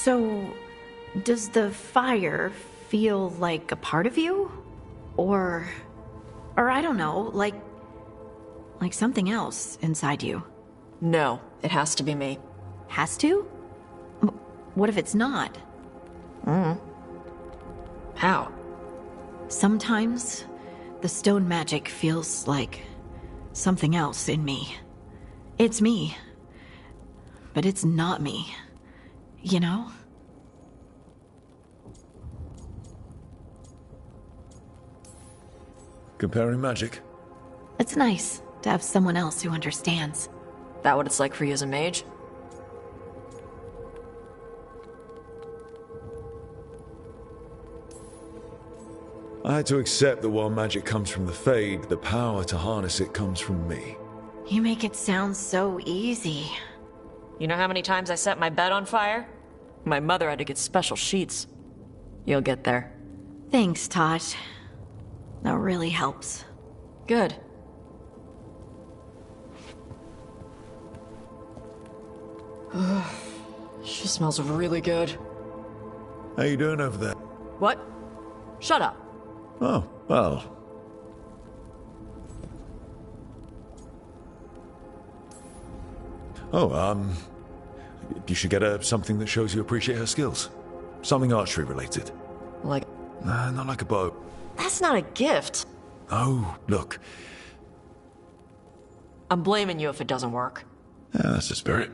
So, does the fire feel like a part of you? Or I don't know, like something else inside you? No, it has to be me. Has to? What if it's not? How? Sometimes, the stone magic feels like something else in me. It's me, but it's not me. You know? Comparing magic? It's nice to have someone else who understands. That what it's like for you as a mage? I had to accept that while magic comes from the Fade, the power to harness it comes from me. You make it sound so easy. You know how many times I set my bed on fire? My mother had to get special sheets. You'll get there. Thanks, Tosh. That really helps. Good. She smells really good. How you doing over there? What? Shut up. Oh, well. Oh, you should get her something that shows you appreciate her skills. Something archery related. Like... Nah, not like a bow. That's not a gift. Oh, look. I'm blaming you if it doesn't work. Yeah, that's the spirit.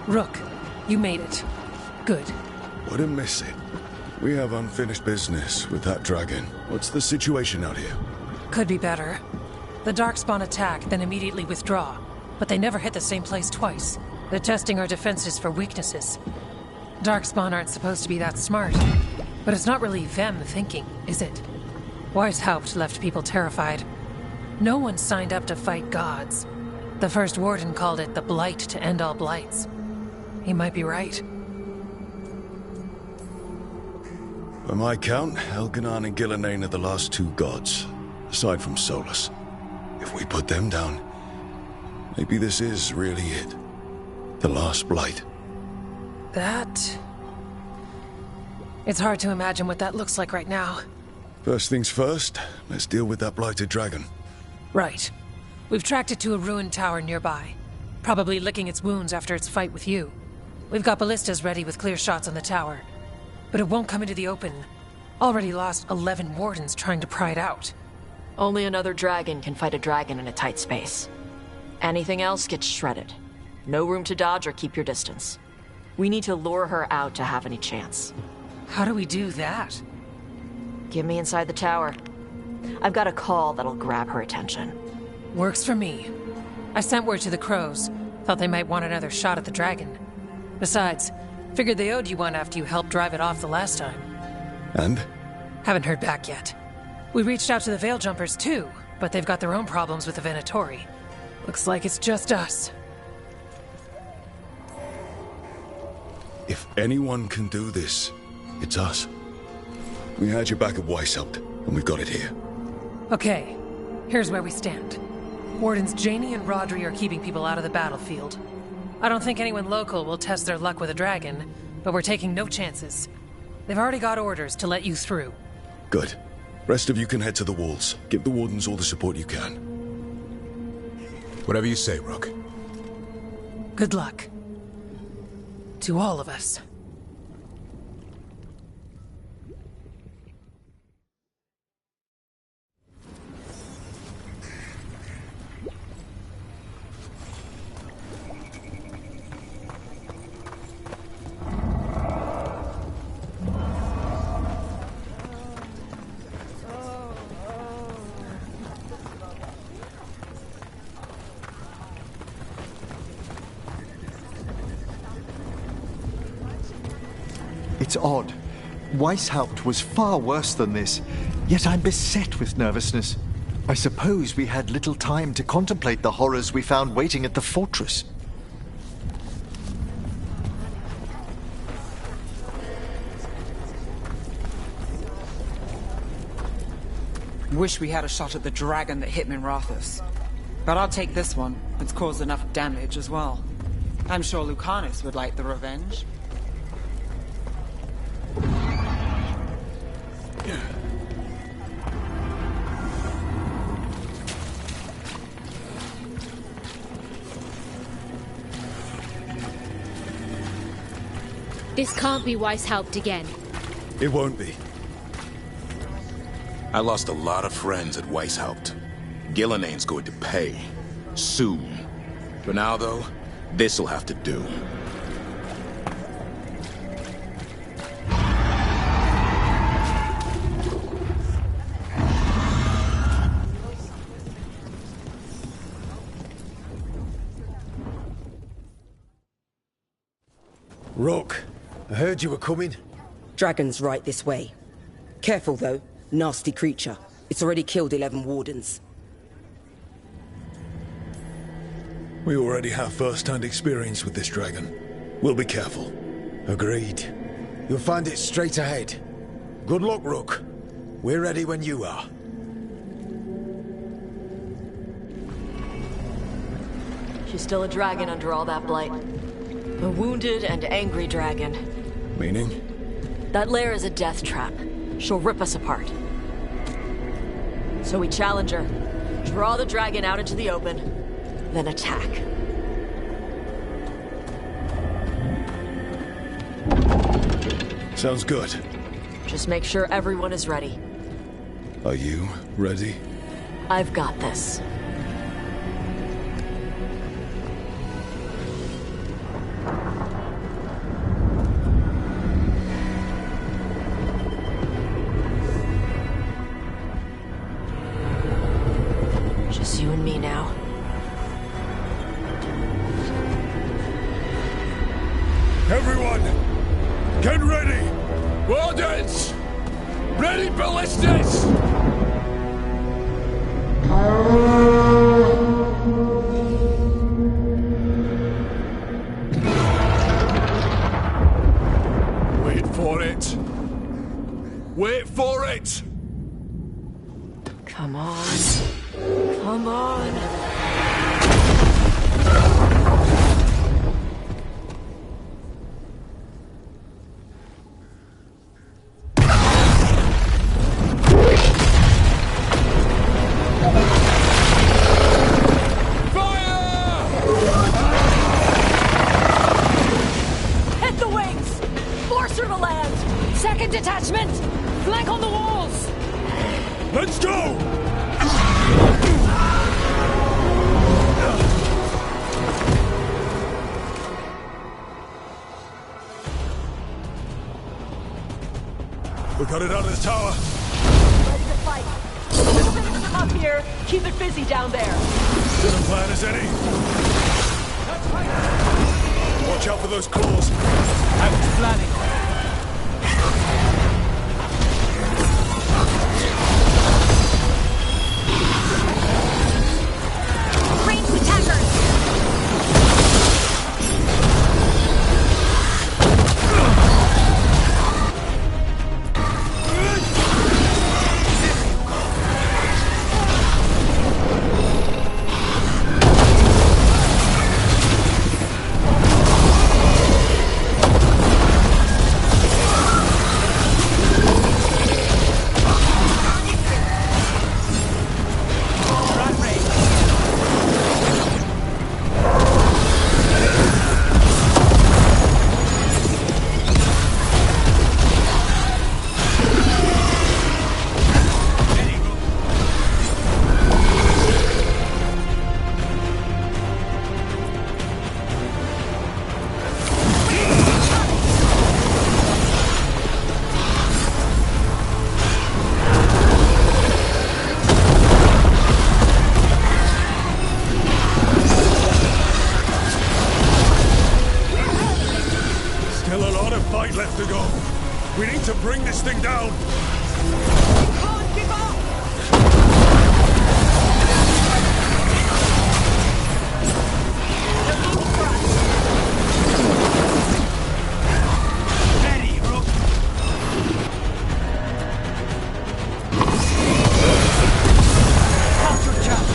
Rook, you made it. Good. Wouldn't miss it. We have unfinished business with that dragon. What's the situation out here? Could be better. The Darkspawn attack, then immediately withdraw. But they never hit the same place twice. They're testing our defenses for weaknesses. Darkspawn aren't supposed to be that smart. But it's not really them thinking, is it? Weishaupt left people terrified. No one signed up to fight gods. The first warden called it the blight to end all blights. He might be right. By my count, Elganon and Gillenane are the last two gods, aside from Solus. If we put them down, maybe this is really it. The last blight. That... It's hard to imagine what that looks like right now. First things first, let's deal with that blighted dragon. Right. We've tracked it to a ruined tower nearby. Probably licking its wounds after its fight with you. We've got ballistas ready with clear shots on the tower. But it won't come into the open. Already lost 11 wardens trying to pry it out. Only another dragon can fight a dragon in a tight space. Anything else gets shredded. No room to dodge or keep your distance. We need to lure her out to have any chance. How do we do that? Get me inside the tower. I've got a call that'll grab her attention. Works for me. I sent word to the crows. Thought they might want another shot at the dragon. Besides, figured they owed you one after you helped drive it off the last time. And? Haven't heard back yet. We reached out to the Veil Jumpers too, but they've got their own problems with the Venatori. Looks like it's just us. If anyone can do this, it's us. We had your back at Weishaupt, and we've got it here. Okay, here's where we stand. Wardens Janie and Rodri are keeping people out of the battlefield. I don't think anyone local will test their luck with a dragon, but we're taking no chances. They've already got orders to let you through. Good. Rest of you can head to the walls. Give the Wardens all the support you can. Whatever you say, Rook. Good luck. To all of us. It's odd. Weishaupt was far worse than this, yet I'm beset with nervousness. I suppose we had little time to contemplate the horrors we found waiting at the fortress. Wish we had a shot at the dragon that hit Minrathous. But I'll take this one. It's caused enough damage as well. I'm sure Lucanus would like the revenge. This can't be Weishaupt again. It won't be. I lost a lot of friends at Weishaupt. Gillenane's going to pay. Soon. For now, though, this'll have to do. Rook, I heard you were coming. Dragon's right this way. Careful, though. Nasty creature. It's already killed 11 wardens. We already have first-hand experience with this dragon. We'll be careful. Agreed. You'll find it straight ahead. Good luck, Rook. We're ready when you are. She's still a dragon under all that blight. A wounded and angry dragon. Meaning? That lair is a death trap. She'll rip us apart. So we challenge her, draw the dragon out into the open, then attack. Sounds good. Just make sure everyone is ready. Are you ready? I've got this. Just you and me now. Everyone, get ready! Wardens! Ready ballistas! Wait for it! Wait for it! Come on. Come on. Hit the wings! Force her to land! Second detachment! Flank on the walls! Let's go! We got it out of the tower. Ready to fight. Finish them up here. Keep it busy down there. Good a plan as any. Watch out for those claws. I was planning. Ranged attackers! Left to go. We need to bring this thing down. Can't give up! Ready, Rook. Counter jump.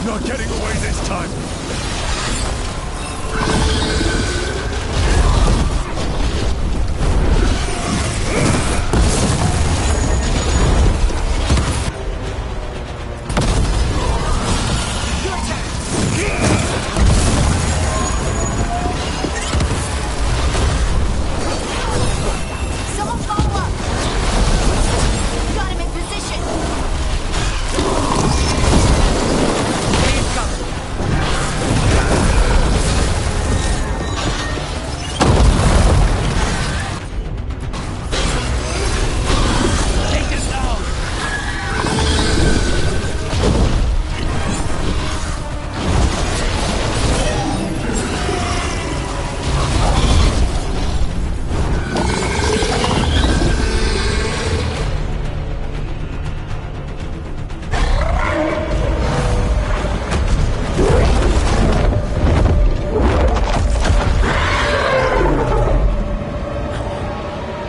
Not getting away this time! Someone follow up! Got him in position!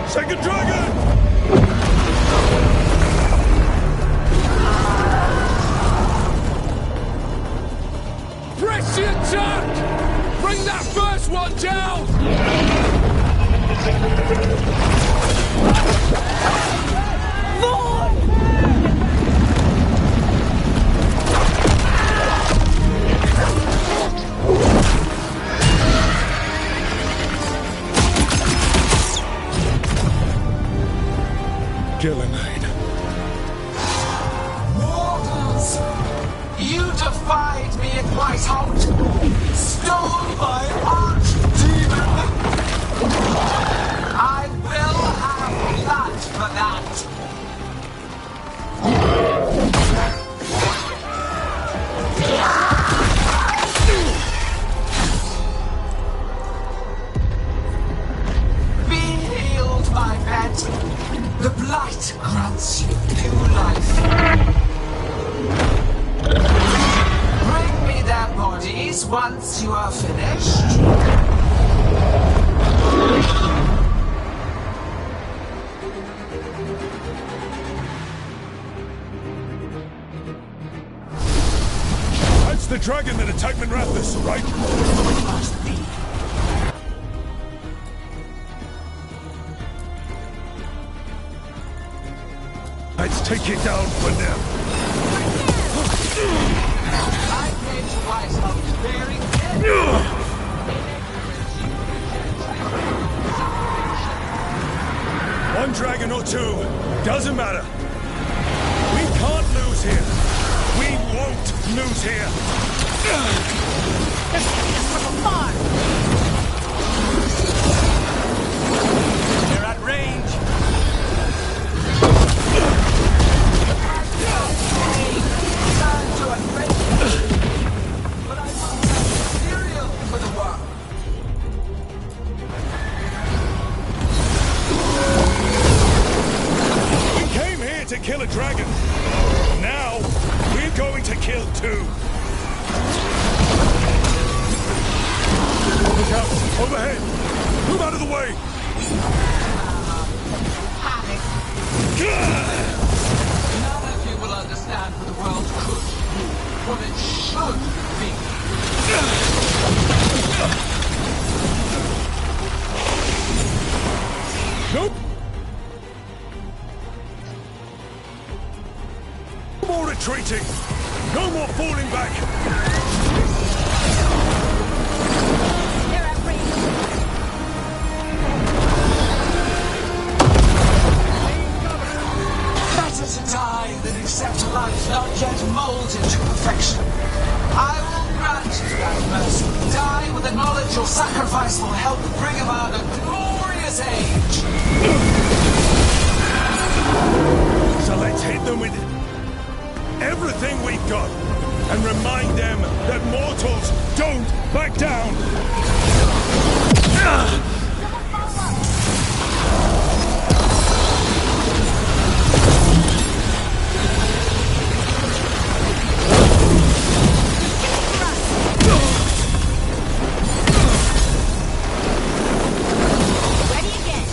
Second dragon! Press the attack! Bring that first one down! Gillenane. Mortals! You defied me at Whitehout! Stole my archdemon! I will have blood for that! Once you are finished... That's the dragon that attacked Minrathous, right? Must be. Let's take it down for now. I came to Weishaupt very carefully. One dragon or two, doesn't matter. We can't lose here. We won't lose here. They're hitting us from afar. They're at range. But I must have material for the work. We came here to kill a dragon. Now, we're going to kill two. Look out! Overhead! Move out of the way! Panic. None of you will understand what the world could be, what it should be. Nope! No more retreating! No more falling back! They're at range. Better to die than accept a life not yet molded to perfection. I will grant you that mercy. Die with the knowledge your sacrifice will help bring about a glorious age. So let's hit them with everything we've got and remind them that mortals don't back down! Ready again.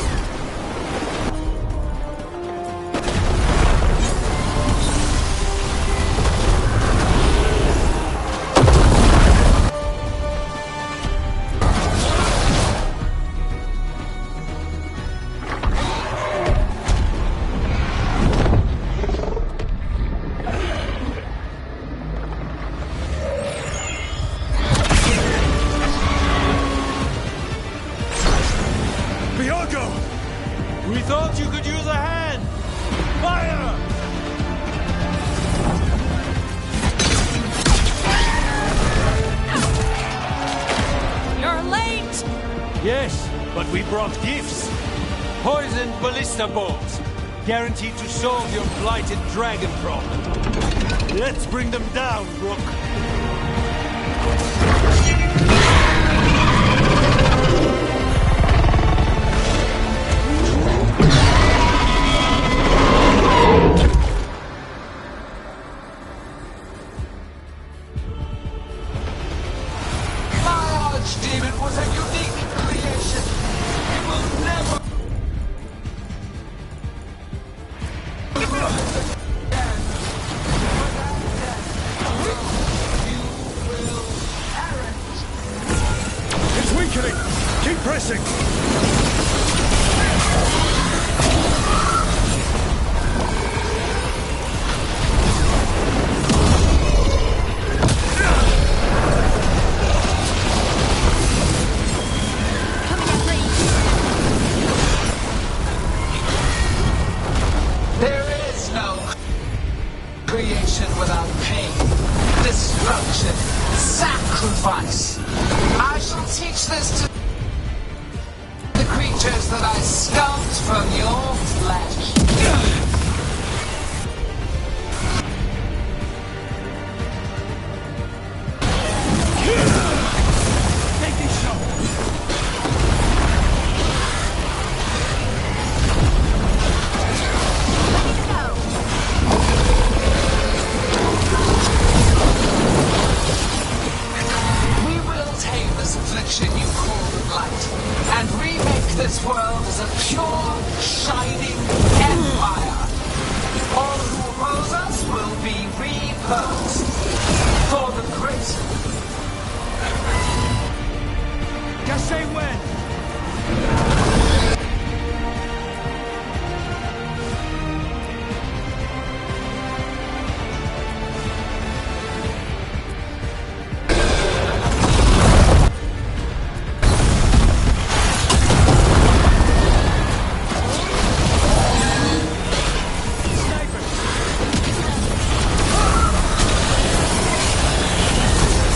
Viago! We thought you could use a hand. Fire! You're late! Yes, but we brought gifts. Poisoned ballista bolts. Guaranteed to solve your blighted dragon problem. Let's bring them down, Rook. My archdemon was a unique creation. It will never... It's weakening! Keep pressing! Coming at range. There is no creation without pain, destruction, sacrifice. I shall teach this to the creatures that I sculpt from your flesh. Take this shot. Ready to go. We will perfection you call the light, and remake this world as a pure, shining empire. All who oppose us will be repurposed for the greater. Cassez when?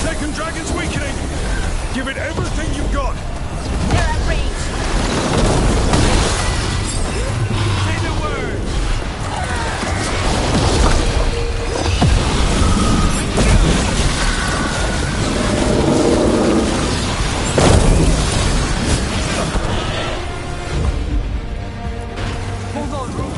Second dragon's weakening! Give it everything you've got! They're at range. Say the word! Hold on, Rook.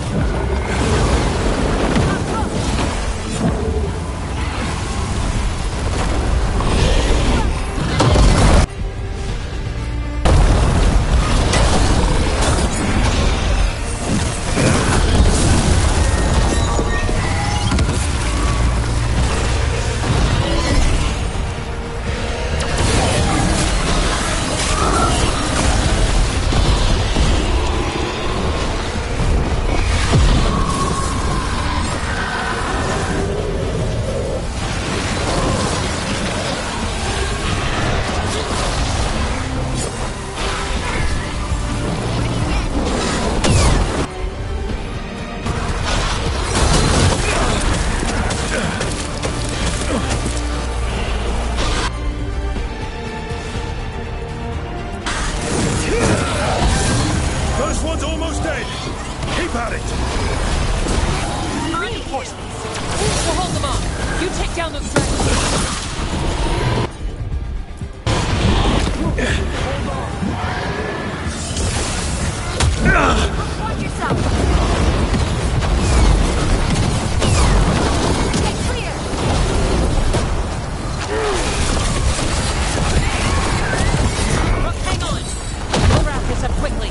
First one's almost dead! Keep at it! Reinforcements. We'll hold them off. You take down those dragons. Watch yourself. Get clear. Rook, hang on. We'll wrap this up quickly.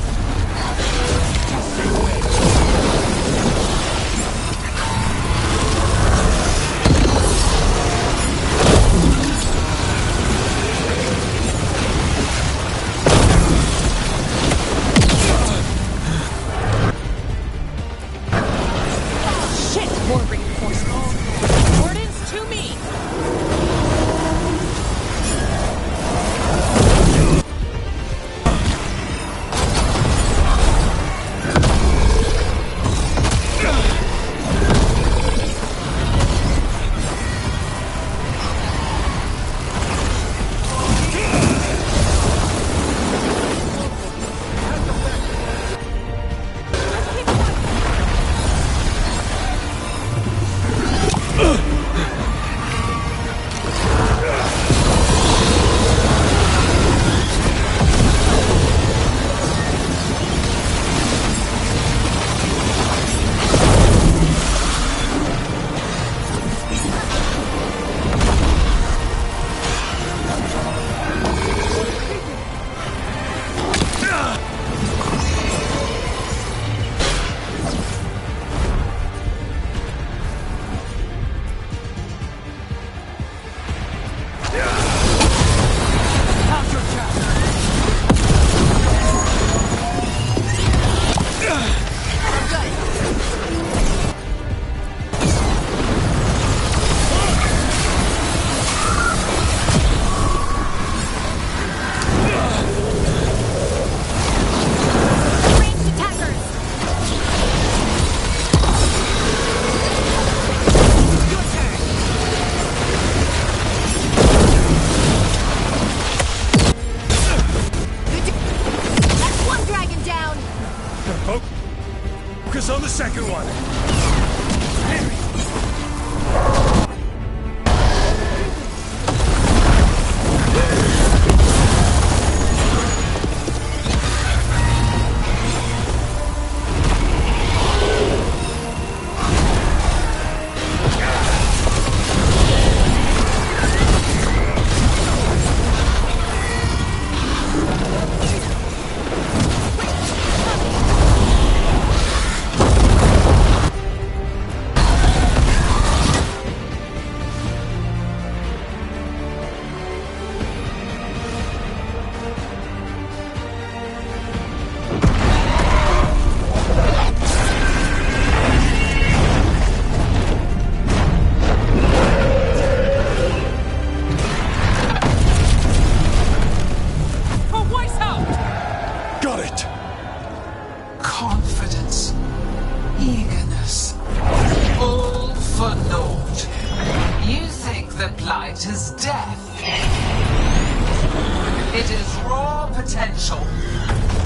potential.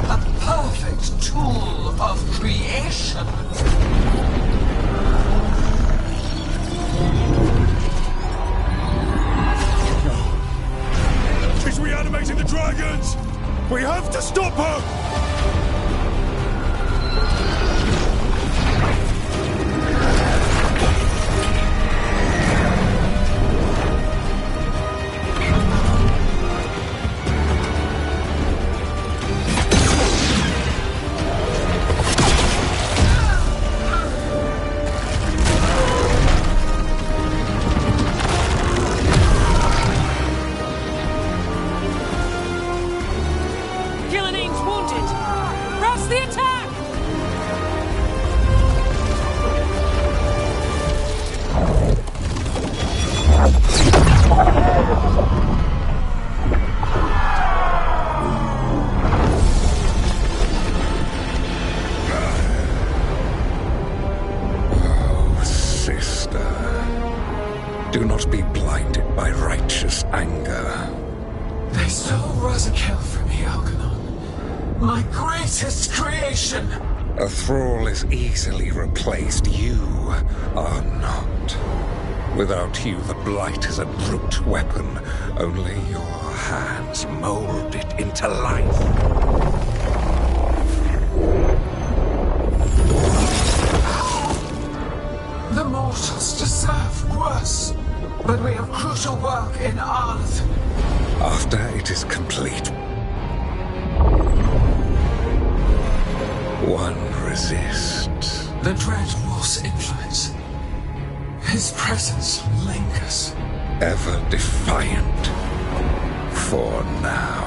A perfect tool of creation. She's reanimating the dragons! We have to stop her! Do not be blinded by righteous anger. They stole Rosakill from me, Elganon. My greatest creation! A thrall is easily replaced. You are not. Without you, the Blight is a brute weapon. Only your hands mold it into life. The mortals deserve worse. But we have crucial work in Arlathan. After it is complete, one resists. The Dread Wolf's influence. His presence lingers. Ever defiant. For now.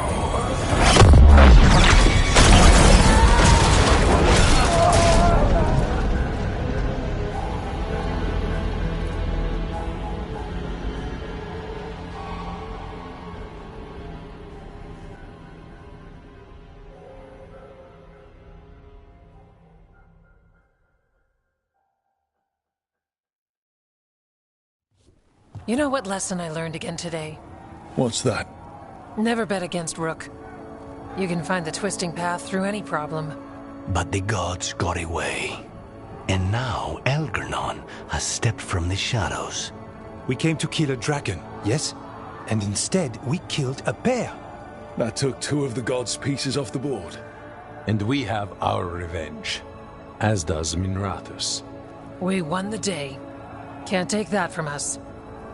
You know what lesson I learned again today? What's that? Never bet against Rook. You can find the twisting path through any problem. But the gods got away. And now Elgar'nan has stepped from the shadows. We came to kill a dragon, yes? And instead, we killed a bear. That took 2 of the gods' pieces off the board. And we have our revenge, as does Minrathous. We won the day. Can't take that from us.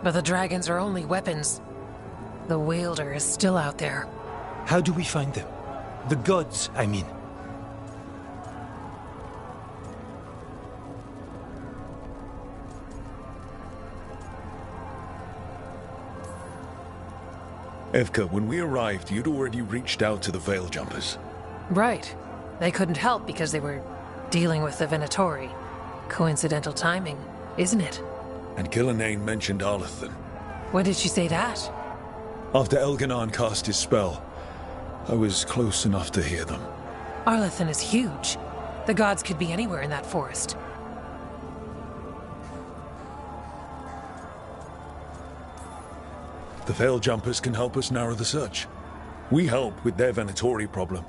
But the dragons are only weapons. The wielder is still out there. How do we find them? The gods, I mean. Evka, when we arrived, you'd already reached out to the Veil Jumpers. Right. They couldn't help because they were dealing with the Venatori. Coincidental timing, isn't it? And Gillenane mentioned Arlathan. When did she say that? After Elganon cast his spell, I was close enough to hear them. Arlathan is huge. The gods could be anywhere in that forest. The Veil Jumpers can help us narrow the search. We help with their Venatori problem.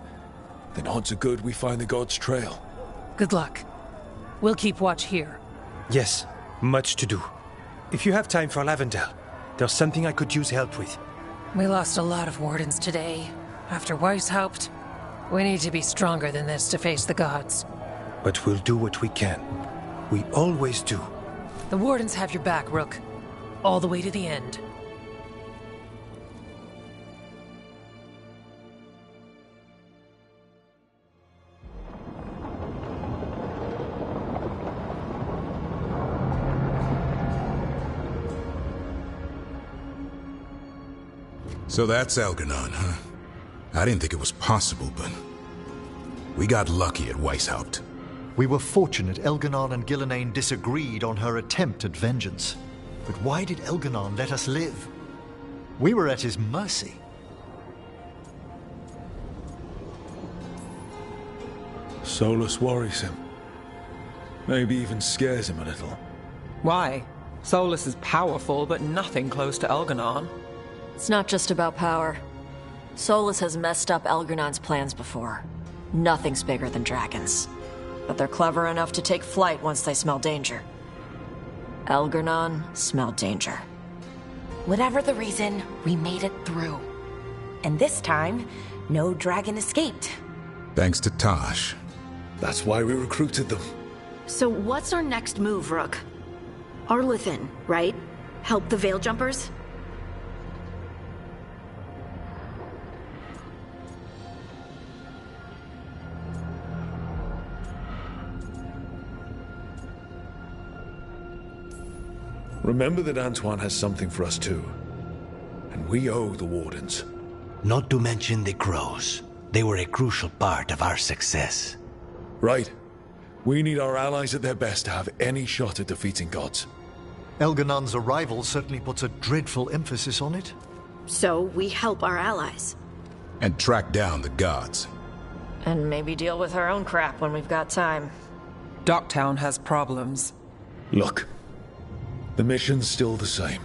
Then odds are good we find the gods' trail. Good luck. We'll keep watch here. Yes, much to do. If you have time for Lavendel, there's something I could use help with. We lost a lot of wardens today. After Weishaupt, we need to be stronger than this to face the gods. But we'll do what we can. We always do. The wardens have your back, Rook. All the way to the end. So that's Elganon, huh? I didn't think it was possible, but we got lucky at Weishaupt. We were fortunate Elganon and Gillenane disagreed on her attempt at vengeance. But why did Elganon let us live? We were at his mercy. Solus worries him. Maybe even scares him a little. Why? Solus is powerful, but nothing close to Elganon. It's not just about power. Solus has messed up Elgernon's plans before. Nothing's bigger than dragons. But they're clever enough to take flight once they smell danger. Elgernon smelled danger. Whatever the reason, we made it through. And this time, no dragon escaped. Thanks to Tosh. That's why we recruited them. So what's our next move, Rook? Arlithin, right? Help the Veil Jumpers? Remember that Antoine has something for us too. And we owe the Wardens. Not to mention the Crows. They were a crucial part of our success. Right. We need our allies at their best to have any shot at defeating gods. Elgernon's arrival certainly puts a dreadful emphasis on it. So we help our allies. And track down the gods. And maybe deal with our own crap when we've got time. Docktown has problems. Look. The mission's still the same.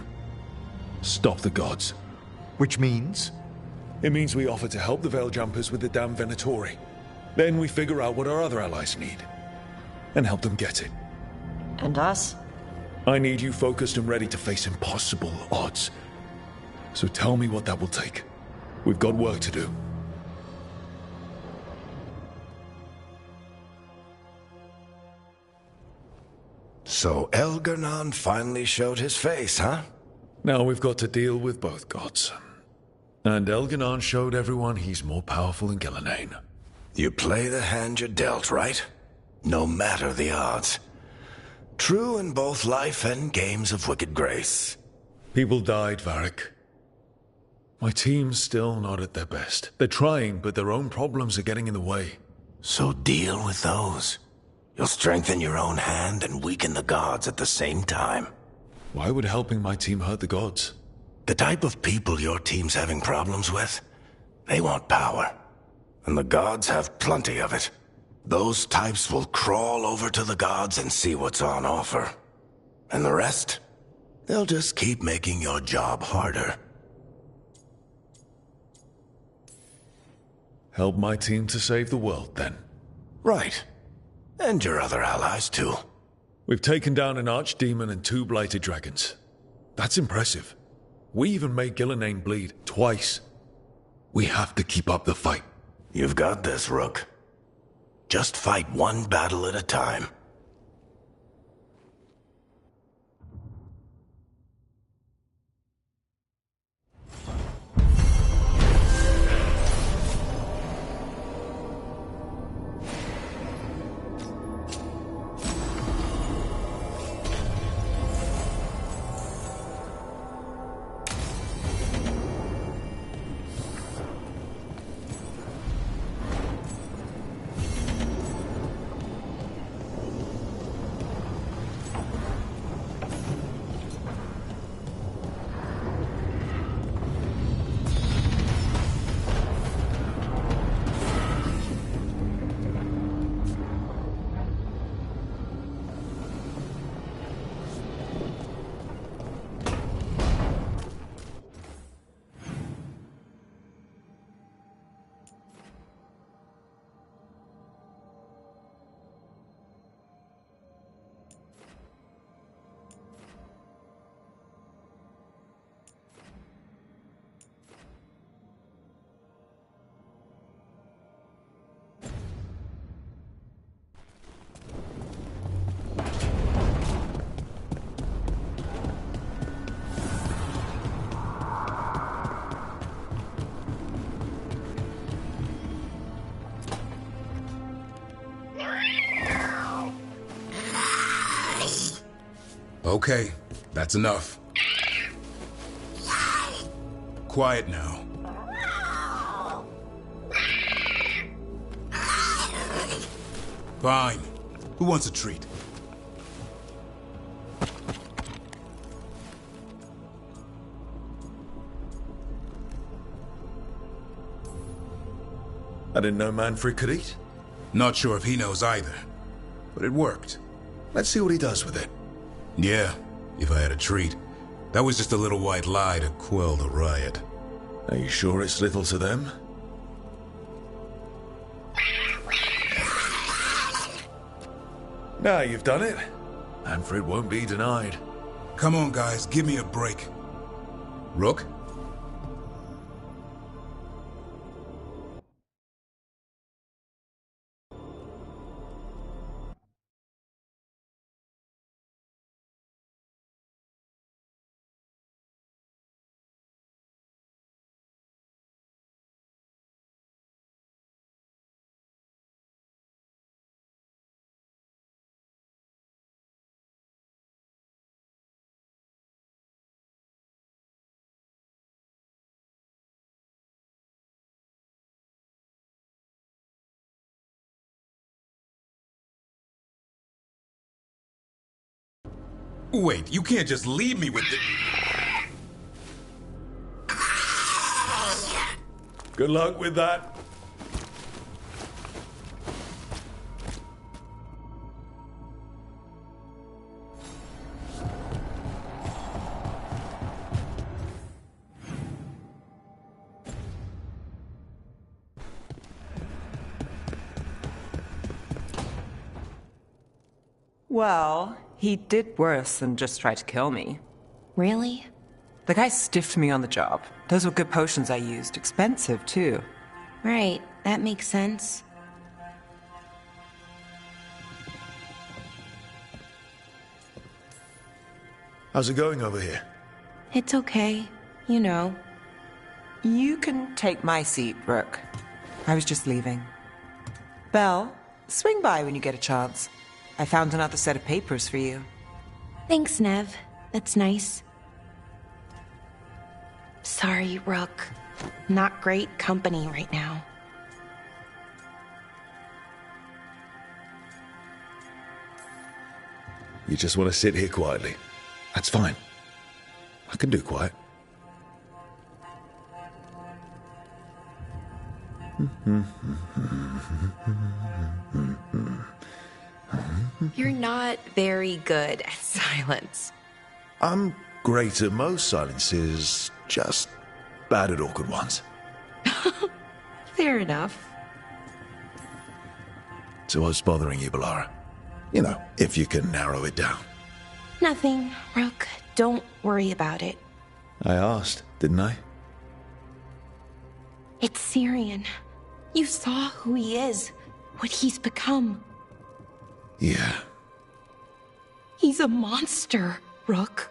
Stop the gods. Which means? It means we offer to help the Veil Jumpers with the damn Venatori. Then we figure out what our other allies need. And help them get it. And us? I need you focused and ready to face impossible odds. So tell me what that will take. We've got work to do. So Elgernon finally showed his face, huh? Now we've got to deal with both gods. And Elgernon showed everyone he's more powerful than Gillenane. You play the hand you're dealt, right? No matter the odds. True in both life and games of wicked grace. People died, Varric. My team's still not at their best. They're trying, but their own problems are getting in the way. So deal with those. You'll strengthen your own hand and weaken the gods at the same time. Why would helping my team hurt the gods? The type of people your team's having problems with, they want power. And the gods have plenty of it. Those types will crawl over to the gods and see what's on offer. And the rest? They'll just keep making your job harder. Help my team to save the world, then. Right. And your other allies, too. We've taken down an archdemon and 2 blighted dragons. That's impressive. We even made Gillenane bleed twice. We have to keep up the fight. You've got this, Rook. Just fight one battle at a time. Okay, that's enough. Quiet now. Fine. Who wants a treat? I didn't know Manfred could eat. Not sure if he knows either. But it worked. Let's see what he does with it. Yeah, if I had a treat. That was just a little white lie to quell the riot. Are you sure it's little to them? Now you've done it. Manfred won't be denied. Come on, guys, give me a break. Rook? Wait, you can't just leave me with the... Good luck with that. Well, he did worse than just try to kill me. Really? The guy stiffed me on the job. Those were good potions I used. Expensive, too. Right, that makes sense. How's it going over here? It's okay. You know. You can take my seat, Rook. I was just leaving. Belle, swing by when you get a chance. I found another set of papers for you. Thanks, Nev. That's nice. Sorry, Rook. Not great company right now. You just want to sit here quietly. That's fine. I can do quiet. You're not very good at silence. I'm great at most silences, just bad at awkward ones. Fair enough. So what's bothering you, Bellara? You know, if you can narrow it down. Nothing, Rook. Don't worry about it. I asked, didn't I? It's Syrian. You saw who he is, what he's become. Yeah. He's a monster, Rook.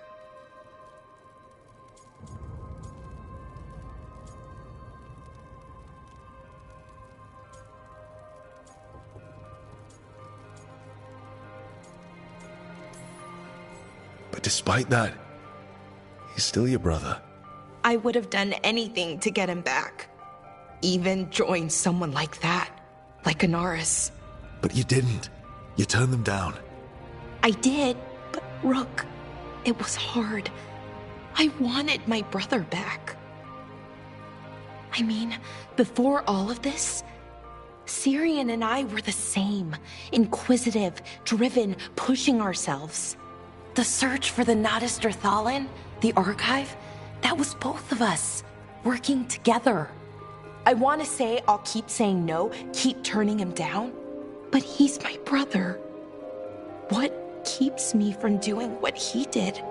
But despite that, he's still your brother. I would have done anything to get him back. Even join someone like that, like Inaris. But you didn't. You turned them down. I did, but Rook, it was hard. I wanted my brother back. I mean, before all of this, Syrian and I were the same. Inquisitive, driven, pushing ourselves. The search for the Natus Thalin, the archive, that was both of us, working together. I want to say I'll keep saying no, keep turning him down, but he's my brother. What keeps me from doing what he did?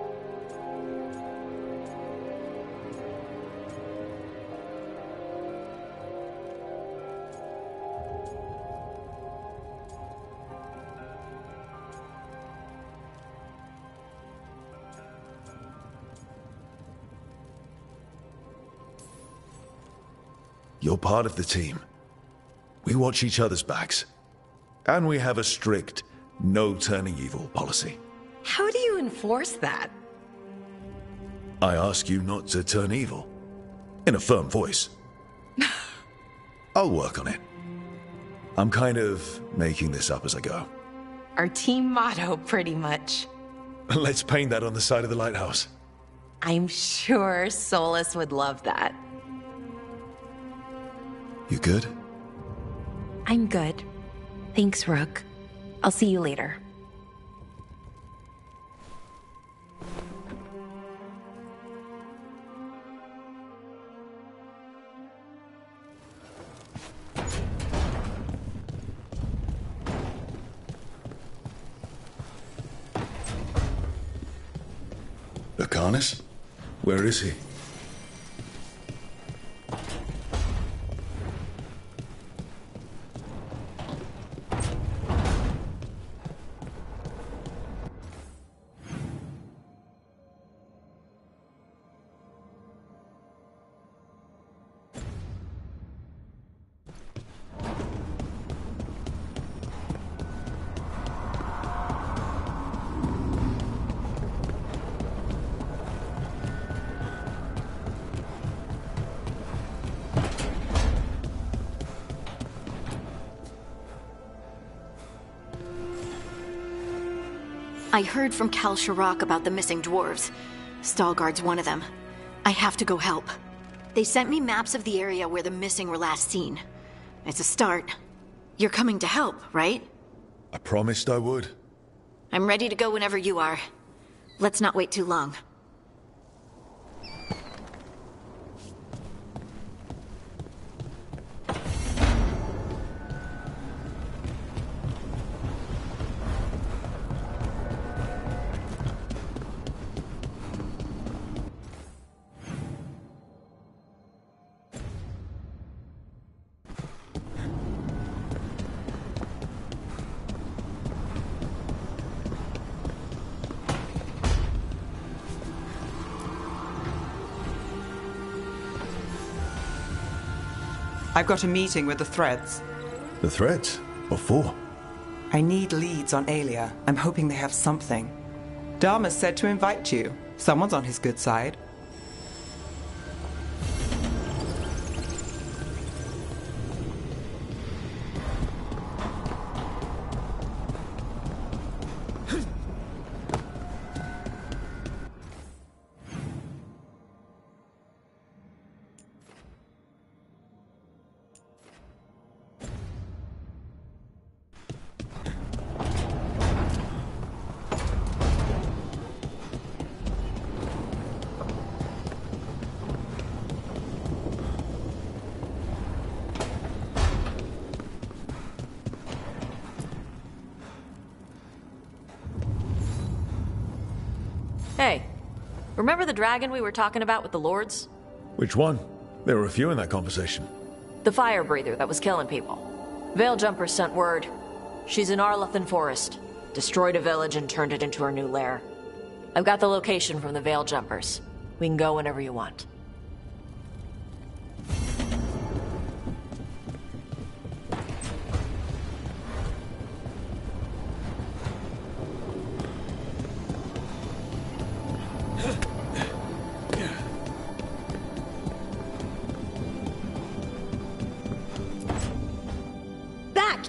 You're part of the team. We watch each other's backs. And we have a strict no turning evil policy. How do you enforce that? I ask you not to turn evil. In a firm voice. I'll work on it. I'm kind of making this up as I go. Our team motto, pretty much. Let's paint that on the side of the lighthouse. I'm sure Solus would love that. You good? I'm good. Thanks, Rook. I'll see you later. Lucanus? Where is he? I heard from Kal Sharok about the missing dwarves. Stalgard's one of them. I have to go help. They sent me maps of the area where the missing were last seen. It's a start. You're coming to help, right? I promised I would. I'm ready to go whenever you are. Let's not wait too long. I've got a meeting with the Threads. The Threads? What for? I need leads on Aelia. I'm hoping they have something. Dharma said to invite you. Someone's on his good side. Hey, remember the dragon we were talking about with the lords? Which one? There were a few in that conversation. The fire breather that was killing people. Veil Jumpers sent word. She's in Arlathan Forest. Destroyed a village and turned it into her new lair. I've got the location from the Veil Jumpers. We can go whenever you want.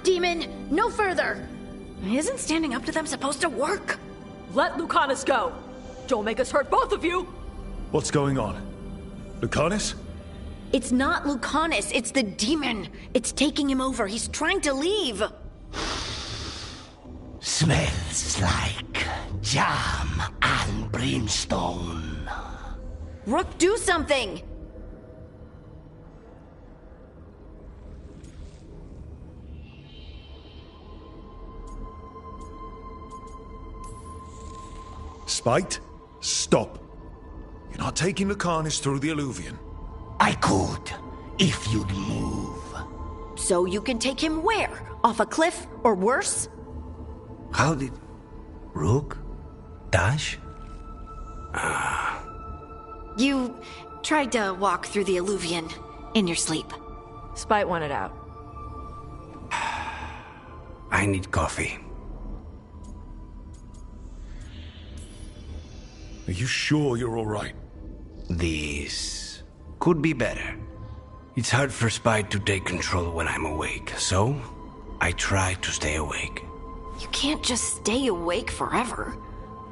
Demon! No further! Isn't standing up to them supposed to work? Let Lucanus go! Don't make us hurt both of you! What's going on? Lucanus? It's not Lucanus, it's the demon! It's taking him over, he's trying to leave! Smells like jam and brimstone. Rook, do something! Spite, stop. You're not taking Lucanus through the Alluvion. I could, if you'd move. So you can take him where? Off a cliff, or worse? How did... Rook? Dash? You tried to walk through the Alluvion in your sleep. Spite wanted out. I need coffee. Are you sure you're all right? This could be better. It's hard for Spite to take control when I'm awake, so I try to stay awake. You can't just stay awake forever.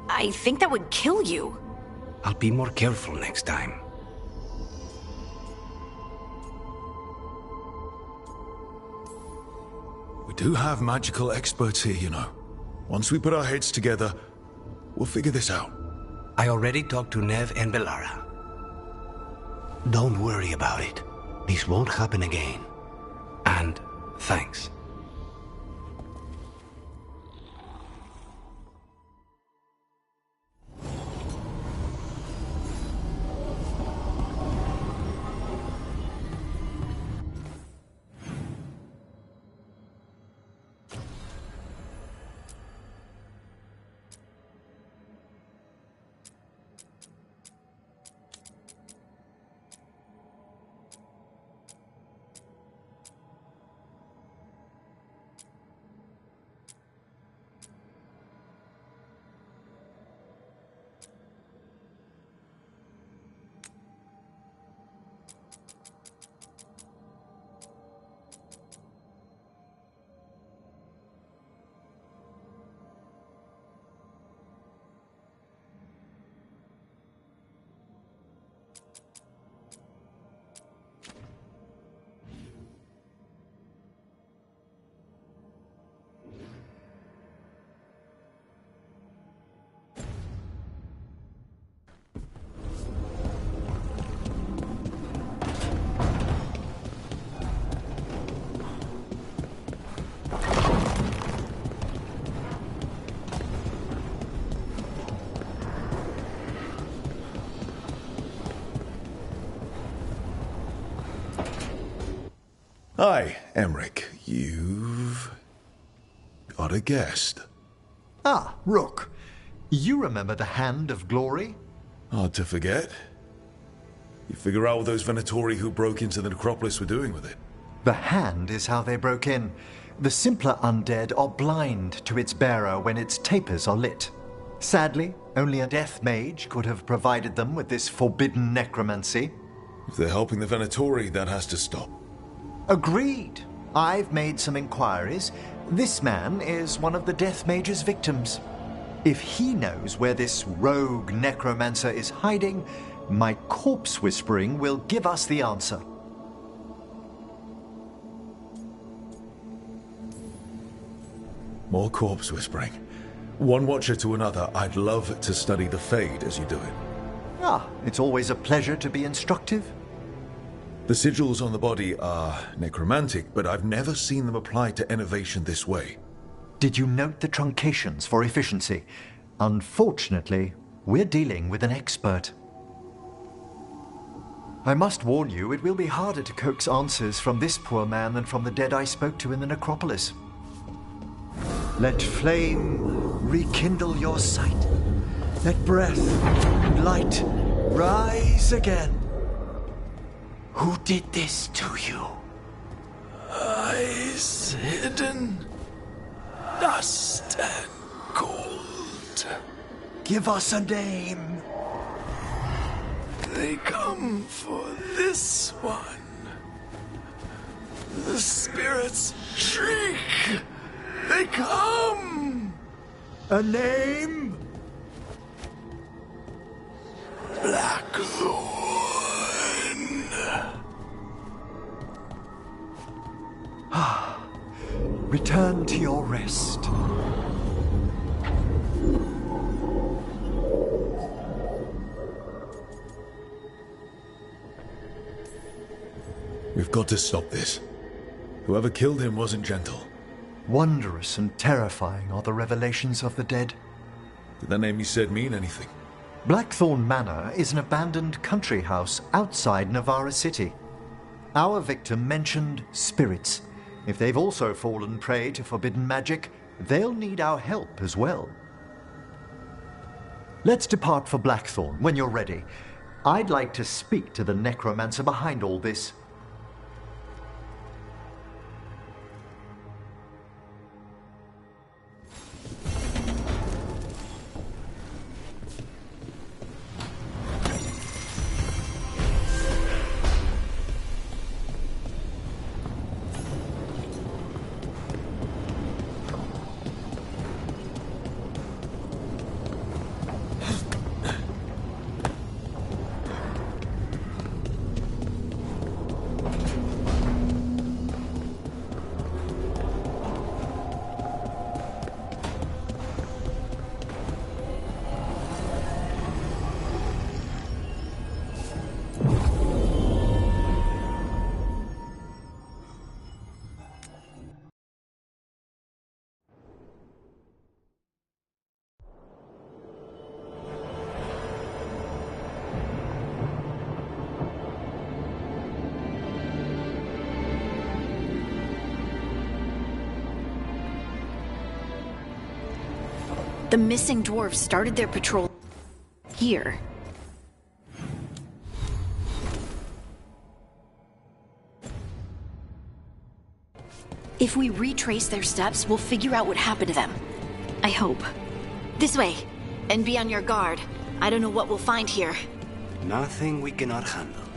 I think that would kill you. I'll be more careful next time. We do have magical experts here, you know. Once we put our heads together, we'll figure this out. I already talked to Nev and Bellara. Don't worry about it. This won't happen again. And thanks. Hi, Emmerich. You've got a guest. Ah, Rook. You remember the Hand of Glory? Hard to forget. You figure out what those Venatori who broke into the necropolis were doing with it? The Hand is how they broke in. The simpler undead are blind to its bearer when its tapers are lit. Sadly, only a death mage could have provided them with this forbidden necromancy. If they're helping the Venatori, that has to stop. Agreed. I've made some inquiries. This man is one of the death mage's victims. If he knows where this rogue necromancer is hiding, my corpse whispering will give us the answer. More corpse whispering. One watcher to another, I'd love to study the Fade as you do it. Ah, it's always a pleasure to be instructive. The sigils on the body are necromantic, but I've never seen them applied to innovation this way. Did you note the truncations for efficiency? Unfortunately, we're dealing with an expert. I must warn you, it will be harder to coax answers from this poor man than from the dead I spoke to in the necropolis. Let flame rekindle your sight. Let breath and light rise again. Who did this to you? Eyes hidden, dust and gold. Give us a name. They come for this one. The spirits shriek. They come. A name? Blackthorn. Return to your rest. We've got to stop this. Whoever killed him wasn't gentle. Wondrous and terrifying are the revelations of the dead. Did that name you said mean anything? Blackthorn Manor is an abandoned country house outside Navarra City. Our victim mentioned spirits. If they've also fallen prey to forbidden magic, they'll need our help as well. Let's depart for Blackthorn when you're ready. I'd like to speak to the necromancer behind all this. The missing dwarves started their patrol here. If we retrace their steps, we'll figure out what happened to them. I hope. This way, and be on your guard. I don't know what we'll find here. Nothing we cannot handle.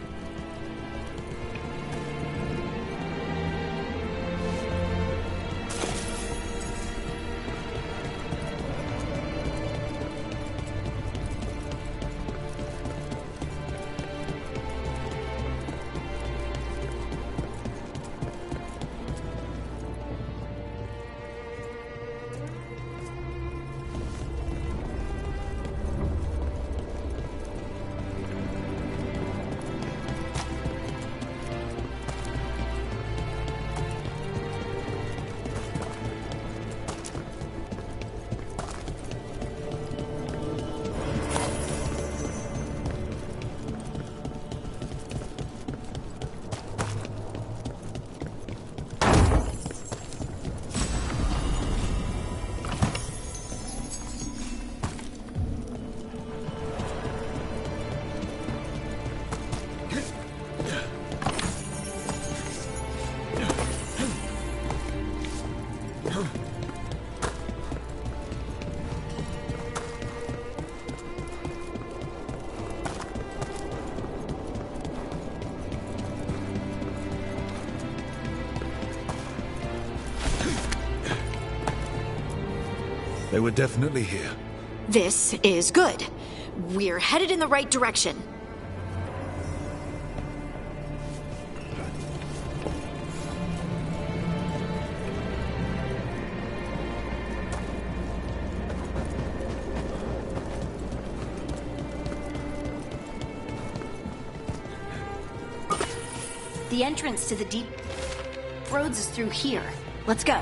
They were definitely here. This is good. We're headed in the right direction. The entrance to the deep roads is through here. Let's go.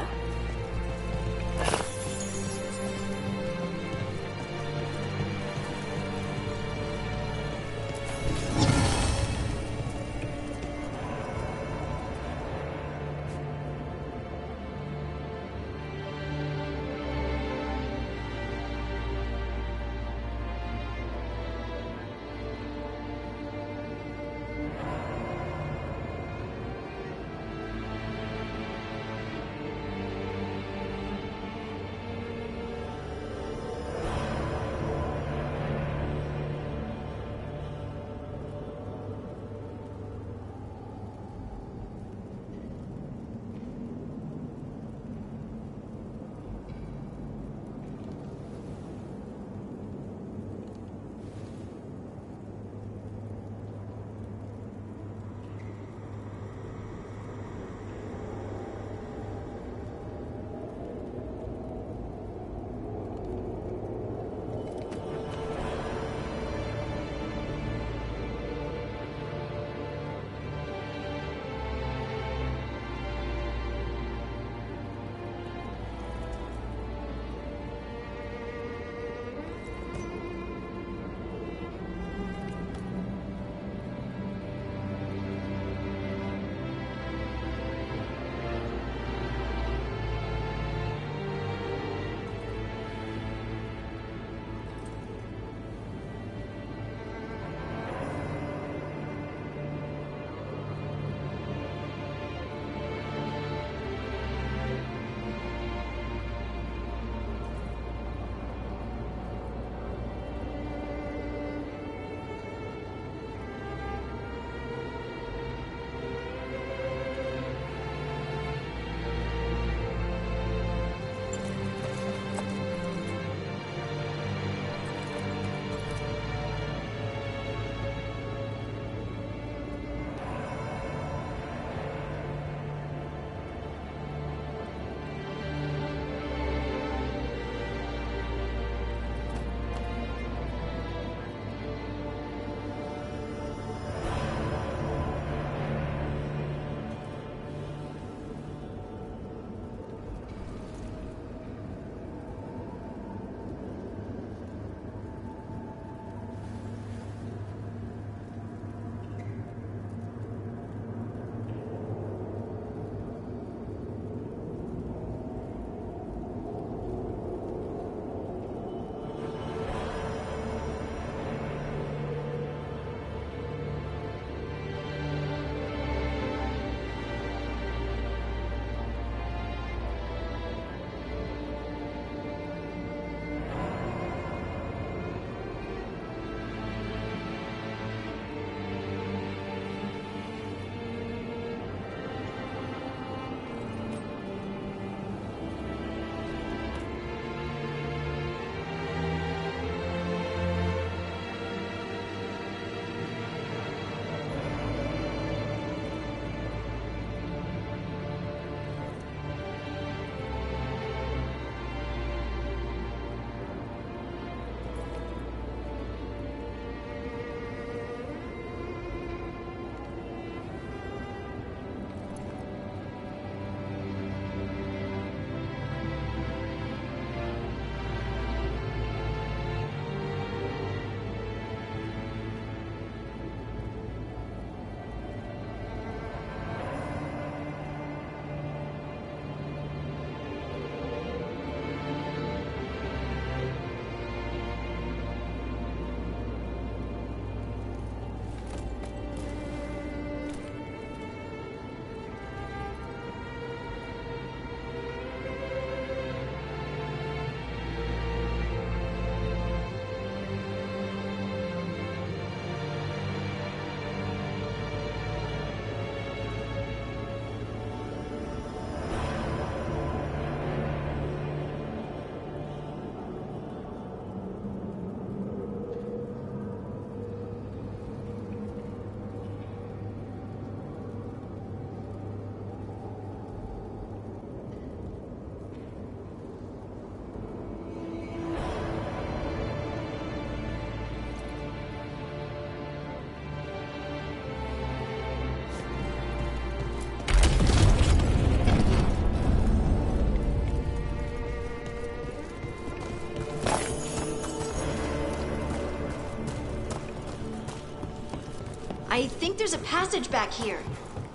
think there's a passage back here.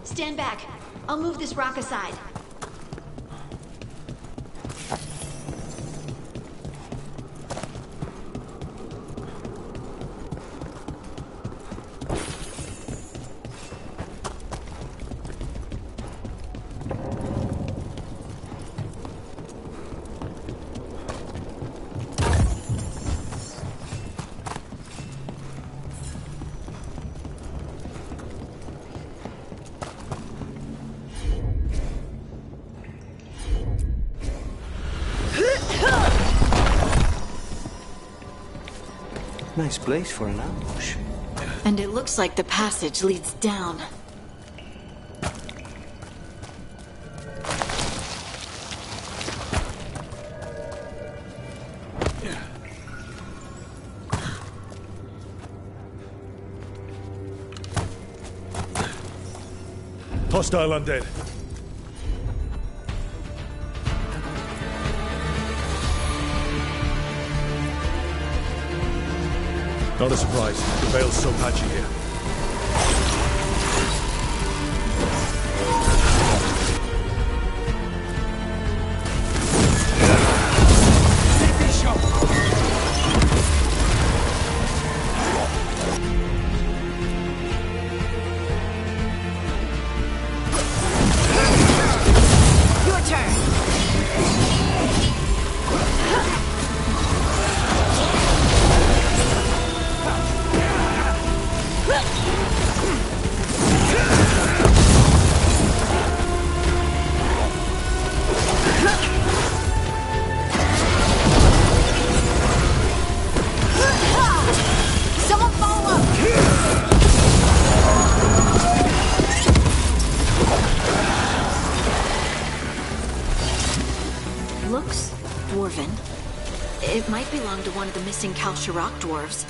Stand back. I'll move this rock aside. Nice place for an ambush. And it looks like the passage leads down. Hostile undead. Not a surprise. The Vale's so patchy here. Your turn. Someone follow up. Looks dwarven. It might belong to one of the missing Kalsharok dwarves.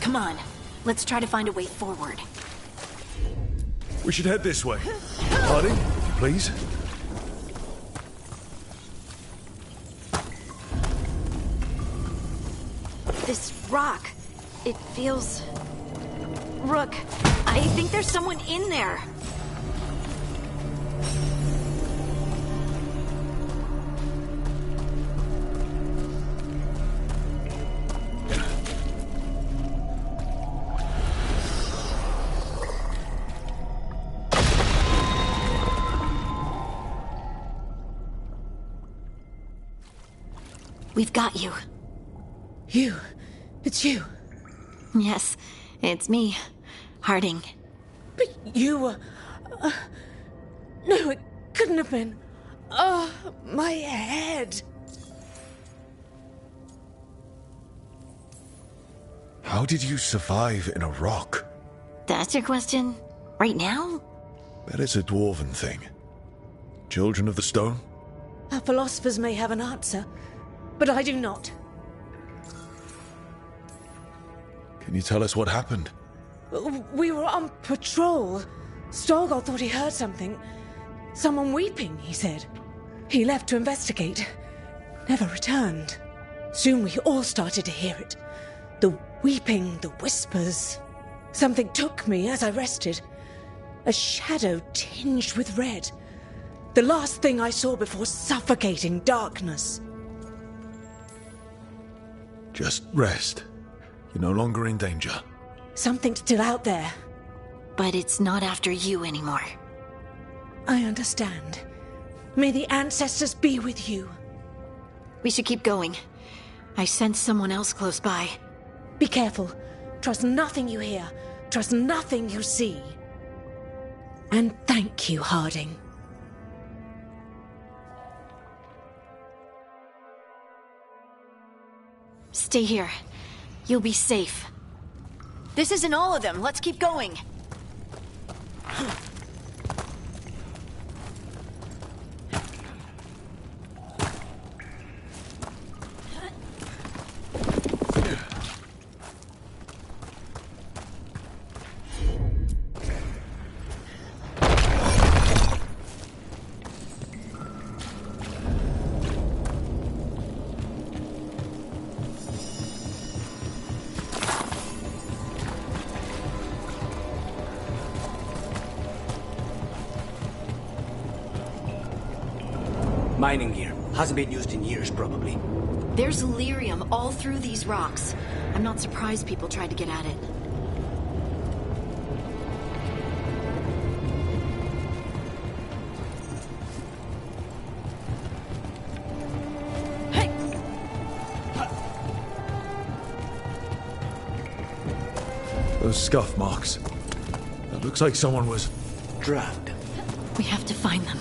Come on, let's try to find a way forward. We should head this way. Harding, please. This rock, it feels... Rook, I think there's someone in there. We've got you. You. It's you. Yes, it's me, Harding. But you were... no, it couldn't have been. Oh, my head. How did you survive in a rock? That's your question? Right now? That is a dwarven thing. Children of the Stone? Our philosophers may have an answer, but I do not. Can you tell us what happened? We were on patrol. Stolgol thought he heard something. Someone weeping, he said. He left to investigate. Never returned. Soon we all started to hear it. The weeping, the whispers. Something took me as I rested. A shadow tinged with red. The last thing I saw before suffocating darkness. Just rest. You're no longer in danger. Something's still out there. But it's not after you anymore. I understand. May the ancestors be with you. We should keep going. I sense someone else close by. Be careful. Trust nothing you hear. Trust nothing you see. And thank you, Harding. Stay here. You'll be safe. This isn't all of them. Let's keep going. Mining gear. Hasn't been used in years, probably. There's Elerium all through these rocks. I'm not surprised people tried to get at it. Those scuff marks. That looks like someone was drugged. We have to find them.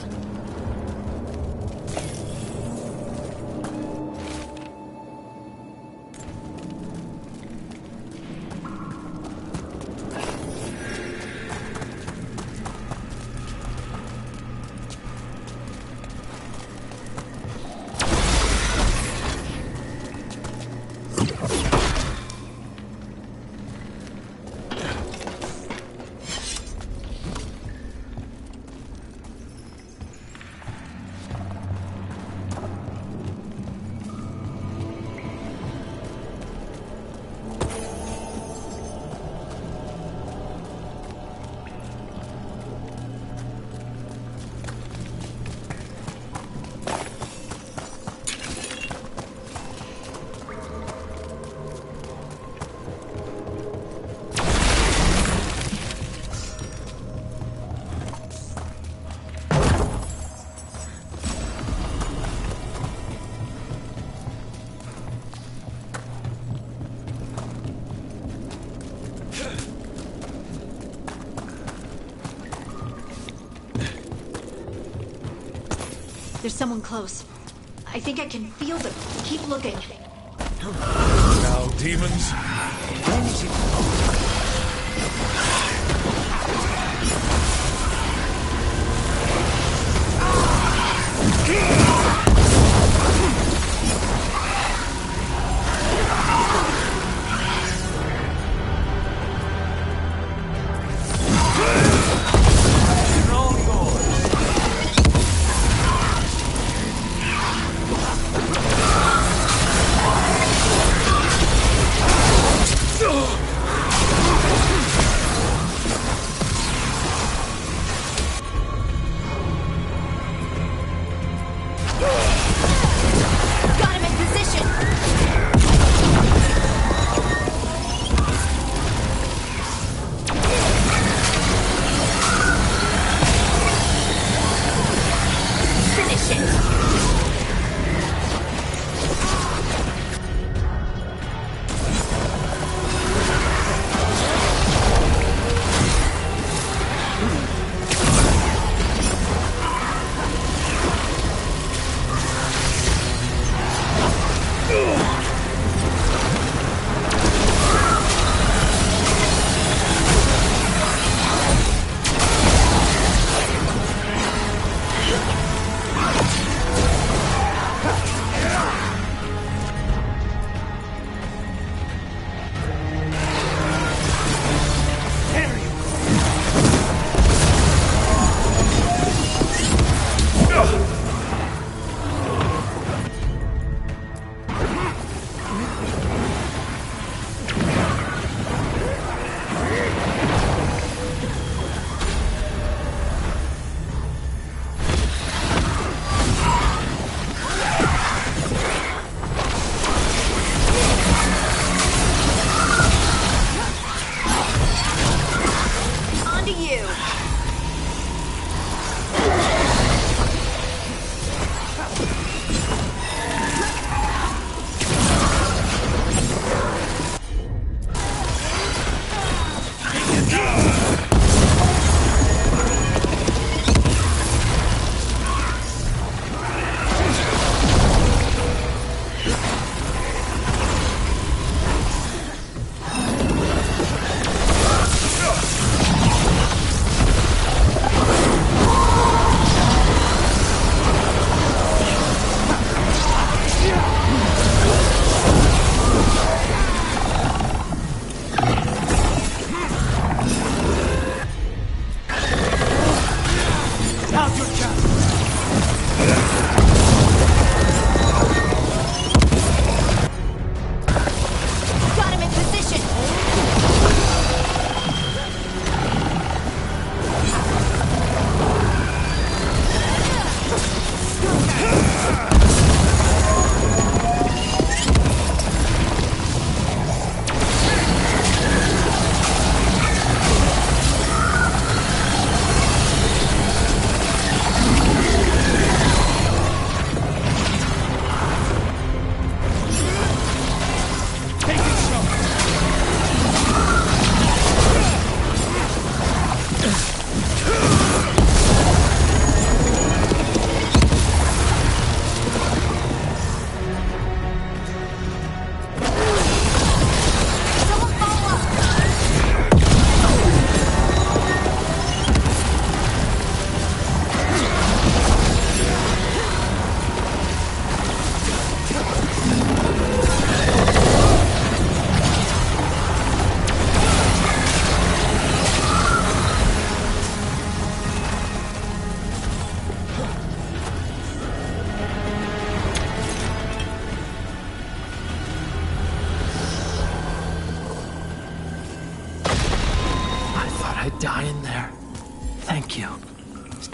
There's someone close. I think I can feel them. Keep looking. Now, demons.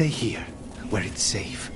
stay here, where it's safe.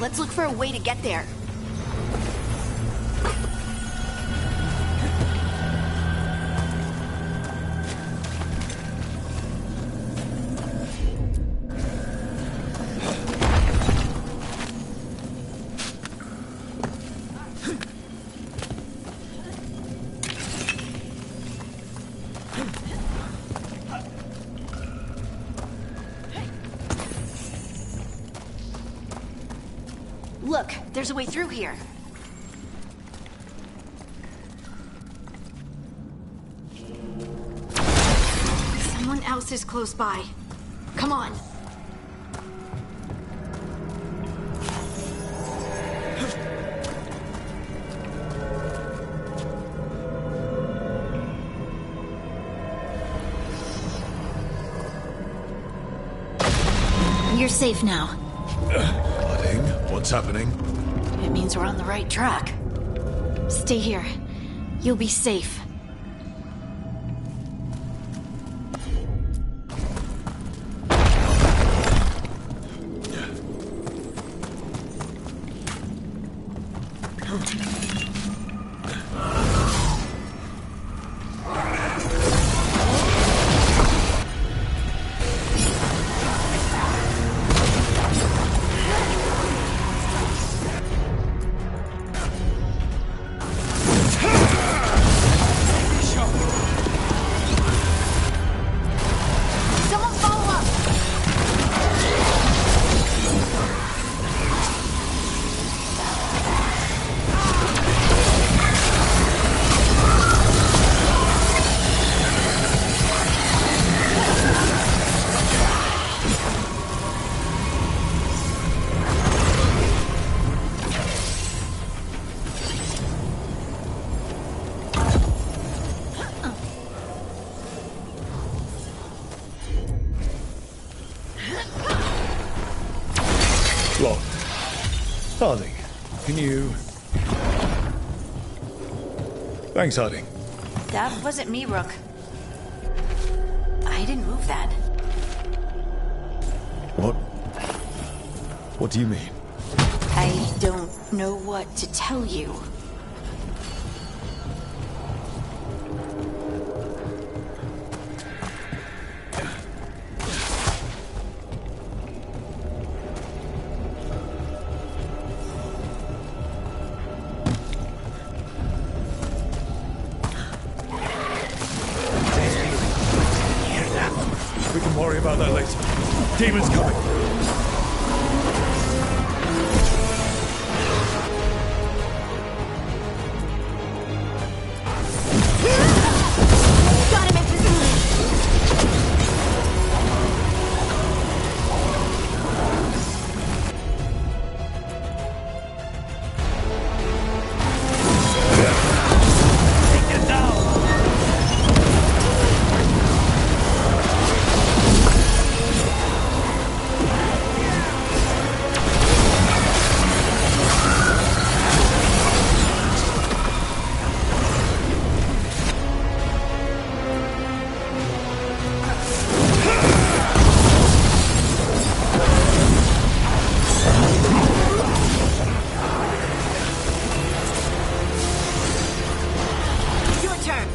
Let's look for a way to get there. Look, there's a way through here. Someone else is close by. Come on. You're safe now. Harding, what's happening? It means we're on the right track. Stay here. You'll be safe. Locked. Harding, can you... Thanks, Harding. That wasn't me, Rook. I didn't move that. What? What do you mean? I don't know what to tell you. We can worry about that later. Demon's coming. Got him invisible. Take it down! Your turn.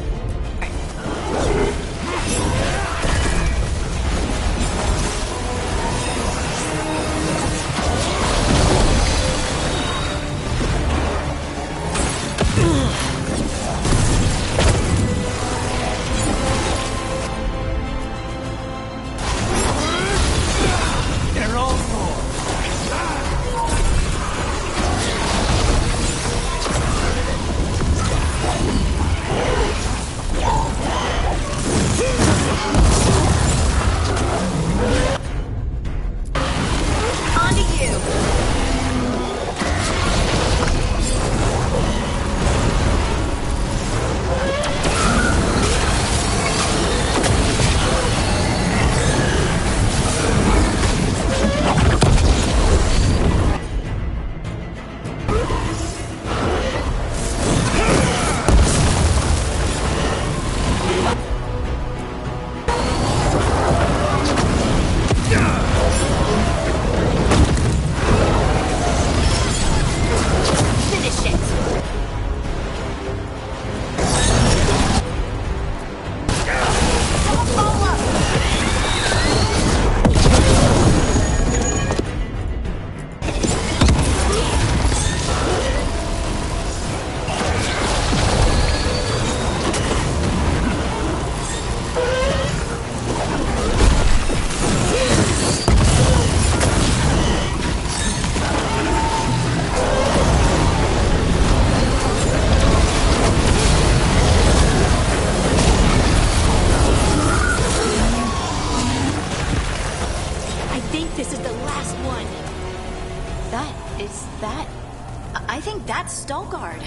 They're all gone. On to you. think this is the last one. I think that's Stalgard.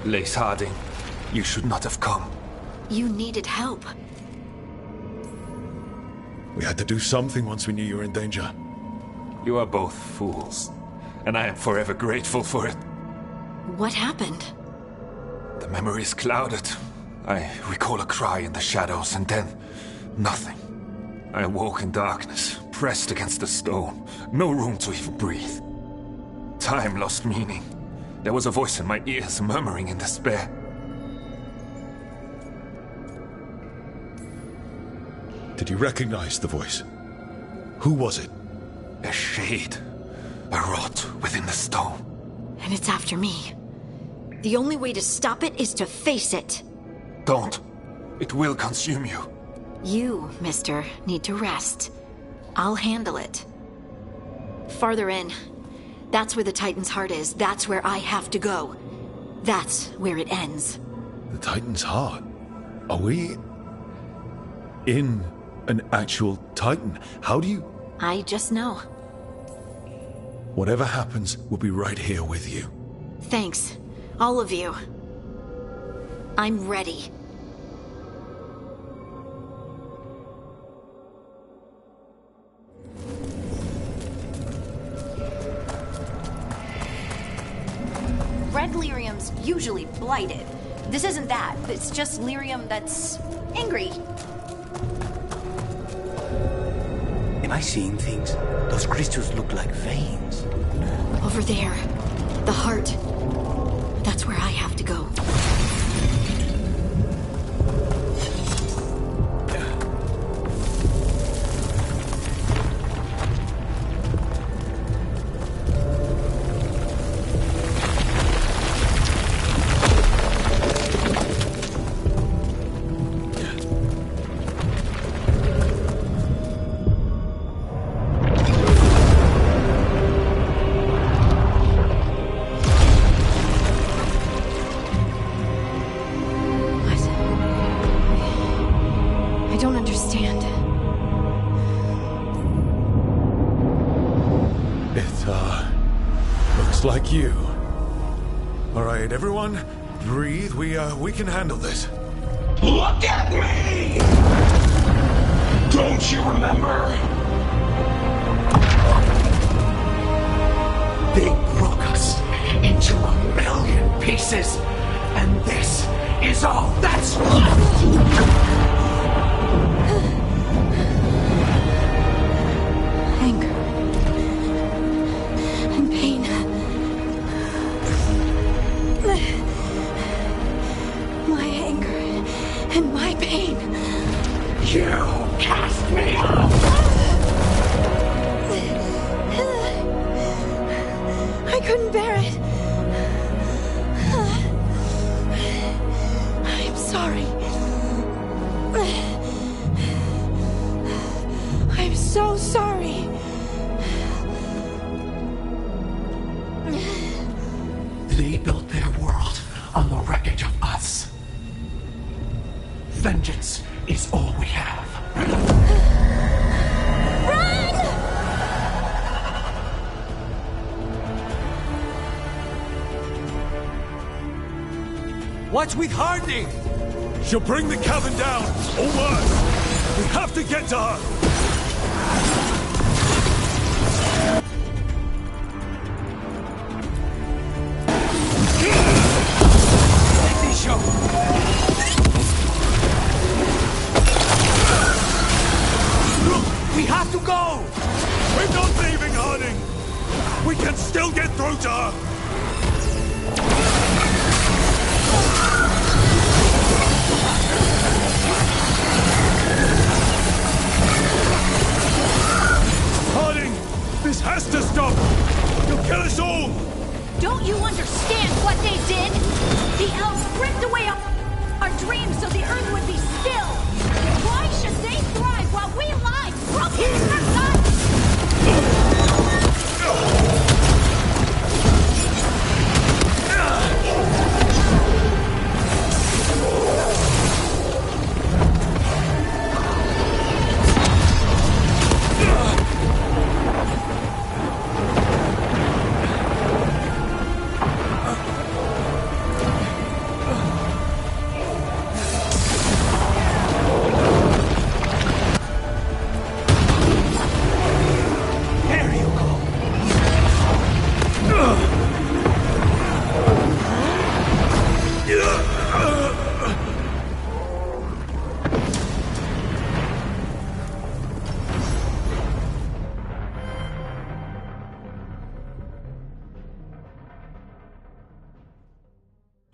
Lace Harding, you should not have come. You needed help. We had to do something once we knew you were in danger. You are both fools, and I am forever grateful for it. What happened? The memory is clouded. I recall a cry in the shadows, and then nothing. I awoke in darkness, pressed against the stone. No room to even breathe. Time lost meaning. There was a voice in my ears murmuring in despair. Did you recognize the voice? Who was it? A shade. A rot within the stone. And it's after me. The only way to stop it is to face it. Don't. It will consume you. You, mister, need to rest. I'll handle it. Farther in. That's where the Titan's heart is. That's where I have to go. That's where it ends. The Titan's heart? Are we in an actual Titan? How do you... I just know. Whatever happens, we'll be right here with you. Thanks. All of you. I'm ready. Red lyrium's usually blighted. This isn't that. It's just lyrium that's angry. Am I seeing things? Those crystals look like veins. Over there. The heart. That's where I have to go. Like you. All right, everyone, breathe. We can handle this. Look at me! Don't you remember? They broke us into 1,000,000 pieces, and this is all that's left! You cast me out! I couldn't bear it. I'm sorry. I'm so sorry. They built their world on the wreckage of us. Vengeance is all we have. Run! What's with Harding? She'll bring the cavern down, or worse. We have to get to her. Take this shot. We have to go! We're not leaving, Harding! We can still get through to her!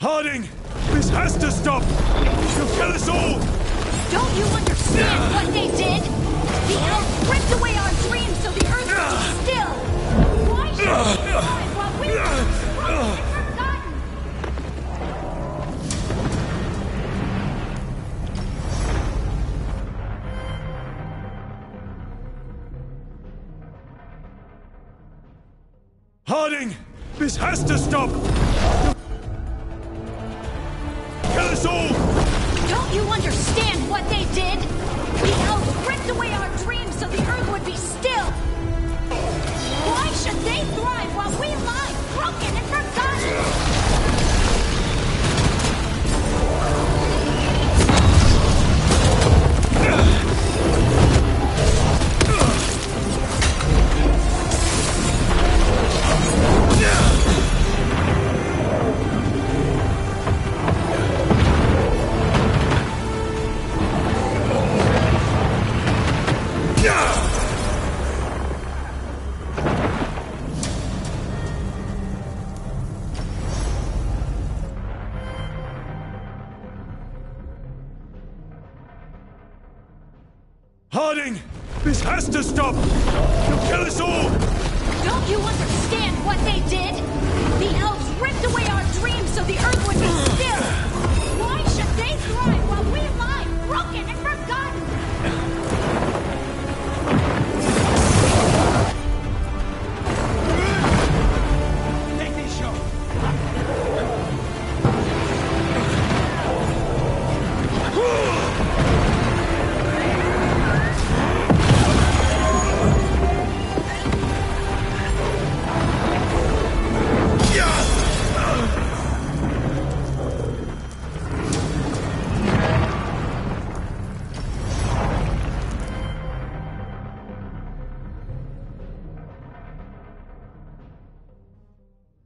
Harding! This has to stop! You'll kill us all! Don't you understand what they did? The elves ripped away our dreams so the earth would be still! Why should we survive while we were forgotten? Harding! This has to stop! Kill us all! Don't you understand what they did? The elves ripped away our dreams so the earth would be still! Why should they thrive while we lie, broken and forgotten? Harding! This has to stop! You'll kill us all! Don't you understand what they did? The elves ripped away our dreams so the earth would be still! Why should they thrive while we lie, broken and forgotten? Take these shots!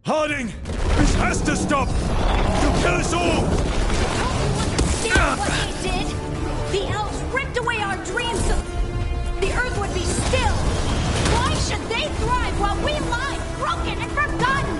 Harding! This has to stop! You'll kill us all! Understand what they did? The elves ripped away our dreams so the earth would be still! Why should they thrive while we lie, broken and forgotten?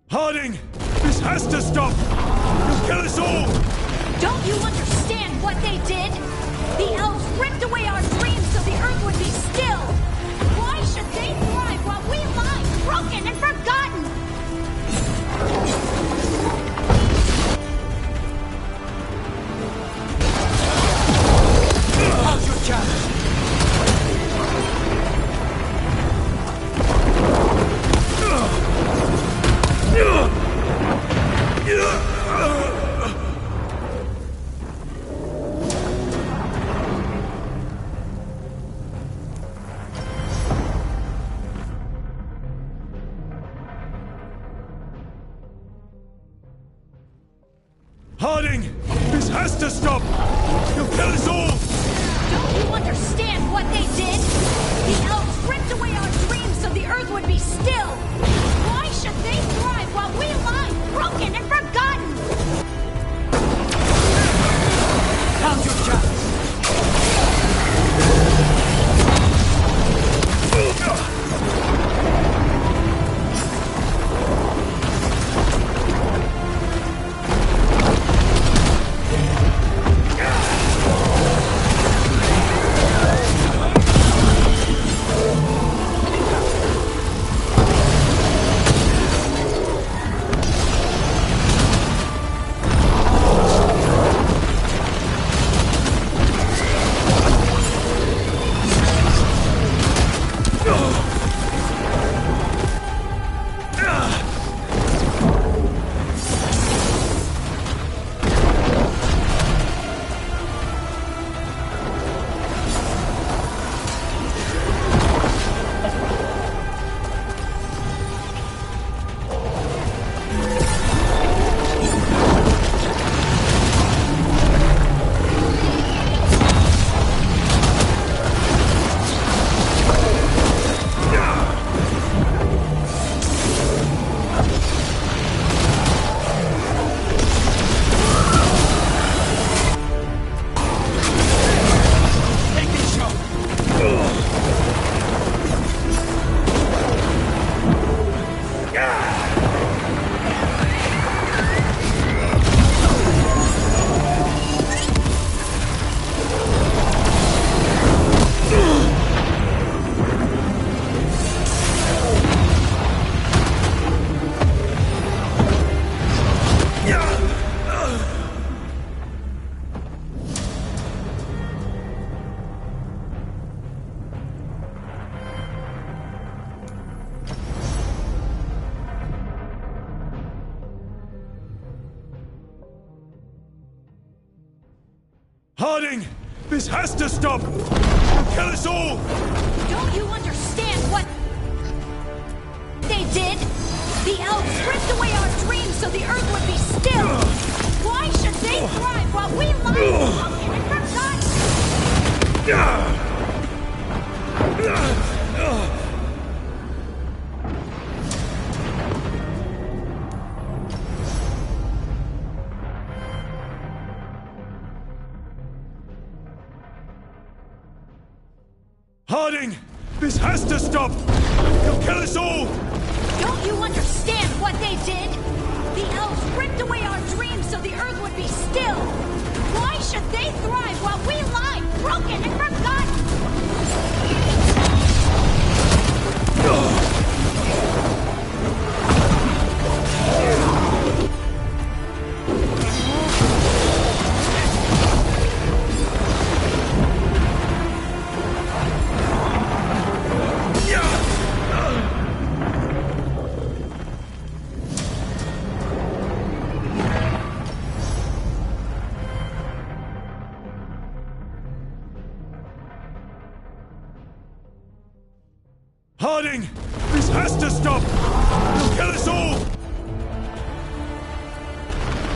Harding! This has to stop! You'll kill us all! Don't you understand what they did? The elves ripped away our dreams so the earth would be still! Why should they thrive while we lie, broken and forgotten? How's your chance? Harding! This has to stop! You'll kill us all! Don't you understand what they did? The elves ripped away our dreams so the earth would be still! Why should they thrive while we lie, broken and forgotten? How's your chance? This has to stop! You'll kill us all! Don't you understand what they did? The elves stripped away our dreams so the earth would be still! Why should they thrive while we lie broken and forgotten? Harding! This has to stop! You'll kill us all! Don't you understand what they did? The elves ripped away our dreams so the earth would be still! Why should they thrive while we lie, broken and forgotten? Harding! This has to stop! You'll kill us all!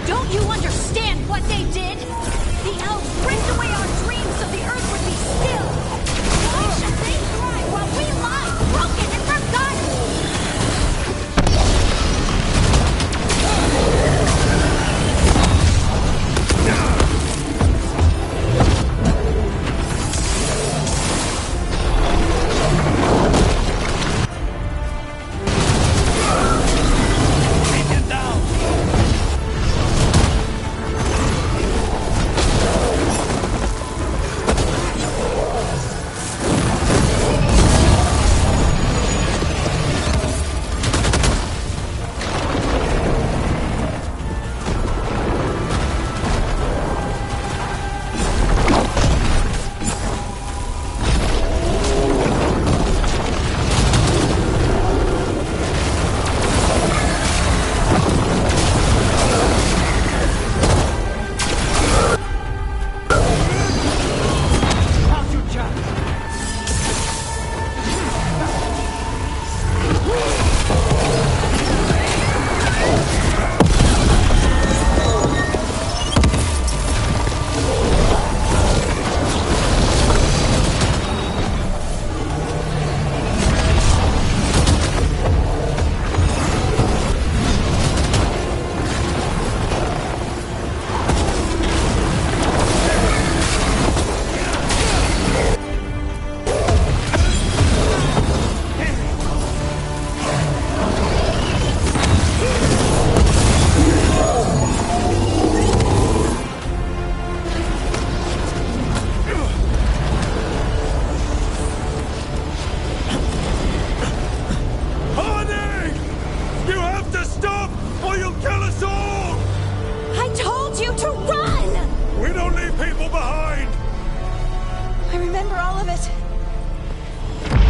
Don't you understand what they did? The elves ripped away our dreams so the earth would be still! Why should they thrive while we lie, broken and forgotten?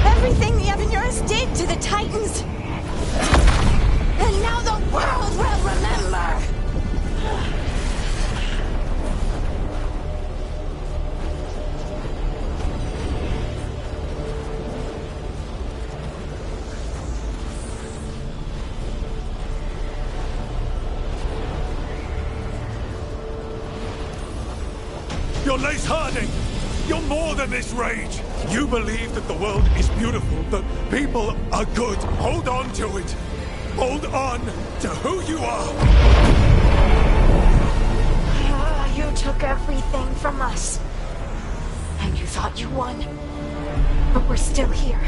Everything the Avenurus did to the Titans. And now the world will remember. You're Lace Harding! You're more than this rage! You believe that the world is beautiful, that people are good. Hold on to it! Hold on to who you are! You took everything from us. And you thought you won. But we're still here.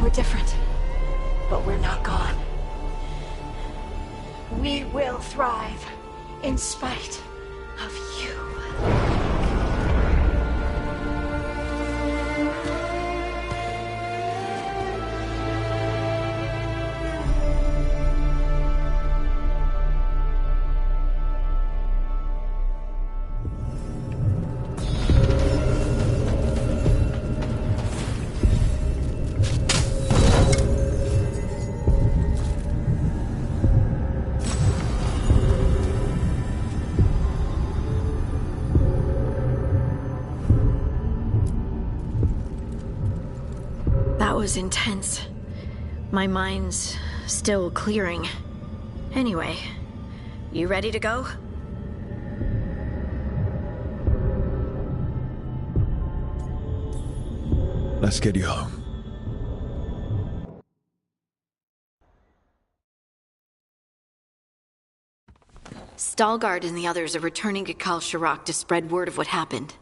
We're different. But we're not gone. We will thrive in spite of you. That was intense. My mind's still clearing. Anyway, you ready to go? Let's get you home. Stalgard and the others are returning to Kal Shirak to spread word of what happened.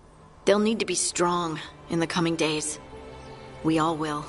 They'll need to be strong in the coming days. We all will.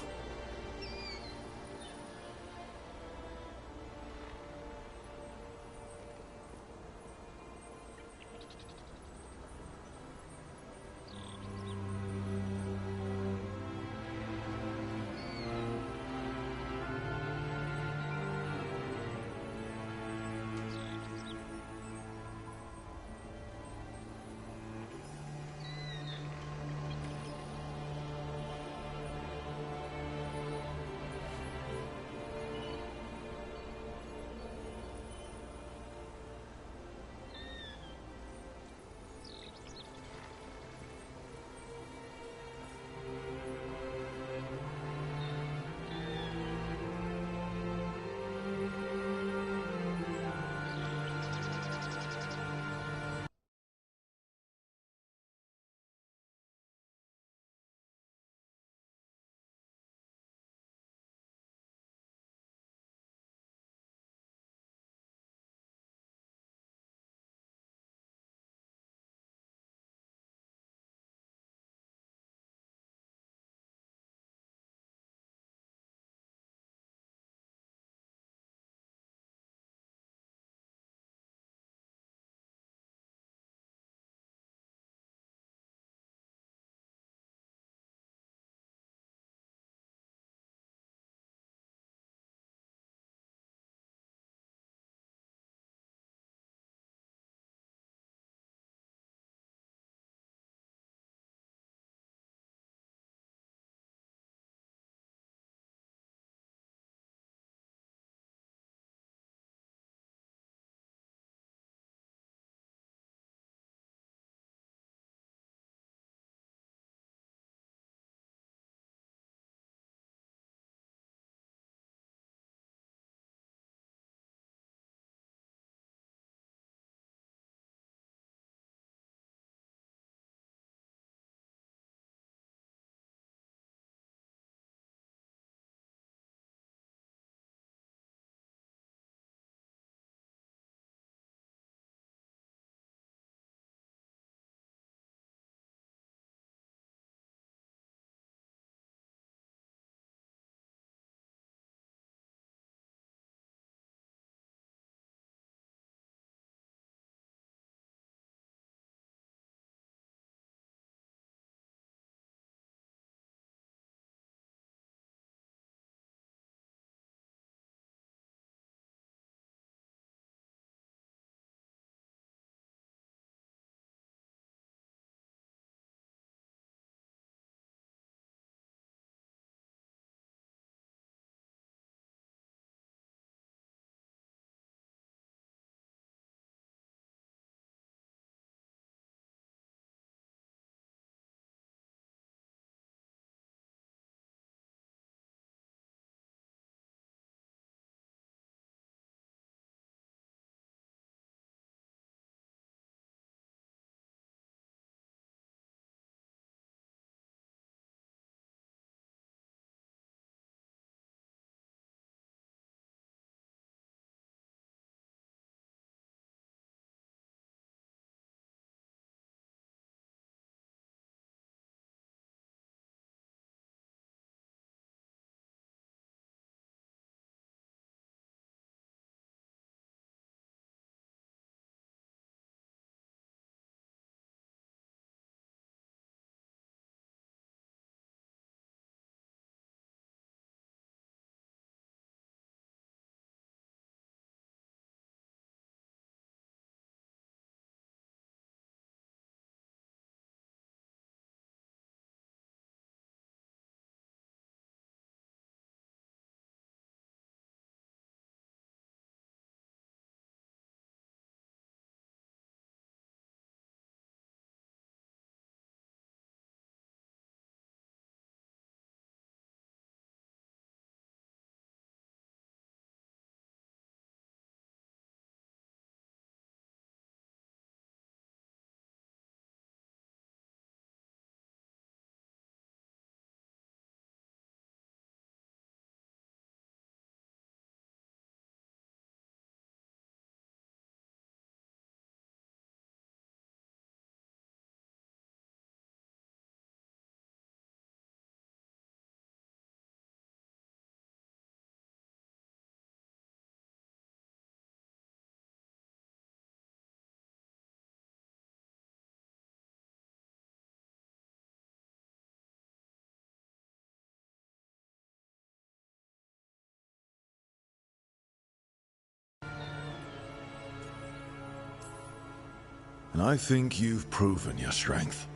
And I think you've proven your strength.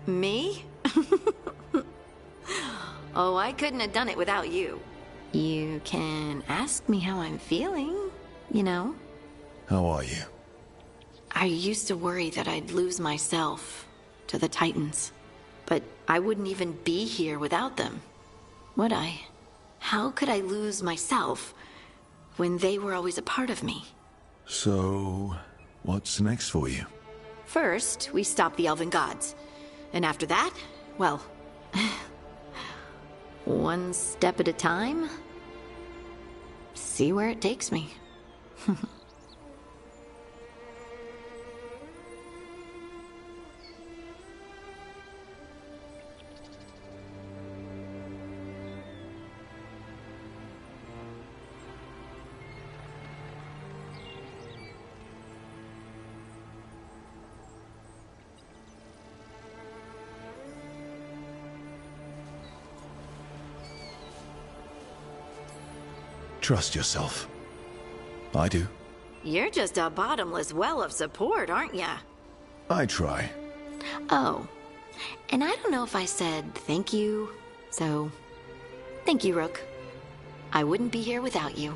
Me? Oh, I couldn't have done it without you. You can ask me how I'm feeling, you know? How are you? I used to worry that I'd lose myself to the Titans. But I wouldn't even be here without them, would I? How could I lose myself when they were always a part of me? So, what's next for you? First, we stop the Elven Gods. And after that, well... one step at a time. See where it takes me. Trust yourself. I do. You're just a bottomless well of support, aren't ya? I try. Oh, and I don't know if I said thank you, so thank you, Rook. I wouldn't be here without you.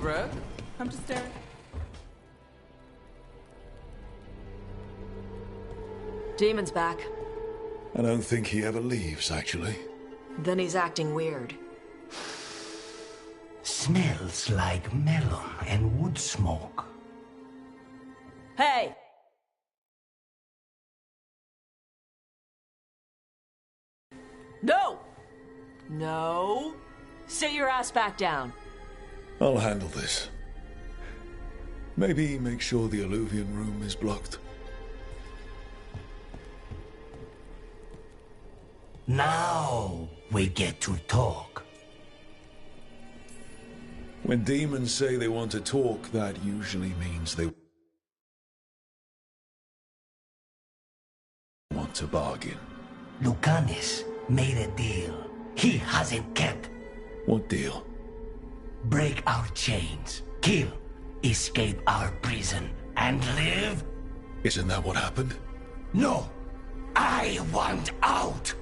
Rook. Come to stay. Demon's back. I don't think he ever leaves, actually. Then he's acting weird. Smells like melon and wood smoke. Hey! No! No! Sit your ass back down. I'll handle this. Maybe make sure the Alluvian room is blocked. Now we get to talk. When demons say they want to talk, that usually means they want to bargain. Lucanus made a deal he hasn't kept. What deal? Break our chains, kill, escape our prison, and live? Isn't that what happened? No! I want out!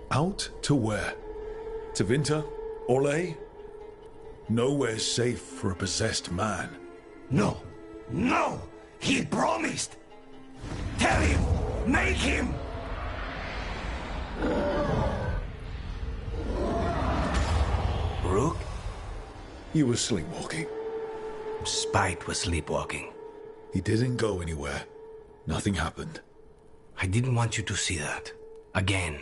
Out to where? To Vinter? Orlais? Nowhere's safe for a possessed man. No! No! He promised! Tell him! Make him! Rook? You were sleepwalking. Spite was sleepwalking. He didn't go anywhere. Nothing happened. I didn't want you to see that. Again.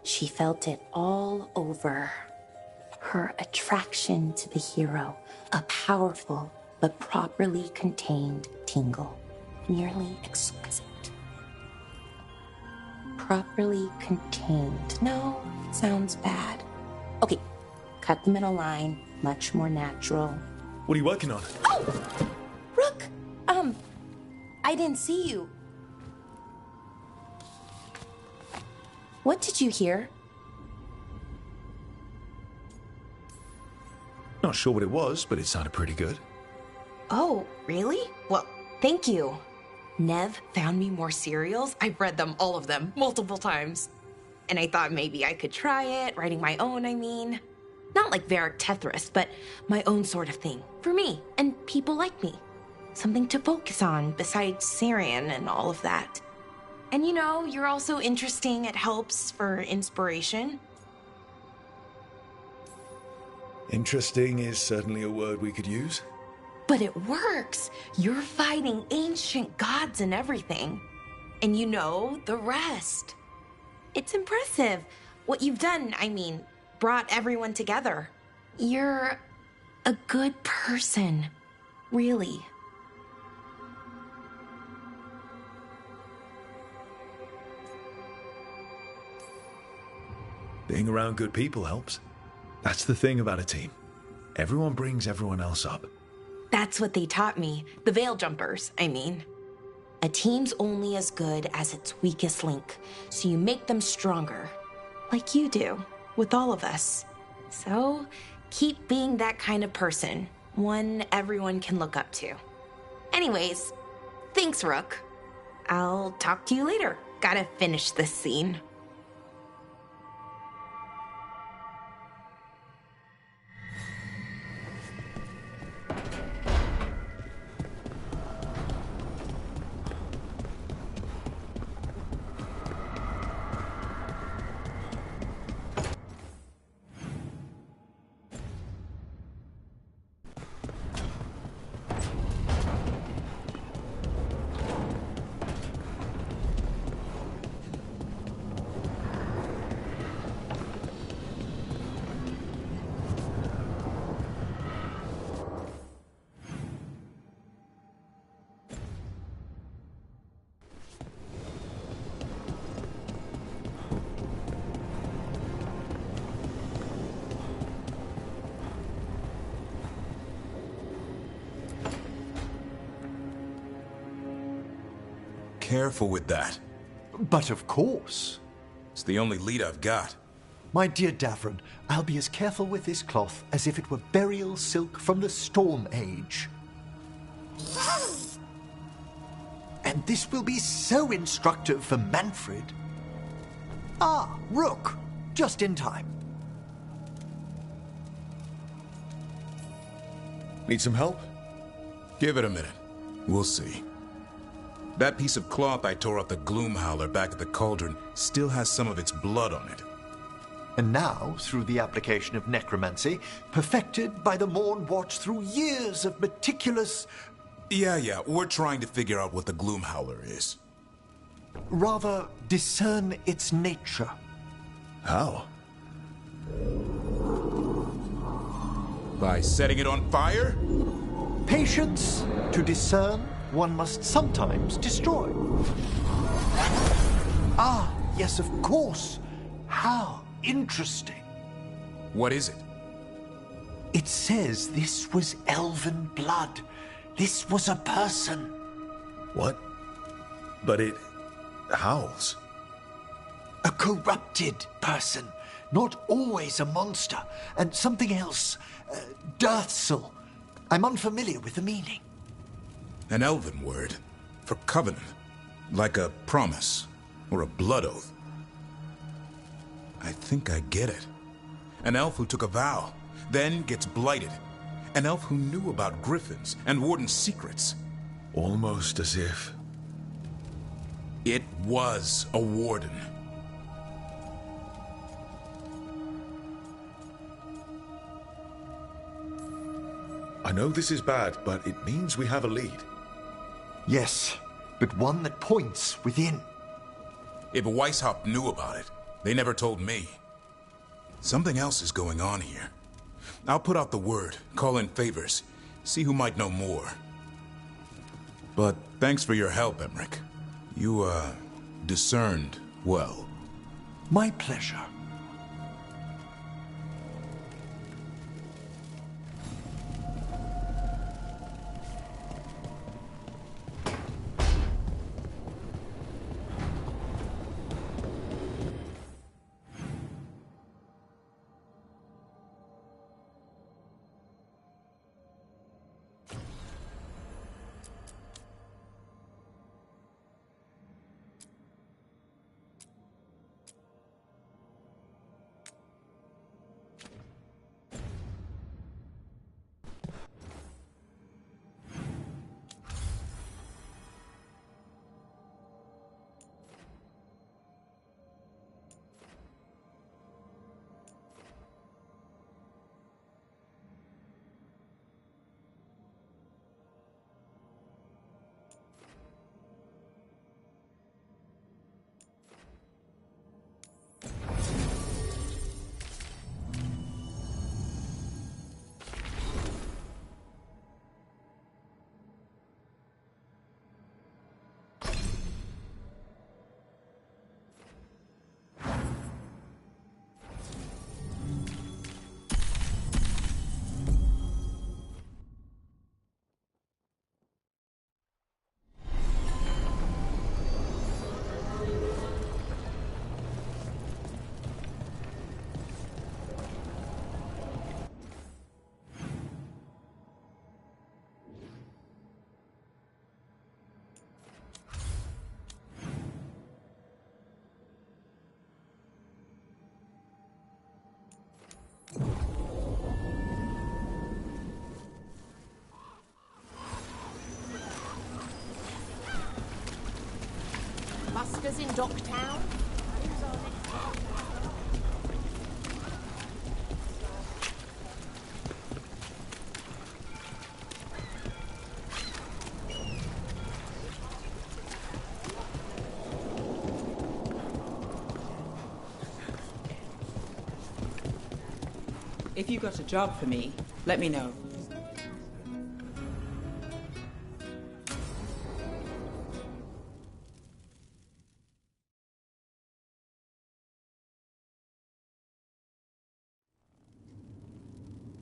She felt it all over. Her attraction to the hero, a powerful but properly contained tingle, nearly exquisite. Properly contained. No, sounds bad. Okay, cut the middle line, much more natural. What are you working on? Oh! Rook! I didn't see you. What did you hear? Not sure what it was, but it sounded pretty good. Oh, really? Well, thank you. Nev found me more serials. I've read them, all of them, multiple times. And I thought maybe I could try it, writing my own, I mean. Not like Varric Tethris, but my own sort of thing. For me, and people like me. Something to focus on besides Sarian and all of that. And you know, you're also interesting. It helps for inspiration. Interesting is certainly a word we could use. But it works. You're fighting ancient gods and everything. And you know the rest. It's impressive. What you've done, I mean, brought everyone together. You're a good person. Really. Being around good people helps. That's the thing about a team. Everyone brings everyone else up. That's what they taught me. The Veil Jumpers, I mean. A team's only as good as its weakest link, so you make them stronger. Like you do, with all of us. So, keep being that kind of person. One everyone can look up to. Anyways, thanks, Rook. I'll talk to you later. Gotta finish this scene. Careful with that. But of course. It's the only lead I've got. My dear Davron, I'll be as careful with this cloth as if it were burial silk from the Storm Age. And this will be so instructive for Manfred. Ah, Rook, just in time. Need some help? Give it a minute. We'll see. That piece of cloth I tore off the Gloomhowler back at the cauldron still has some of its blood on it. And now, through the application of necromancy, perfected by the Morn Watch through years of meticulous... Yeah, we're trying to figure out what the Gloomhowler is. Rather, discern its nature. How? By setting it on fire? Patience. To discern, one must sometimes destroy. Ah, yes, of course. How interesting. What is it? It says this was elven blood. This was a person. What? But it howls. A corrupted person. Not always a monster. And something else. Dirthsel. I'm unfamiliar with the meaning. An elven word for covenant. Like a promise or a blood oath. I think I get it. An elf who took a vow, then gets blighted. An elf who knew about griffins and Warden's secrets. Almost as if... It was a Warden. I know this is bad, but it means we have a lead. Yes, but one that points within. If Weishaupt knew about it, they never told me. Something else is going on here. I'll put out the word, call in favors, see who might know more. But thanks for your help, Emmerich. You, discerned well. My pleasure. clusters in Docktown? If you got a job for me, let me know.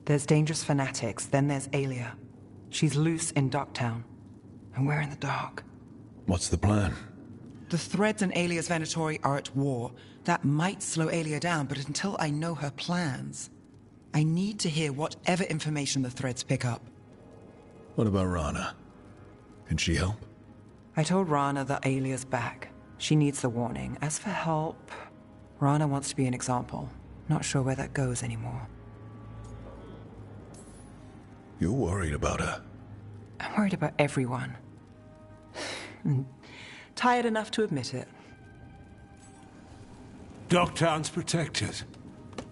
There's dangerous fanatics, then there's Aelia. She's loose in Docktown, and we're in the dark. What's the plan? The Threads and Aelia's Venatori are at war. That might slow Aelia down, but until I know her plans, I need to hear whatever information the Threads pick up. What about Rana? Can she help? I told Rana that Aelia's back. She needs the warning. As for help, Rana wants to be an example. Not sure where that goes anymore. You're worried about her. I'm worried about everyone. Tired enough to admit it. Docktown's protected.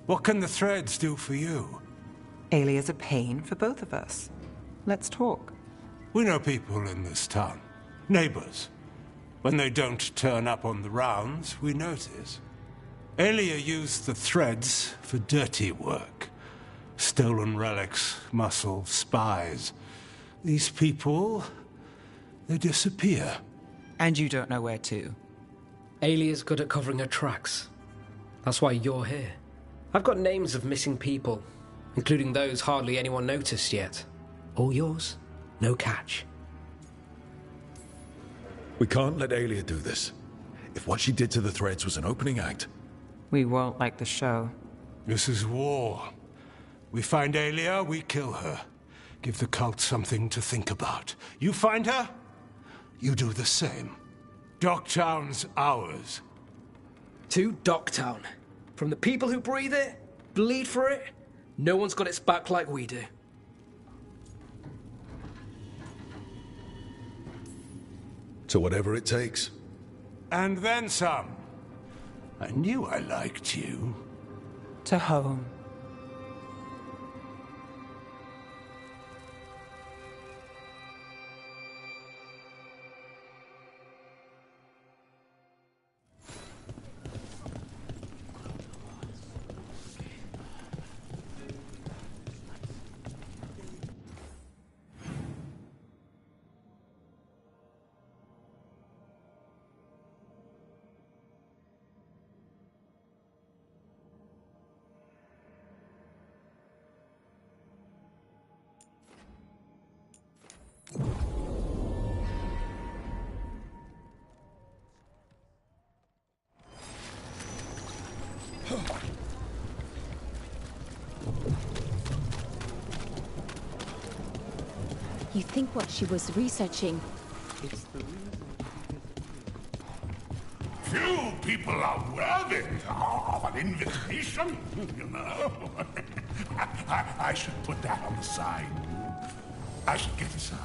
What can the Threads do for you? Aelia's a pain for both of us. Let's talk. We know people in this town. Neighbors. When they don't turn up on the rounds, we notice. Aelia used the Threads for dirty work. Stolen relics, muscle, spies. These people, they disappear. And you don't know where to. Aelia's good at covering her tracks. That's why you're here. I've got names of missing people, including those hardly anyone noticed yet. All yours, no catch. We can't let Aelia do this. If what she did to the Threads was an opening act... We won't like the show. This is war. We find Aelia, we kill her. Give the cult something to think about. You find her, you do the same. Docktown's ours. To Docktown. From the people who breathe it, bleed for it, no one's got its back like we do. So whatever it takes. And then some. I knew I liked you. To home. You think what she was researching... Few people are worthy of an invitation, you know. I should put that on the sign. I should get a sign.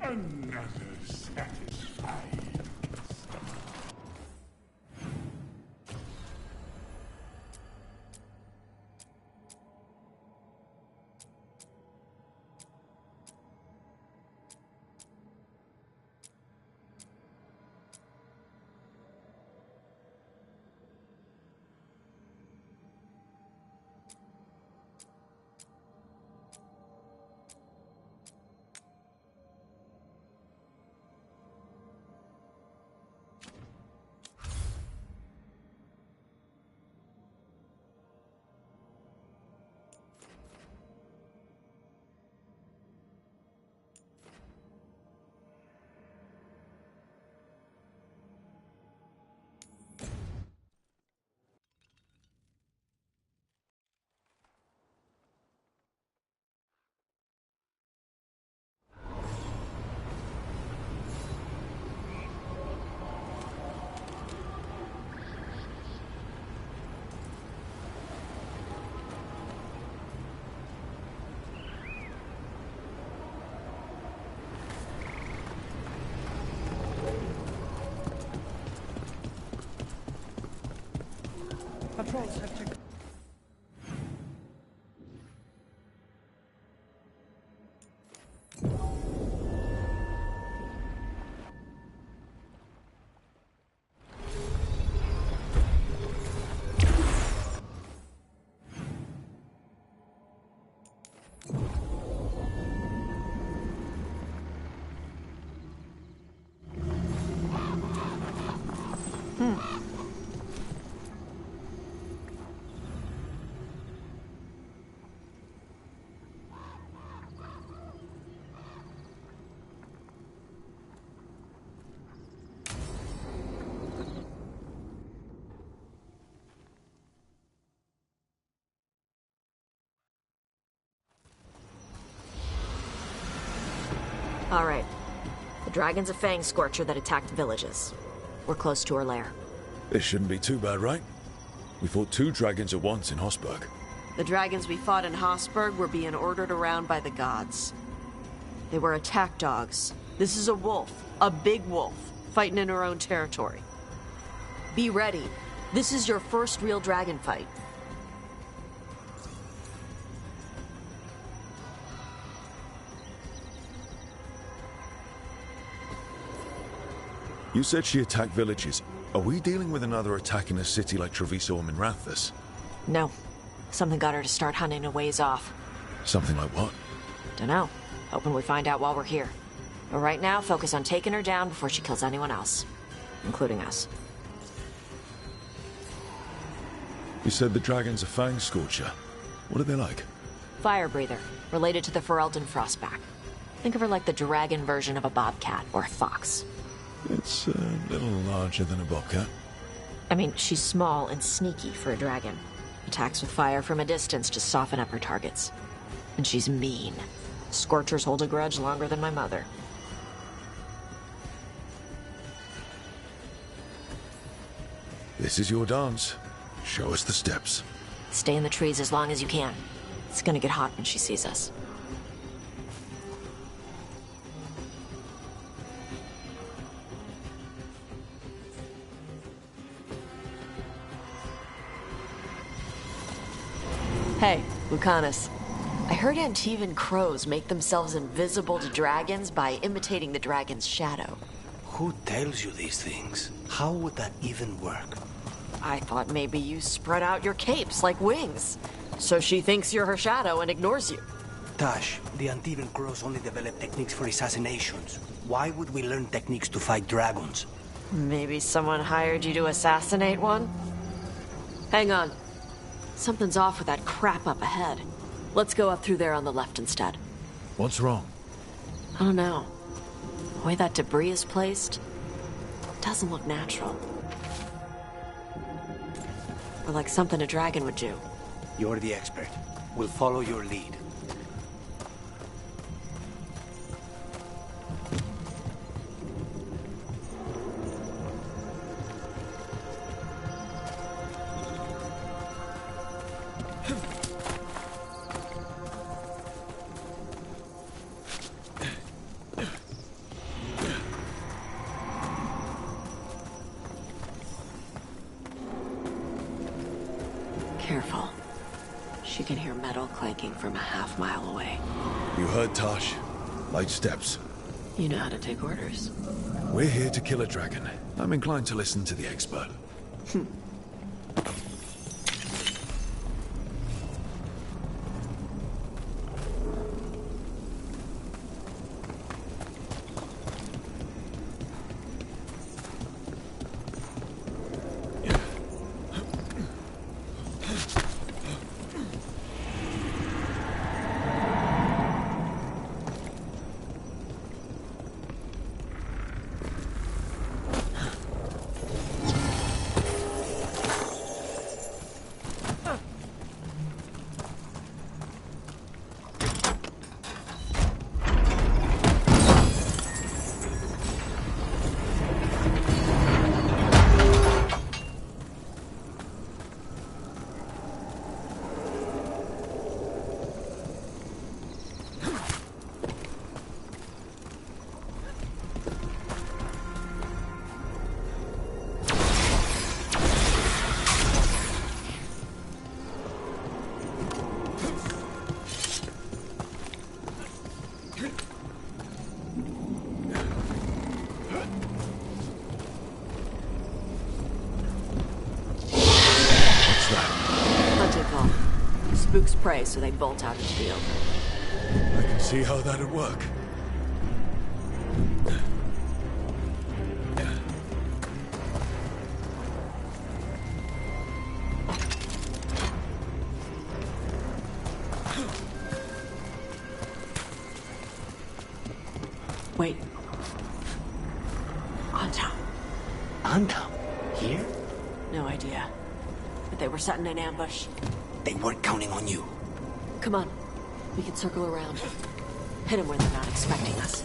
Another satisfied. Patrols have checked. Alright. The dragon's a fang scorcher that attacked villages. We're close to her lair. This shouldn't be too bad, right? We fought 2 dragons at once in Hosberg. The dragons we fought in Hosberg were being ordered around by the gods. They were attack dogs. This is a wolf. A big wolf. Fighting in her own territory. Be ready. This is your first real dragon fight. You said she attacked villages. Are we dealing with another attack in a city like Treviso or Minrathous? No. Something got her to start hunting a ways off. Something like what? Dunno. Hoping we find out while we're here. But right now, focus on taking her down before she kills anyone else. Including us. You said the dragon's a fang scorcher. What are they like? Fire breather. Related to the Ferelden Frostback. Think of her like the dragon version of a bobcat or a fox. It's a little larger than a bobcat. I mean, she's small and sneaky for a dragon. Attacks with fire from a distance to soften up her targets. And she's mean. Scorchers hold a grudge longer than my mother. This is your dance. Show us the steps. Stay in the trees as long as you can. It's gonna get hot when she sees us. Hey, Lucanus. I heard Antivan crows make themselves invisible to dragons by imitating the dragon's shadow. Who tells you these things? How would that even work? I thought maybe you spread out your capes like wings. So she thinks you're her shadow and ignores you. Tash, the Antivan crows only develop techniques for assassinations. Why would we learn techniques to fight dragons? Maybe someone hired you to assassinate one? Hang on. Something's off with that crap up ahead. Let's go up through there on the left instead. What's wrong? I don't know. The way that debris is placed doesn't look natural. Or like something a dragon would do. You're the expert. We'll follow your lead. careful. She can hear metal clanking from a half-mile away. You heard Tosh. Light steps. You know how to take orders. We're here to kill a dragon. I'm inclined to listen to the expert. Spooks prey, so they bolt out into the open. I can see how that'd work. Wait. Antam. Antam? Here? No idea. But they were setting an ambush. They weren't counting on you. Come on. We can circle around. Hit them where they're not expecting us.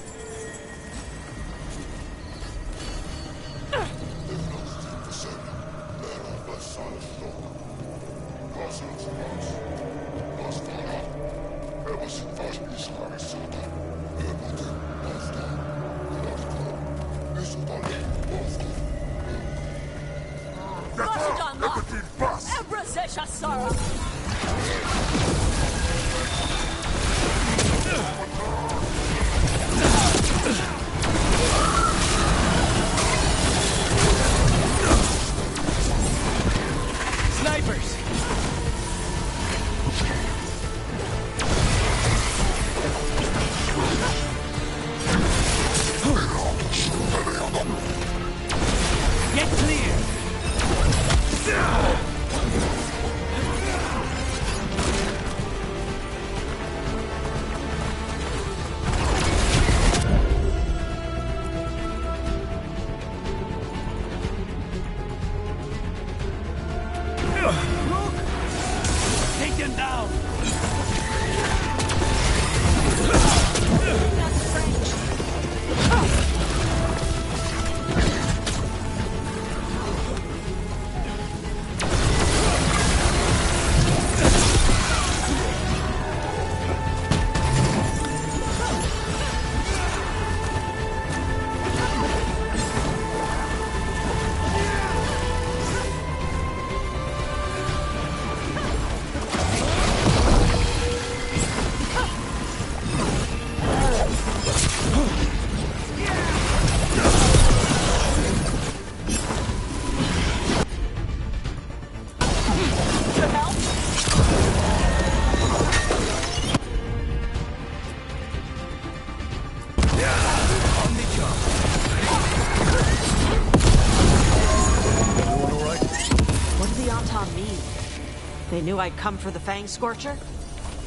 They knew I'd come for the Fang Scorcher?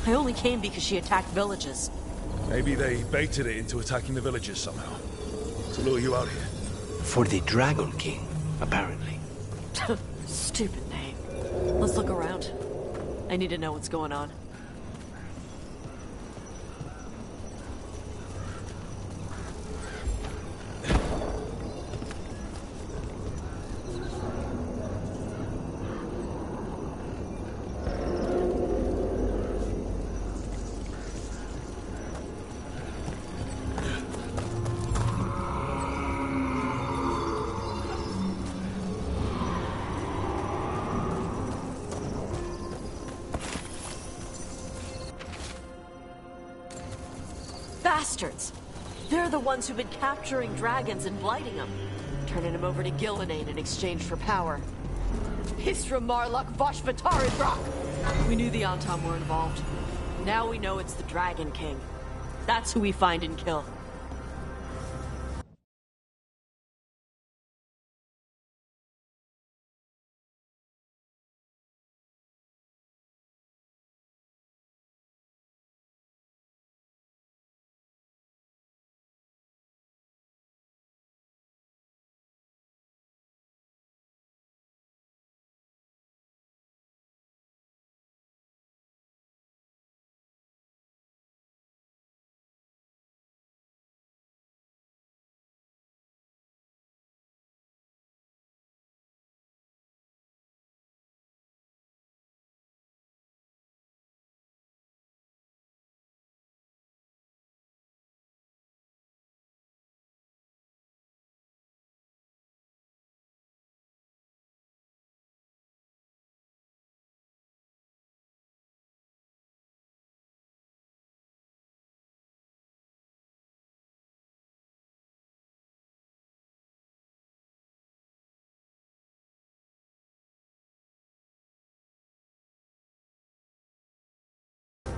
I only came because she attacked villages. Maybe they baited it into attacking the villages somehow. To lure you out here. For the Dragon King, apparently. Stupid name. Let's look around. I need to know what's going on. bastards! They're the ones who've been capturing dragons and blighting them, turning them over to Gillenane in exchange for power. Histra Marluk Voshvataridrak! We knew the Antam were involved. Now we know it's the Dragon King. That's who we find and kill.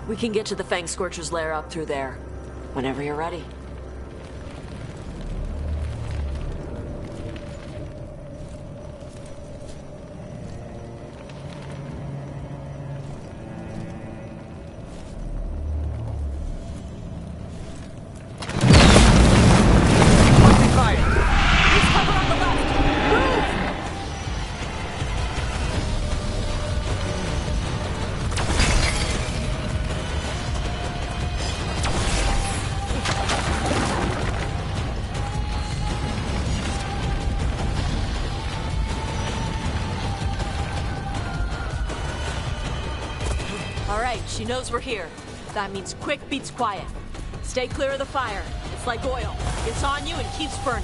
We can get to the Fang Scorcher's lair up through there, whenever you're ready. She knows we're here. That means quick beats quiet. Stay clear of the fire. It's like oil. It's on you and keeps burning.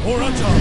More on top!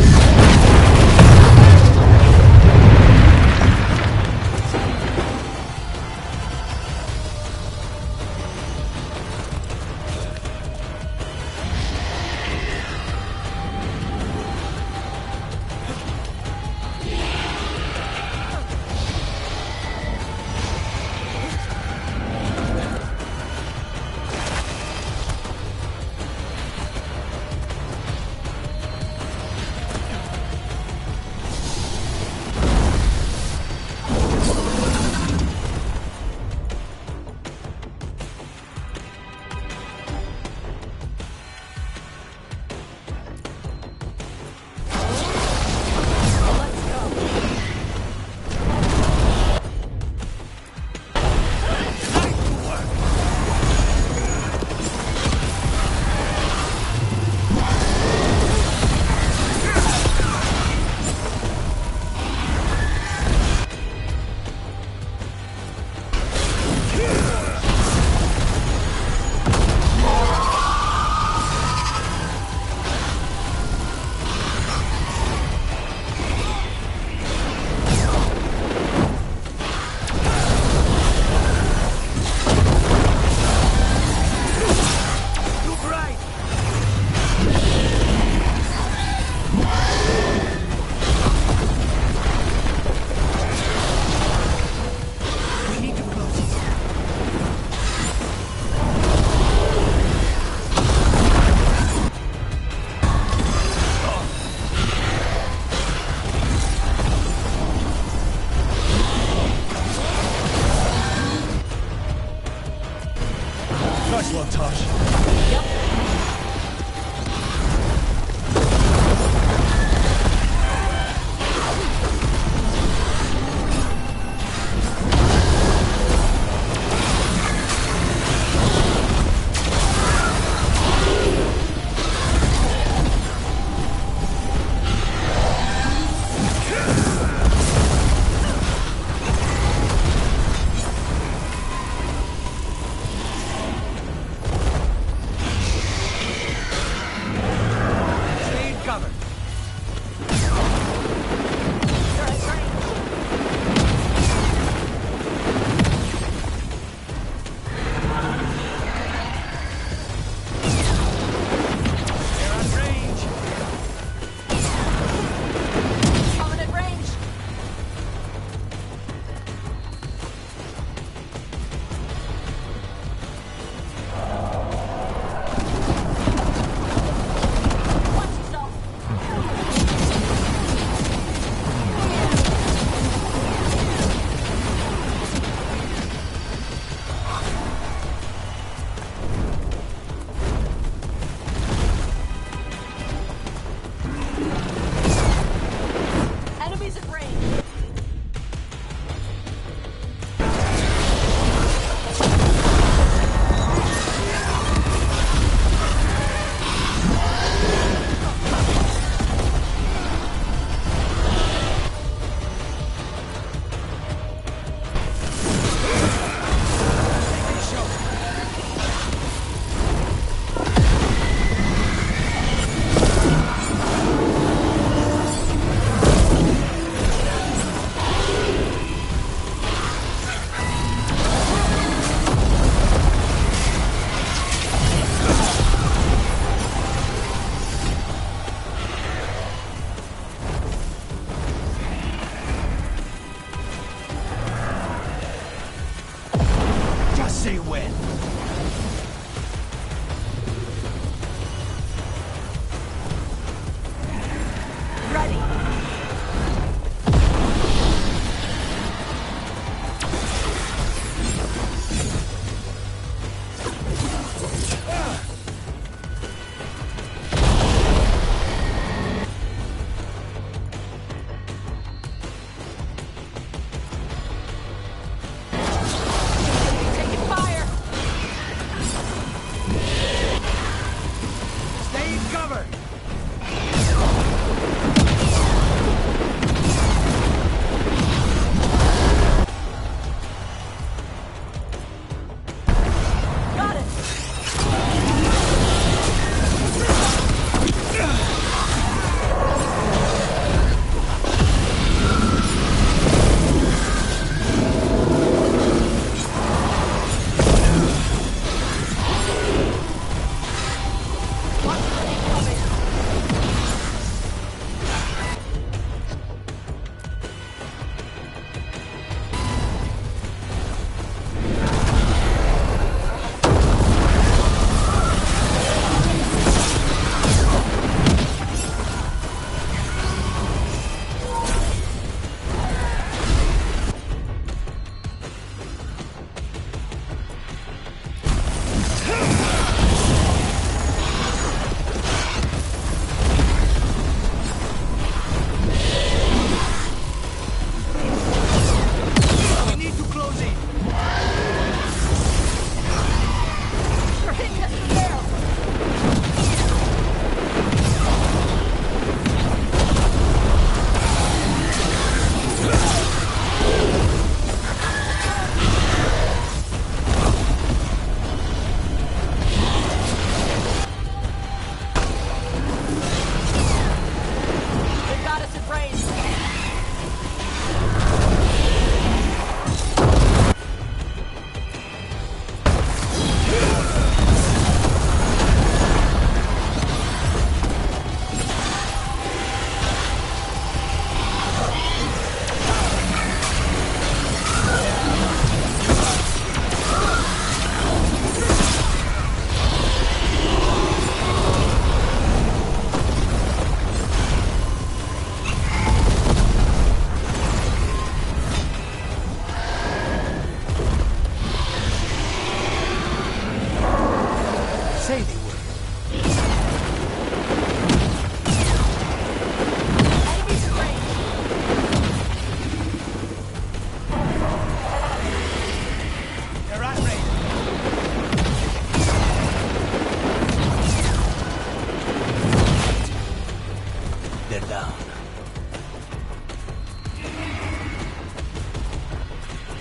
when.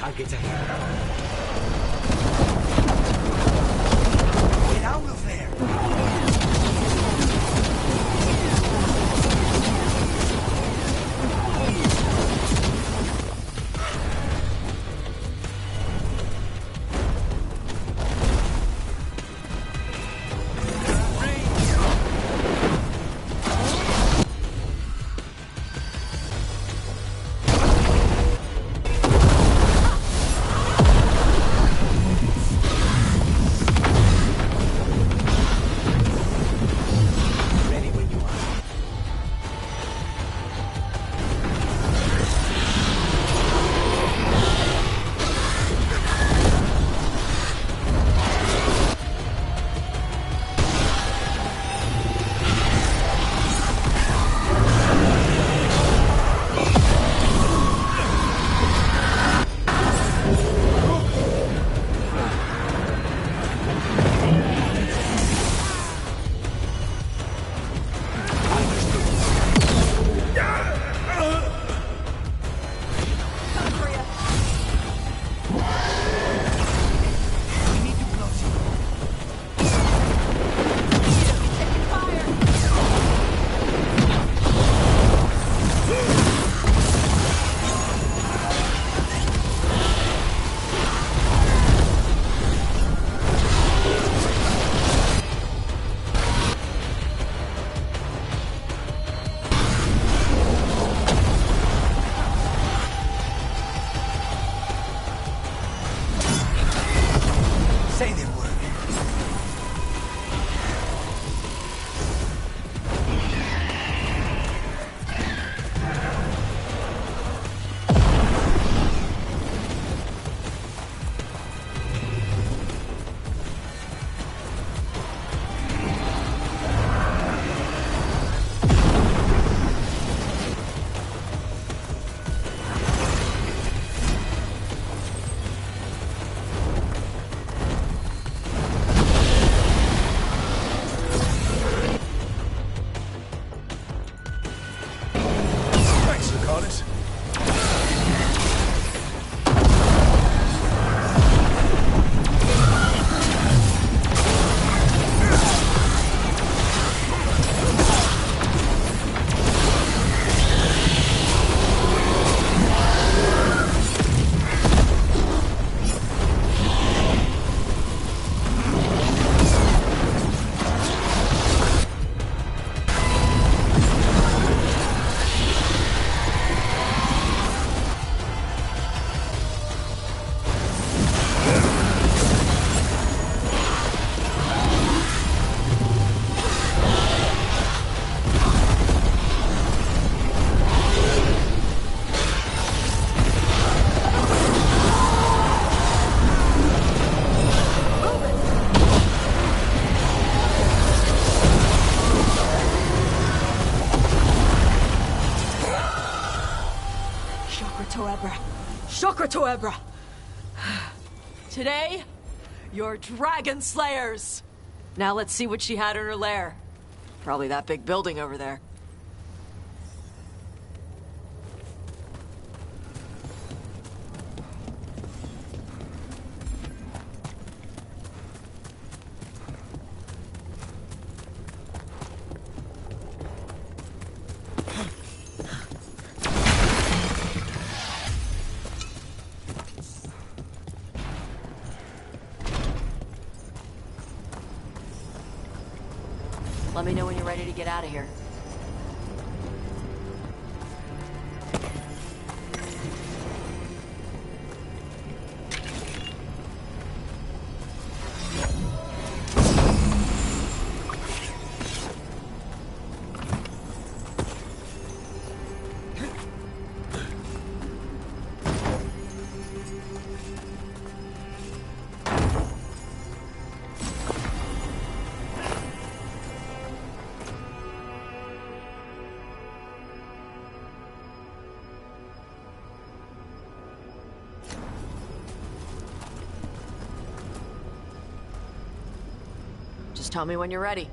Target's ahead. Get out of there! Shokra Toebra! Today, you're Dragon Slayers! Now let's see what she had in her lair. Probably that big building over there. Let me know when you're ready to get out of here. Just tell me when you're ready.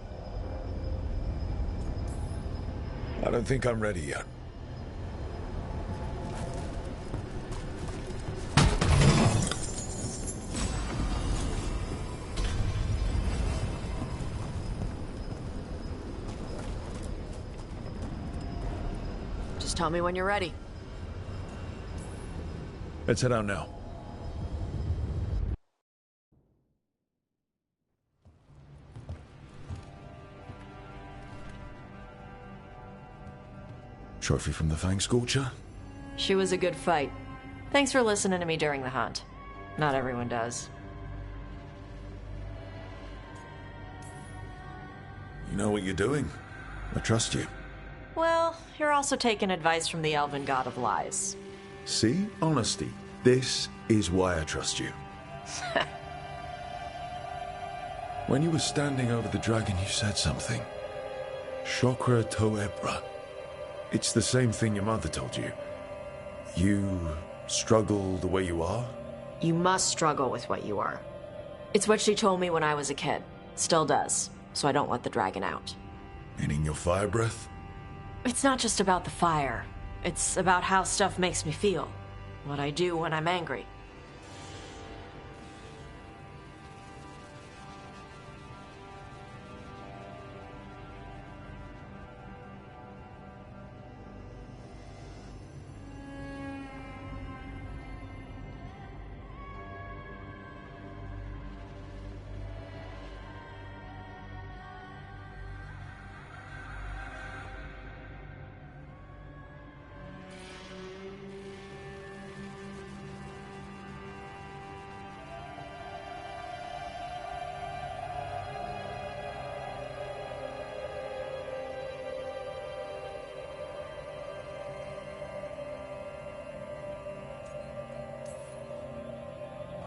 I don't think I'm ready yet. Just tell me when you're ready. Let's head out now. Trophy from the Fang Scorcher? She was a good fight. Thanks for listening to me during the hunt. Not everyone does. You know what you're doing. I trust you. Well, you're also taking advice from the elven god of lies. See? Honesty. This is why I trust you. When you were standing over the dragon, you said something. Shokra Toebra. It's the same thing your mother told you. You struggle the way you are? You must struggle with what you are. It's what she told me when I was a kid. Still does, so I don't let the dragon out. Meaning your fire breath? It's not just about the fire. It's about how stuff makes me feel. What I do when I'm angry.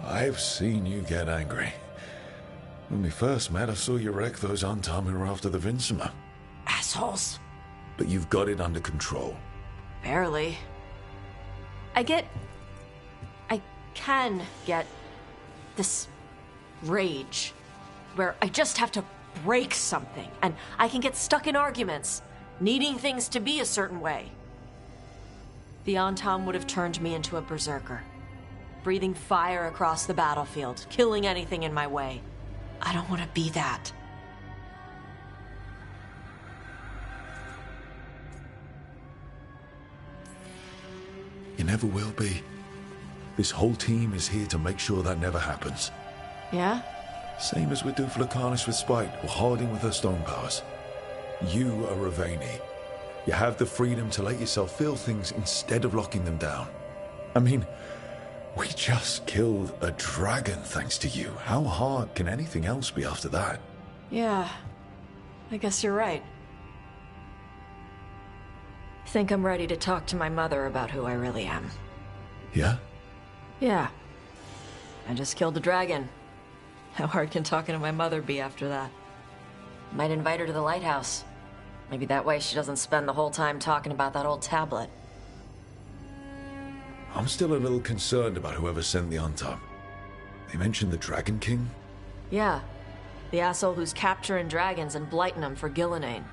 I've seen you get angry. When we first met, I saw you wreck those Antam who were after the Vinsima. Assholes. But you've got it under control. Barely. I can get this rage where I just have to break something, and I can get stuck in arguments, needing things to be a certain way. The Antam would have turned me into a berserker, breathing fire across the battlefield, killing anything in my way. I don't want to be that. You never will be. This whole team is here to make sure that never happens. Yeah? Same as we do for Lucanus with Spite, or Harding with her stone powers. You are Raveni. You have the freedom to let yourself feel things instead of locking them down. I mean, we just killed a dragon thanks to you. How hard can anything else be after that? Yeah, I guess you're right. I think I'm ready to talk to my mother about who I really am. Yeah? Yeah. I just killed a dragon. How hard can talking to my mother be after that? Might invite her to the lighthouse. Maybe that way she doesn't spend the whole time talking about that old tablet. I'm still a little concerned about whoever sent the Untom. They mentioned the Dragon King? Yeah. The asshole who's capturing dragons and blighting them for Gillenane.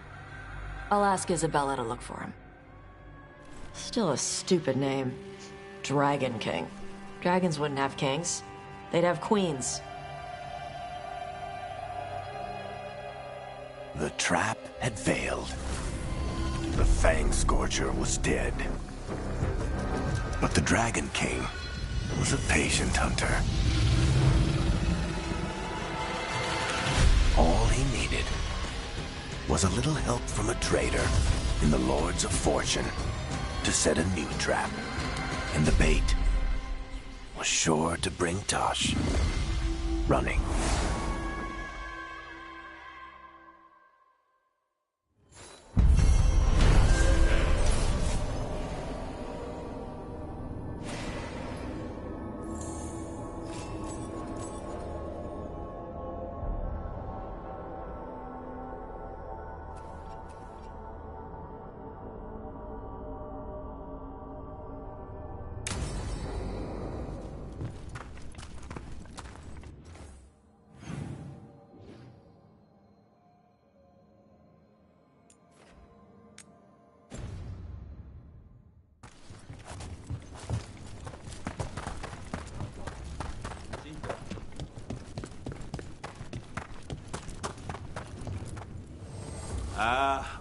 I'll ask Isabella to look for him. Still a stupid name. Dragon King. Dragons wouldn't have kings. They'd have queens. The trap had failed. The Fang Scorcher was dead. But the Dragon King was a patient hunter. All he needed was a little help from a trader in the Lords of Fortune to set a new trap. And the bait was sure to bring Tosh running.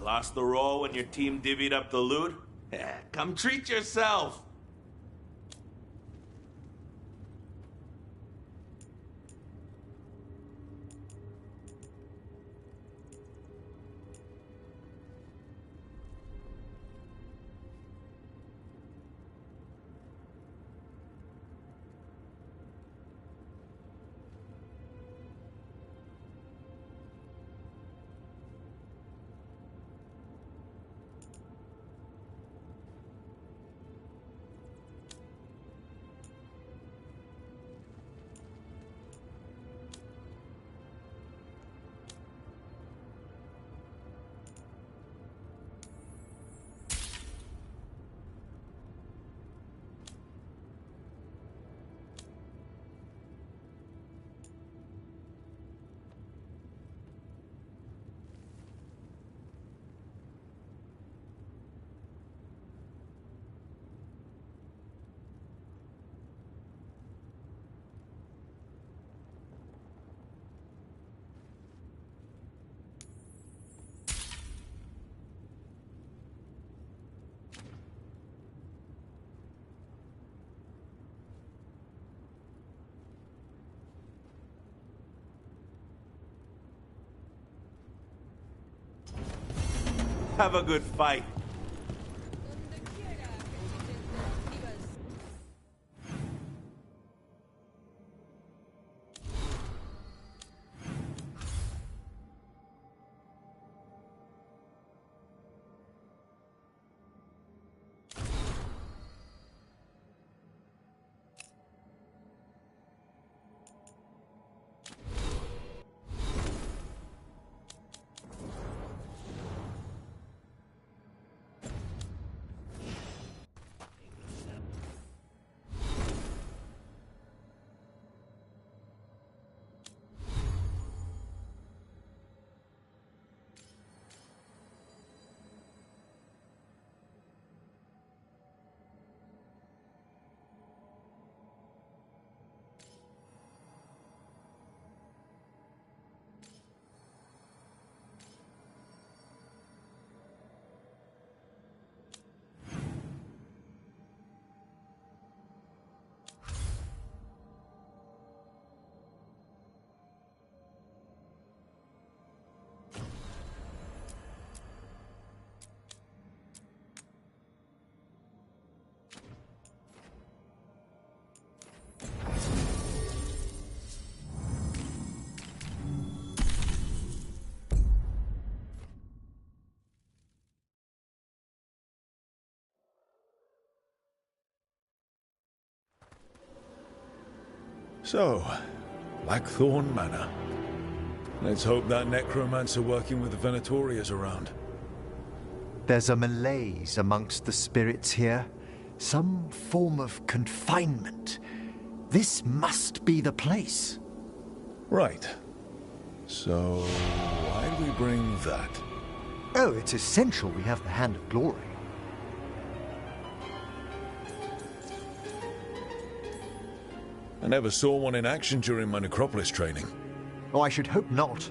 Lost the roll when your team divvied up the loot? Come treat yourself! Have a good fight. So, Blackthorn Manor. Let's hope that necromancer working with the Venatori is around. There's a malaise amongst the spirits here. Some form of confinement. This must be the place. Right. So, why do we bring that? Oh, it's essential we have the Hand of Glory. I never saw one in action during my Necropolis training. Oh, I should hope not.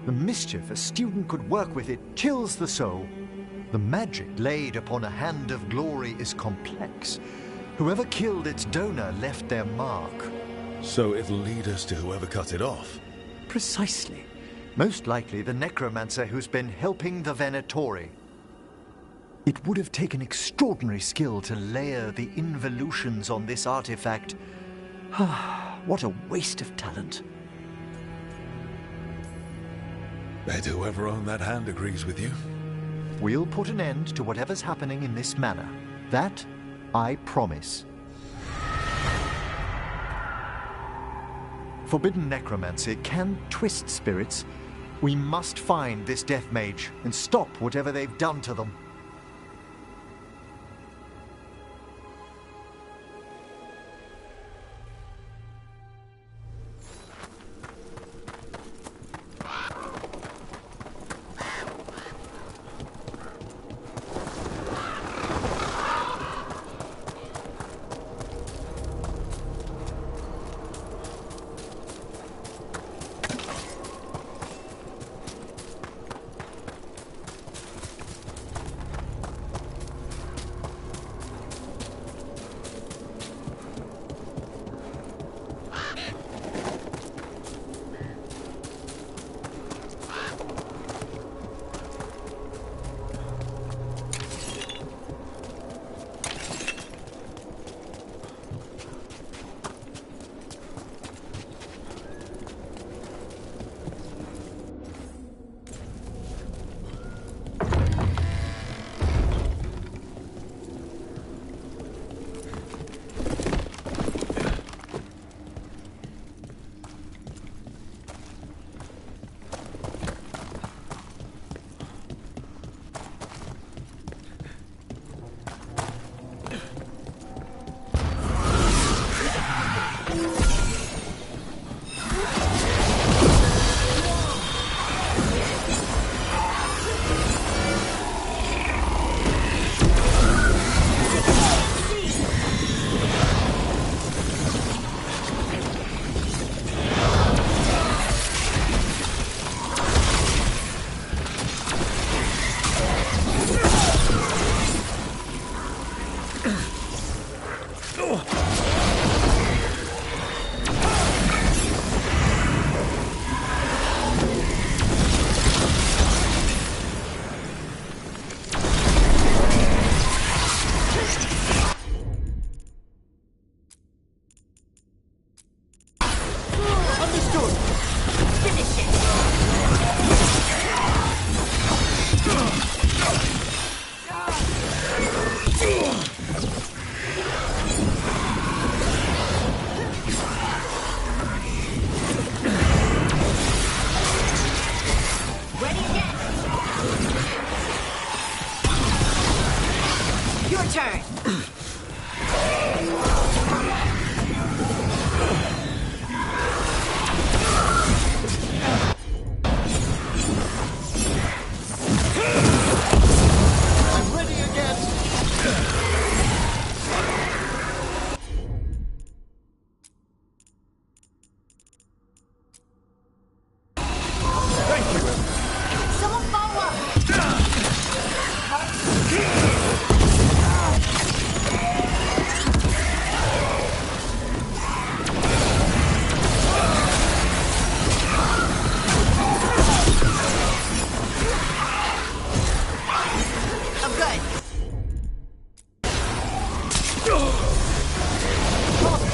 The mischief a student could work with it chills the soul. The magic laid upon a Hand of Glory is complex. Whoever killed its donor left their mark. So it'll lead us to whoever cut it off? Precisely. Most likely the necromancer who's been helping the Venatori. It would have taken extraordinary skill to layer the involutions on this artifact. What a waste of talent. Bet whoever owned that hand agrees with you. We'll put an end to whatever's happening in this manor. That, I promise. Forbidden necromancy can twist spirits. We must find this death mage and stop whatever they've done to them.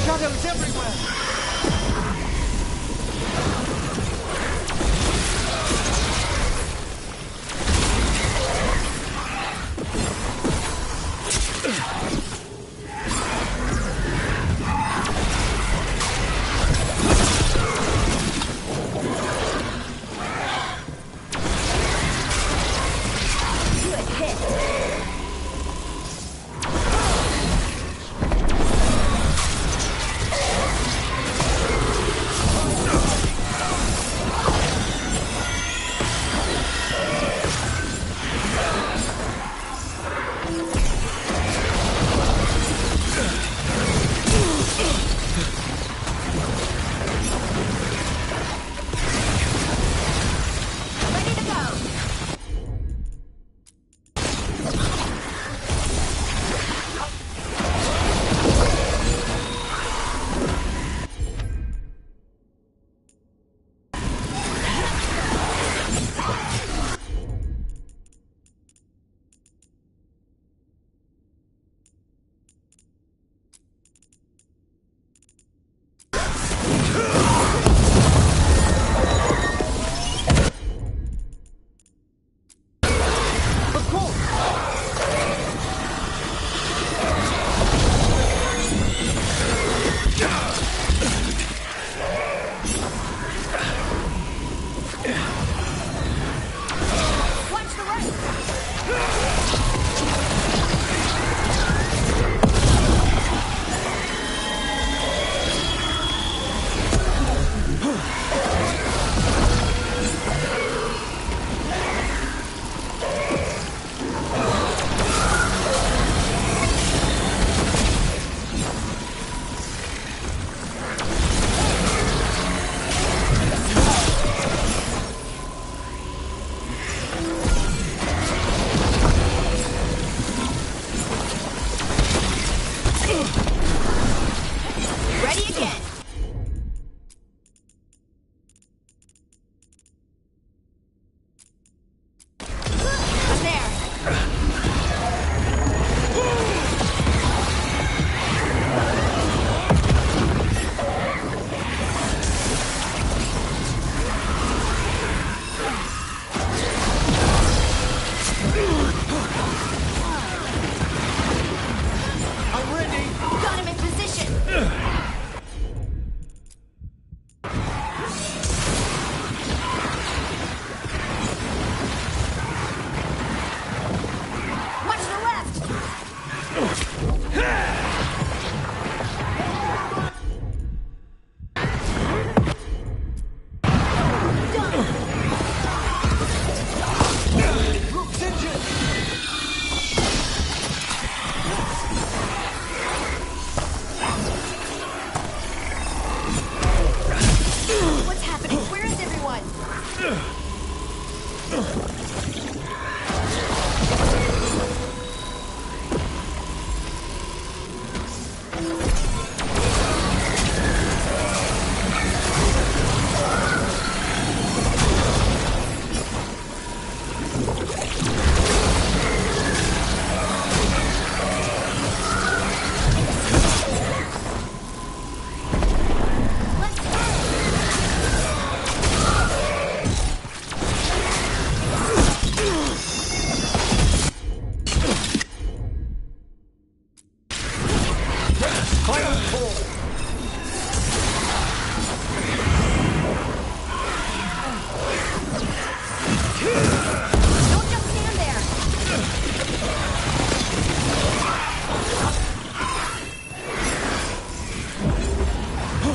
Shadows everywhere!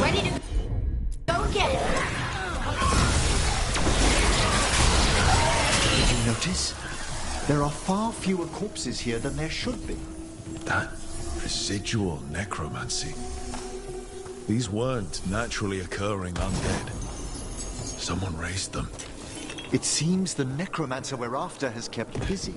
Ready to go get it. Did you notice? There are far fewer corpses here than there should be. That residual necromancy. These weren't naturally occurring undead. Someone raised them. It seems the necromancer we're after has kept busy.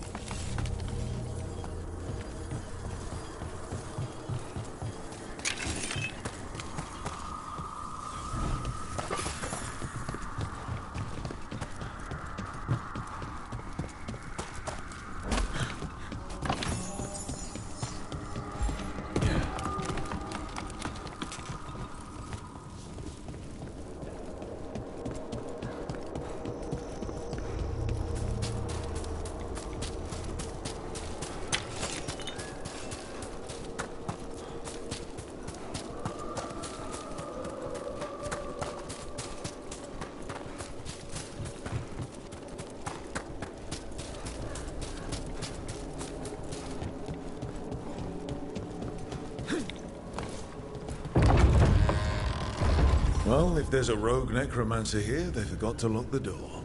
Well, if there's a rogue necromancer here, they forgot to lock the door.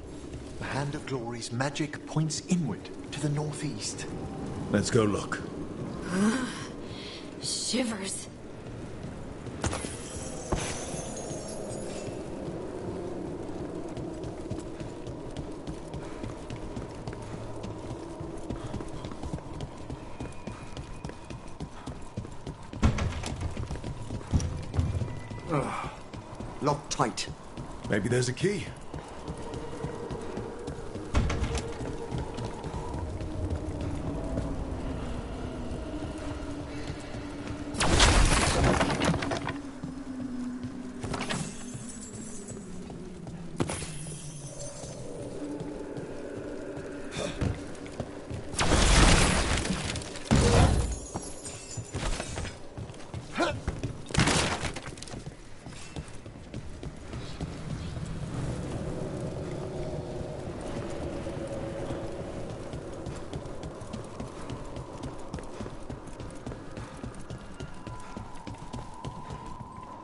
The Hand of Glory's magic points inward to the northeast. Let's go look. Shivers. Locked tight. Maybe there's a key.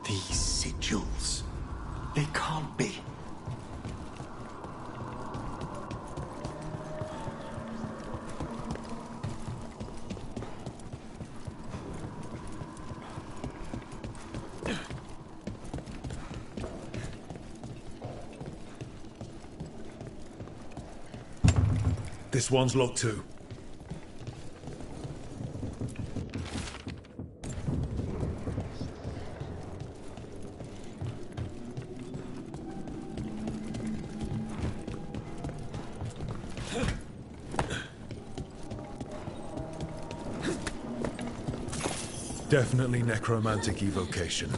These sigils. They can't be. This one's locked too. Definitely necromantic evocation.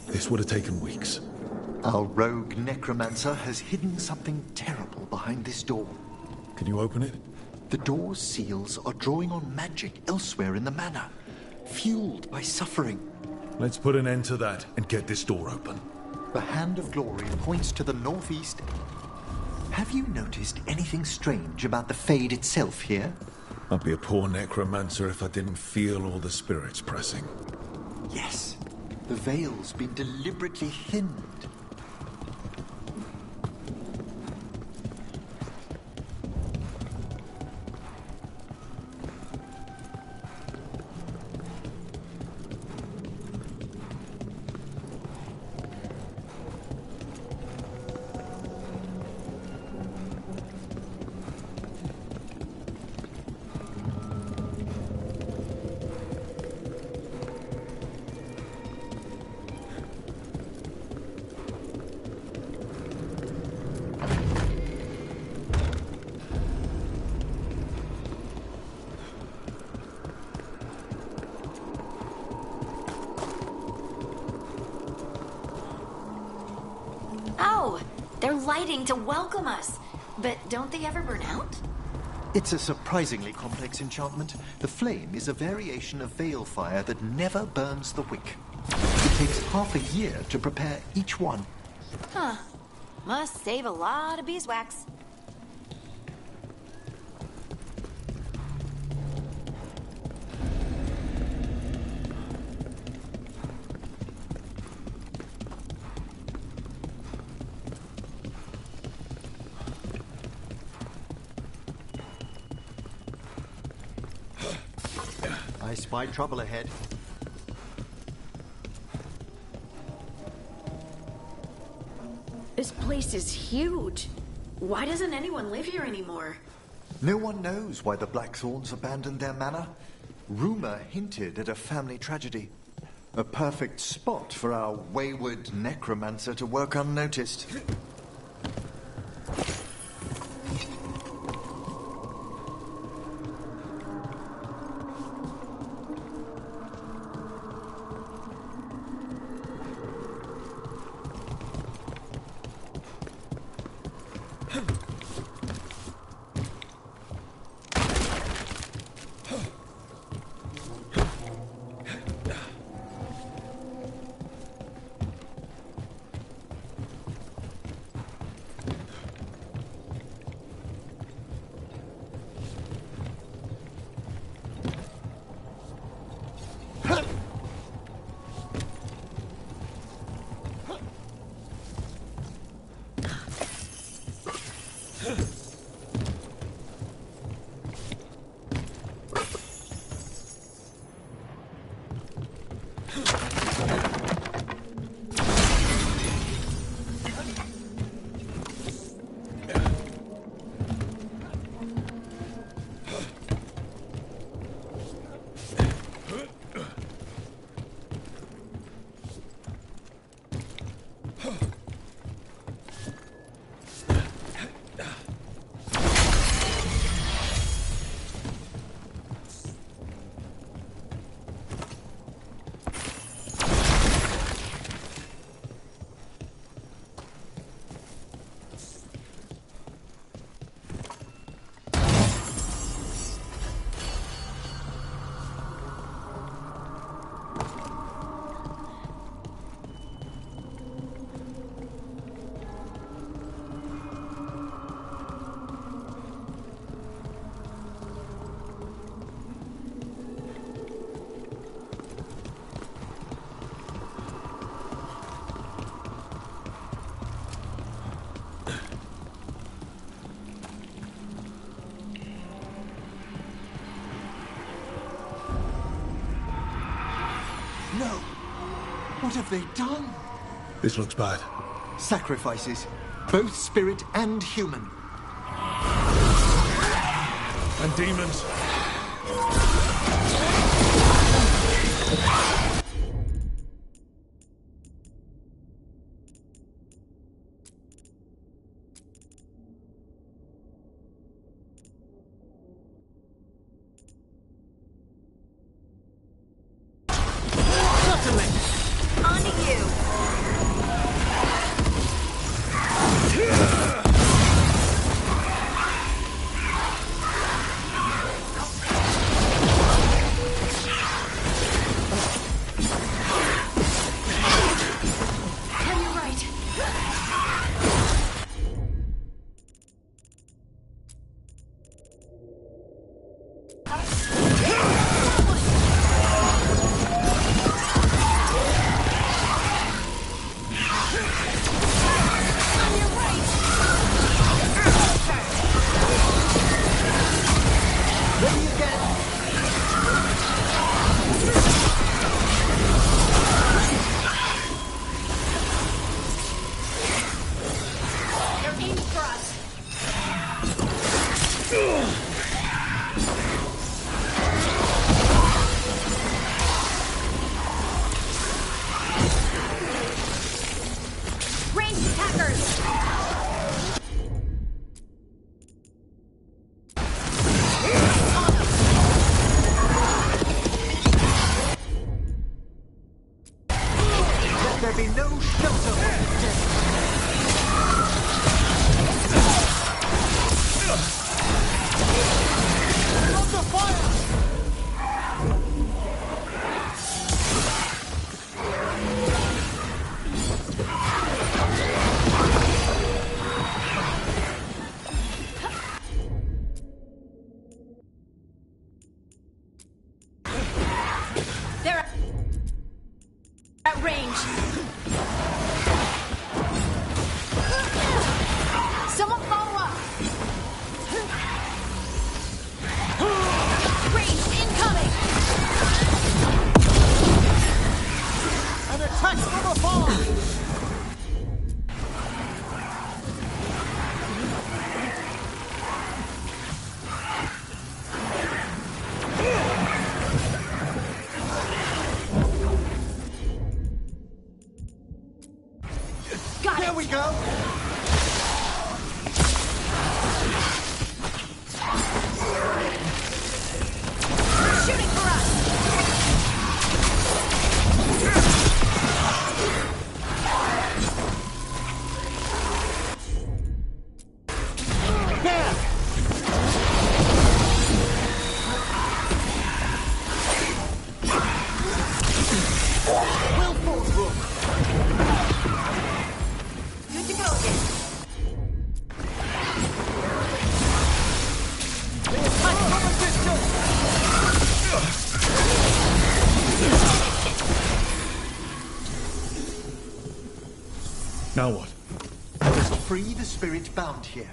This would have taken weeks. Our rogue necromancer has hidden something terrible behind this door. Can you open it? The door's seals are drawing on magic elsewhere in the manor, fueled by suffering. Let's put an end to that and get this door open. The Hand of Glory points to the northeast. Have you noticed anything strange about the Fade itself here? I'd be a poor necromancer if I didn't feel all the spirits pressing. Yes. The veil's been deliberately thinned. They're lighting to welcome us. But don't they ever burn out? It's a surprisingly complex enchantment. The flame is a variation of veil fire that never burns the wick. It takes half a year to prepare each one. Huh. Must save a lot of beeswax. spy trouble ahead. This place is huge. Why doesn't anyone live here anymore? No one knows why the Blackthorns abandoned their manor. Rumor hinted at a family tragedy. A perfect spot for our wayward necromancer to work unnoticed. No! What have they done? This looks bad. Sacrifices, both spirit and human. And demons. On to you. Let there be no shelter. Under fire! They're at range. got Here it! we go! They're shooting for us! Good to go again. Now what? I must free the spirit bound here.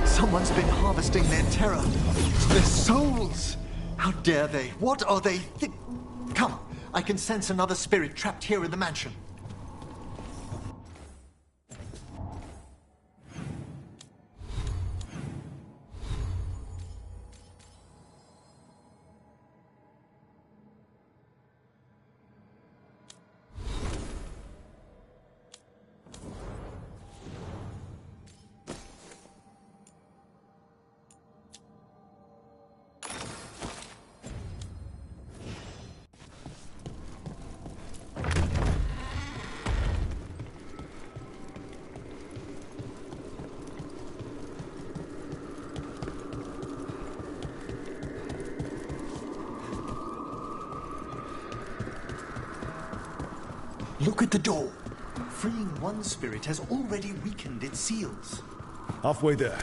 Someone's been harvesting their terror. Their souls! How dare they? What are they Come, I can sense another spirit trapped here in the mansion. Look at the door. Freeing one spirit has already weakened its seals. Halfway there.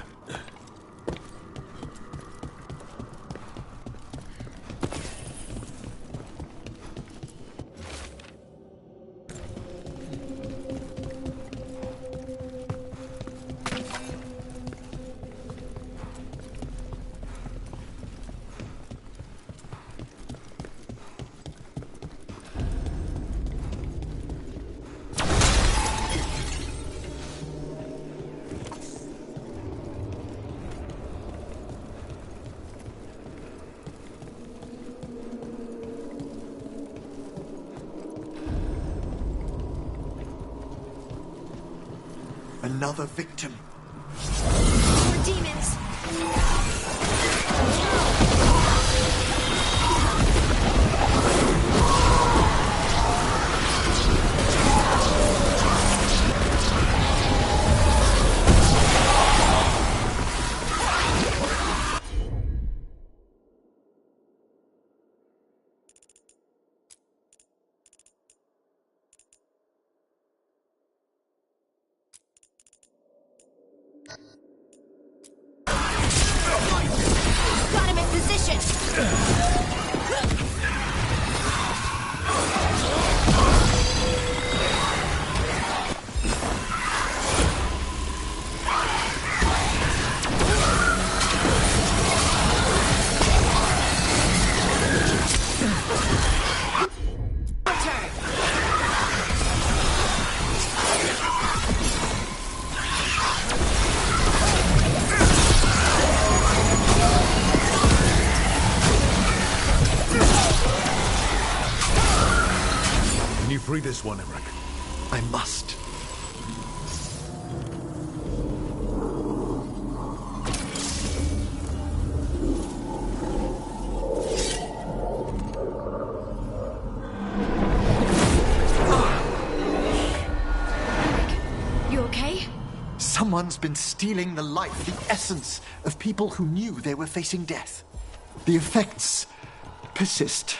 Another victim. More demons! Got him in position! Can you free this one, Emmerich? I must. You okay? Someone's been stealing the life, the essence of people who knew they were facing death. The effects persist.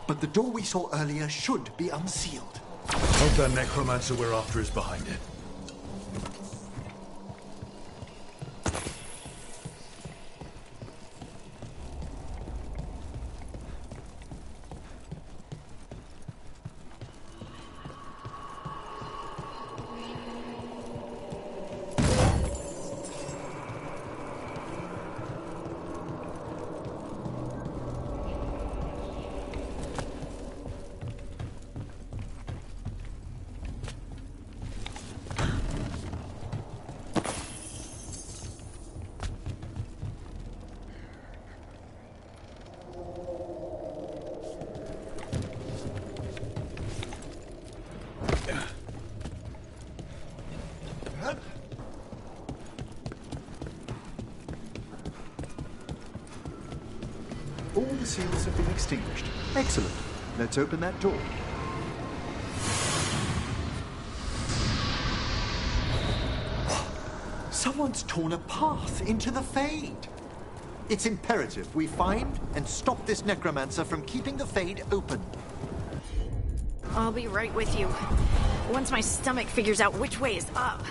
but the door we saw earlier should be unsealed. Hope that necromancer we're after is behind it. All the seals have been extinguished. Excellent. Let's open that door. Someone's torn a path into the Fade. It's imperative we find and stop this necromancer from keeping the Fade open. I'll be right with you. Once my stomach figures out which way is up.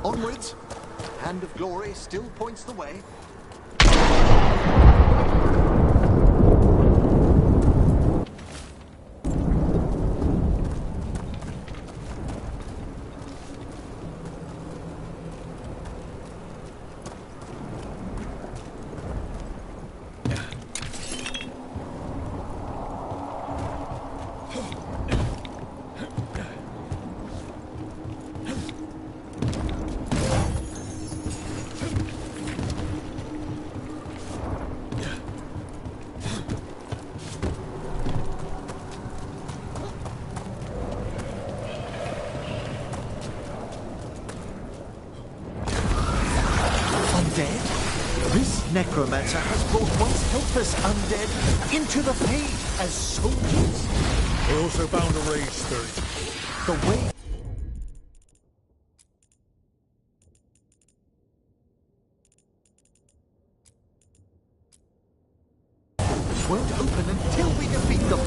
Onwards. Hand of Glory still points the way. This necromancer has brought once helpless undead into the Fade as soldiers. They also found a rage spirit. The way... won't open until we defeat them.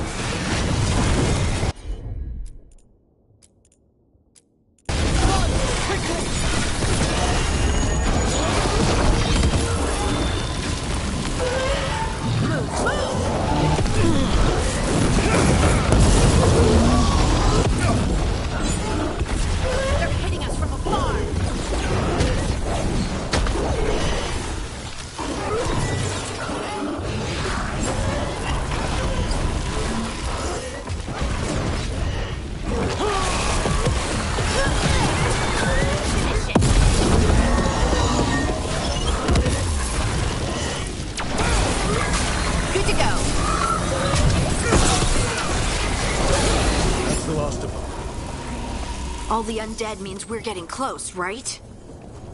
All the undead means we're getting close, right?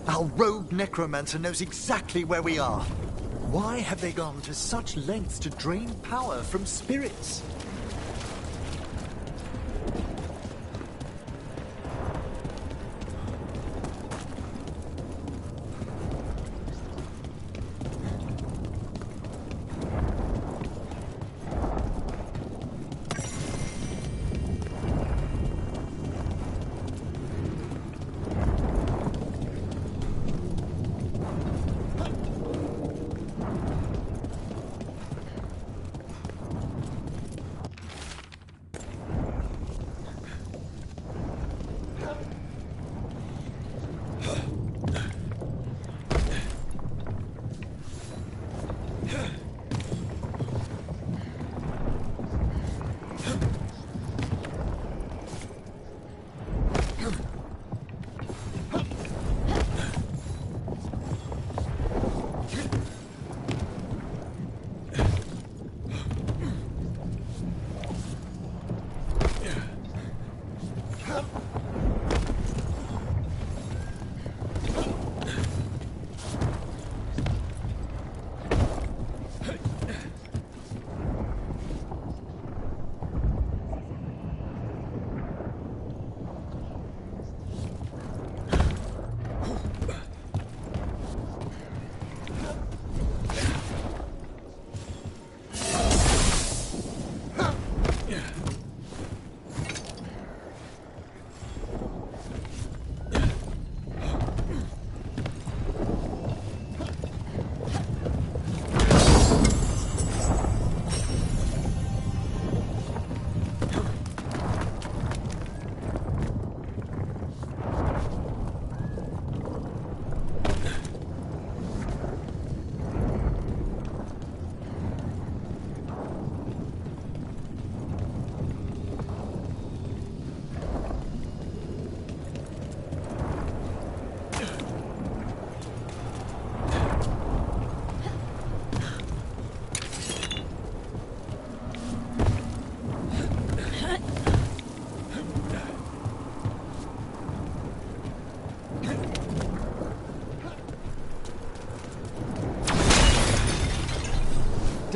Our rogue necromancer knows exactly where we are. Why have they gone to such lengths to drain power from spirits?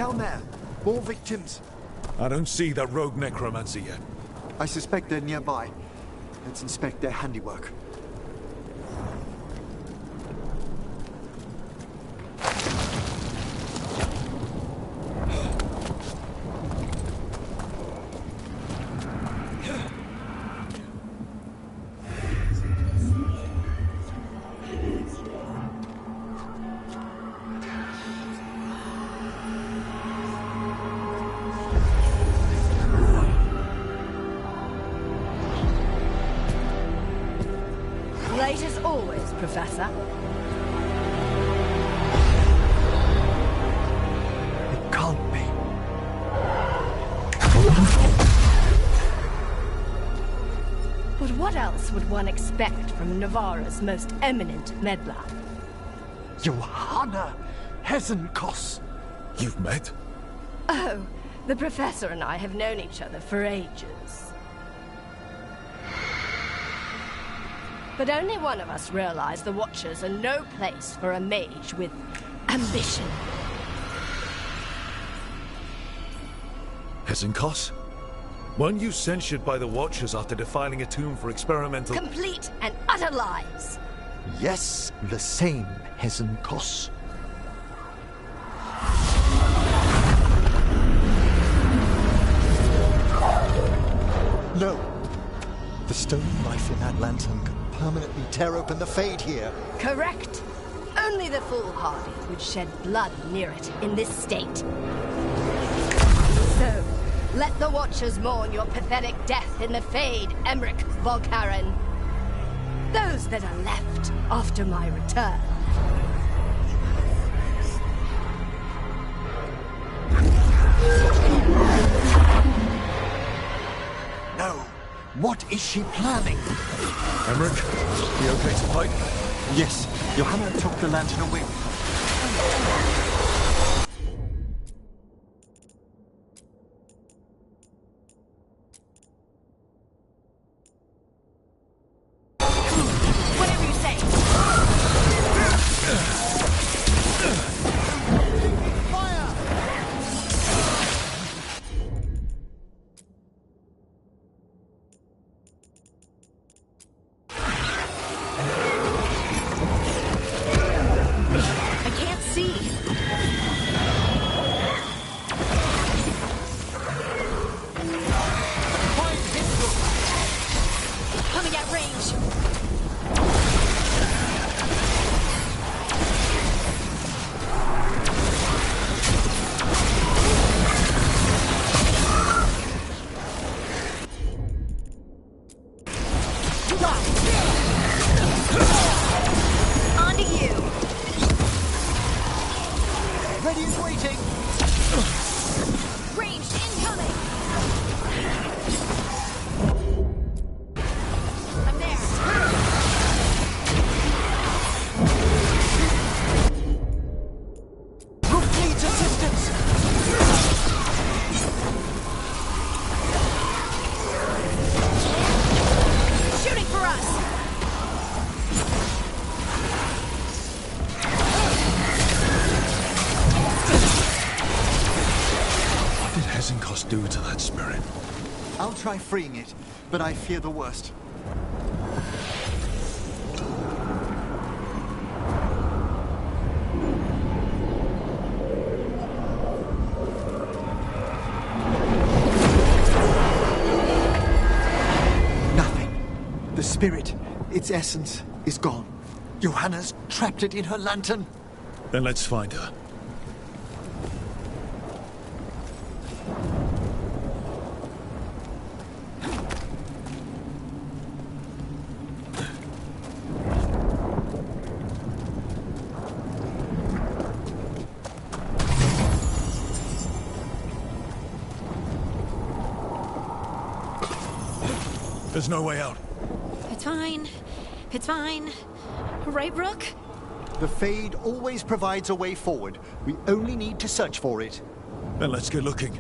Down there. More victims. I don't see that rogue necromancer yet. I suspect they're nearby. Let's inspect their handiwork. Late as always, Professor. It can't be. But what else would one expect from Navarra's most eminent meddler? Johanna Hezenkos. You've met? Oh, the Professor and I have known each other for ages. But only one of us realized the Watchers are no place for a mage with ambition. Hezenkos? Weren't you censured by the Watchers after defiling a tomb for experimental... Complete and utter lies! Yes, the same Hezenkos. No. The stone knife in that lantern could permanently tear open the Fade here. Correct. Only the foolhardy would shed blood near it in this state. So, let the Watchers mourn your pathetic death in the Fade, Emmerich Volkaren. Those that are left after my return. No. What is she planning? Emmerich, you okay to fight? Yes. Johanna took the lantern away with her. Whatever you say. Do to that spirit? I'll try freeing it, but I fear the worst. Nothing. The spirit, its essence, is gone. Johanna's trapped it in her lantern. Then let's find her. There's no way out. It's fine. It's fine. Right, Rook? The Fade always provides a way forward. We only need to search for it. Then let's get looking.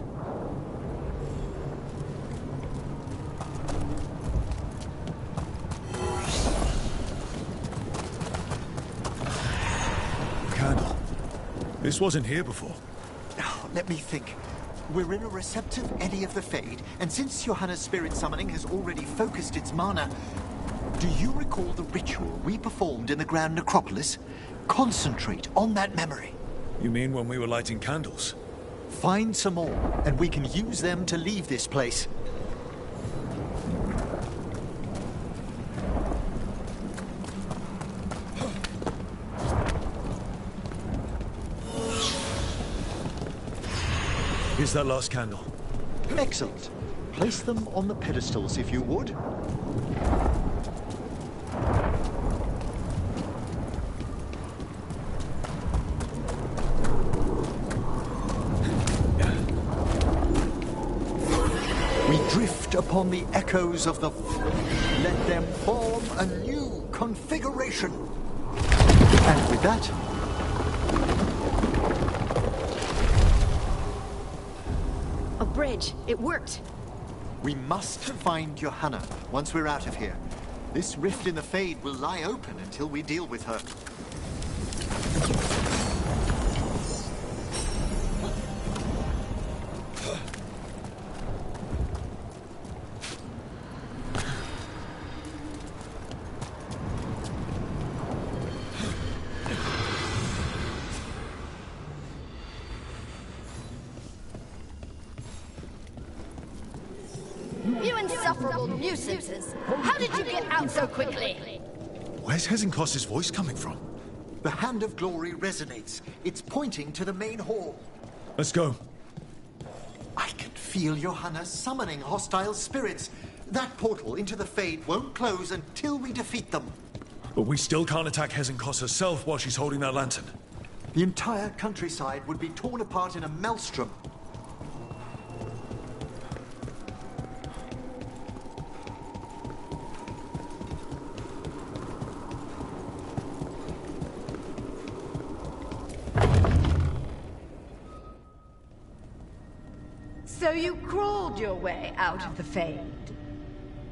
Candle. This wasn't here before. Let me think. We're in a receptive eddy of the Fade, and since Johanna's spirit summoning has already focused its mana, do you recall the ritual we performed in the Grand Necropolis? Concentrate on that memory. You mean when we were lighting candles? Find some more, and we can use them to leave this place. Here's that last candle. Excellent. Place them on the pedestals, if you would. We drift upon the echoes of the... Let them form a new configuration. And with that... A bridge. It worked. We must find Johanna once we're out of here. This rift in the Fade will lie open until we deal with her. You insufferable nuisances! How did you get out so quickly? Where's Hezenkos' voice coming from? The Hand of Glory resonates. It's pointing to the main hall. Let's go. I can feel Johanna summoning hostile spirits. That portal into the Fade won't close until we defeat them. But we still can't attack Hezenkos herself while she's holding that lantern. The entire countryside would be torn apart in a maelstrom. So you crawled your way out of the Fade?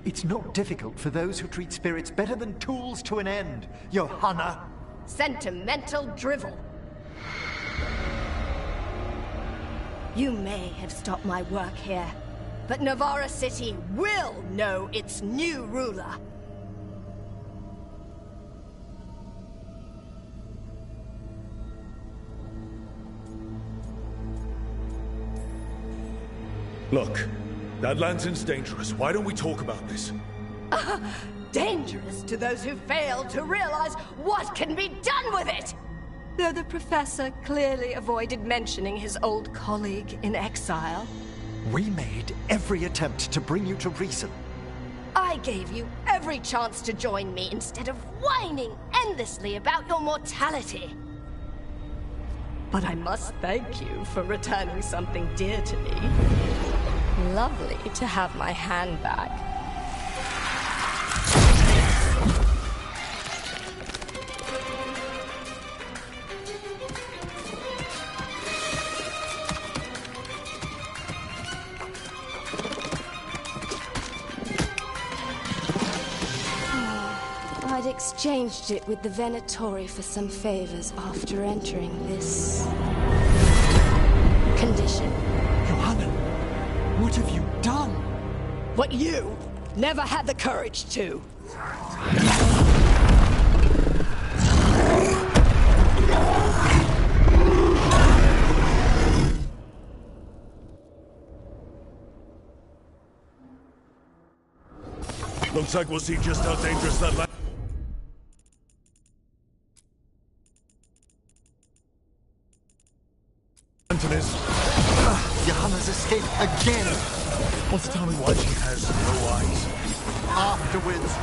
It's not difficult for those who treat spirits better than tools to an end, Johanna. Sentimental drivel. You may have stopped my work here, but Navarra City will know its new ruler. Look, that lantern's dangerous. Why don't we talk about this? Dangerous to those who fail to realize what can be done with it! Though the professor clearly avoided mentioning his old colleague in exile. We made every attempt to bring you to reason. I gave you every chance to join me instead of whining endlessly about your mortality. But I must thank you for returning something dear to me. Lovely to have my hand back. I'd exchanged it with the Venatori for some favors after entering this condition. Johanna, what have you done? What you never had the courage to. Looks like we'll see just how dangerous that lantern is. Johanna's escaped again. Want to tell me why she has no eyes? Afterwards,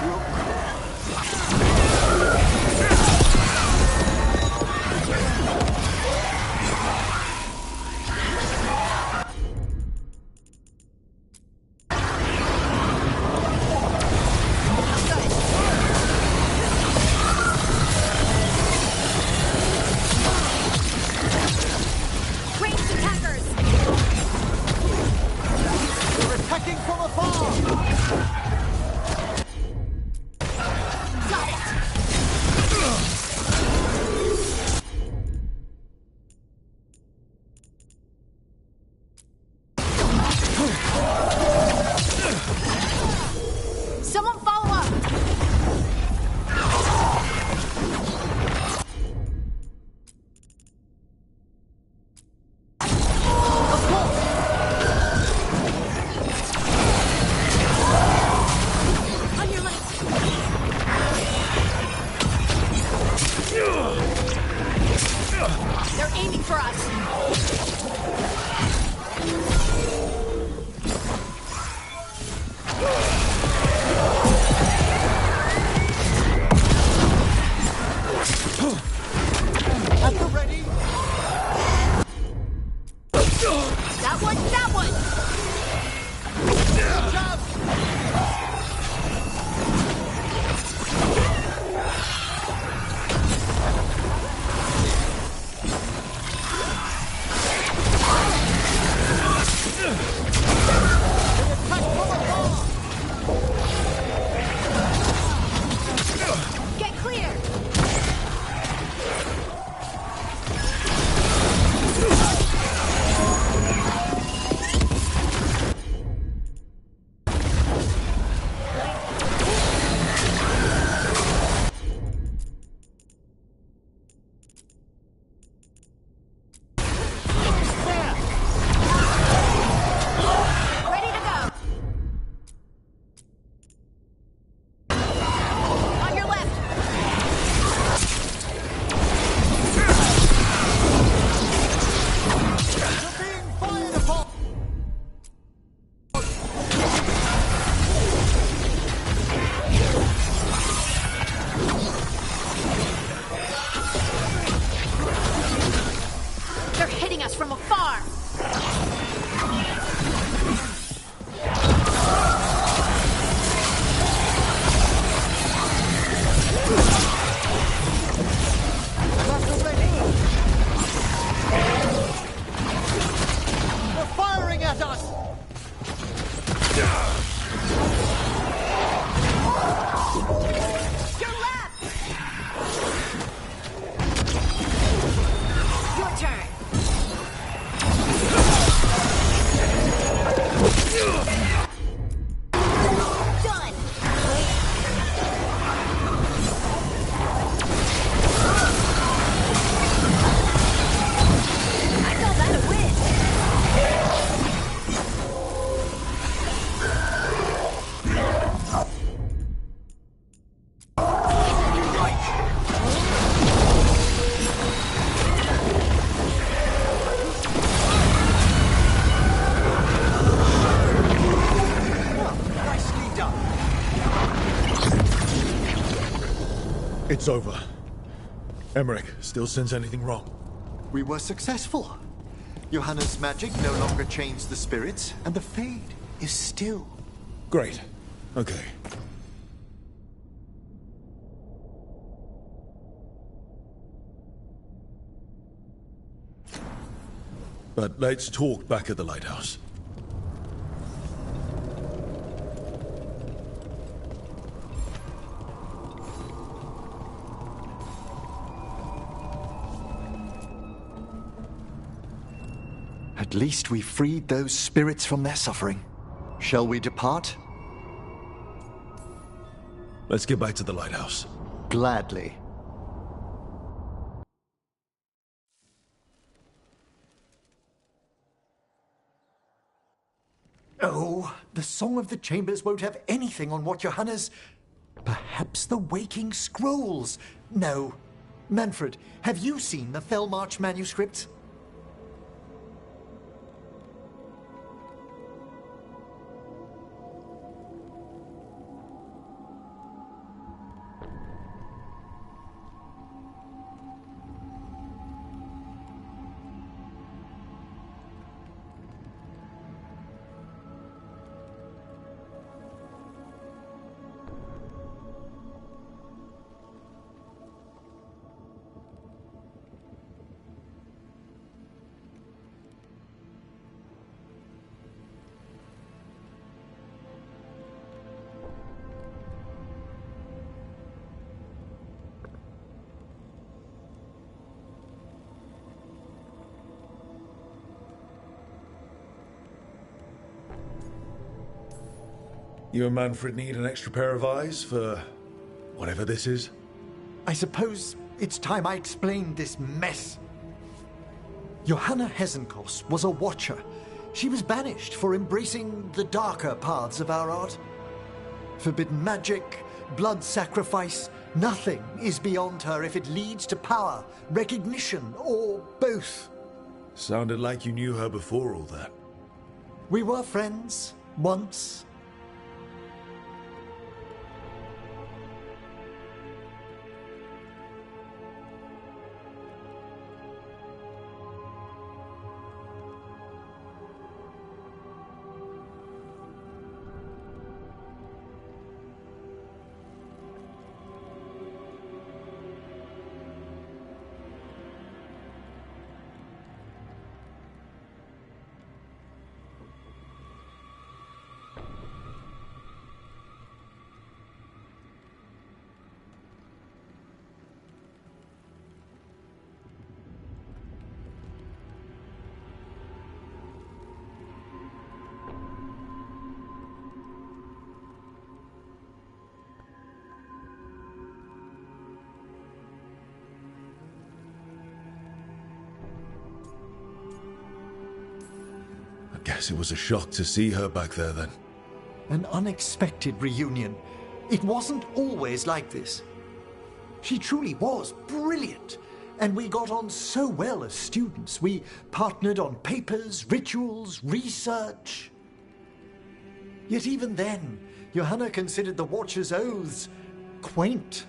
Your left! Your turn! Done! I call that a win! Nicely done. It's over. Emmerich still sense anything wrong? We were successful. Johanna's magic no longer changed the spirits, and the Fade is still. Great. Okay. But let's talk back at the lighthouse. At least we freed those spirits from their suffering. Shall we depart? Let's get back to the lighthouse. Gladly. Oh, the Song of the Chambers won't have anything on what Johanna's... Perhaps the Waking Scrolls? No. Manfred, have you seen the Fellmarch manuscripts? You and Manfred need an extra pair of eyes for whatever this is? I suppose it's time I explained this mess. Johanna Hesenkos was a watcher. She was banished for embracing the darker paths of our art. Forbidden magic, blood sacrifice, nothing is beyond her if it leads to power, recognition, or both. Sounded like you knew her before all that. We were friends, once. Guess it was a shock to see her back there then. An unexpected reunion. It wasn't always like this. She truly was brilliant, and we got on so well as students. We partnered on papers, rituals, research. Yet even then, Johanna considered the Watcher's oaths quaint.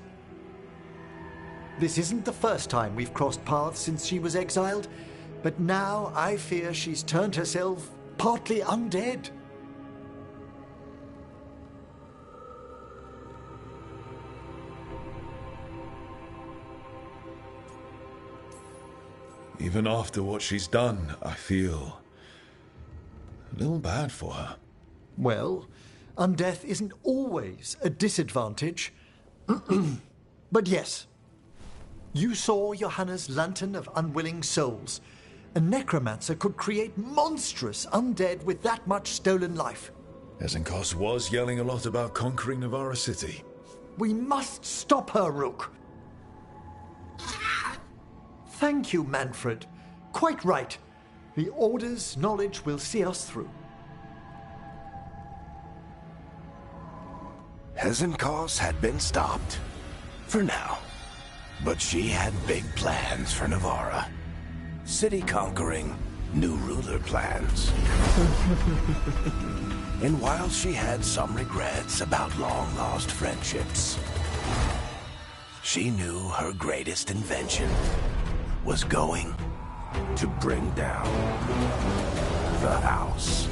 This isn't the first time we've crossed paths since she was exiled, but now I fear she's turned herself partly undead. Even after what she's done, I feel a little bad for her. Well, undeath isn't always a disadvantage. But yes, you saw Johanna's Lantern of Unwilling Souls. A necromancer could create monstrous undead with that much stolen life. Hesenkos was yelling a lot about conquering Navarra City. We must stop her, Rook. Thank you, Manfred. Quite right. The Order's knowledge will see us through. Hesenkos had been stopped. For now. But she had big plans for Navarra. City conquering, new ruler plans. And while she had some regrets about long-lost friendships, she knew her greatest invention was going to bring down the house.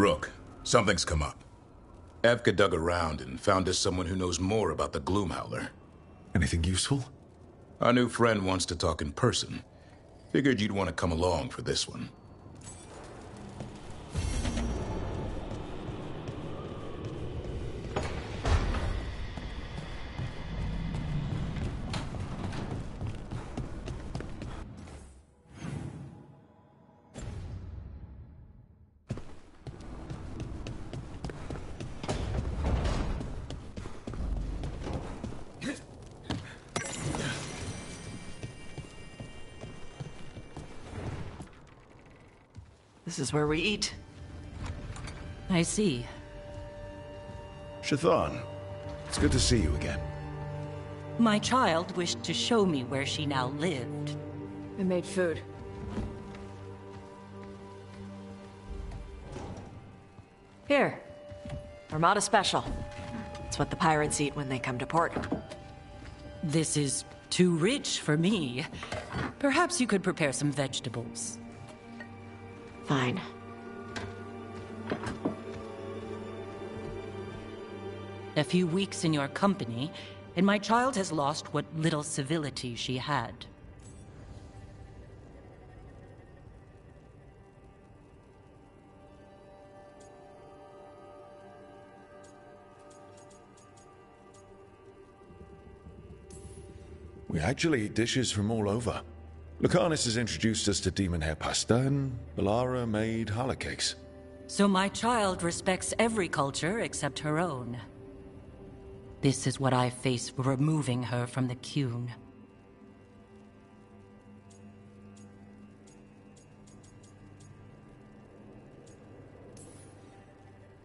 Rook, something's come up. Evka dug around and found us someone who knows more about the Gloomhowler. Anything useful? Our new friend wants to talk in person. Figured you'd want to come along for this one. This is where we eat. I see. Shathan, it's good to see you again. My child wished to show me where she now lived. I made food. Here. Armada Special. It's what the pirates eat when they come to port. This is too rich for me. Perhaps you could prepare some vegetables. Fine. A few weeks in your company, and my child has lost what little civility she had. We actually eat dishes from all over. Lucanus has introduced us to demon hair pasta, and Balara made challah cakes. So my child respects every culture except her own. This is what I face for removing her from the Qun.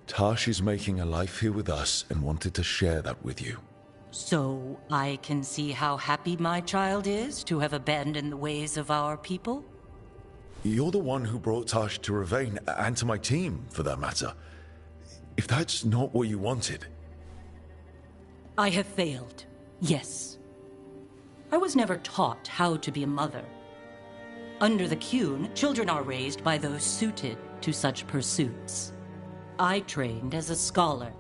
Tash is making a life here with us and wanted to share that with you. So I can see how happy my child is to have abandoned the ways of our people? You're the one who brought Tash to Ravane, and to my team, for that matter. If that's not what you wanted... I have failed, yes. I was never taught how to be a mother. Under the Qun, children are raised by those suited to such pursuits. I trained as a scholar.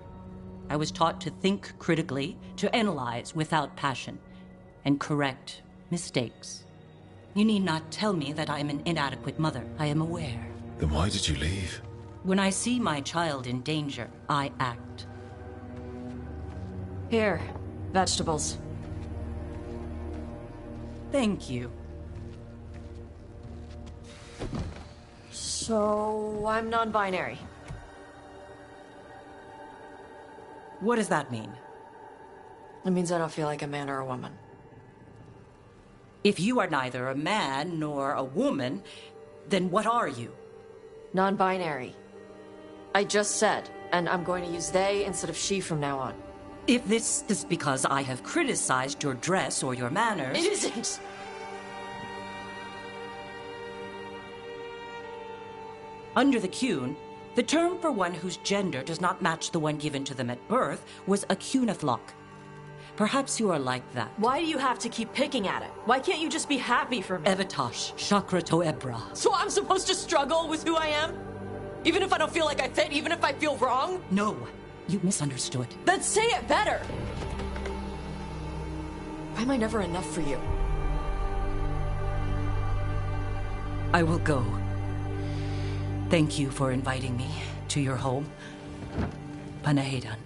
I was taught to think critically, to analyze without passion, and correct mistakes. You need not tell me that I am an inadequate mother. I am aware. Then why did you leave? When I see my child in danger, I act. Here, vegetables. Thank you. So, I'm non-binary. What does that mean? It means I don't feel like a man or a woman. If you are neither a man nor a woman, then what are you? Non-binary. I just said, and I'm going to use they instead of she from now on. If this is because I have criticized your dress or your manners... It isn't! Under the Qun, the term for one whose gender does not match the one given to them at birth was a Quniflock. Perhaps you are like that. Why do you have to keep picking at it? Why can't you just be happy for me? Evatash, Chakra to Ebra. So I'm supposed to struggle with who I am? Even if I don't feel like I fit, even if I feel wrong? No, you misunderstood. Then say it better! Why am I never enough for you? I will go. Thank you for inviting me to your home. Panahedan.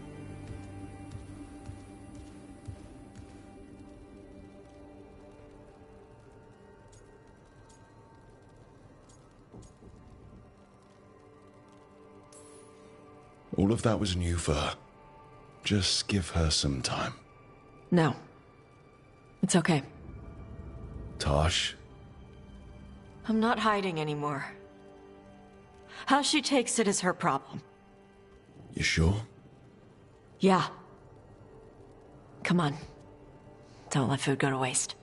All of that was new for her. Just give her some time. No. It's okay. Tash. I'm not hiding anymore. How she takes it is her problem. You sure? Yeah. Come on. Don't let food go to waste.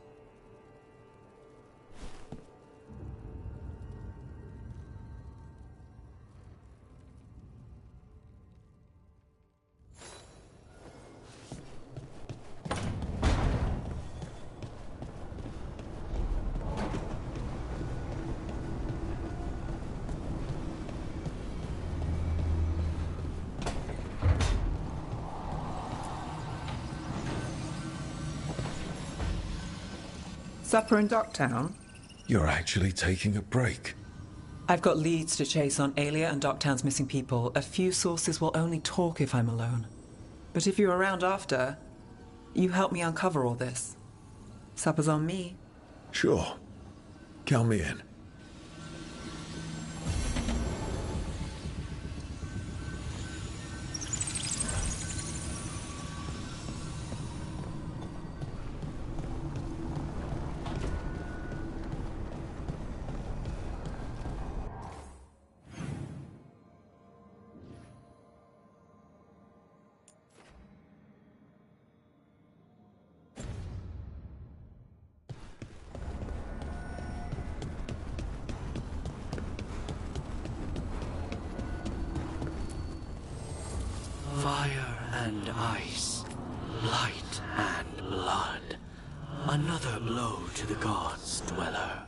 Supper in Docktown? You're actually taking a break. I've got leads to chase on Aelia and Docktown's missing people. A few sources will only talk if I'm alone. But if you're around after, you help me uncover all this. Supper's on me. Sure. Count me in. Fire and ice, light and blood. Another blow to the gods' dweller.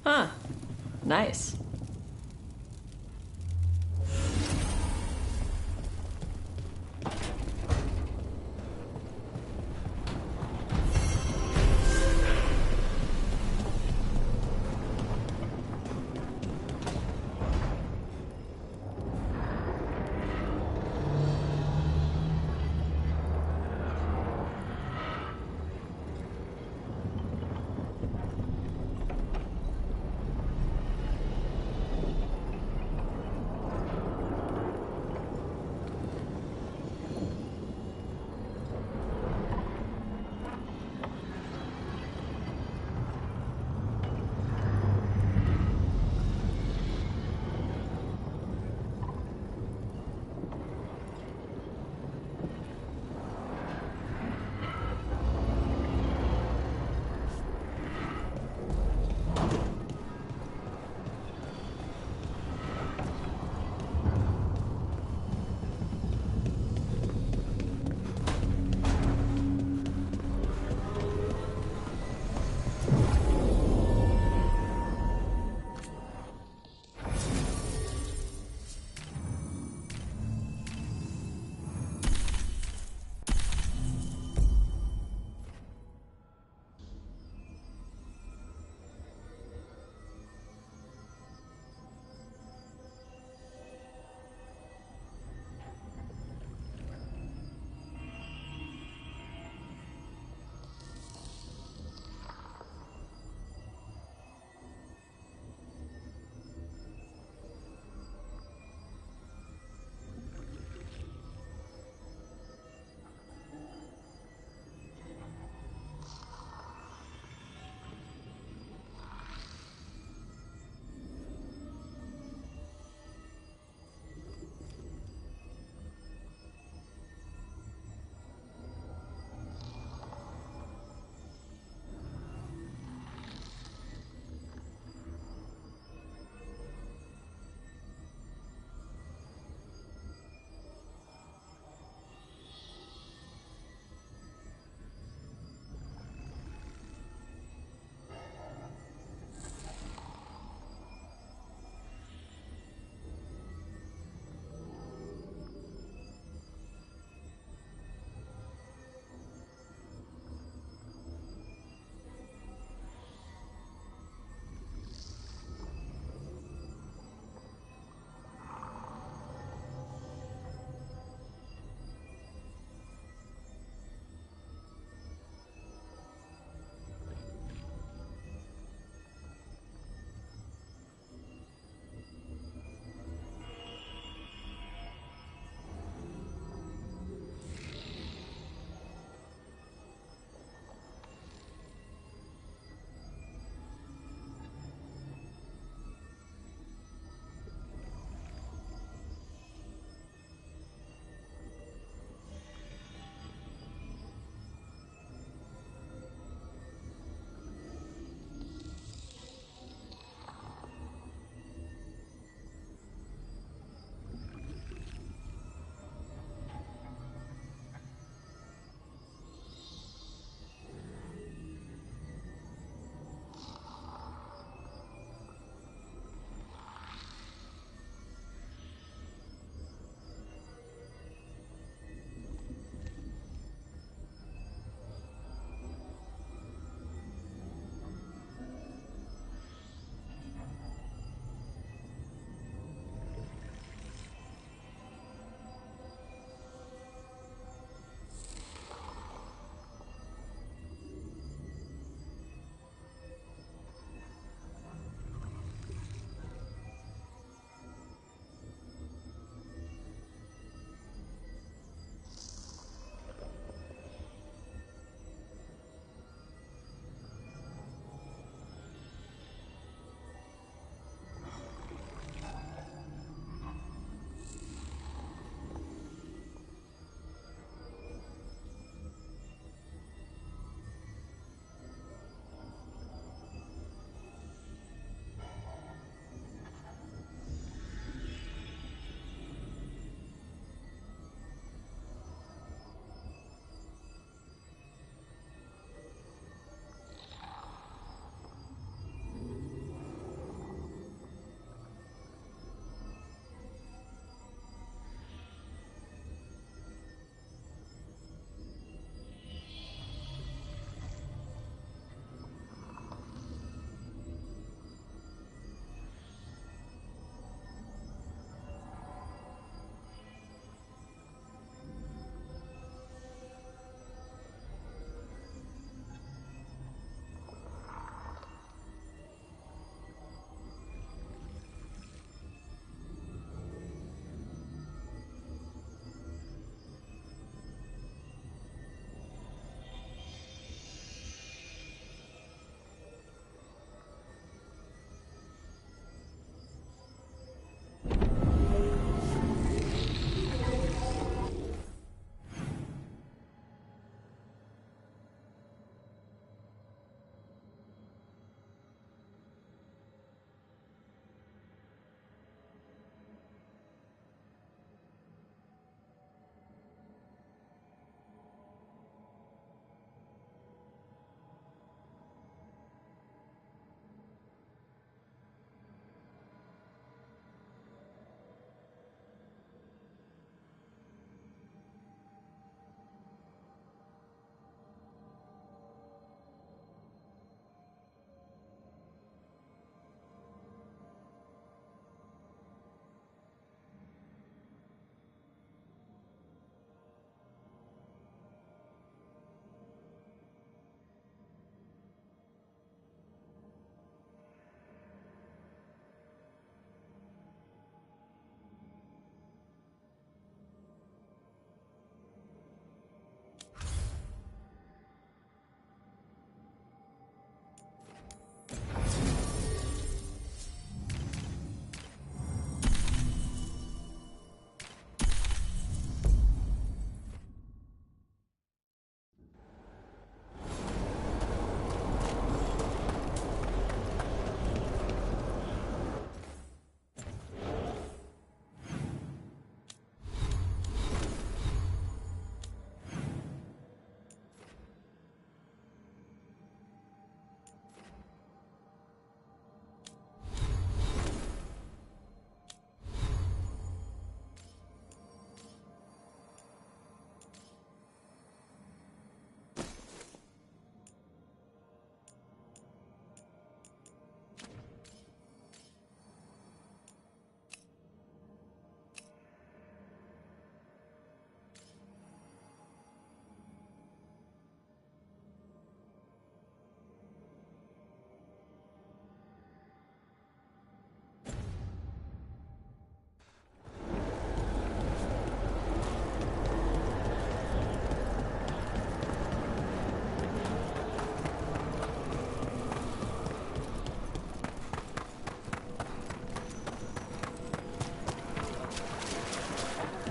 Huh. Nice.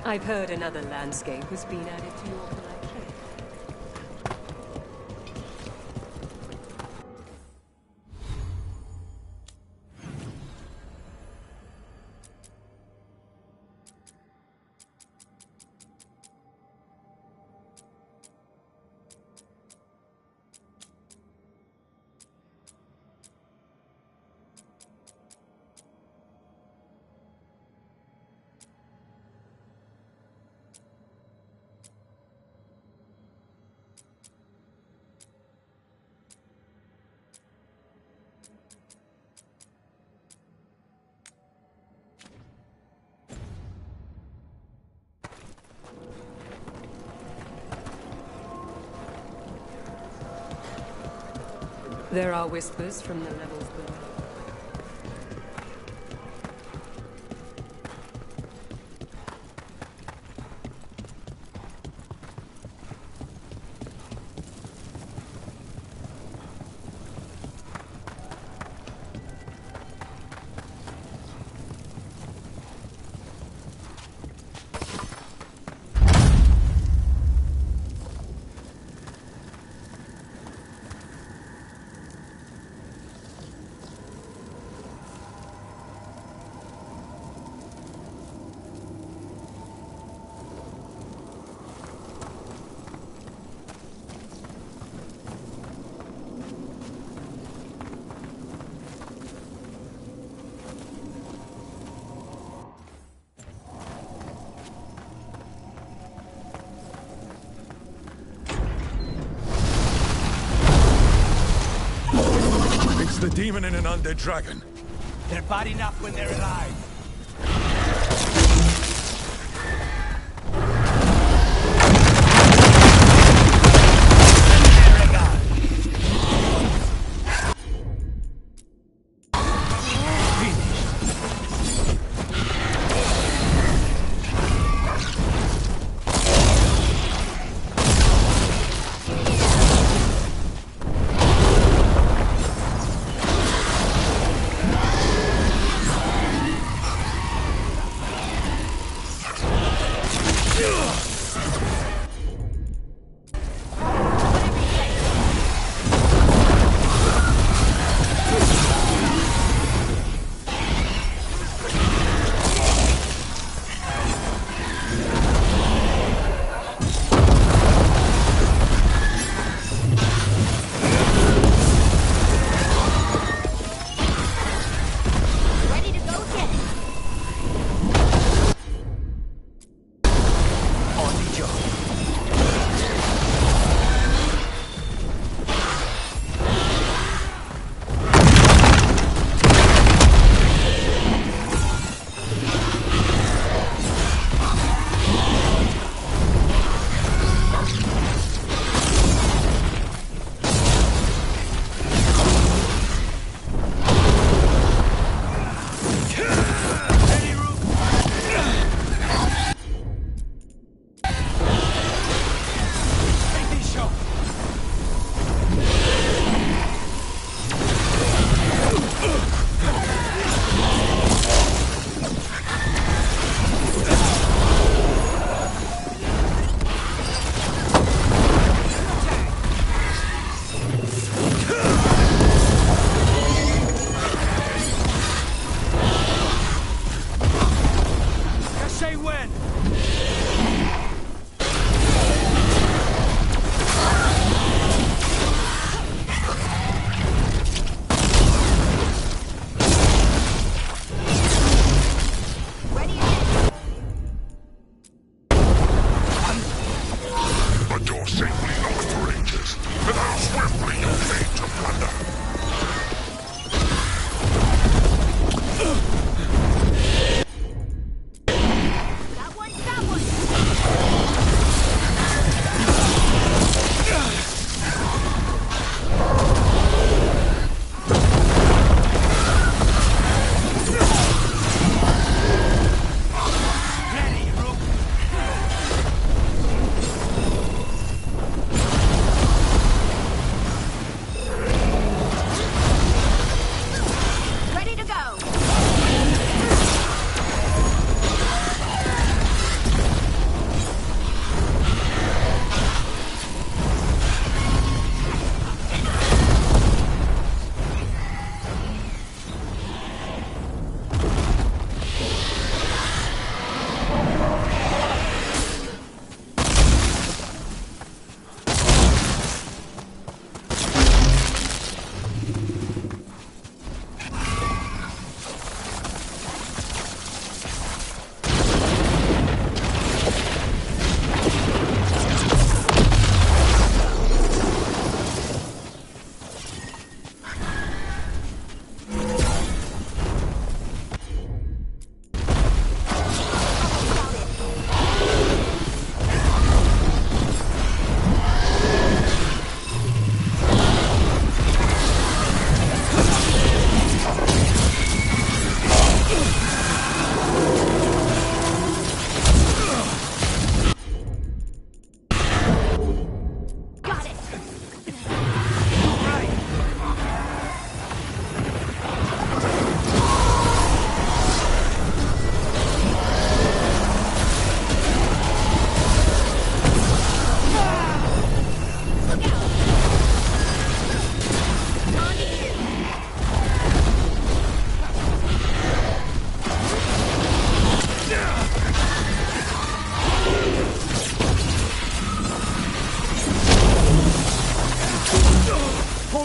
I've heard another landscape has been added to your collection. There are whispers from the levels below. It's the demon and an undead dragon. They're bad enough when they're alive.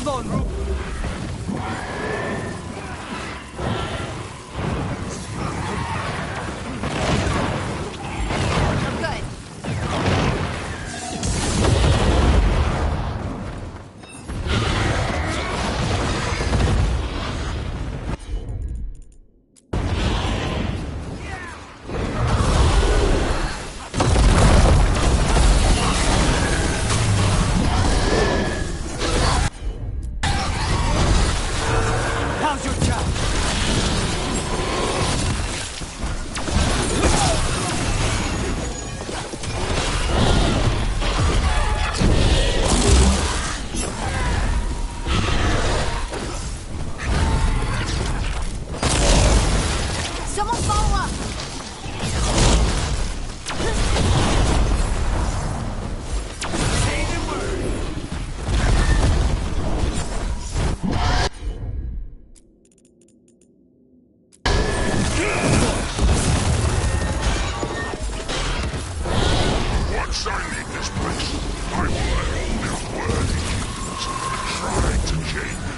Hold on, Rook. I'm good. How's your job? Someone follow up! Once I leave this place, I will let all unworthy humans try to kill me.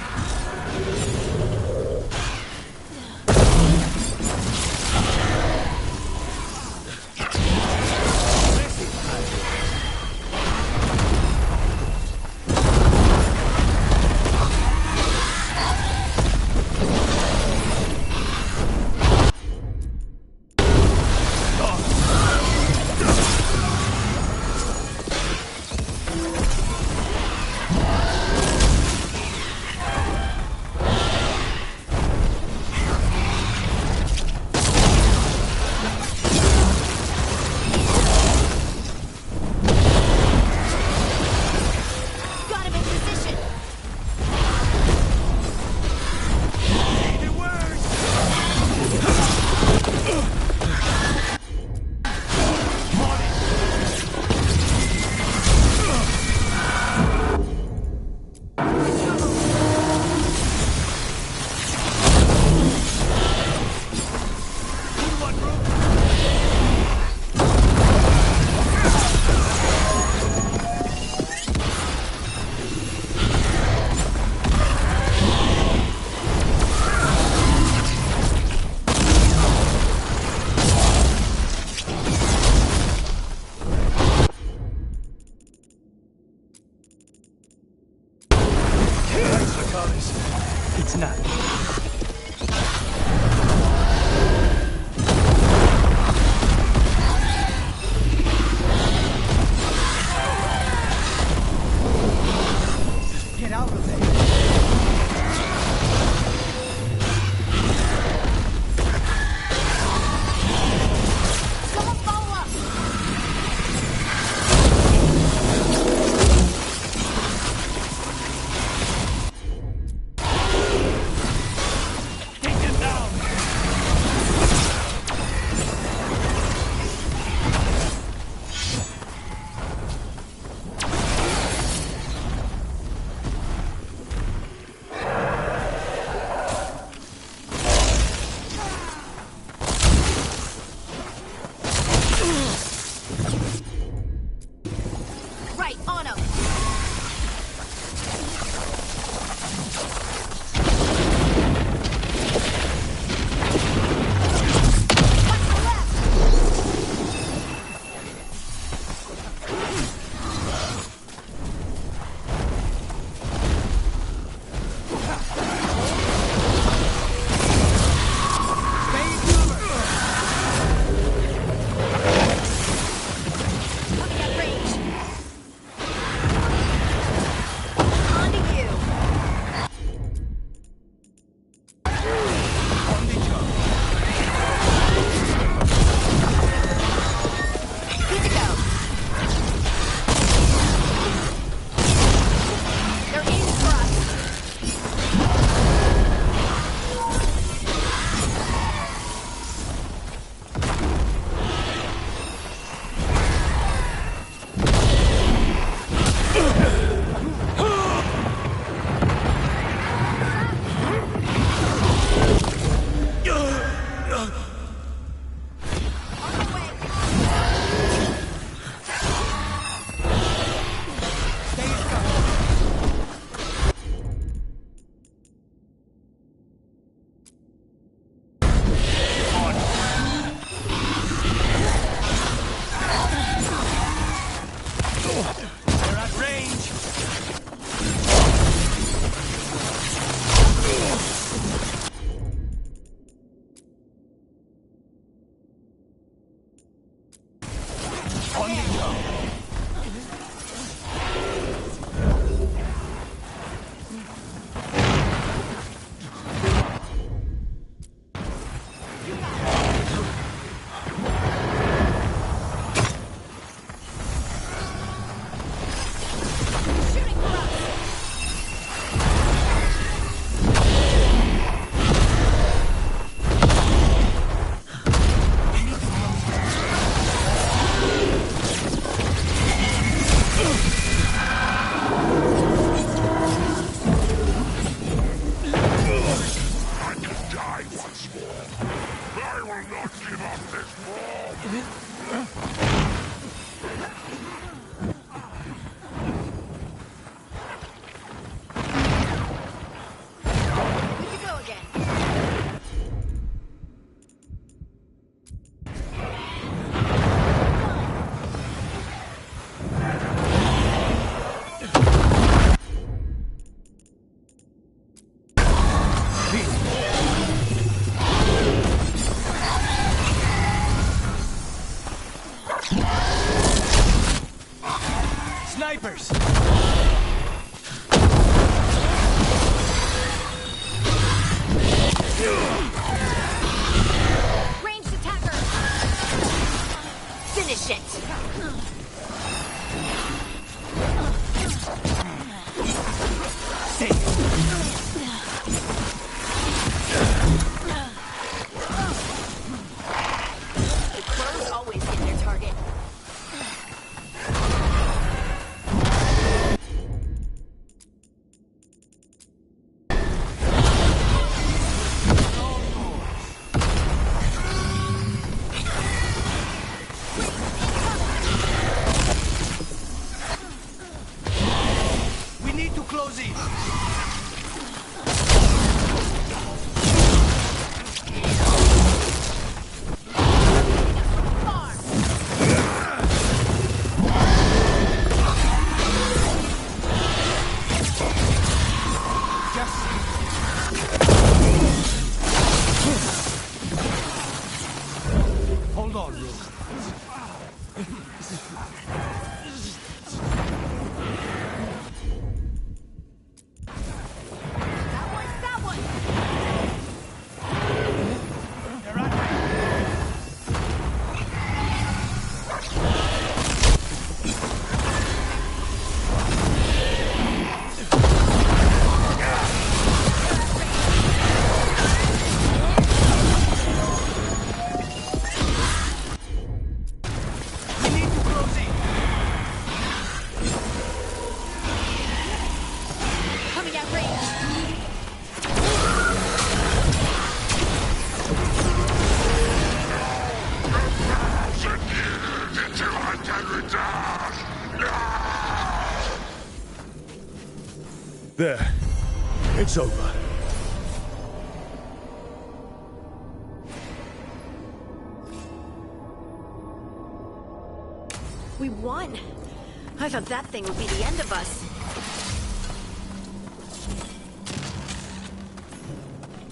Got him in position! Thanks, Lucaris. It's not. Get out of there. Someone follow up! They're at range! On the go! Snipers! Ranged attacker! Finish it! Crows always hit their target. We need to close in! Hold on, Rook. That one! They're at range. We need to close in. Coming at range! There. It's over. We won! I thought that thing would be the end of us.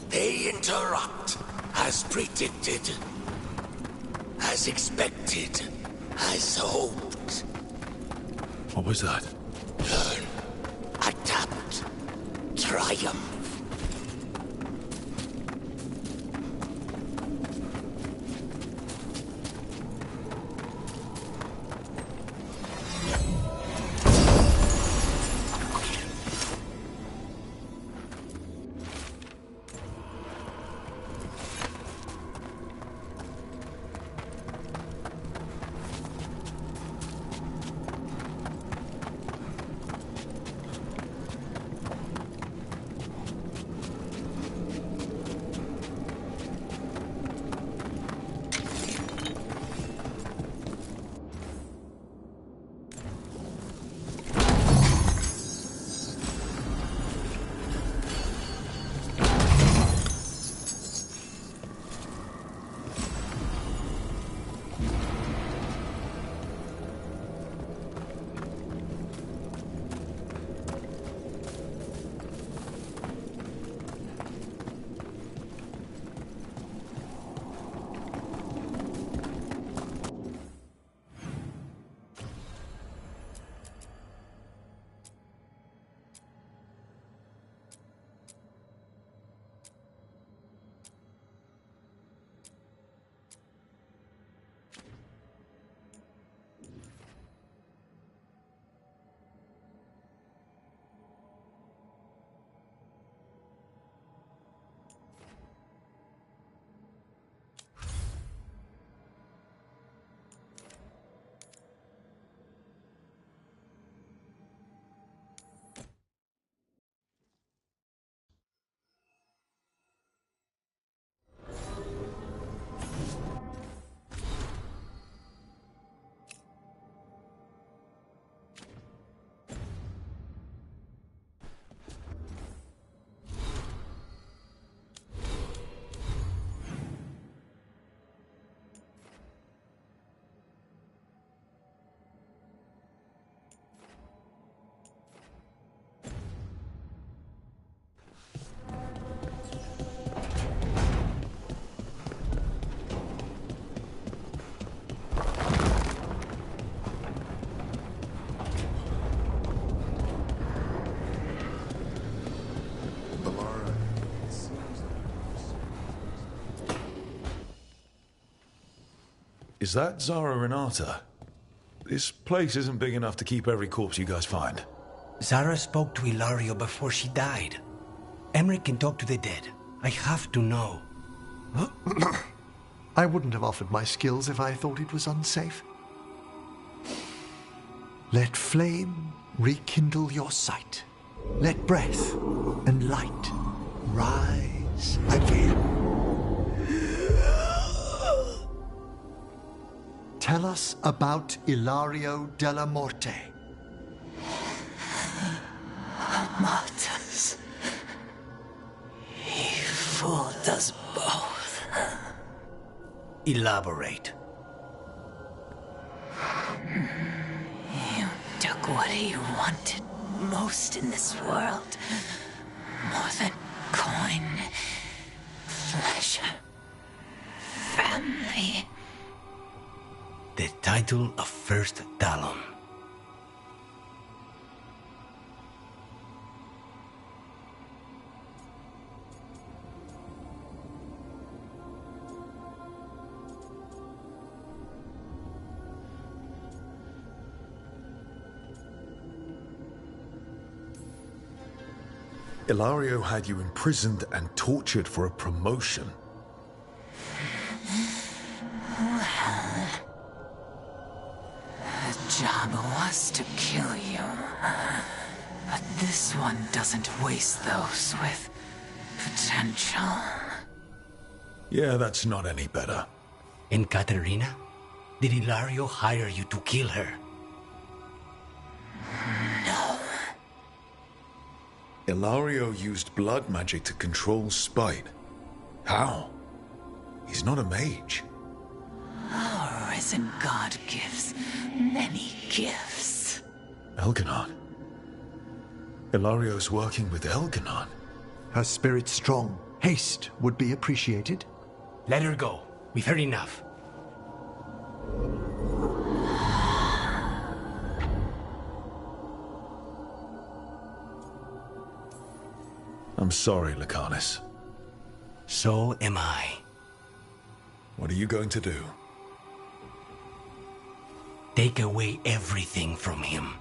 They interrupt, as predicted, as expected, as hoped. What was that? Learn, adapt, triumph. Is that Zara Renata? This place isn't big enough to keep every corpse you guys find. Zara spoke to Ilario before she died. Emmerich can talk to the dead. I have to know. I wouldn't have offered my skills if I thought it was unsafe. Let flame rekindle your sight. Let breath and light rise again. Tell us about Ilario della Morte. Martyrs. He fooled us both. Elaborate. You took what he wanted most in this world. More than coin, pleasure, family. The title of First Talon. Ilario had you imprisoned and tortured for a promotion. Well, the job was to kill you. But this one doesn't waste those with potential. Yeah, that's not any better. And Katerina? Did Ilario hire you to kill her? No. Ilario used blood magic to control spite. How? He's not a mage. Our risen god gives many gifts. Elganon. Ilario's working with Elganon. Her spirit strong. Haste would be appreciated. Let her go. We've heard enough. I'm sorry, Lucanus. So am I. What are you going to do? Take away everything from him.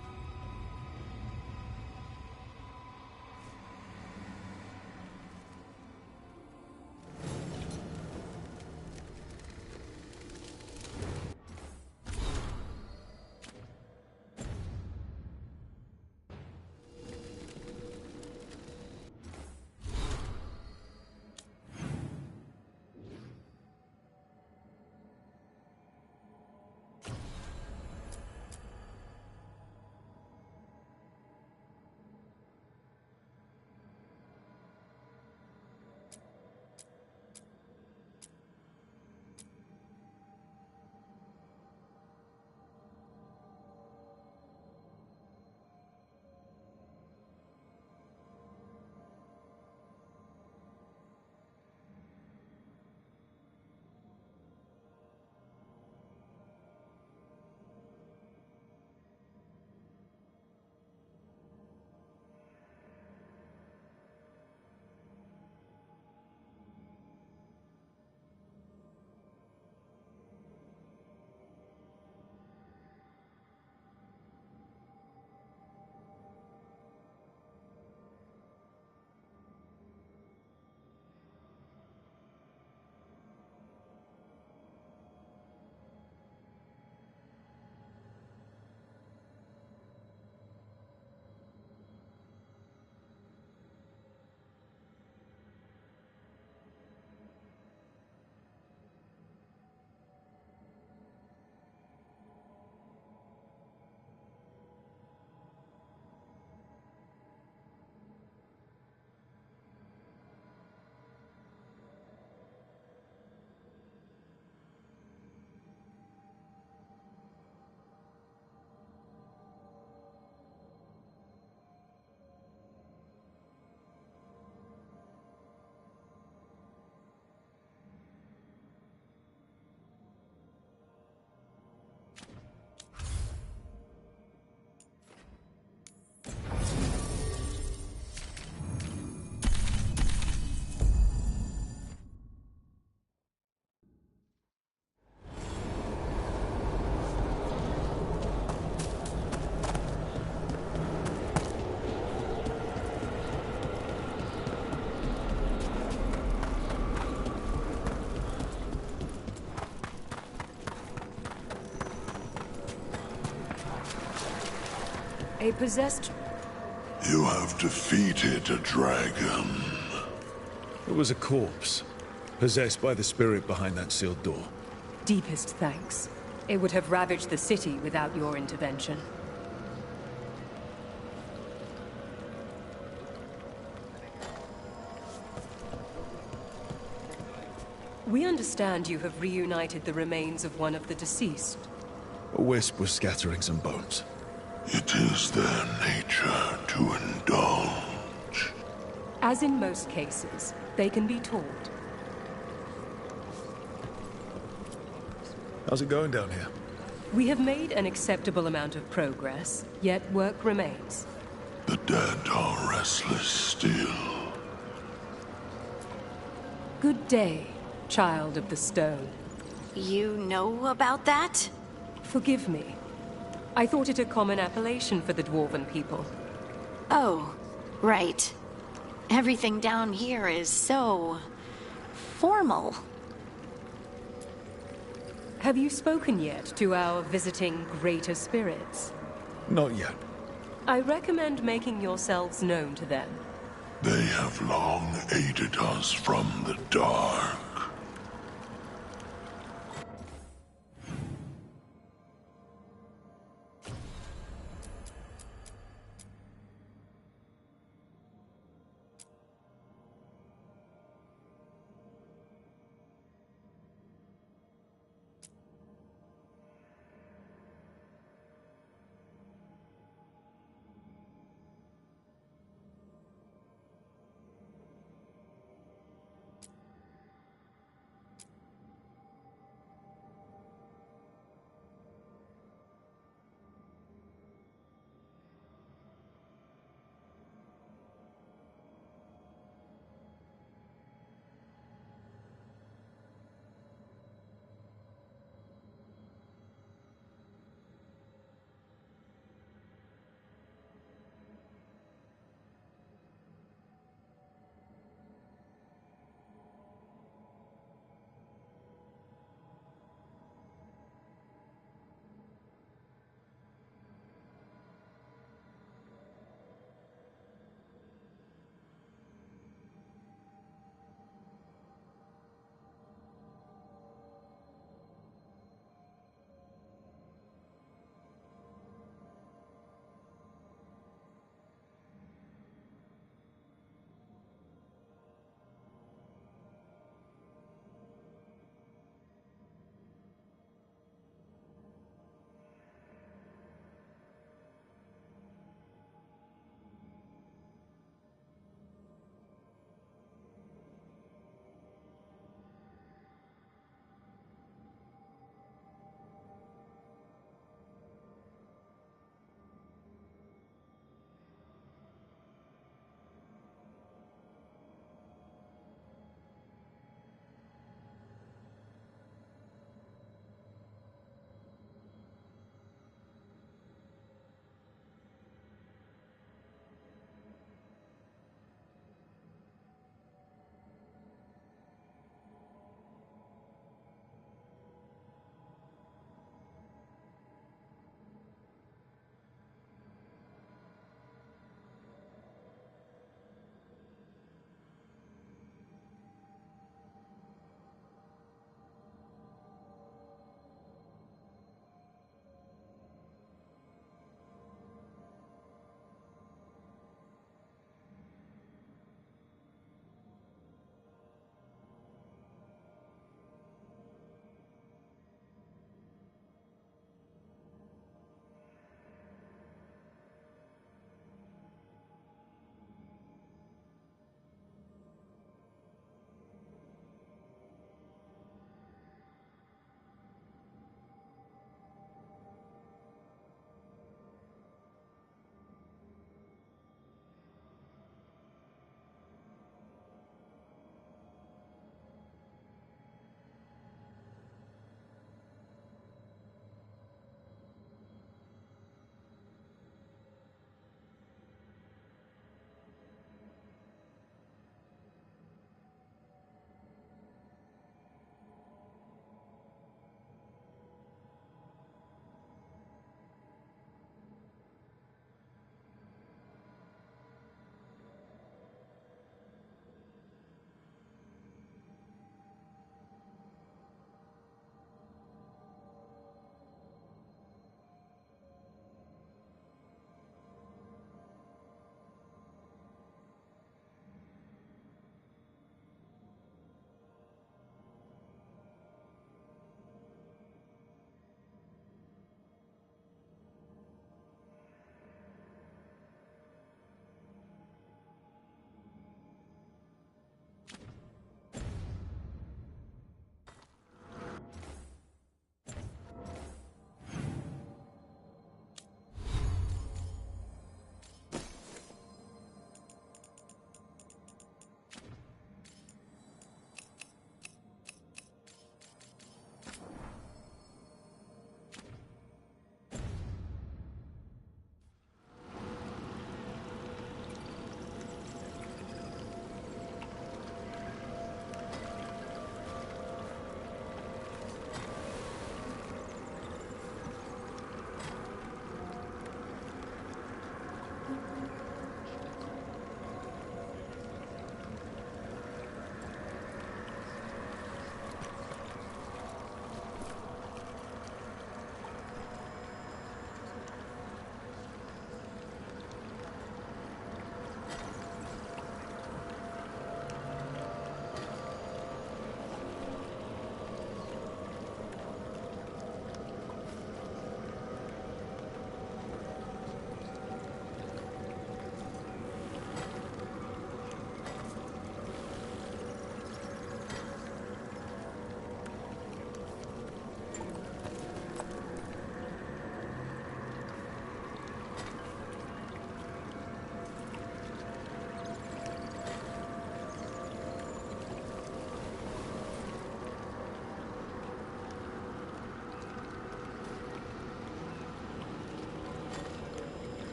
A possessed... You have defeated a dragon. It was a corpse, possessed by the spirit behind that sealed door. Deepest thanks. It would have ravaged the city without your intervention. We understand you have reunited the remains of one of the deceased. A wisp was scattering some bones. It is their nature to indulge. As in most cases, they can be taught. How's it going down here? We have made an acceptable amount of progress, yet work remains. The dead are restless still. Good day, child of the stone. You know about that? Forgive me. I thought it a common appellation for the Dwarven people. Oh, right. Everything down here is so... formal. Have you spoken yet to our visiting greater spirits? Not yet. I recommend making yourselves known to them. They have long aided us from the dark.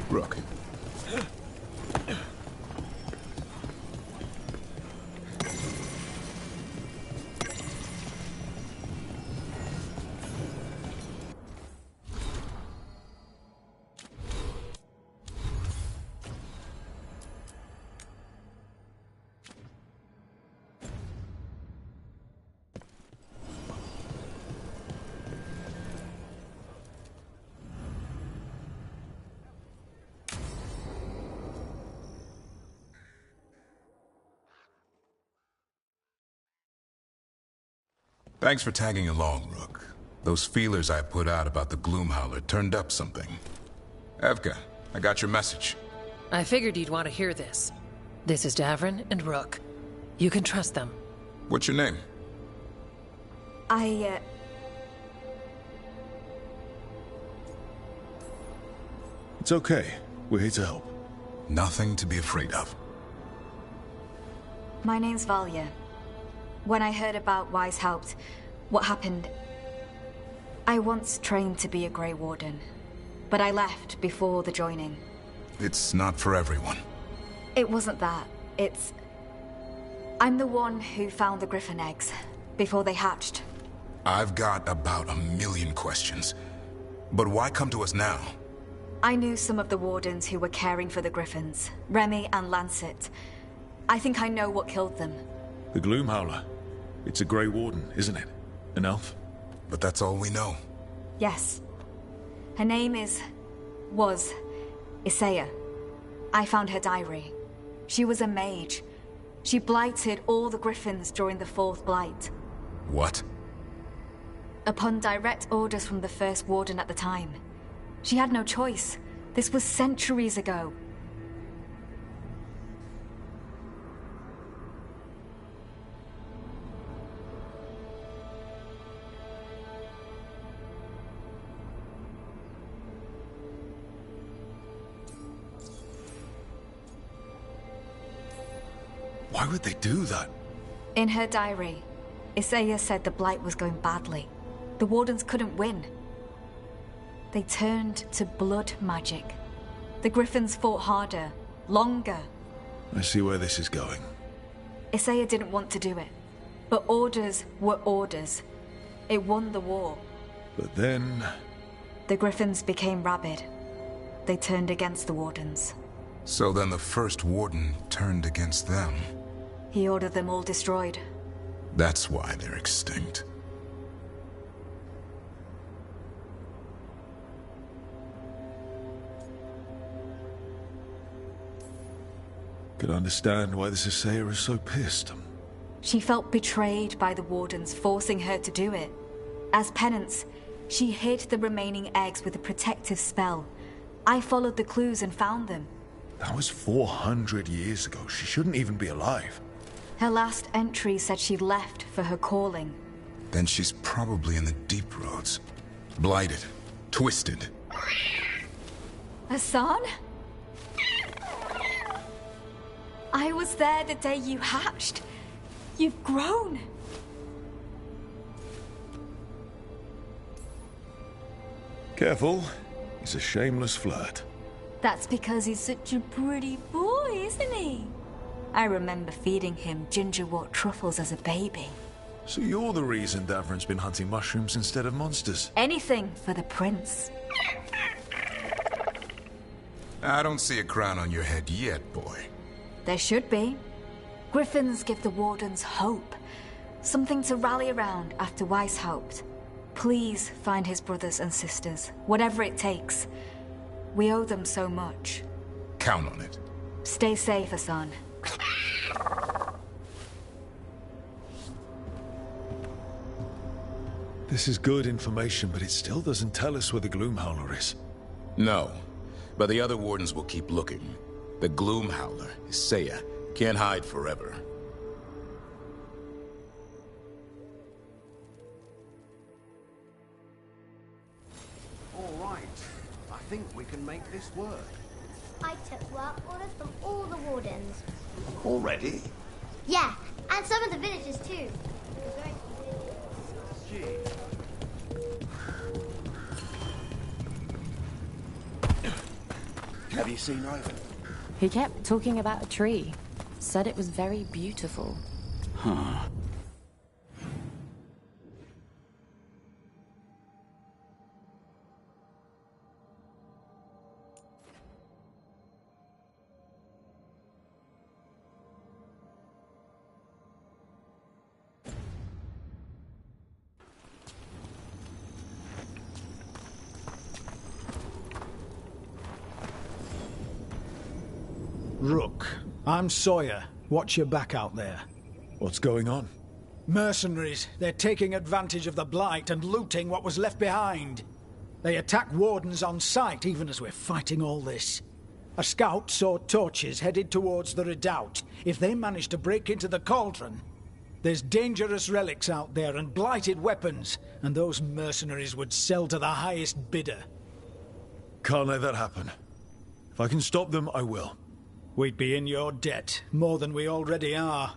Rook. Thanks for tagging along, Rook. Those feelers I put out about the Gloomhowler turned up something. Evka, I got your message. I figured you'd want to hear this. This is Davrin and Rook. You can trust them. What's your name? It's okay. We're here to help. Nothing to be afraid of. My name's Valya. When I heard about Weishaupt, what happened... I once trained to be a Grey Warden, but I left before the joining. It's not for everyone. It wasn't that. It's... I'm the one who found the Griffin eggs, before they hatched. I've got about 1,000,000 questions. But why come to us now? I knew some of the Wardens who were caring for the Griffins, Remy and Lancet. I think I know what killed them. The Gloomhowler. It's a Grey Warden, isn't it? An elf? But that's all we know. Yes. Her name was Isaiah. I found her diary. She was a mage. She blighted all the Griffins during the Fourth Blight. What? Upon direct orders from the First Warden at the time. She had no choice. This was centuries ago. Why would they do that? In her diary, Isaiah said the Blight was going badly. The Wardens couldn't win. They turned to blood magic. The Griffins fought harder, longer. I see where this is going. Isaiah didn't want to do it. But orders were orders. It won the war. But then... The Griffins became rabid. They turned against the Wardens. So then the First Warden turned against them. He ordered them all destroyed. That's why they're extinct. Could understand why this Isaiah is so pissed. She felt betrayed by the Wardens, forcing her to do it. As penance, she hid the remaining eggs with a protective spell. I followed the clues and found them. That was 400 years ago. She shouldn't even be alive. Her last entry said she left for her calling. Then she's probably in the Deep Roads. Blighted. Twisted. Hassan? I was there the day you hatched. You've grown. Careful. He's a shameless flirt. That's because he's such a pretty boy, isn't he? I remember feeding him gingerwort truffles as a baby. So you're the reason Davrin's been hunting mushrooms instead of monsters? Anything for the prince. I don't see a crown on your head yet, boy. There should be. Griffins give the Wardens hope. Something to rally around after Weishaupt. Please find his brothers and sisters, whatever it takes. We owe them so much. Count on it. Stay safe, Hassan. This is good information, but it still doesn't tell us where the Gloomhowler is. No, but the other Wardens will keep looking. The Gloomhowler, Isaiah, can't hide forever. All right. I think we can make this work. I took work orders from all the Wardens. Already? Yeah, and some of the villagers too. Have you seen Ryder? He kept talking about a tree. Said it was very beautiful. Huh. Rook, I'm Sawyer. Watch your back out there. What's going on? Mercenaries. They're taking advantage of the Blight and looting what was left behind. They attack wardens on sight, even as we're fighting all this. A scout saw torches headed towards the redoubt. If they manage to break into the cauldron, there's dangerous relics out there and blighted weapons, and those mercenaries would sell to the highest bidder. Can't let that happen. If I can stop them, I will. We'd be in your debt, more than we already are.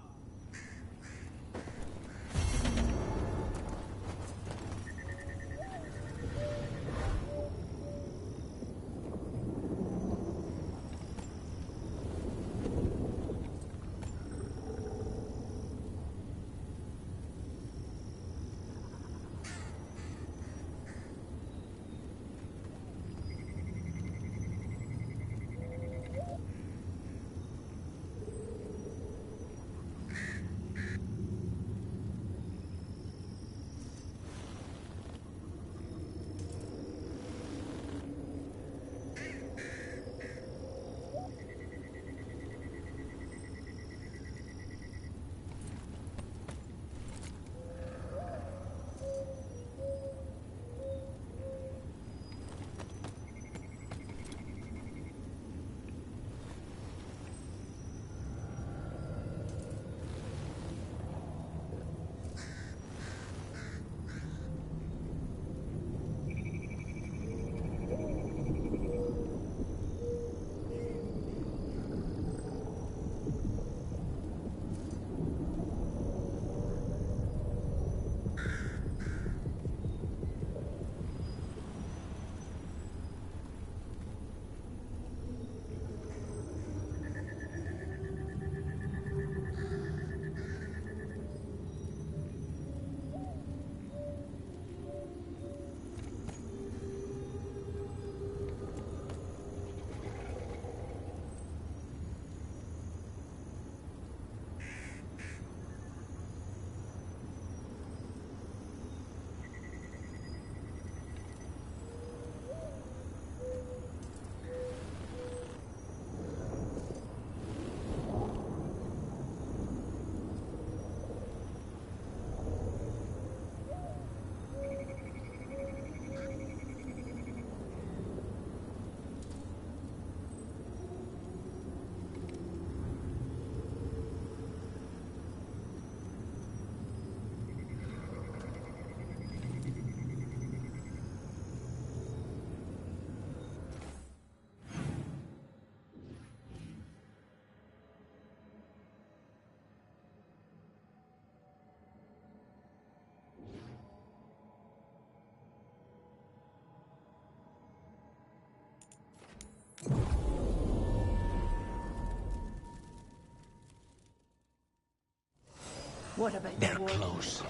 What about They're close.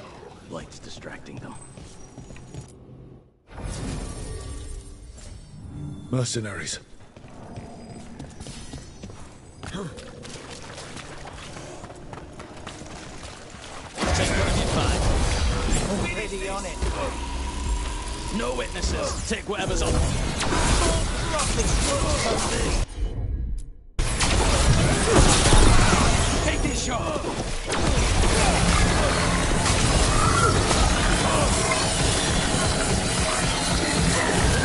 Blight's distracting them. Mercenaries. Take whatever you find. Already on it. No witnesses. Take whatever's on. Take this shot.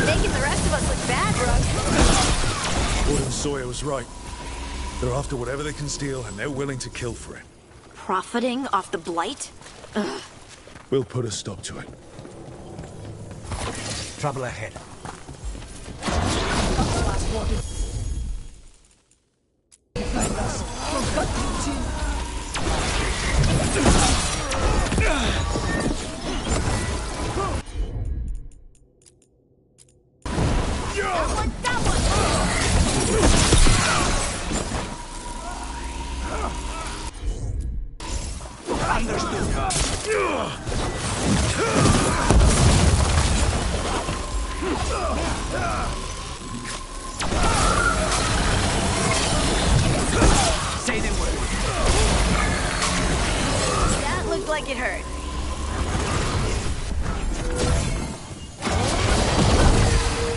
Making the rest of us look bad, Rook. Warden Sawyer was right. They're after whatever they can steal, and they're willing to kill for it. Profiting off the Blight? Ugh. We'll put a stop to it. Trouble ahead. hurt.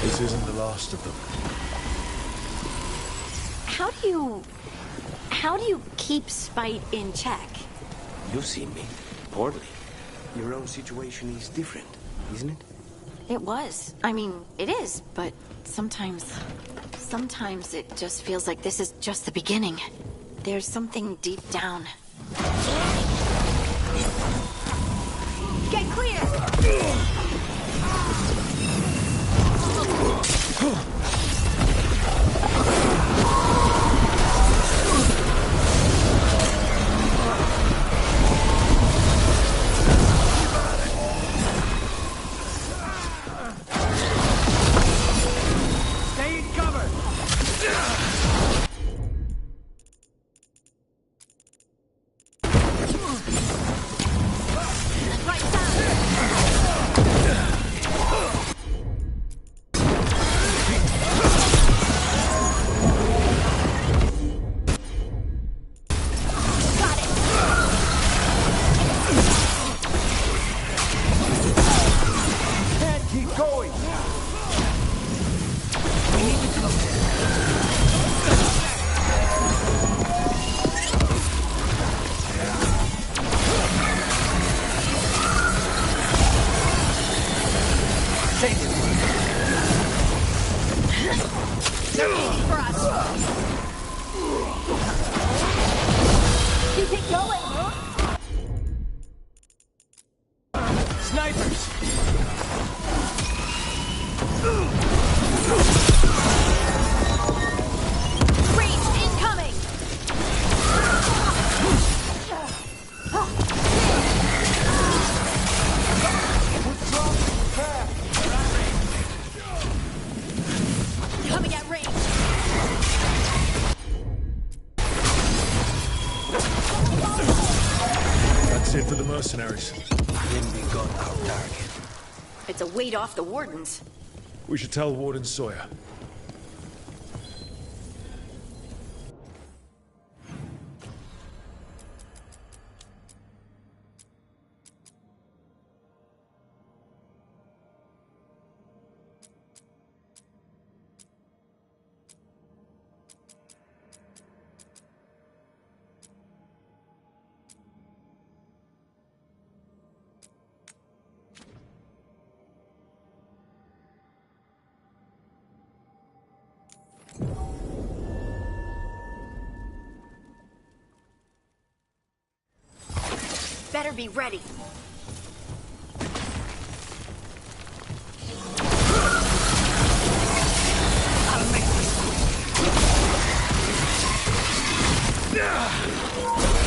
This isn't the last of them. How do you keep spite in check? You've seen me. Poorly. Your own situation is different, isn't it? It was. I mean, it is, but sometimes it just feels like this is just the beginning. There's something deep down. Get clear! Stay in cover! Right side! Can't keep going! They're aiming for us. Keep it going. Snipers! Breach incoming. Coming at range. That's it for the mercenaries. Then we got our target. It's a weight off the wardens. We should tell Warden Sawyer. Better be ready.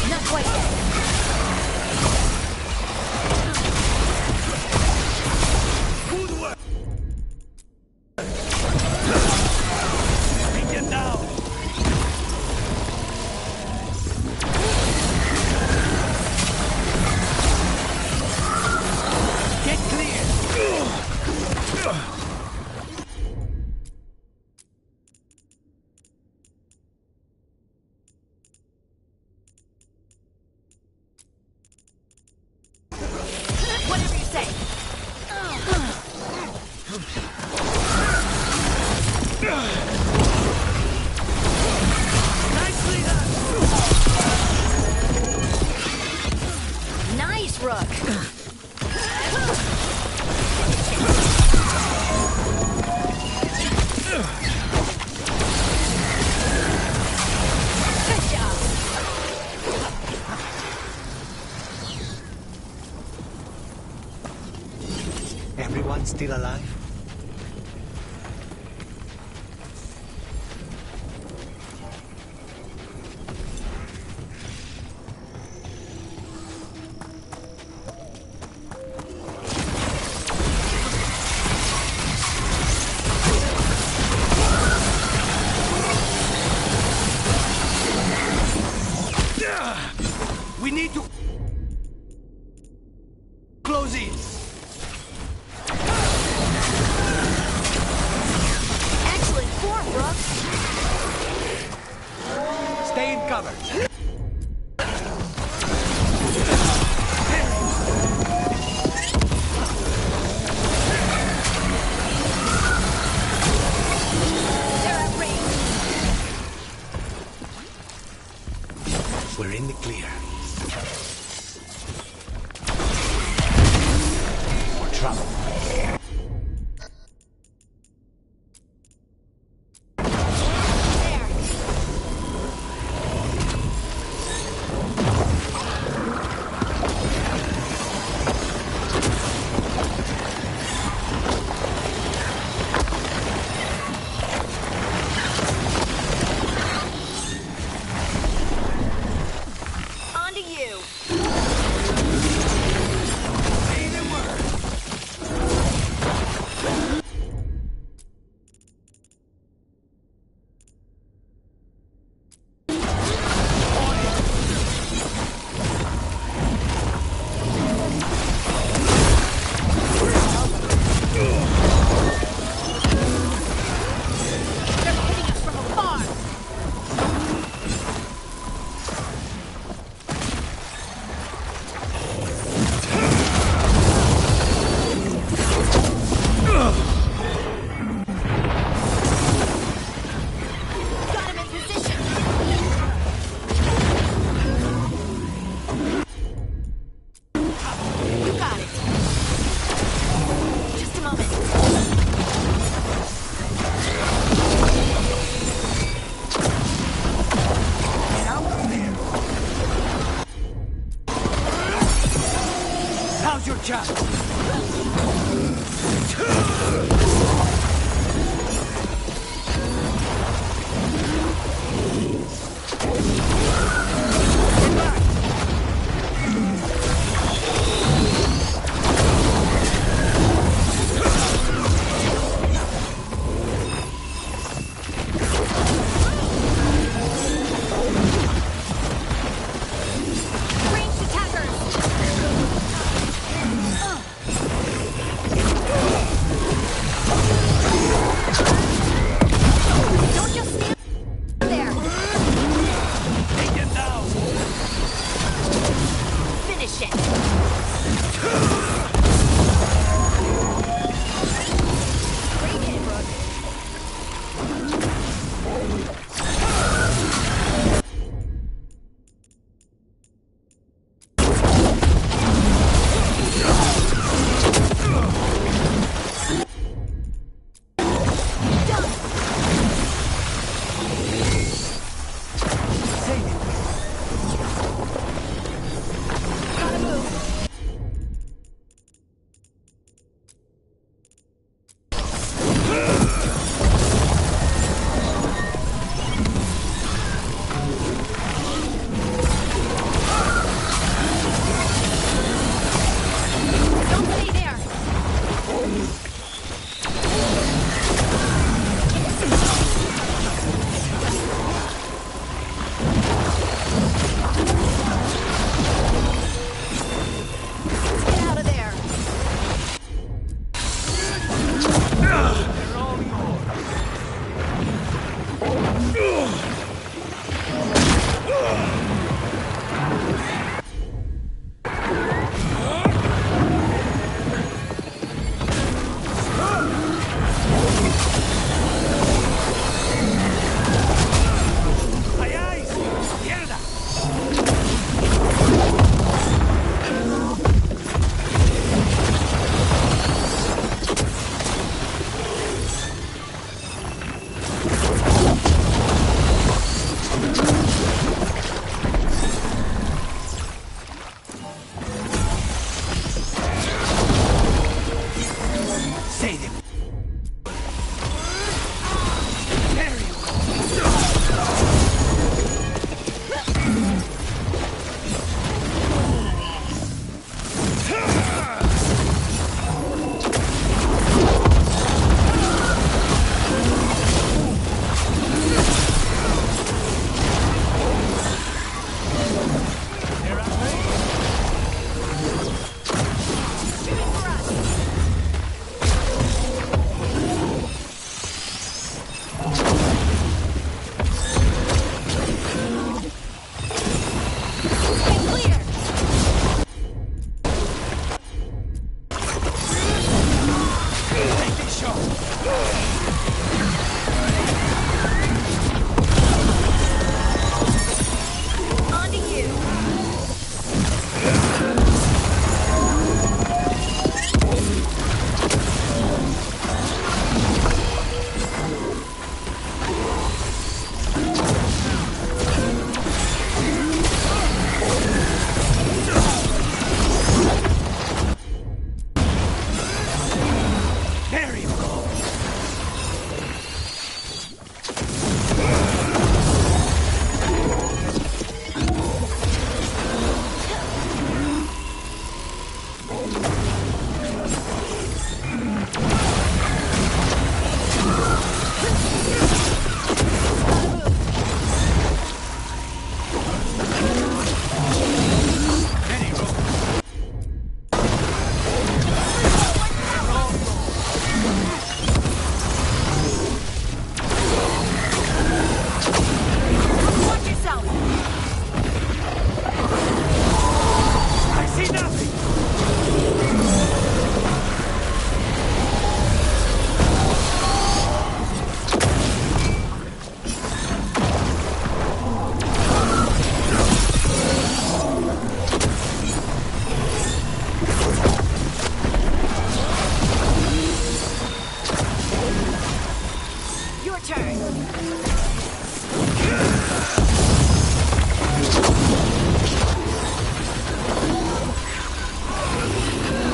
Not quite yet. Get down! Get clear! Whatever you say. Nicely done! Nice, Rook. Good job. Everyone still alive? We need to close in. Excellent form, Rook. Stay in cover. in the clear. More trouble.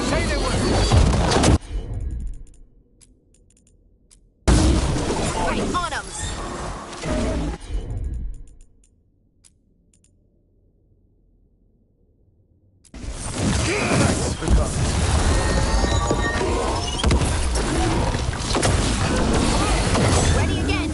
Say the word! Right on 'em! Ready again!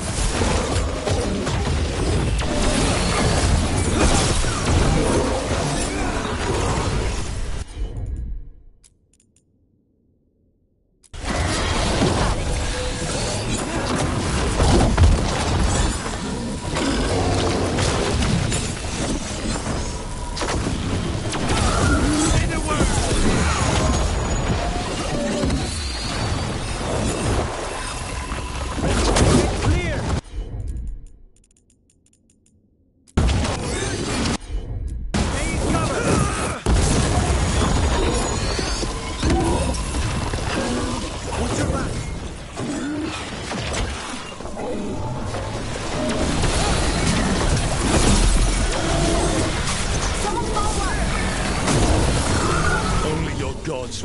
Only your gods.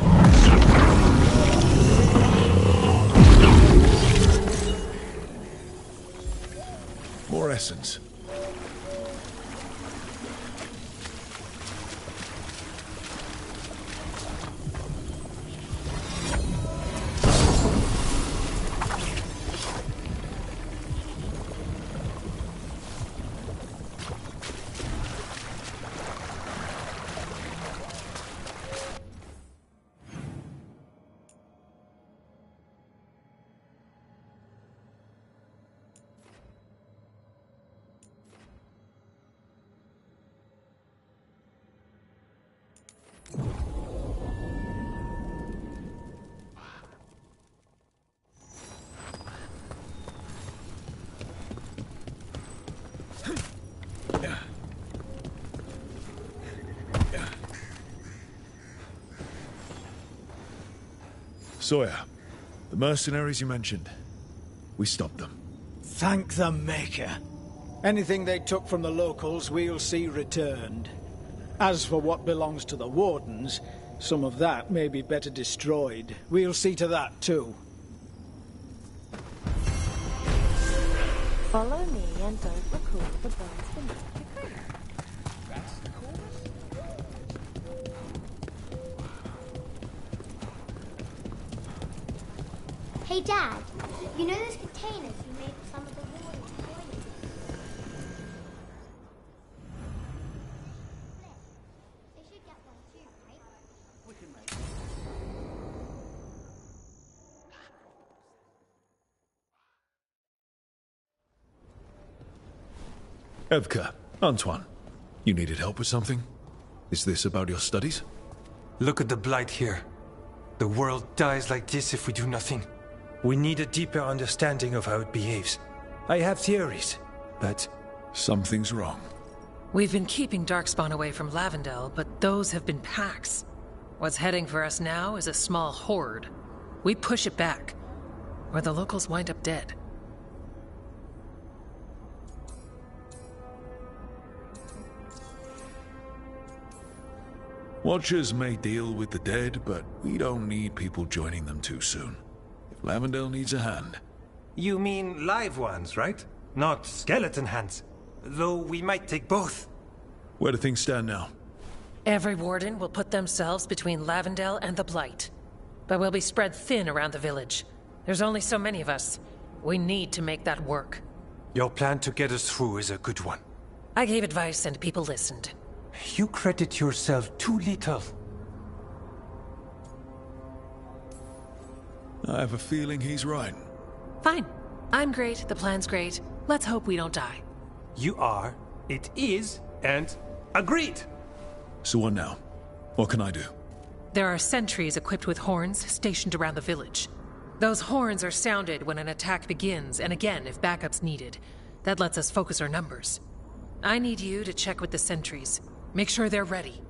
More essence. Sawyer, the mercenaries you mentioned, we stopped them. Thank the Maker. Anything they took from the locals, we'll see returned. As for what belongs to the Wardens, some of that may be better destroyed. We'll see to that, too. Follow me and don't record the birds beneath the tree. That's the chorus? Hey, Dad, you know those containers you made for some of the wardens' toilets? They should get one too, right? We can make Evka, Antoine, you needed help with something? Is this about your studies? Look at the blight here. The world dies like this if we do nothing. We need a deeper understanding of how it behaves. I have theories, but... Something's wrong. We've been keeping Darkspawn away from Lavendel, but those have been packs. What's heading for us now is a small horde. We push it back, or the locals wind up dead. Watchers may deal with the dead, but we don't need people joining them too soon. If Lavendel needs a hand... You mean live ones, right? Not skeleton hands. Though we might take both. Where do things stand now? Every warden will put themselves between Lavendel and the Blight. But we'll be spread thin around the village. There's only so many of us. We need to make that work. Your plan to get us through is a good one. I gave advice and people listened. You credit yourself too little. I have a feeling he's right. Fine. I'm great, the plan's great. Let's hope we don't die. You are, it is, and agreed! So what now? What can I do? There are sentries equipped with horns stationed around the village. Those horns are sounded when an attack begins, and again if backup's needed. That lets us focus our numbers. I need you to check with the sentries. Make sure they're ready.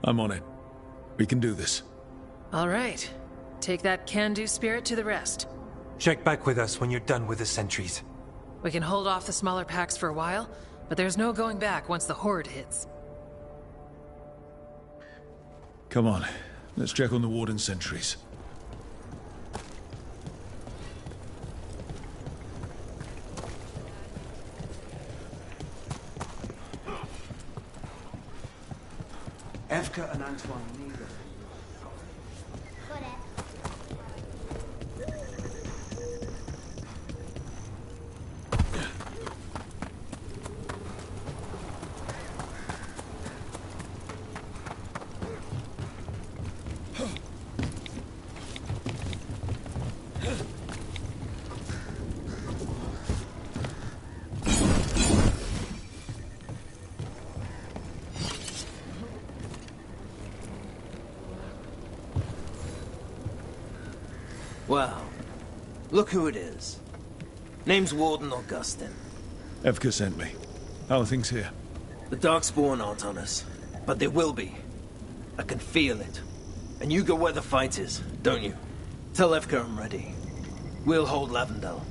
I'm on it. We can do this. All right. Take that can-do spirit to the rest. Check back with us when you're done with the sentries. We can hold off the smaller packs for a while, but there's no going back once the horde hits. Come on. Let's check on the Warden sentries. Evka and Antoine neither. Well, look who it is. Name's Warden Augustin. Evka sent me. How are things here? The Darkspawn aren't on us, but they will be. I can feel it. And you go where the fight is, don't you? Tell Evka I'm ready. We'll hold Lavendel.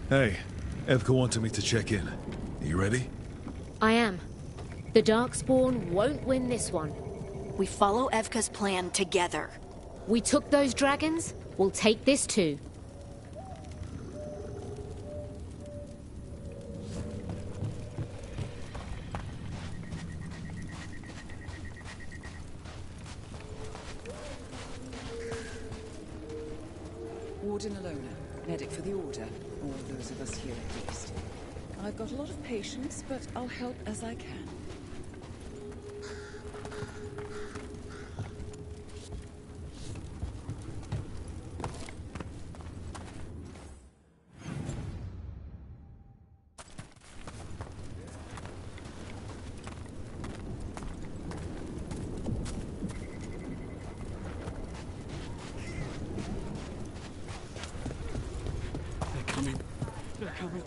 Hey, Evka wanted me to check in. Are you ready? I am. The Darkspawn won't win this one. We follow Evka's plan together. We took those dragons, we'll take this too. Warden Alona, medic for the Order, or those of us here at least. I've got a lot of patience, but I'll help as I can. They're coming.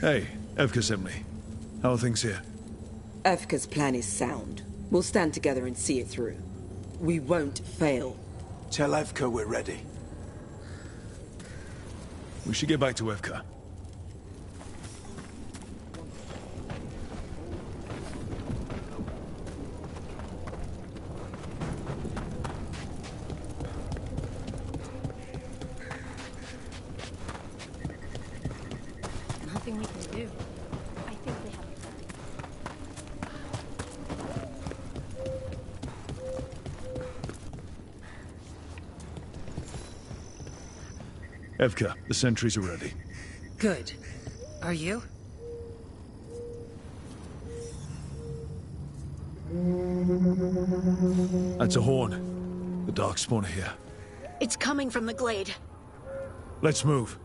Hey, Evka sent me. How are things here? Evka's plan is sound. We'll stand together and see it through. We won't fail. Tell Evka we're ready. We should get back to Evka. Nothing we can do. I think we have a Evka, the sentries are ready. Good. Are you? That's a horn. The Darkspawn are here. It's coming from the glade. Let's move.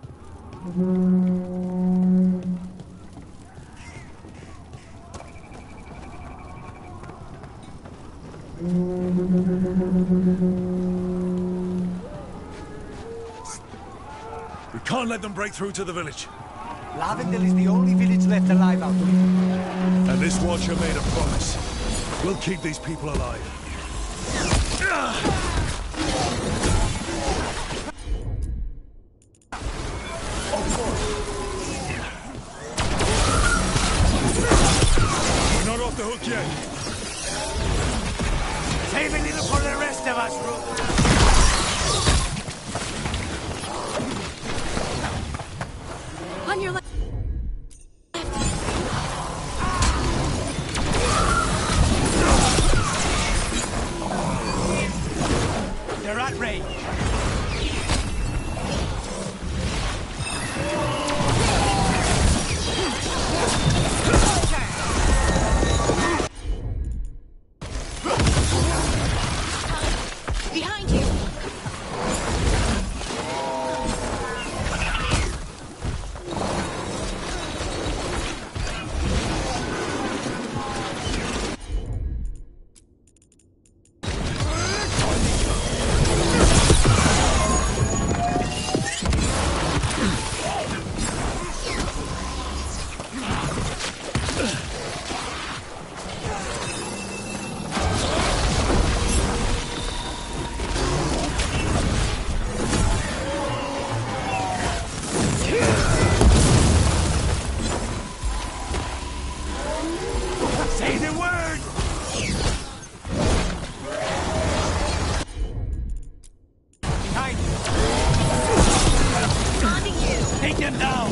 We can't let them break through to the village. Lavendel is the only village left alive out there. And this Watcher made a promise. We'll keep these people alive. We're not off the hook yet. Save a little for the rest of us, Rook. On your left. They're at range. Behind you. Say the word! Behind you! Responding you! Take them down!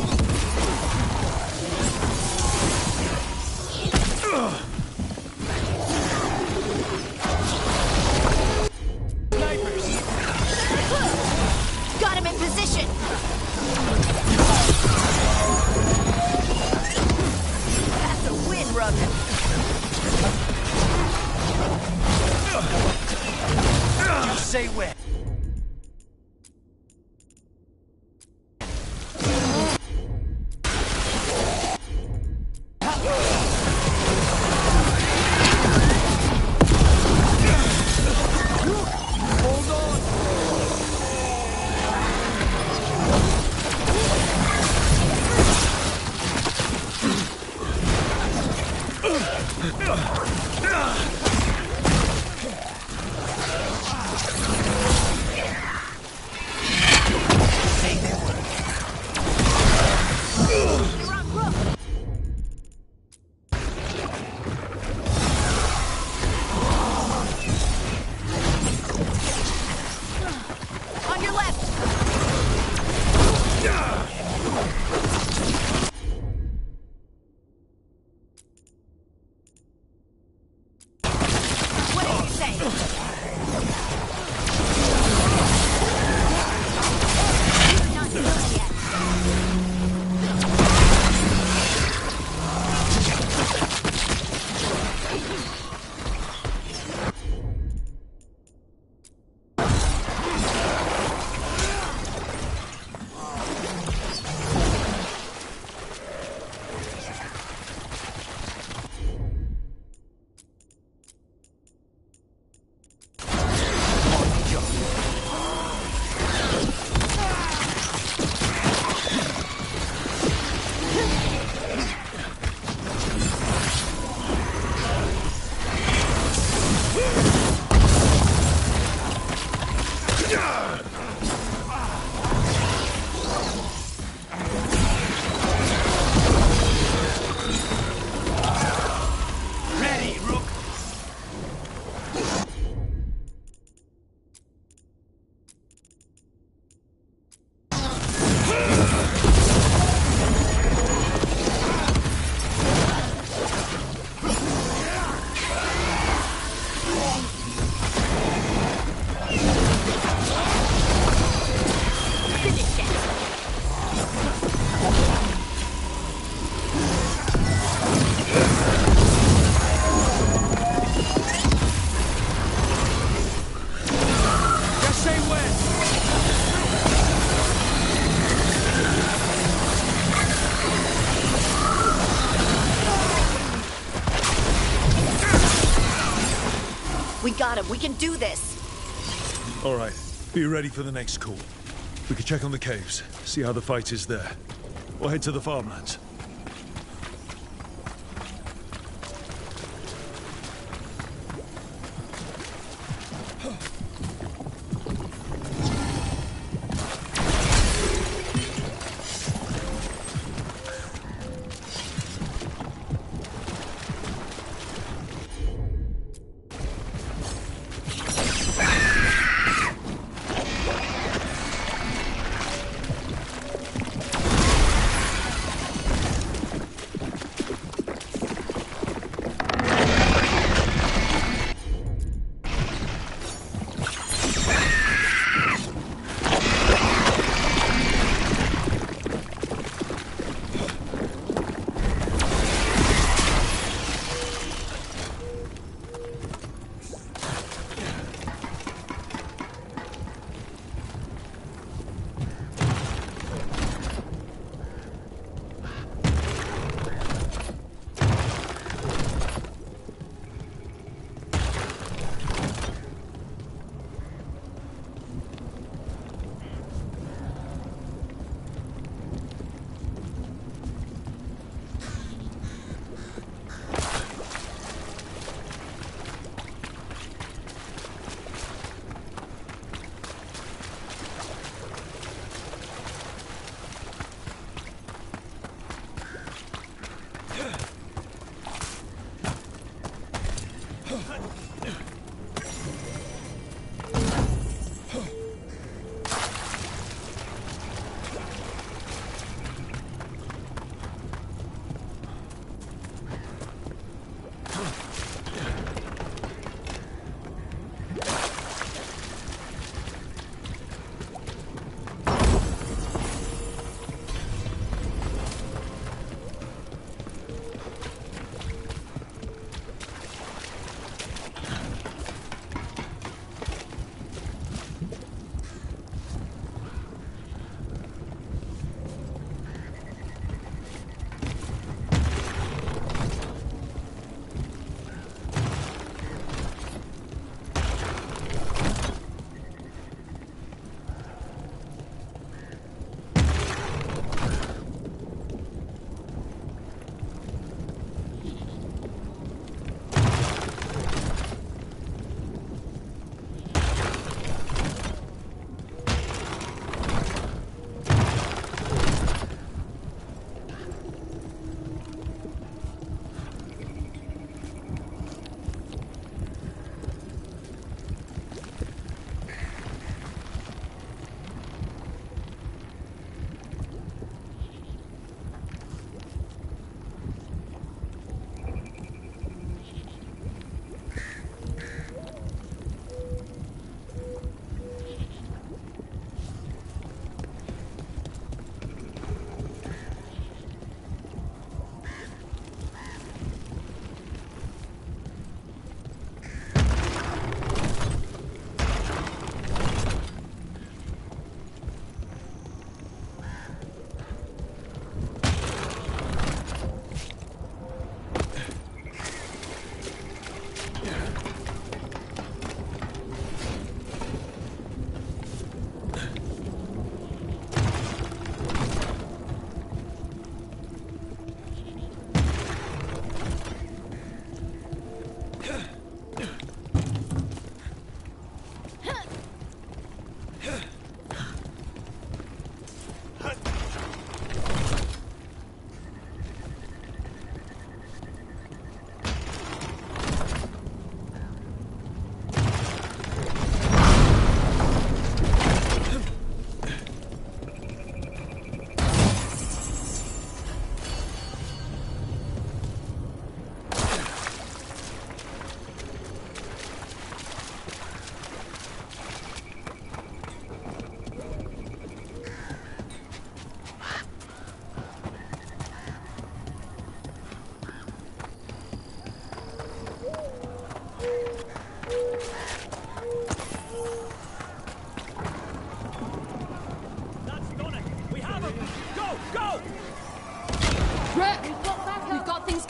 Snipers! Got him in position! That's a win, Rogan. You say when? Hold on! On your left! What did you say? Not done yet. Ready, Rook! Finish it! Just say when! We got him. We can do this. All right. Be ready for the next call. We can check on the caves, see how the fight is there. We'll head to the farmlands.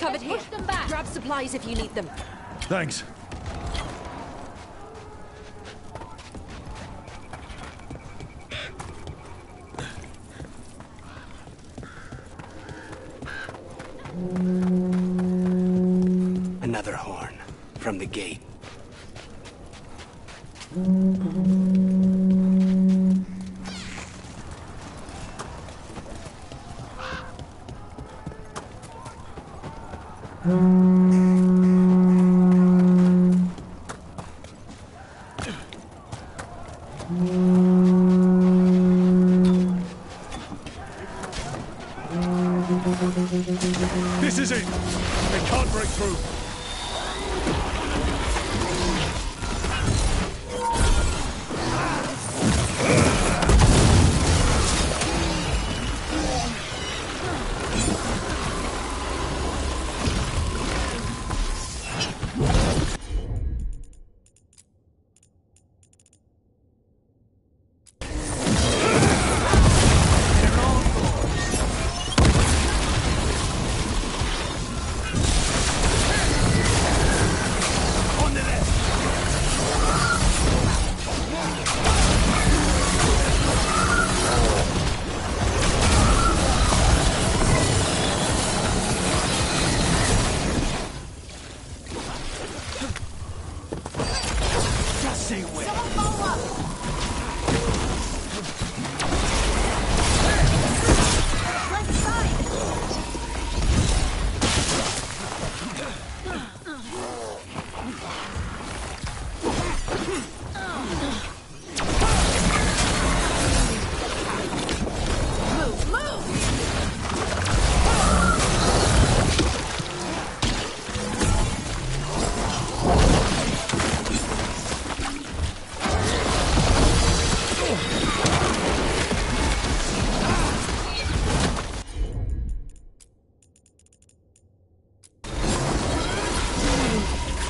covered here. Push them back. Grab supplies if you need them. Thanks. from the gate. This is it! They can't break through!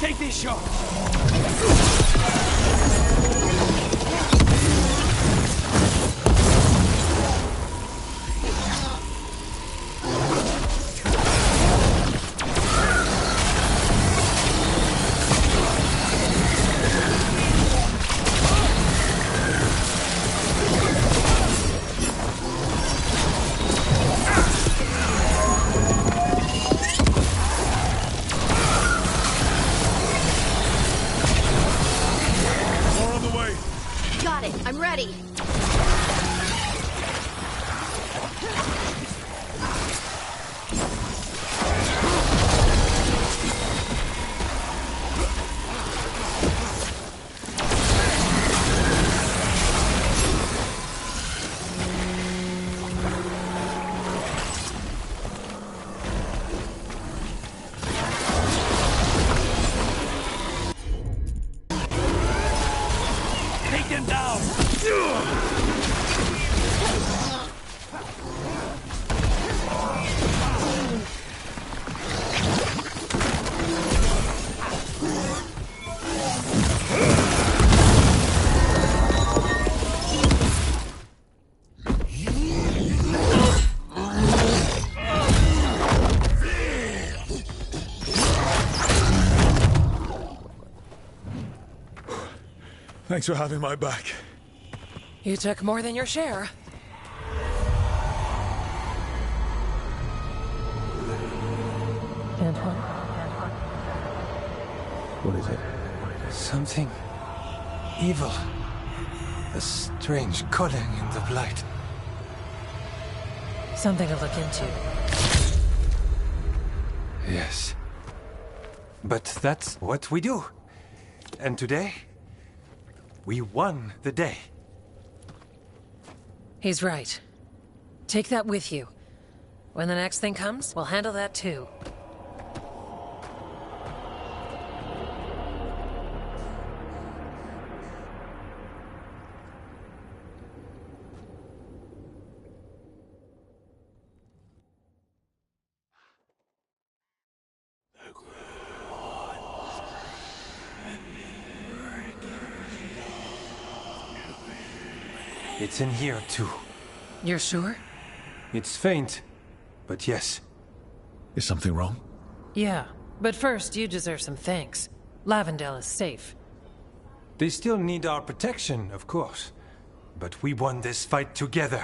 Take this shot! I'm ready. Take them down! Thanks for having my back. You took more than your share. Antoine? What is it? Something evil. A strange calling in the Blight. Something to look into. Yes. But that's what we do. And today, we won the day. He's right. Take that with you. When the next thing comes, we'll handle that too. It's in here, too. You're sure? It's faint, but yes. Is something wrong? Yeah, but first you deserve some thanks. Lavendale is safe. They still need our protection, of course. But we won this fight together.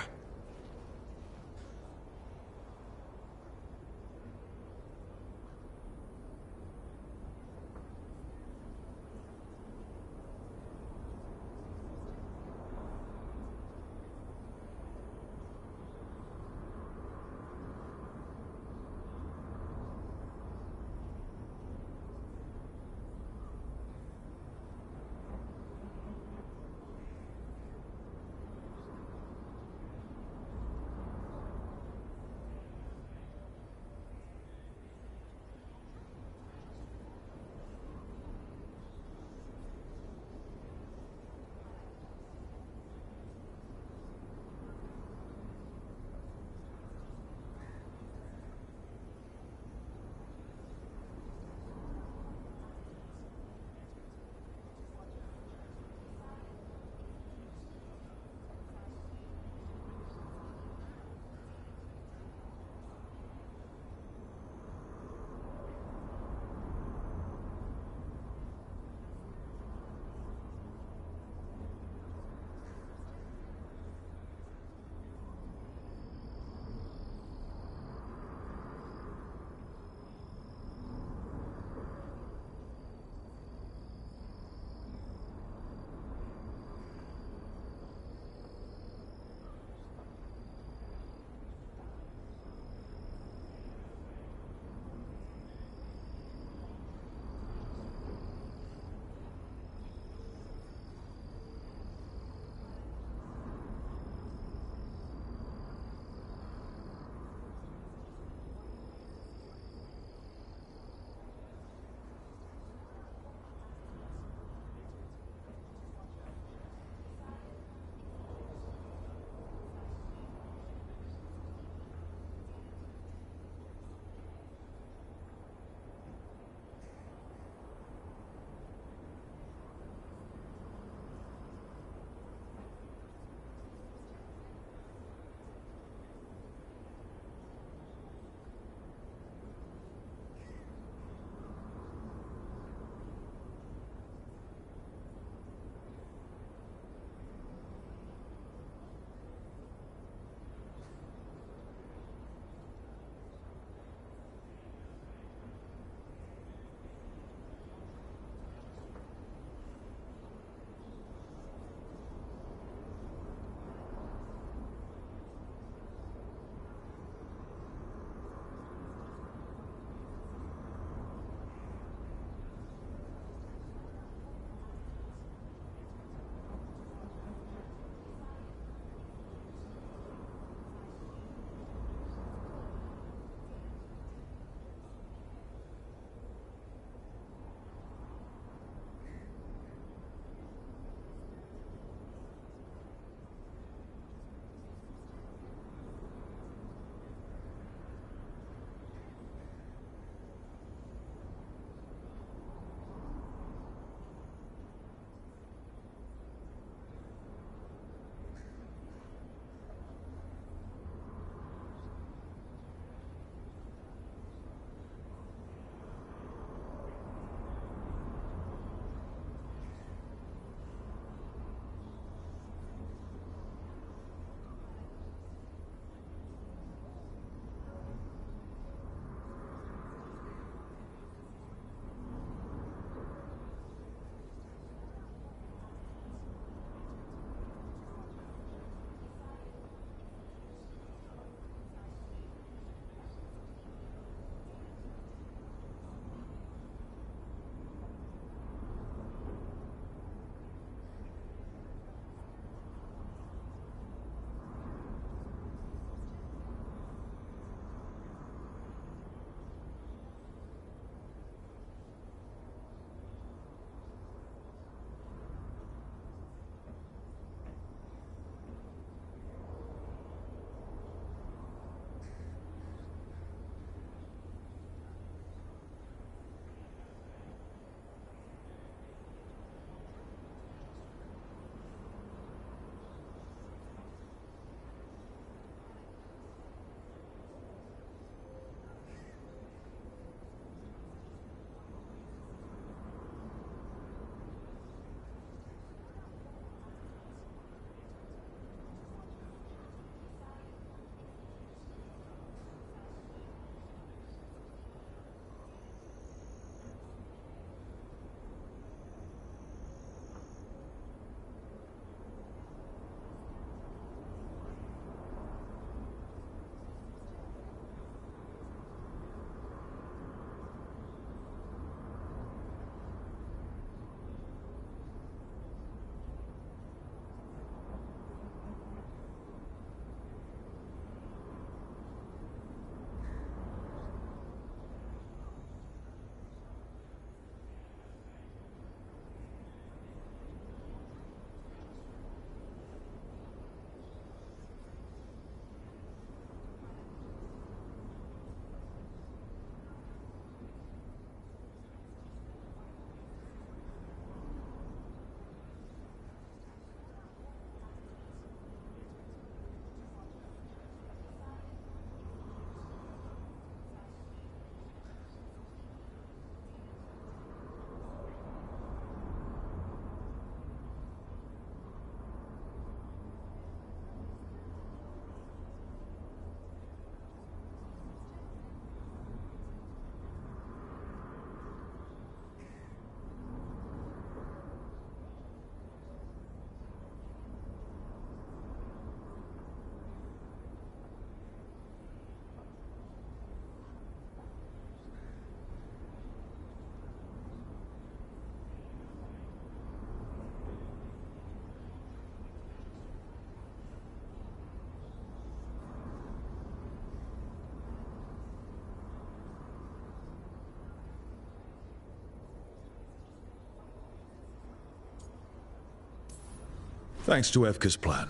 Thanks to Evka's plan.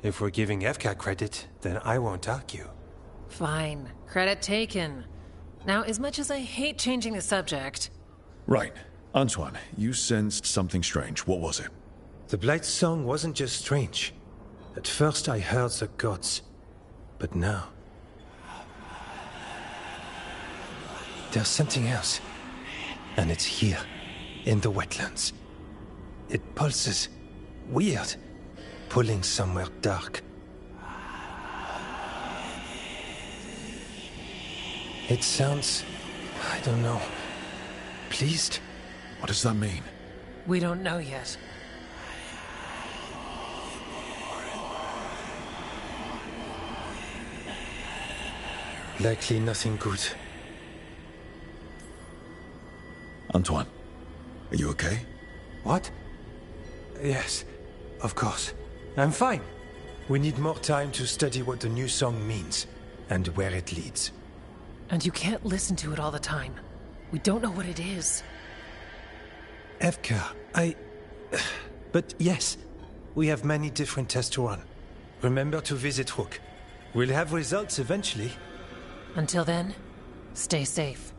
If we're giving Evka credit, then I won't argue. Fine. Credit taken. Now, as much as I hate changing the subject... Right. Antoine, you sensed something strange. What was it? The Blight song wasn't just strange. At first I heard the gods. But now... there's something else. And it's here, in the wetlands. It pulses. Weird. Pulling somewhere dark. It sounds... I don't know... pleased? What does that mean? We don't know yet. Likely nothing good. Antoine, are you okay? What? Yes, of course. I'm fine. We need more time to study what the new song means, and where it leads. And you can't listen to it all the time. We don't know what it is. Evka, But yes, we have many different tests to run. Remember to visit Rook. We'll have results eventually. Until then, stay safe.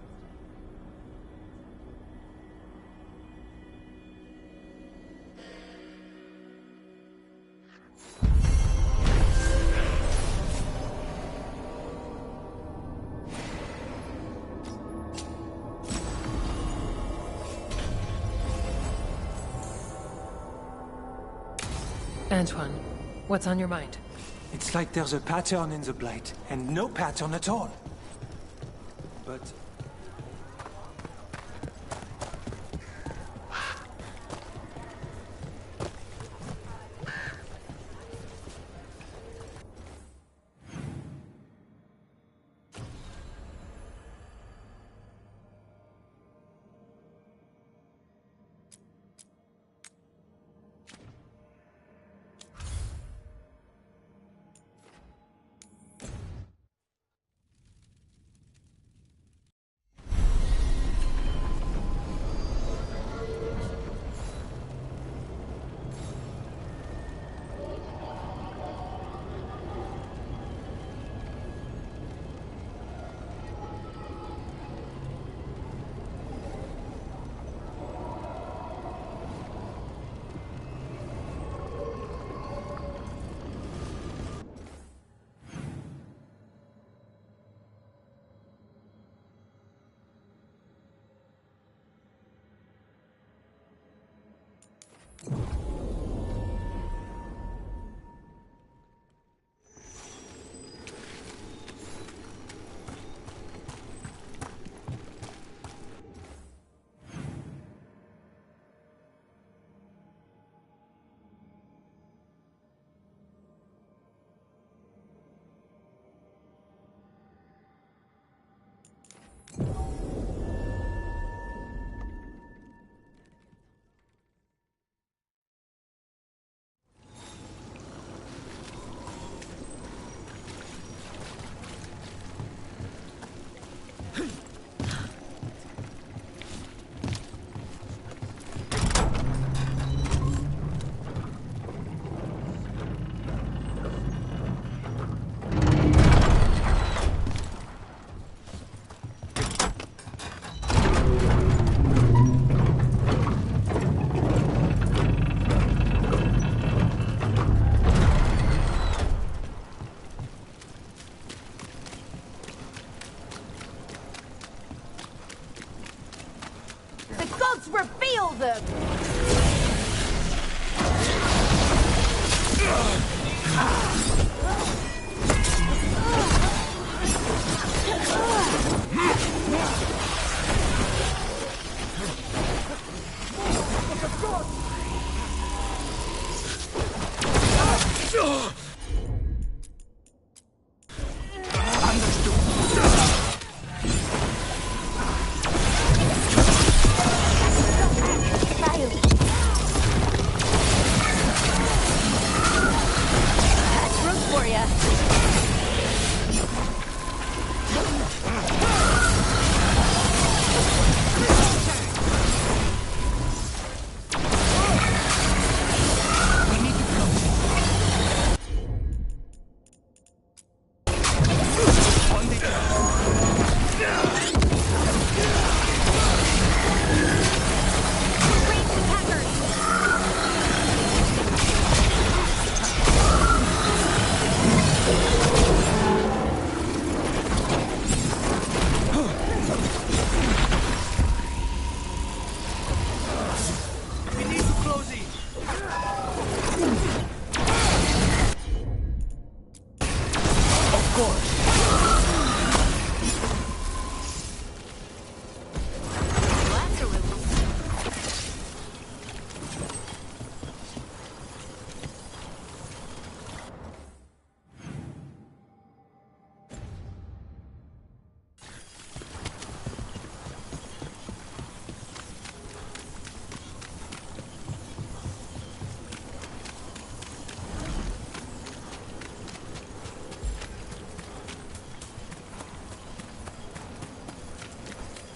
Antoine, what's on your mind? It's like there's a pattern in the Blight, and no pattern at all. But... Reveal them!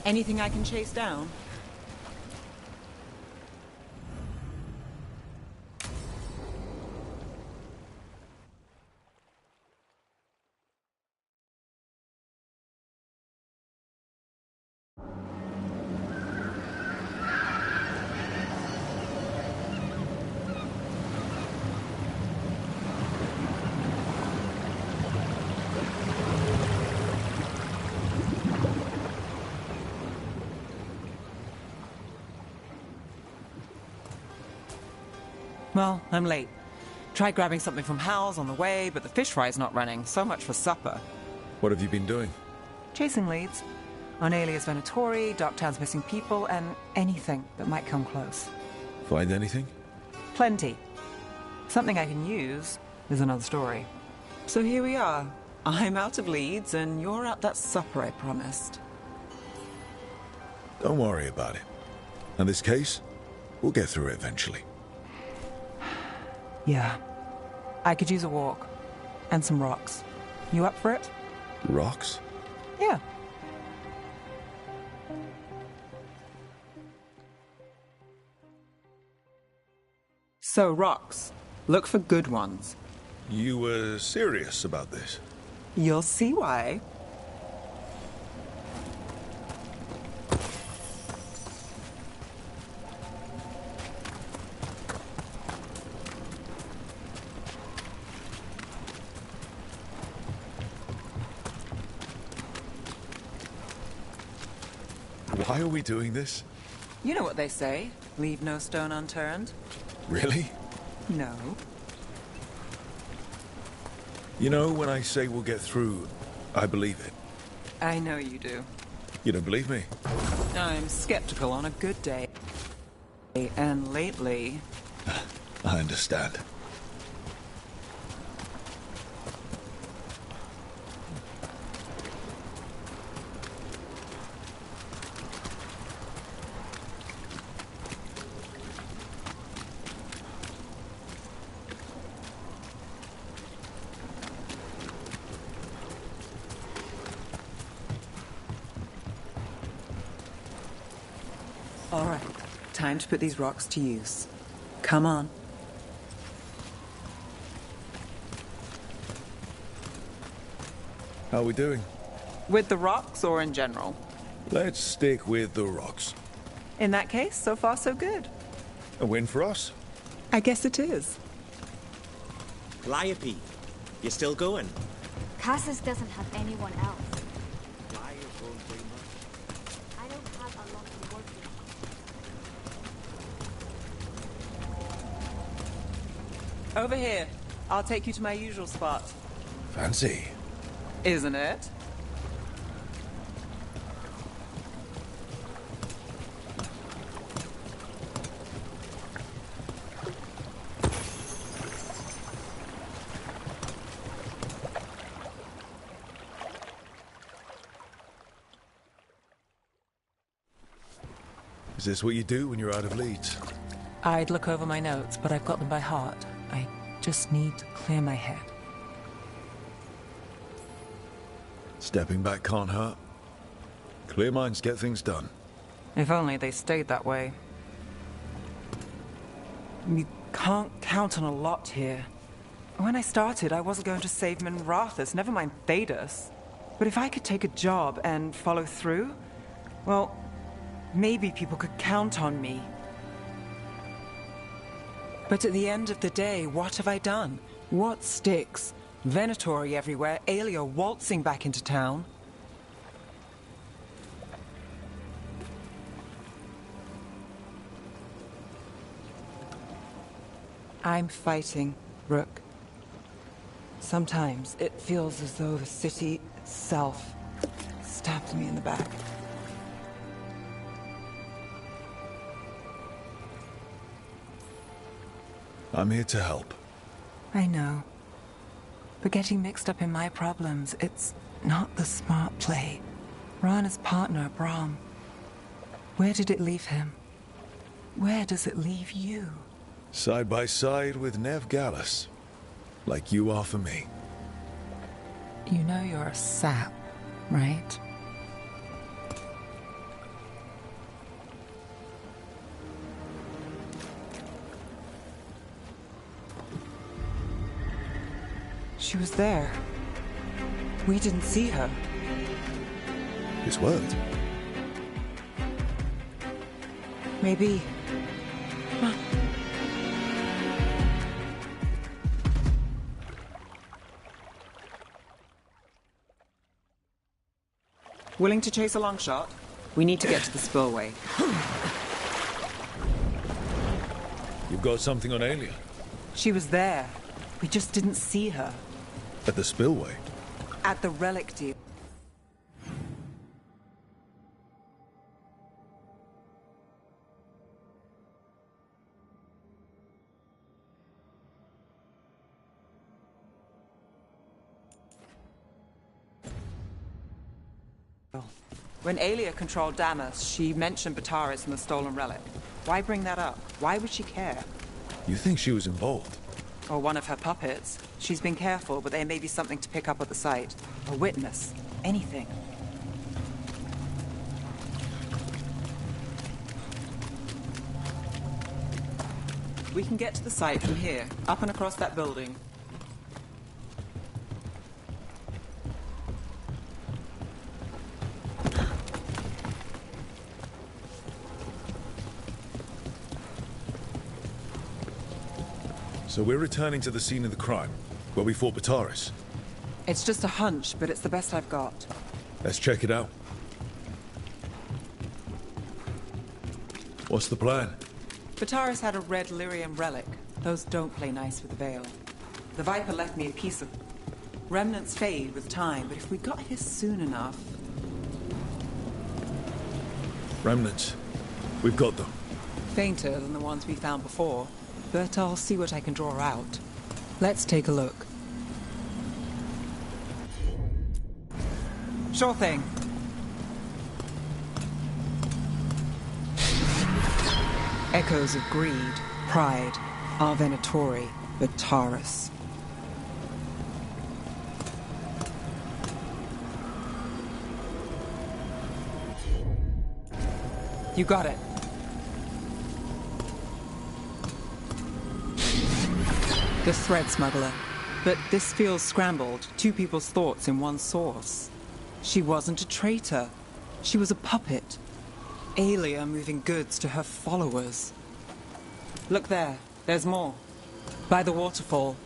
Anything I can chase down? Well, I'm late. Tried grabbing something from Hal's on the way, but the fish fry's not running. So much for supper. What have you been doing? Chasing leads. On Alias Venatori, Darktown's missing people, and anything that might come close. Find anything? Plenty. Something I can use is another story. So here we are. I'm out of leads, and you're at that supper I promised. Don't worry about it. In this case, we'll get through it eventually. Yeah. I could use a walk. And some rocks. You up for it? Rocks? Yeah. So, rocks. Look for good ones. You were serious about this? You'll see why. Why are we doing this? You know what they say. Leave no stone unturned. Really? No. You know, when I say we'll get through, I believe it. I know you do. You don't believe me? I'm skeptical on a good day. And lately... I understand. All right, time to put these rocks to use. Come on. How are we doing? With the rocks or in general? Let's stick with the rocks. In that case, so far so good. A win for us? I guess it is. Liope, you still going? Cassis doesn't have anyone else. Liars won't bring much. I don't have a lot to work with. Over here. I'll take you to my usual spot. Fancy. Isn't it? Is this what you do when you're out of leads? I'd look over my notes, but I've got them by heart. I just need to clear my head. Stepping back can't hurt. Clear minds get things done. If only they stayed that way. You can't count on a lot here. When I started, I wasn't going to save Minrathous, never mind Thedas. But if I could take a job and follow through, well, maybe people could count on me. But at the end of the day, what have I done? What sticks? Venatori everywhere, Aelia waltzing back into town. I'm fighting, Rook. Sometimes it feels as though the city itself stabbed me in the back. I'm here to help. I know. But getting mixed up in my problems, it's not the smart play. Rana's partner, Brahm. Where did it leave him? Where does it leave you? Side by side with Nev Gallus. Like you are for me. You know you're a sap, right? She was there. We didn't see her. His word. Maybe. Huh. Willing to chase a long shot? We need to get to the spillway. You've got something on Aelia? She was there. We just didn't see her. At the spillway? At the relic deal. When Aelia controlled Damas, she mentioned Bataris and the stolen relic. Why bring that up? Why would she care? You think she was involved? Or one of her puppets. She's been careful, but there may be something to pick up at the site. A witness. Anything. We can get to the site from here, up and across that building. So we're returning to the scene of the crime, where we fought Bataris. It's just a hunch, but it's the best I've got. Let's check it out. What's the plan? Bataris had a red lyrium relic. Those don't play nice with the Veil. The Viper left me a piece of... Remnants fade with time, but if we got here soon enough... Remnants. We've got them. Fainter than the ones we found before, but I'll see what I can draw out. Let's take a look. Sure thing. Echoes of greed, pride, our Venatori, Bataris. You got it. The thread smuggler. But this feels scrambled. Two people's thoughts in one source. She wasn't a traitor. She was a puppet. Aelia moving goods to her followers. Look there. There's more. By the waterfall.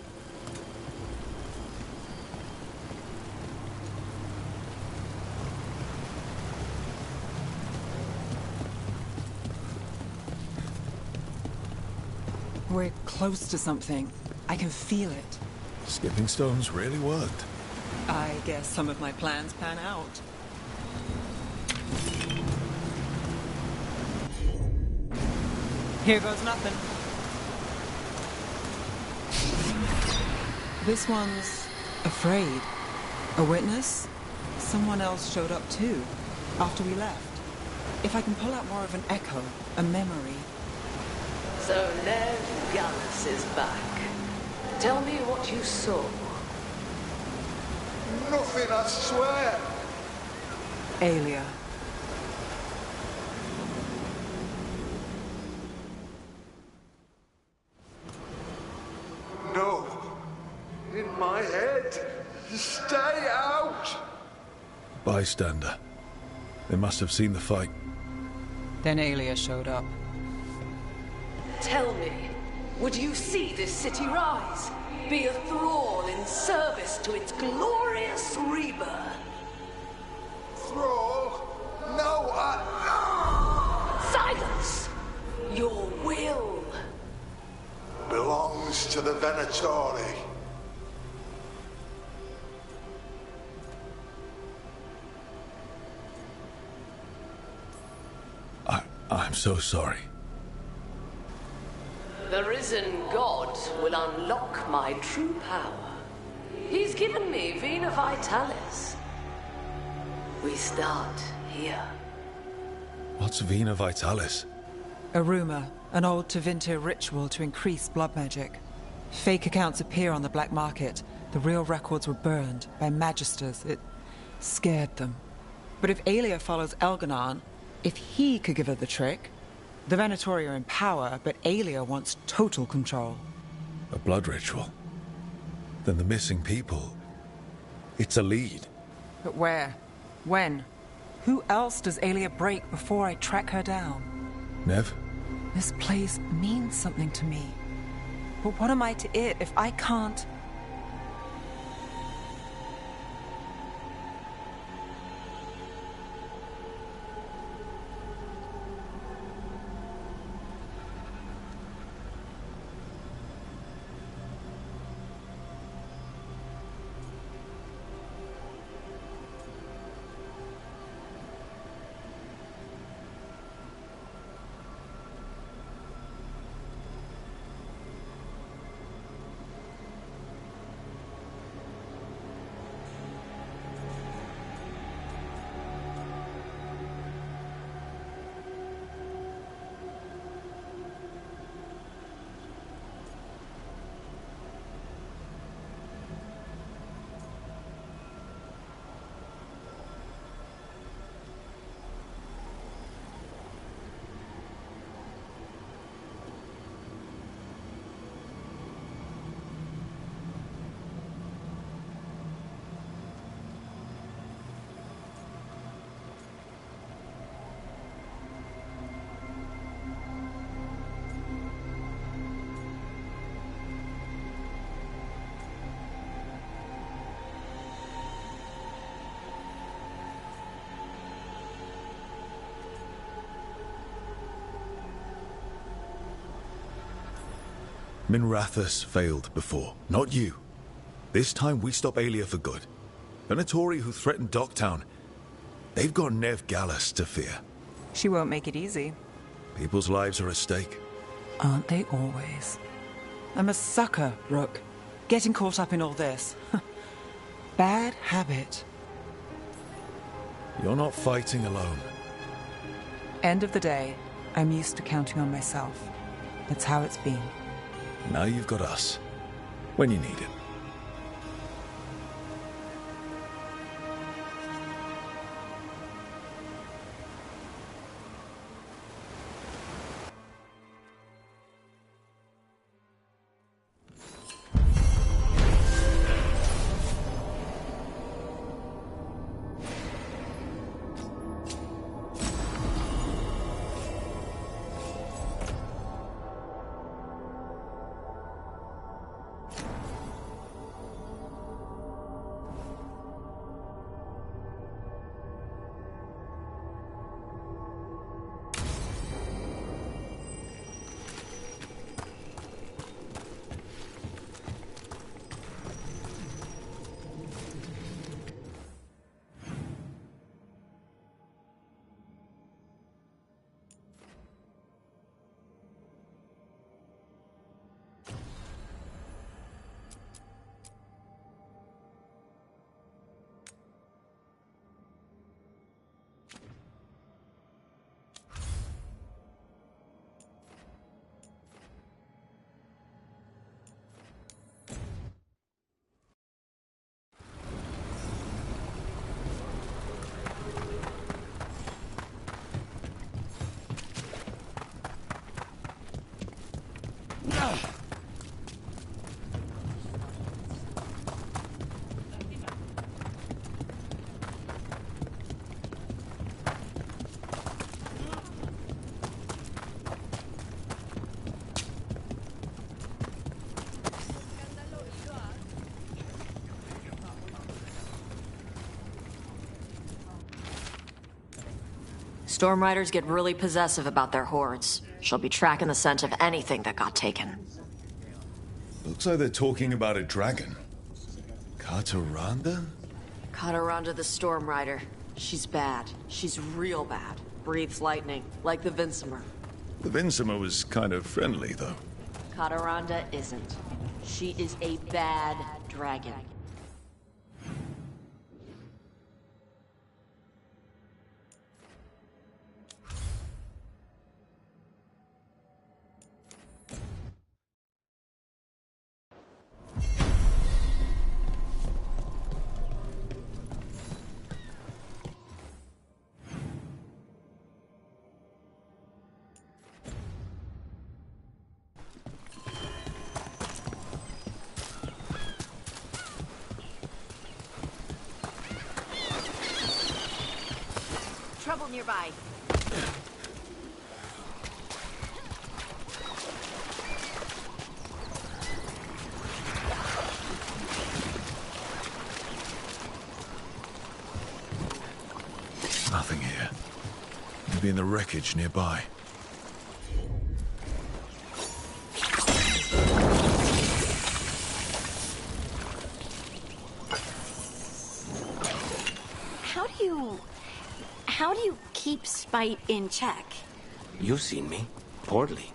We're close to something. I can feel it. Skipping stones really worked. I guess some of my plans pan out. Here goes nothing. This one's afraid. A witness? Someone else showed up too, after we left. If I can pull out more of an echo, a memory. So Ned Gallus is back. Tell me what you saw. Nothing, I swear. Aelia. No. In my head. Stay out. Bystander. They must have seen the fight. Then Aelia showed up. Tell me, would you see this city rise? Be a thrall in service to its glorious rebirth? Thrall? No, Silence! Your will belongs to the Venatori. I'm so sorry. The risen god will unlock my true power. He's given me Vena Vitalis. We start here. What's Vena Vitalis? A rumor, an old Tevinter ritual to increase blood magic. Fake accounts appear on the black market. The real records were burned by magisters. It scared them. But if Aelia follows Elganon, if he could give her the trick, the Venatori are in power, but Aelia wants total control. A blood ritual. than the missing people. It's a lead. But where? When? Who else does Aelia break before I track her down? Nev? This place means something to me. But what am I to it if I can't... Minrathous failed before, not you. This time we stop Aelia for good. Venatori, who threatened Docktown, they've got Nev Gallus to fear. She won't make it easy. People's lives are at stake. Aren't they always? I'm a sucker, Rook. Getting caught up in all this. Bad habit. You're not fighting alone. End of the day, I'm used to counting on myself. That's how it's been. Now you've got us. When you need it. Storm Riders get really possessive about their hordes. She'll be tracking the scent of anything that got taken. Looks like they're talking about a dragon. Kataranda? Kataranda the Storm Rider. She's bad. She's real bad. Breathes lightning, like the Vincimer. The Vincimer was kind of friendly, though. Kataranda isn't. She is a bad dragon. trouble nearby. Nothing here. Maybe in the wreckage nearby. How do you keep spite in check? You've seen me. Poorly.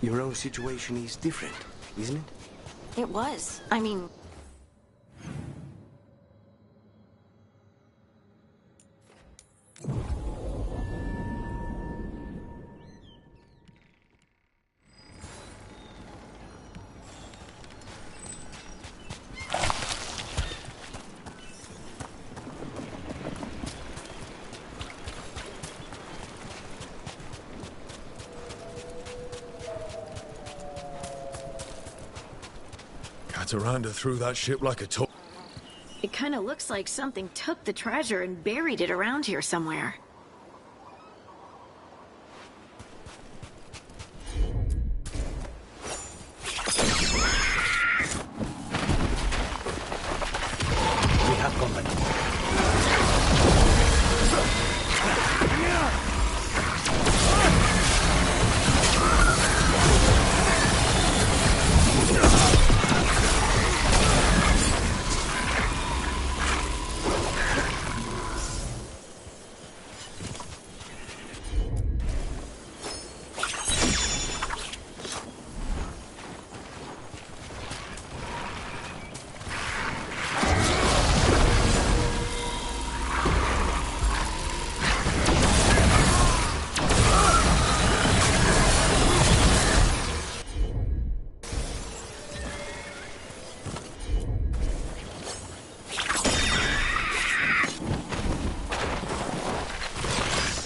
Your own situation is different, isn't it? It was. I mean... Cataranda threw that ship like a toy. It kind of looks like something took the treasure and buried it around here somewhere. We have company.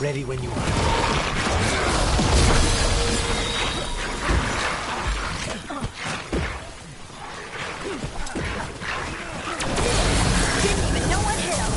Ready when you are. Didn't even know what hit him.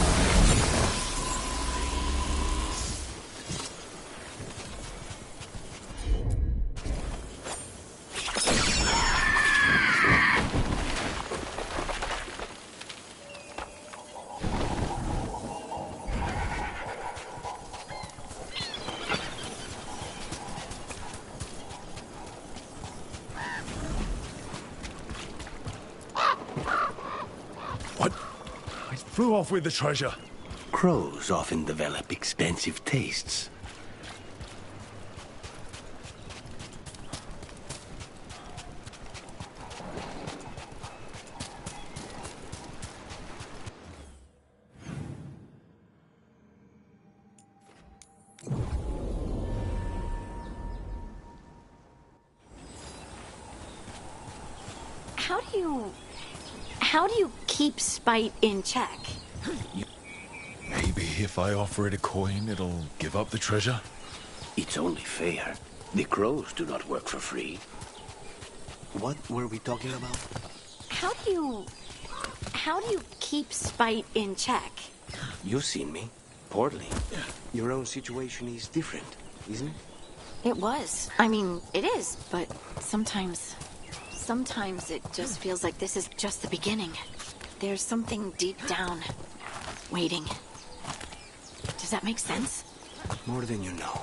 Flew off with the treasure. Crows often develop expensive tastes. How do you keep spite in check? Maybe if I offer it a coin, it'll give up the treasure? It's only fair. The crows do not work for free. What were we talking about? How do you keep spite in check? You've seen me. Poorly. Your own situation is different, isn't it? It was. I mean, it is, but sometimes it just feels like this is just the beginning. There's something deep down, waiting. Does that make sense? More than you know.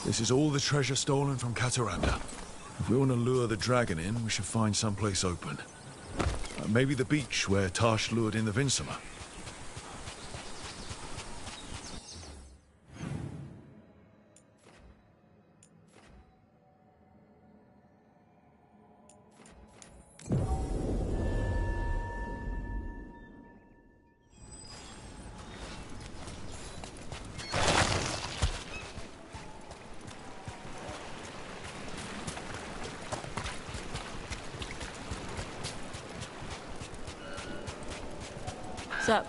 This is all the treasure stolen from Cataranda. If we want to lure the dragon in, we should find someplace open. Maybe the beach where Tarsh lured in the Vinsima. What's up?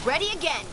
Ready again.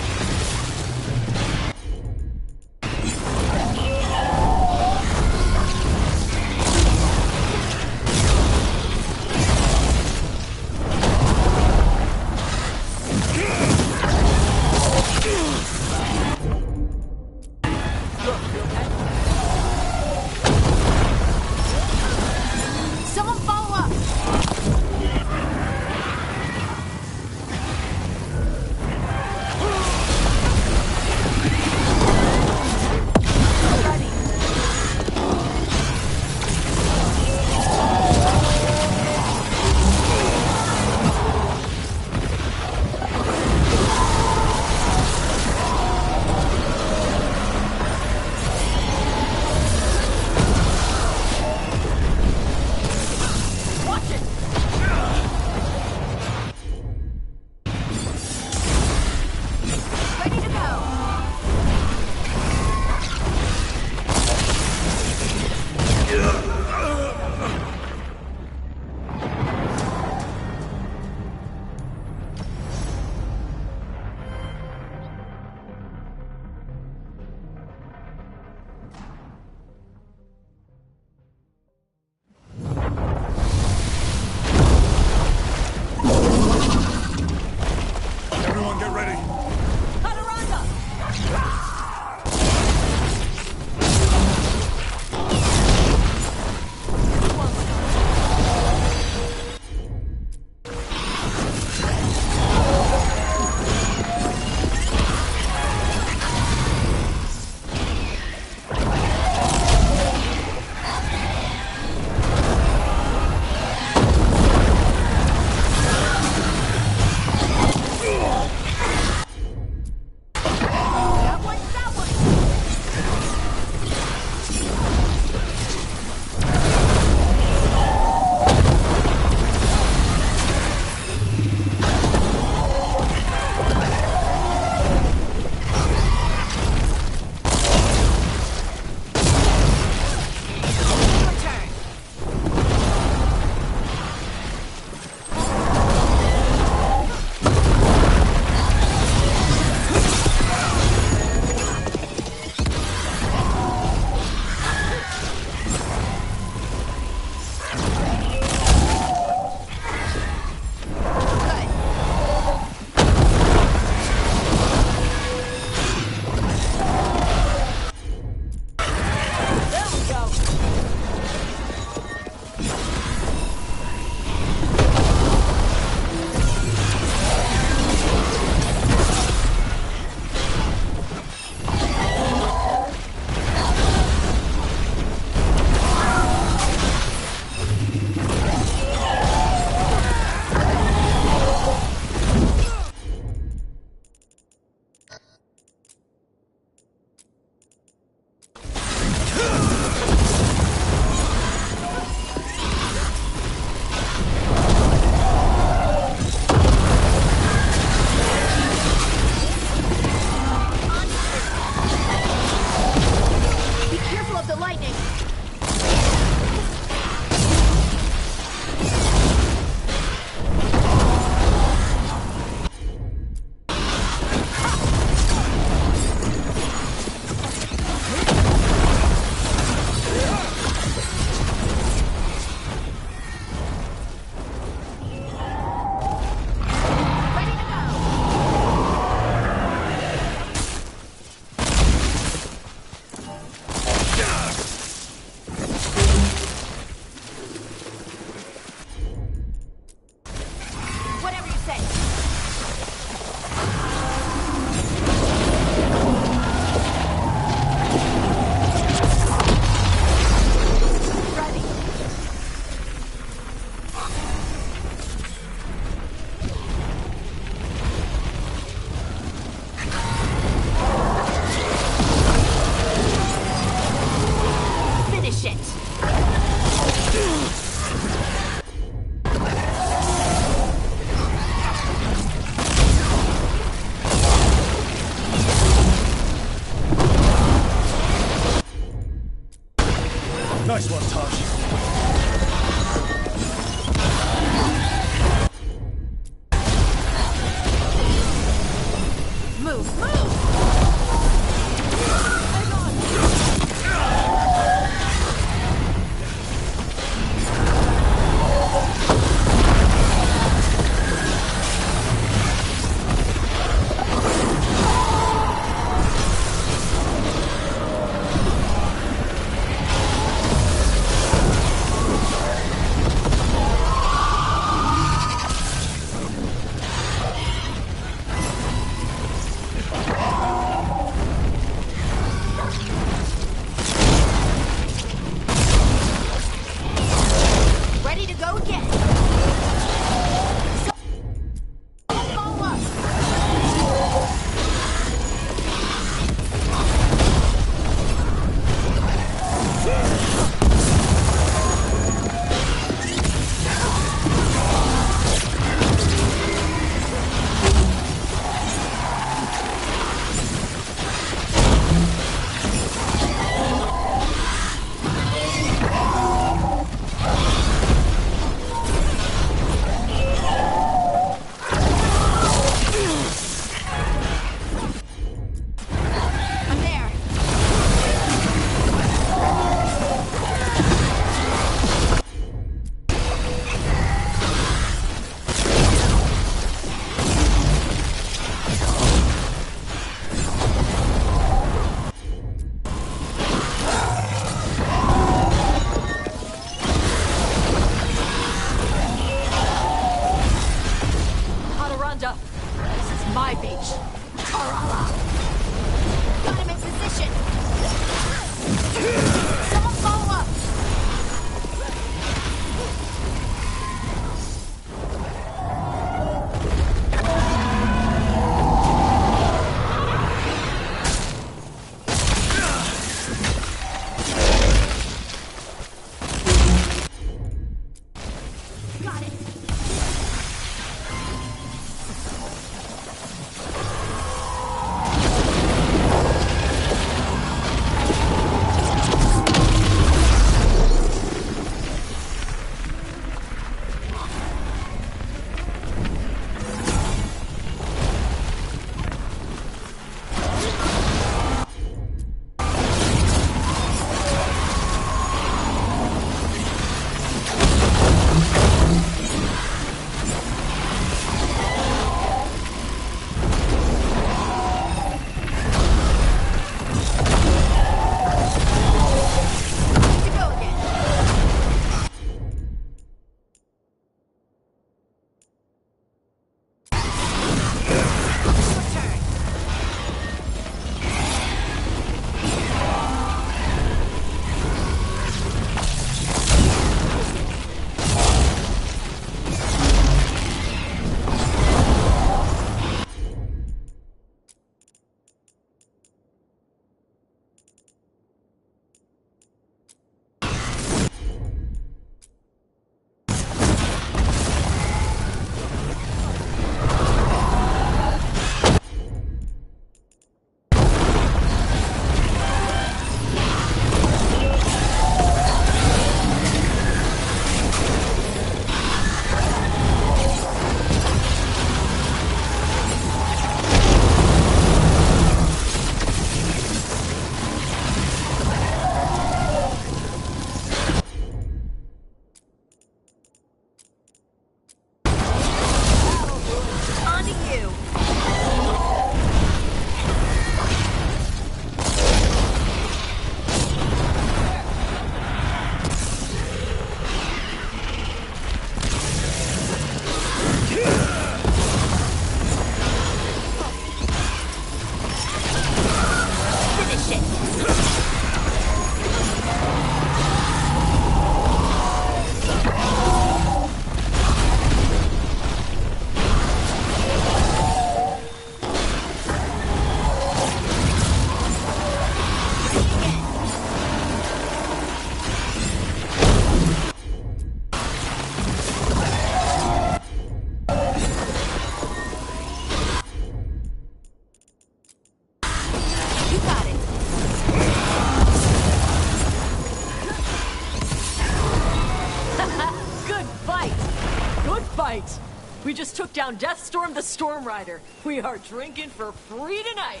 fight! We just took down Deathstorm the Stormrider. We are drinking for free tonight!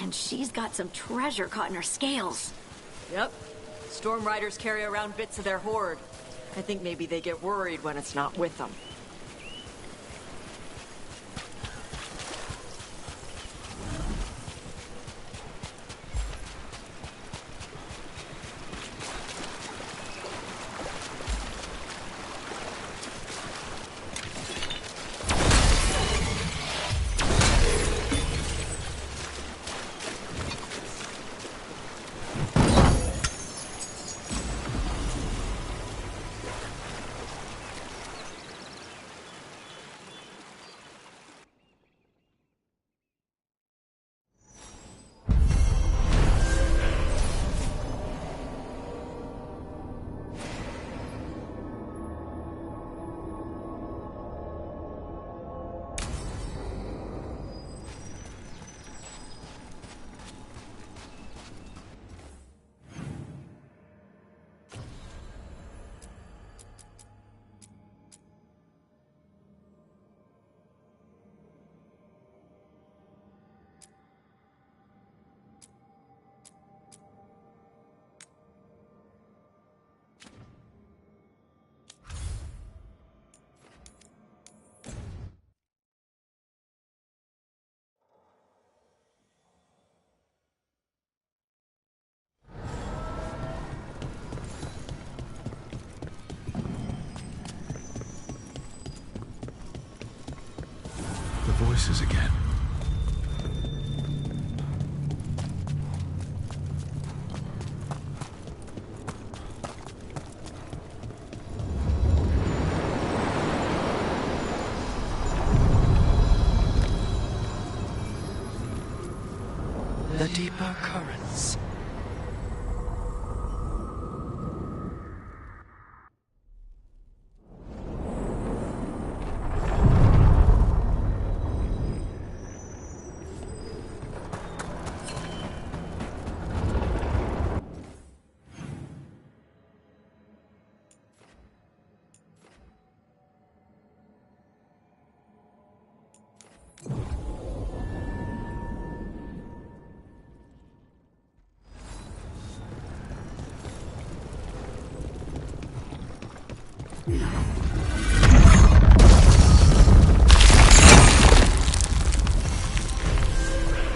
And she's got some treasure caught in her scales. Yep. Stormriders carry around bits of their hoard. I think maybe they get worried when it's not with them. Voices again. The deeper currents.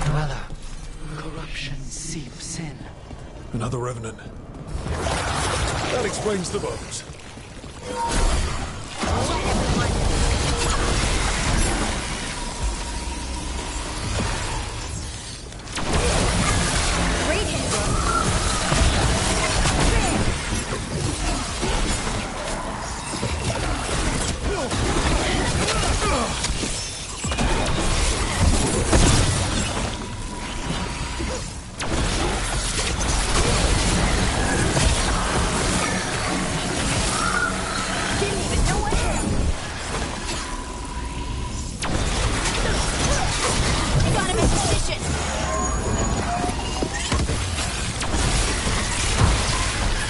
Dweller, corruption seeps in. Another revenant. That explains the bones.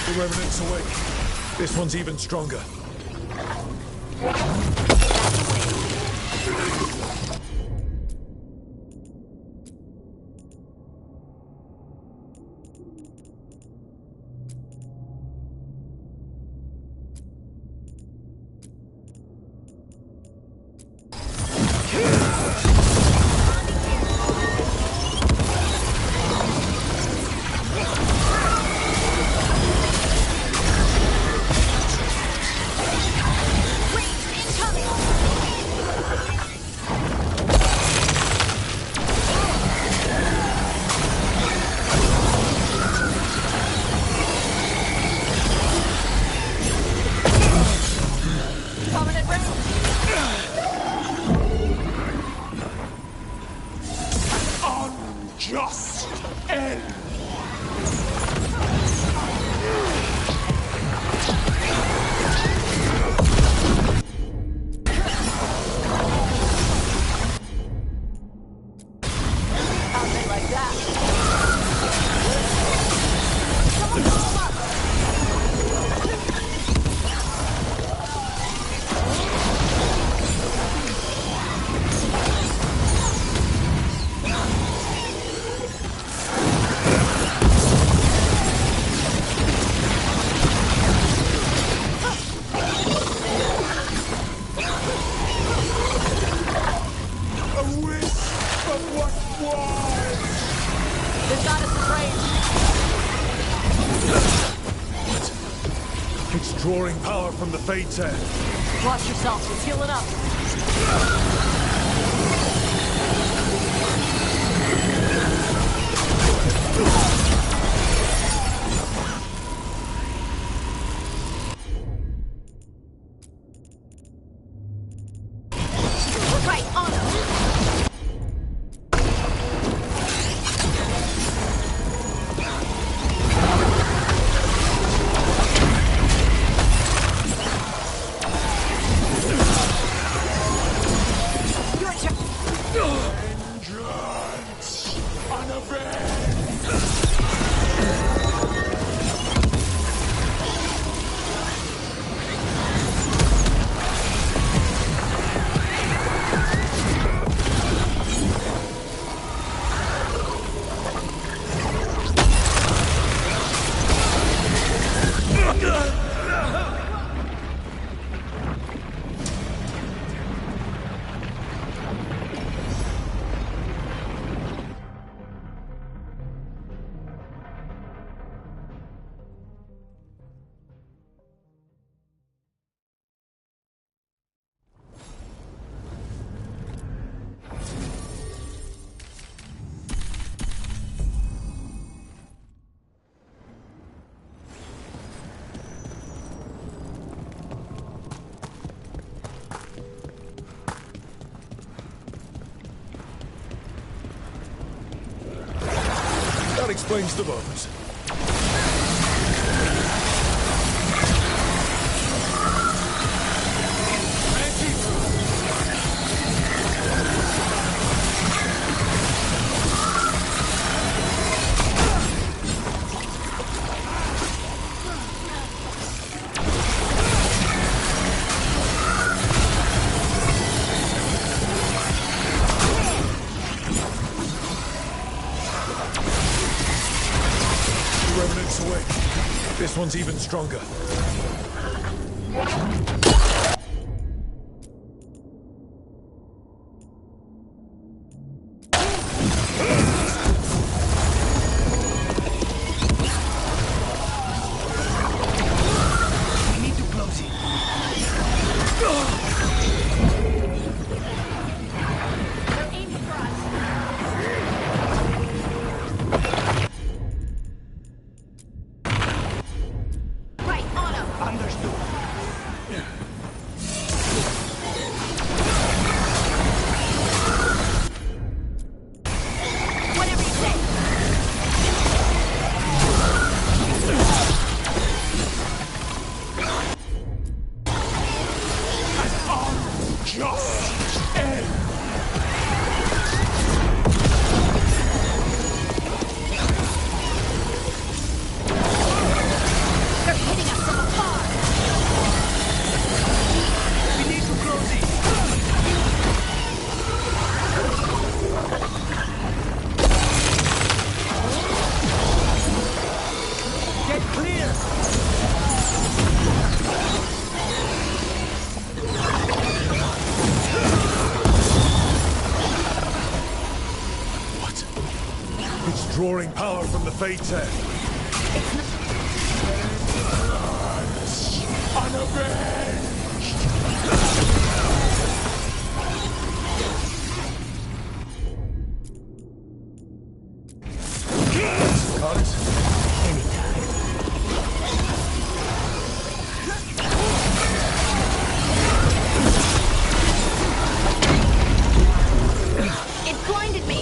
The Revenant's awake. This one's even stronger. Incoming! from the Fates here. Watch yourself, it's healing up. Right on him. Your turn. Vengeance! Unavenged! That explains the bones. Revenant's awake. This one's even stronger. We need to close it. They're aiming for us. Right on him. Understood. Whatever you say. Just end! They're hitting us from afar. We need to close it. Get clear. What? It's drawing power from the Fates here. Unavenged! Cut. It blinded me.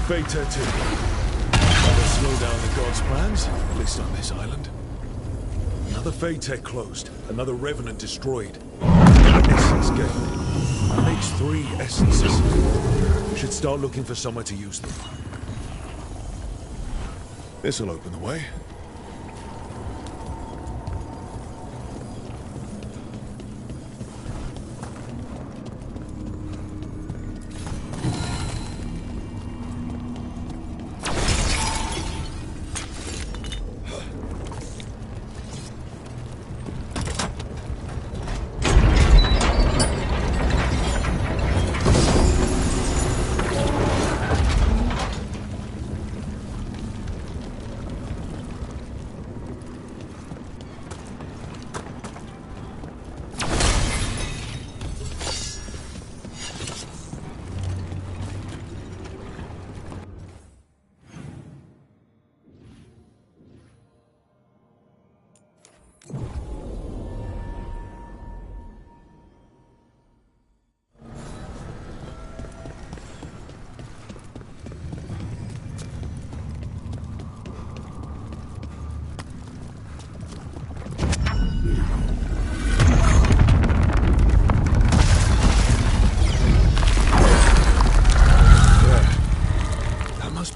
Fate tattoo. Never slow down the gods' plans, at least on this island. Another Fate tech closed, another Revenant destroyed. Essence gained. That makes 3 essences. We should start looking for somewhere to use them. This'll open the way.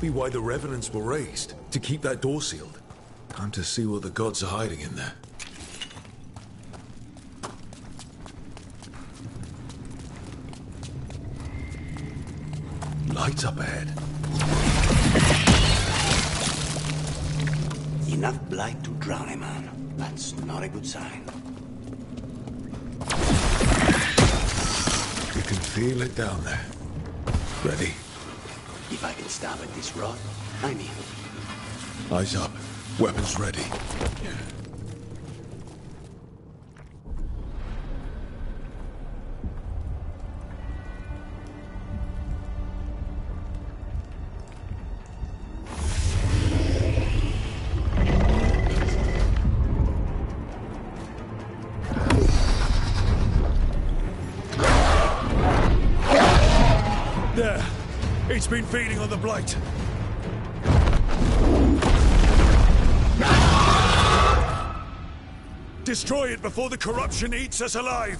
Be why the Revenants were raised, to keep that door sealed. Time to see what the gods are hiding in there. Lights up ahead. Enough blight to drown a man. That's not a good sign. You can feel it down there. Ready? If I can stab at this rod, I'm in. Eyes up. Weapons ready. There! It's been feeding on the blight. Destroy it before the corruption eats us alive!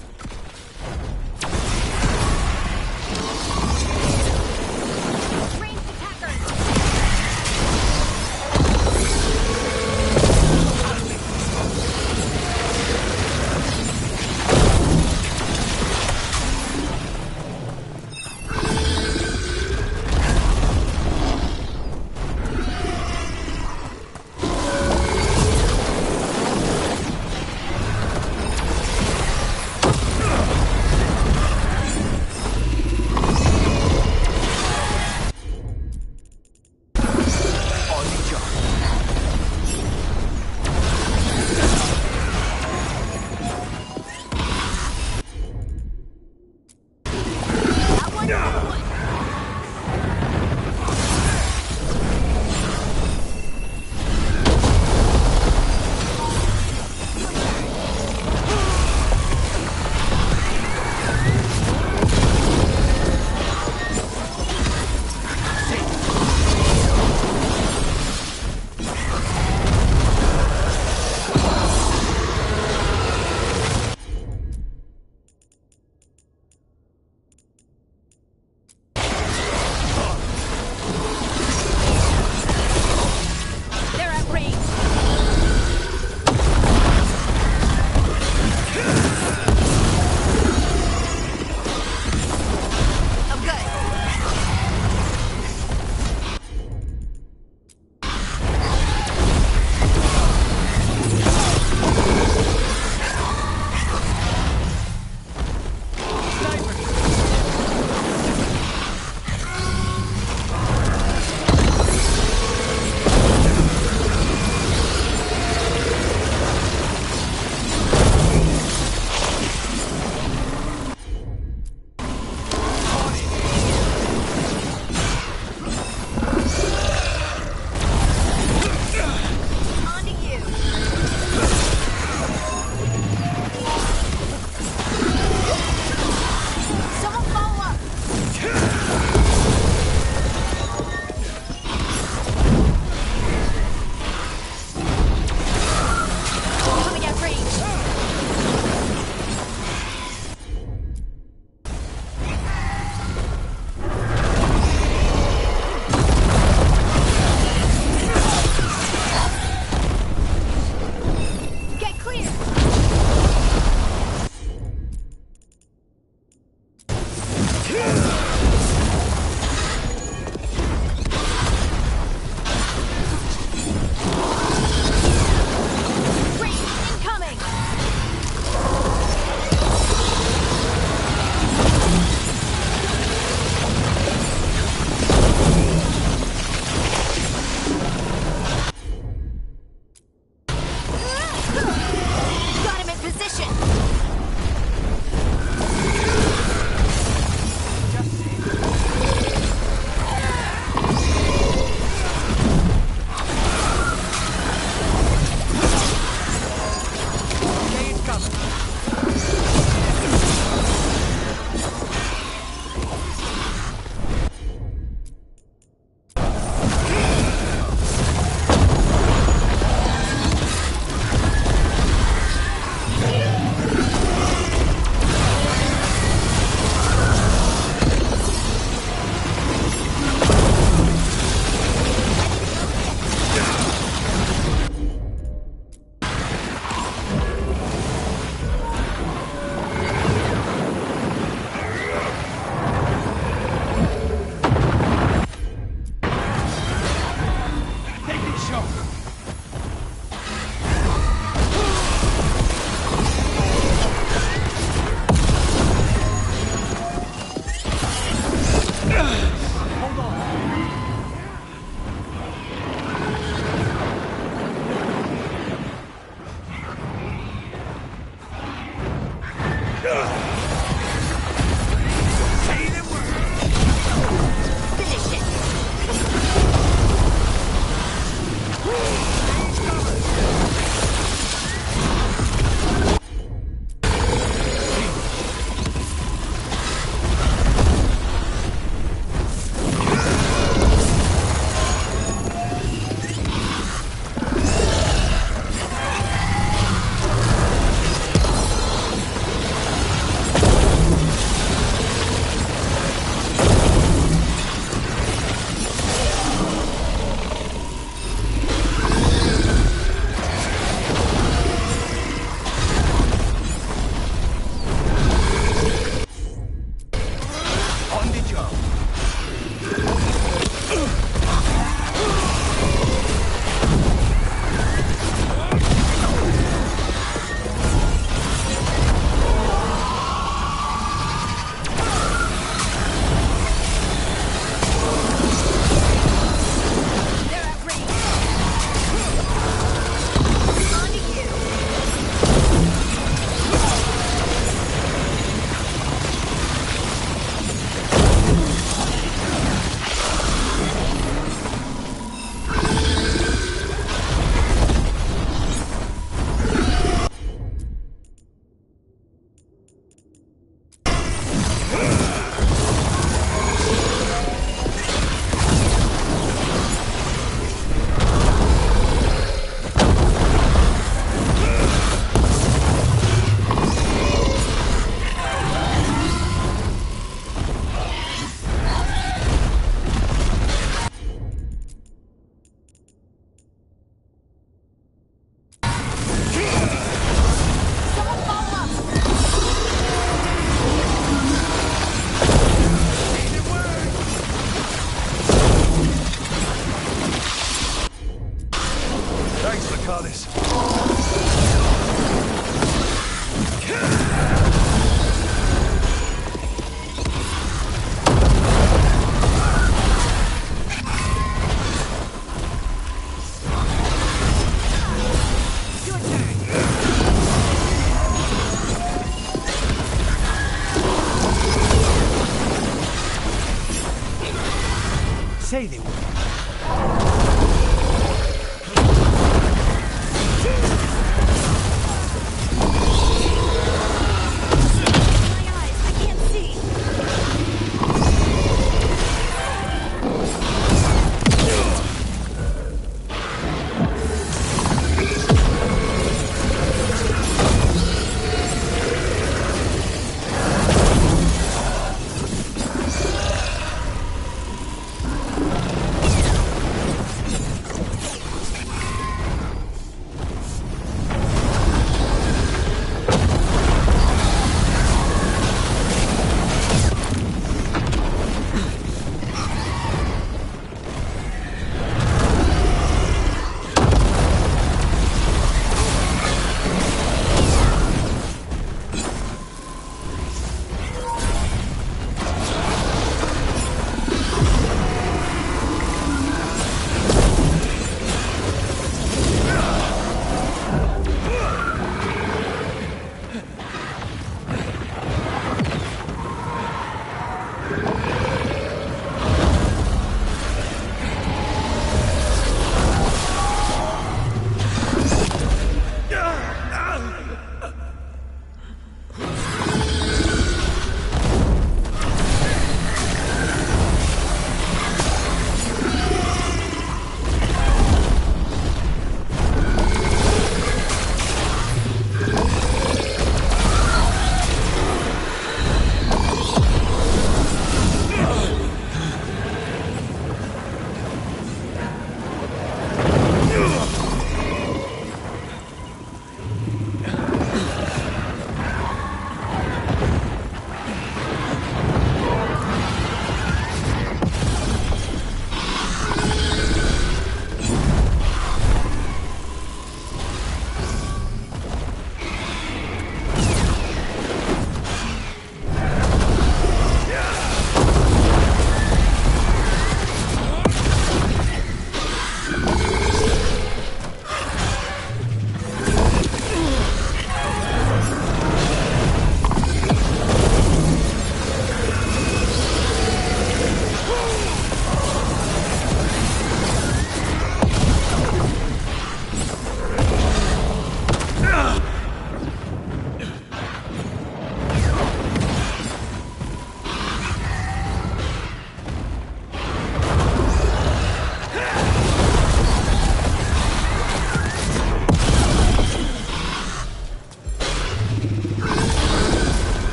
Thanks, Lucanus. Say they would.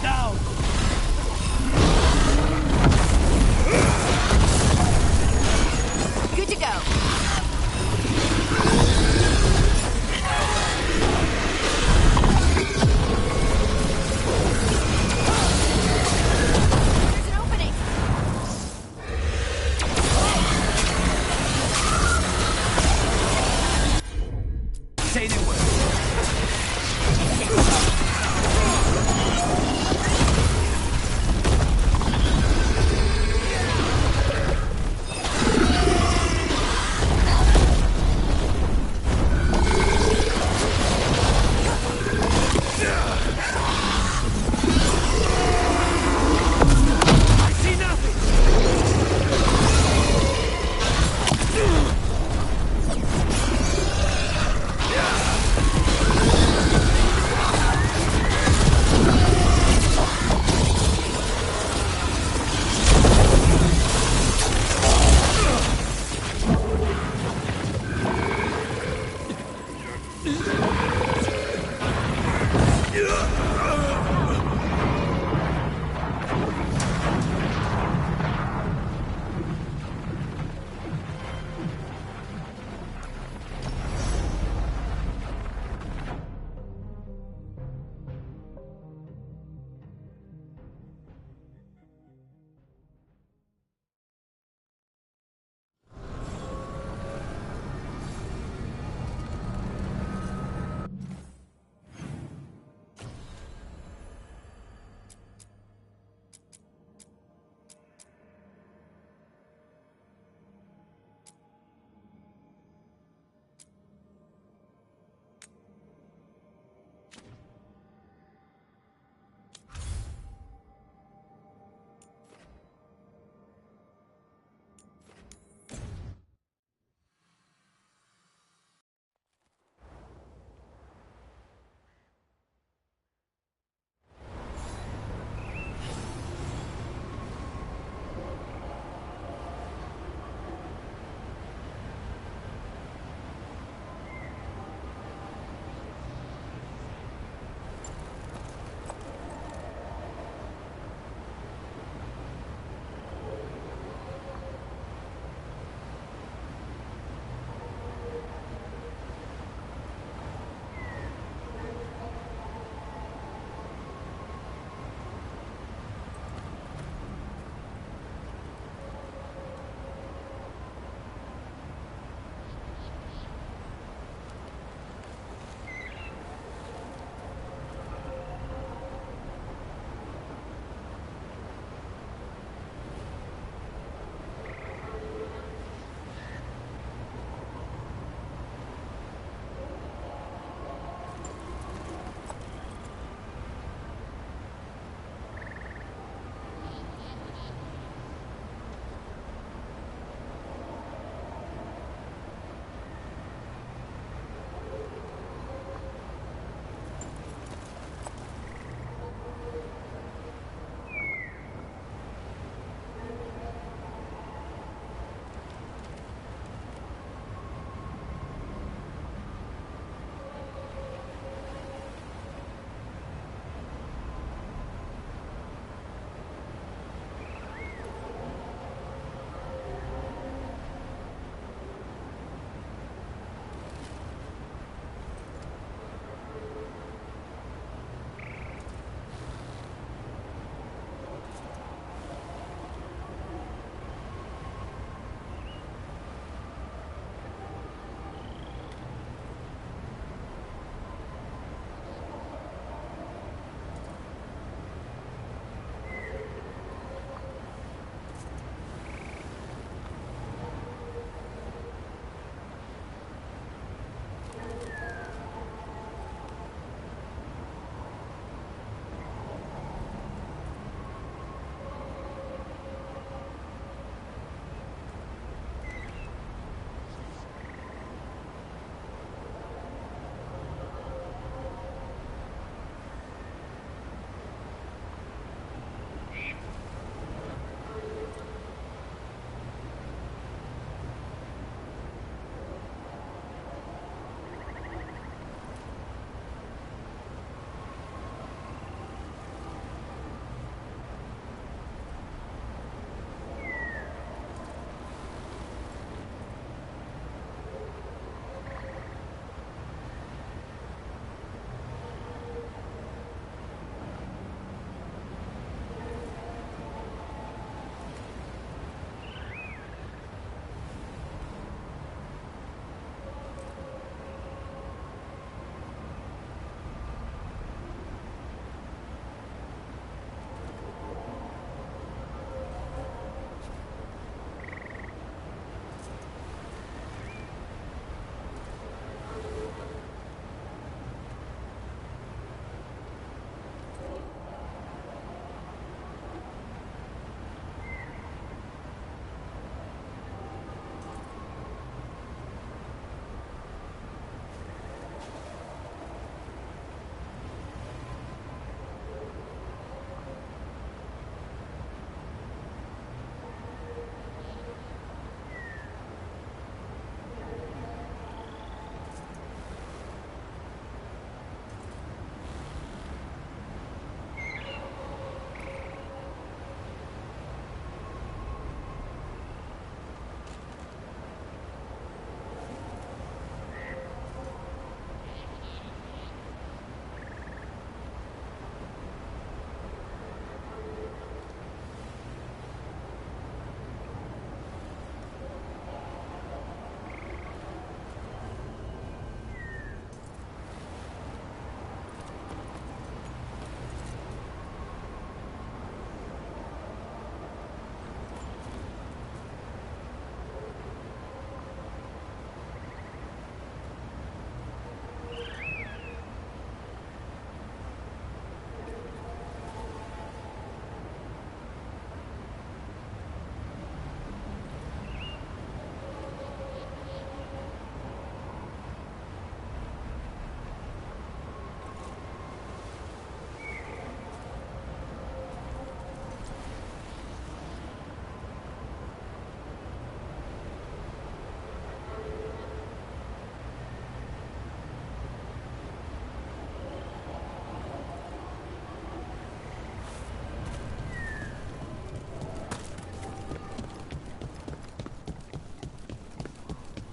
down! Good to go. There's an opening. Say the word.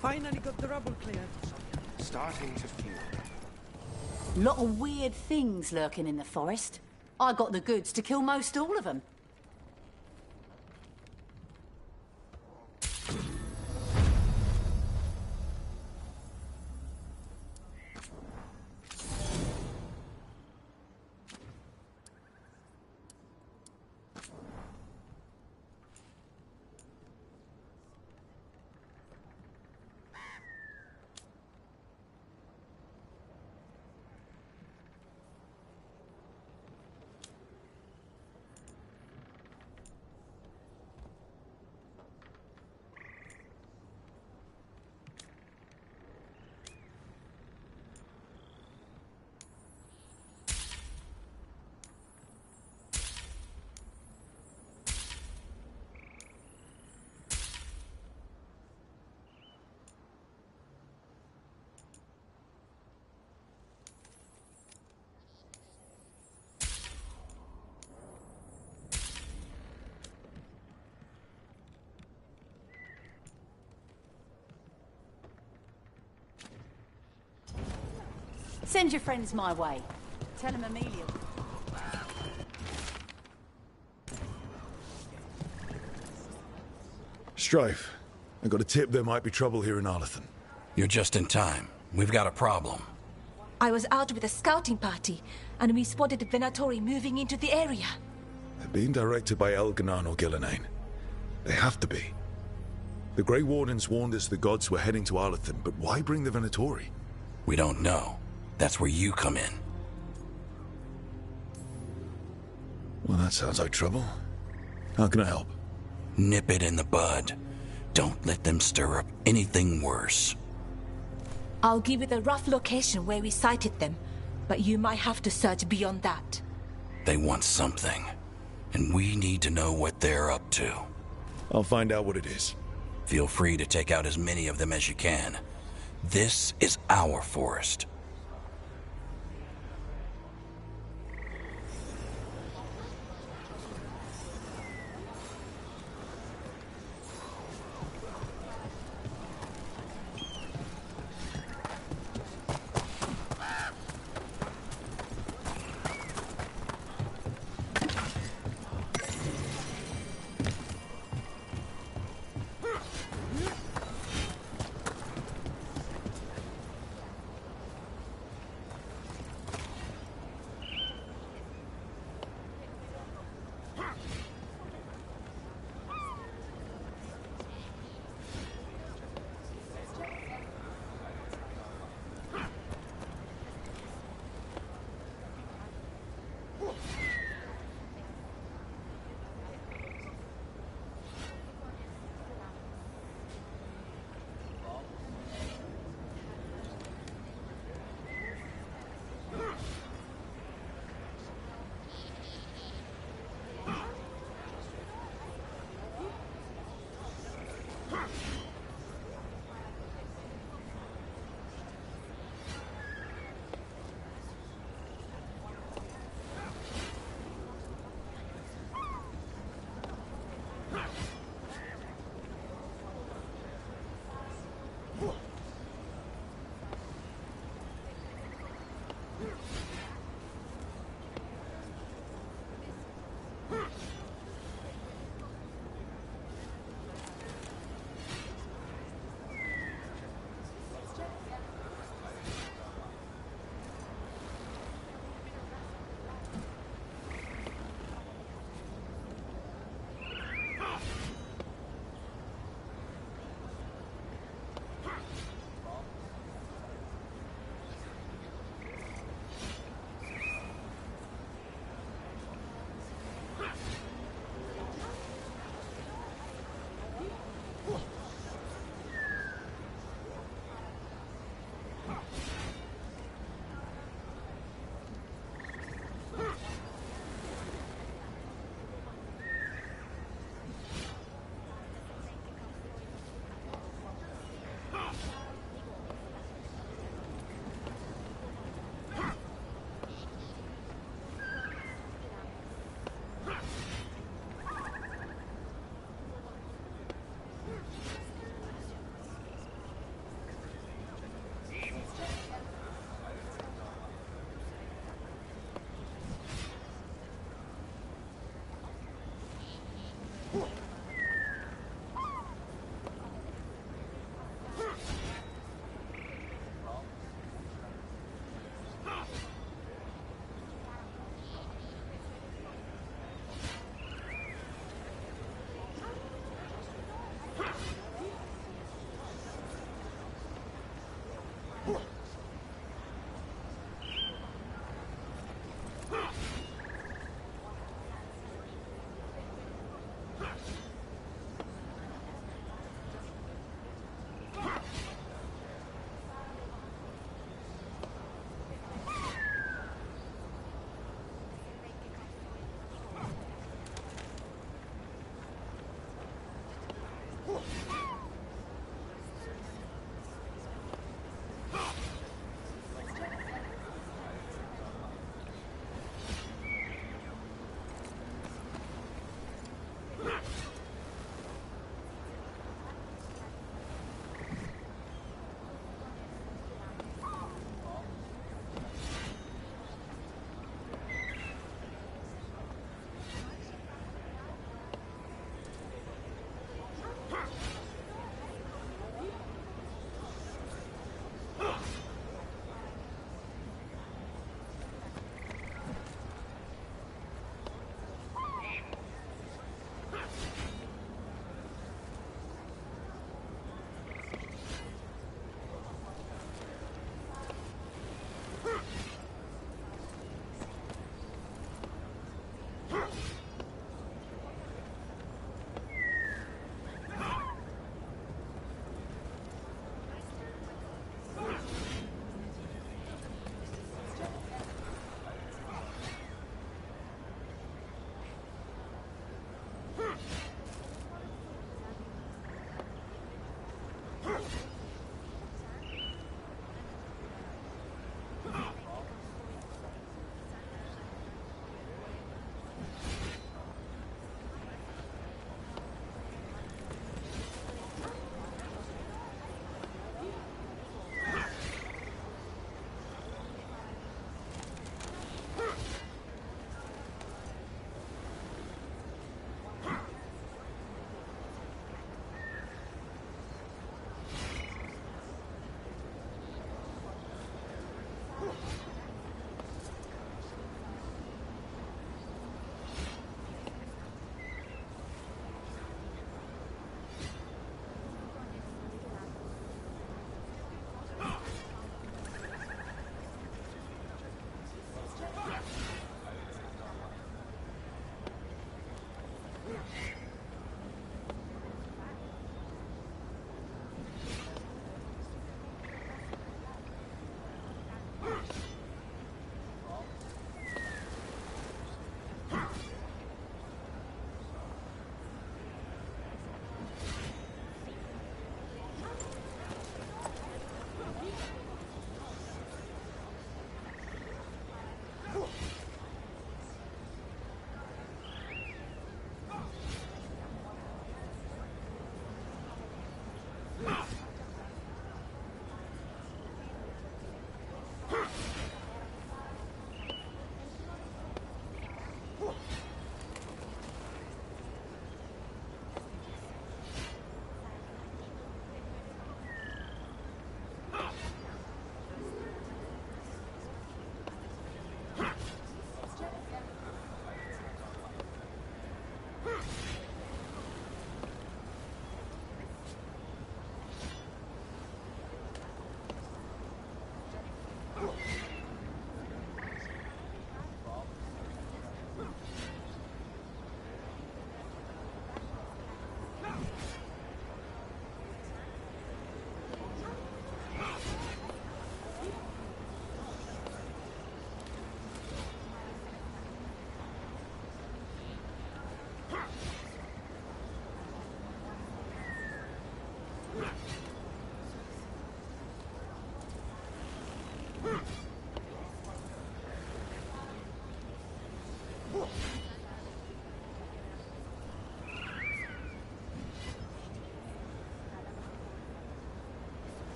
Finally got the rubble cleared. Starting to feel. Lot of weird things lurking in the forest. I got the goods to kill most all of them. Send your friends my way. Tell them Amelia. Strife, I got a tip there might be trouble here in Arlathan. You're just in time. We've got a problem. I was out with a scouting party, and we spotted the Venatori moving into the area. They're being directed by Elganon or Gillenane. They have to be. The Grey Wardens warned us the gods were heading to Arlathan, but why bring the Venatori? We don't know. That's where you come in. Well, that sounds like trouble. How can I help? Nip it in the bud. Don't let them stir up anything worse. I'll give you the rough location where we sighted them, but you might have to search beyond that. They want something, and we need to know what they're up to. I'll find out what it is. Feel free to take out as many of them as you can. This is our forest.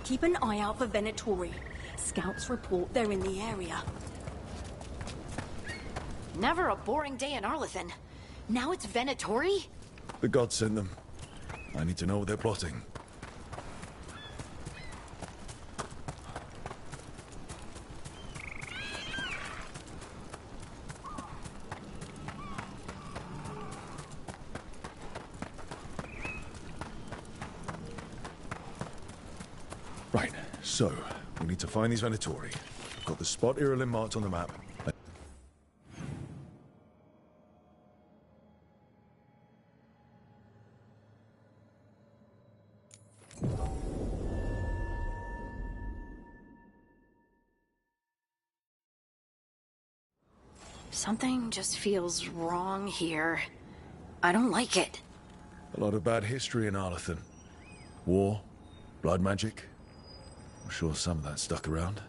Keep an eye out for Venatori. Scouts report they're in the area. Never a boring day in Arlathan. Now it's Venatori? The gods sent them. I need to know what they're plotting. Right, so, we need to find these Venatori. Got the spot Irulan marked on the map. Something just feels wrong here. I don't like it. A lot of bad history in Arlathan. War? Blood magic? I'm sure some of that stuck around.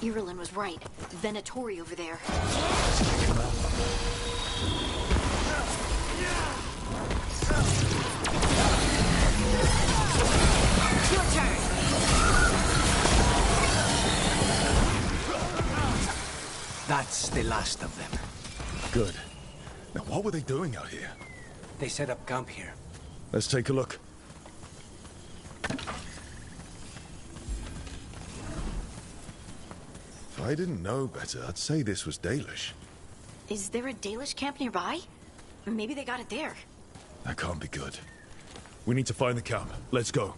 Irulan was right. Venatori over there. Your turn. That's the last of them. Good. Now, what were they doing out here? They set up camp here. Let's take a look. If I didn't know better, I'd say this was Dalish. Is there a Dalish camp nearby? Maybe they got it there. That can't be good. We need to find the camp. Let's go.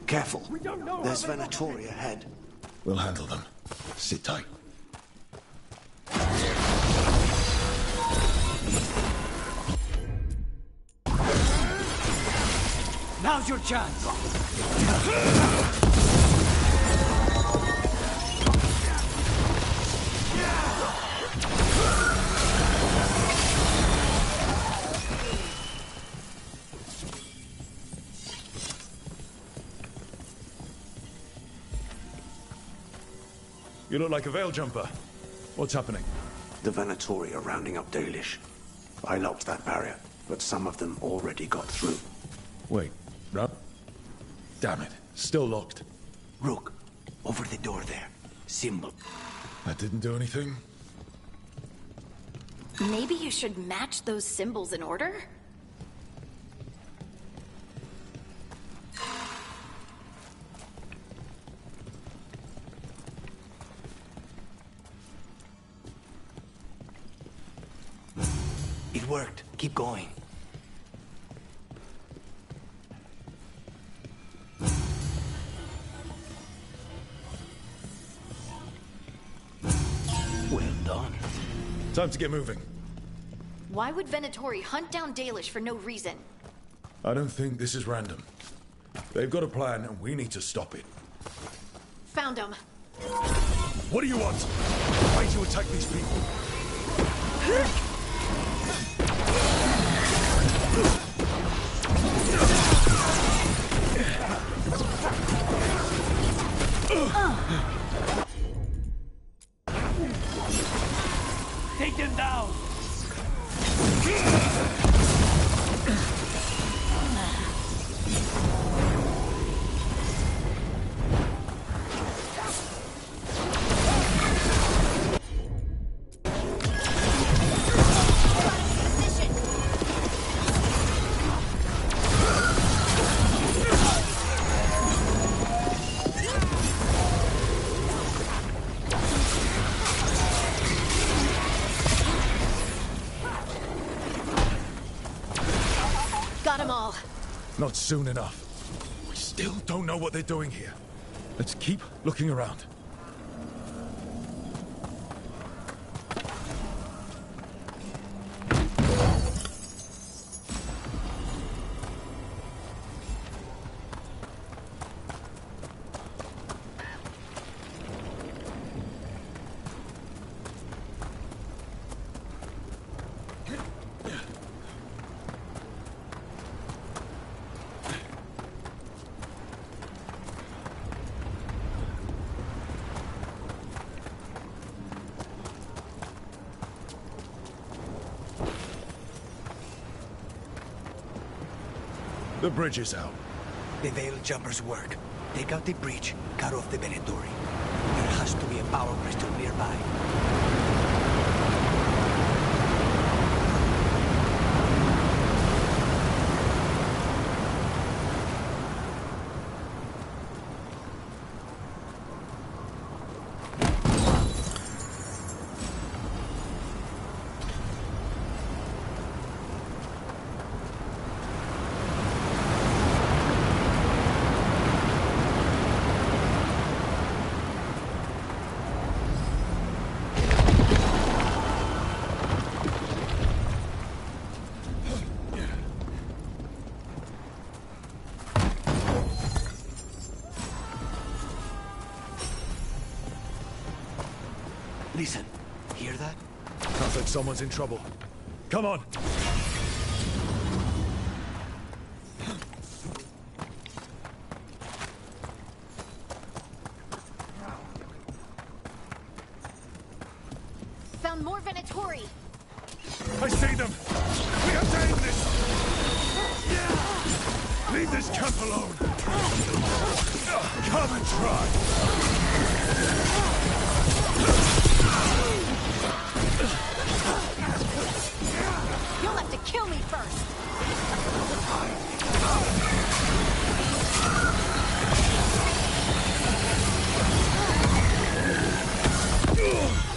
Careful. There's Venatori ahead. We'll handle them. Sit tight. Now's your chance. You look like a veil jumper. What's happening? The Venatori are rounding up Dalish. I locked that barrier, but some of them already got through. Wait, no? Damn it, still locked. Rook, over the door there. Symbol. That didn't do anything? Maybe you should match those symbols in order? It worked. Keep going. Well done. Time to get moving. Why would Venatori hunt down Dalish for no reason? I don't think this is random. They've got a plan, and we need to stop it. Found him. What do you want? Why do you attack these people? Take them down! Got them all. Not soon enough. We still don't know what they're doing here. Let's keep looking around. The bridge is out. The Veil Jumpers work. Take out the breach, cut off the Venatori. There has to be a power crystal nearby. Listen, hear that? Sounds like someone's in trouble. Come on! Found more Venatori. I see them! We have to end this! Leave this camp alone! Come and try! You'll have to kill me first.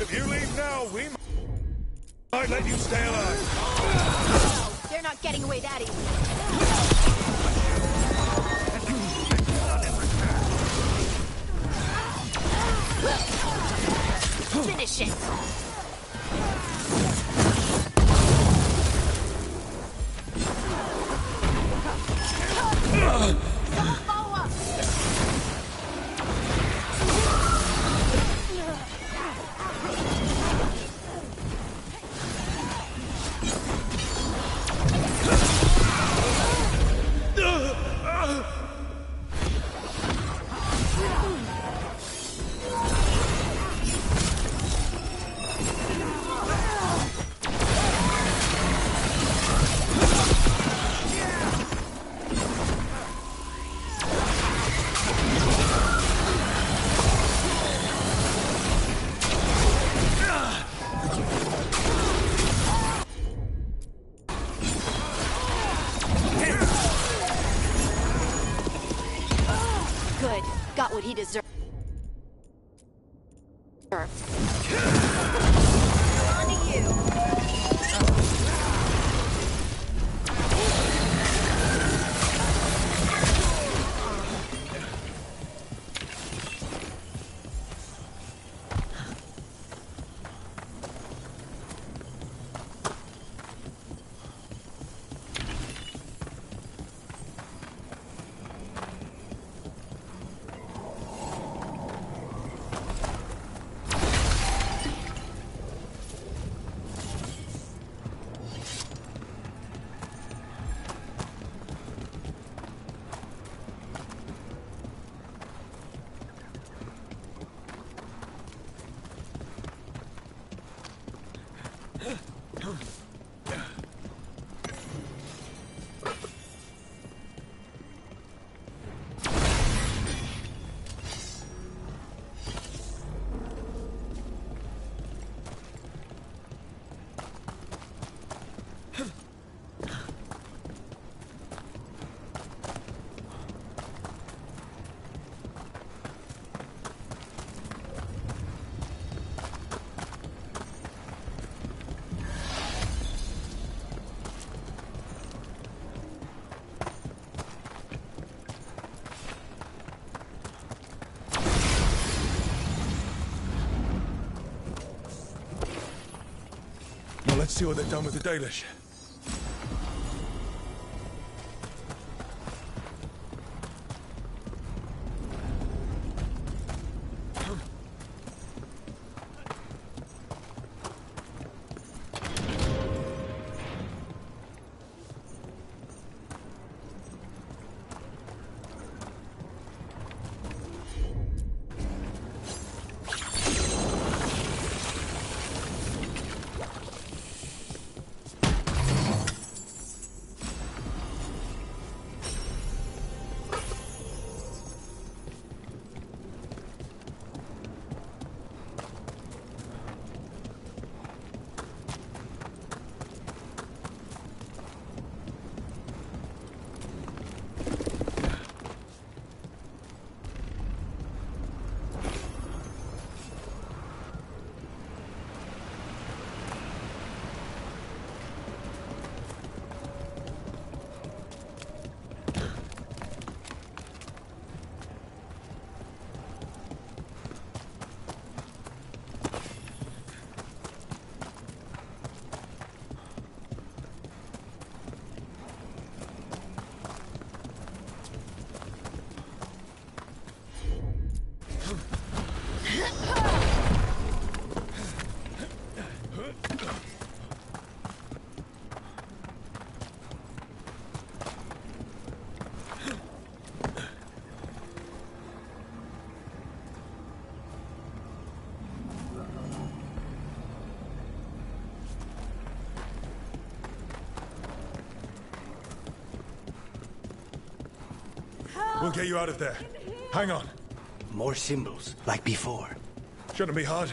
If you leave now, we might let you stay alive. No, they're not getting away that easy. Finish it. Someone follow up. Good. Got what he deserved. On to you. Now let's see what they've done with the Dalish. We'll get you out of there. Hang on. More symbols, like before. Shouldn't be hard.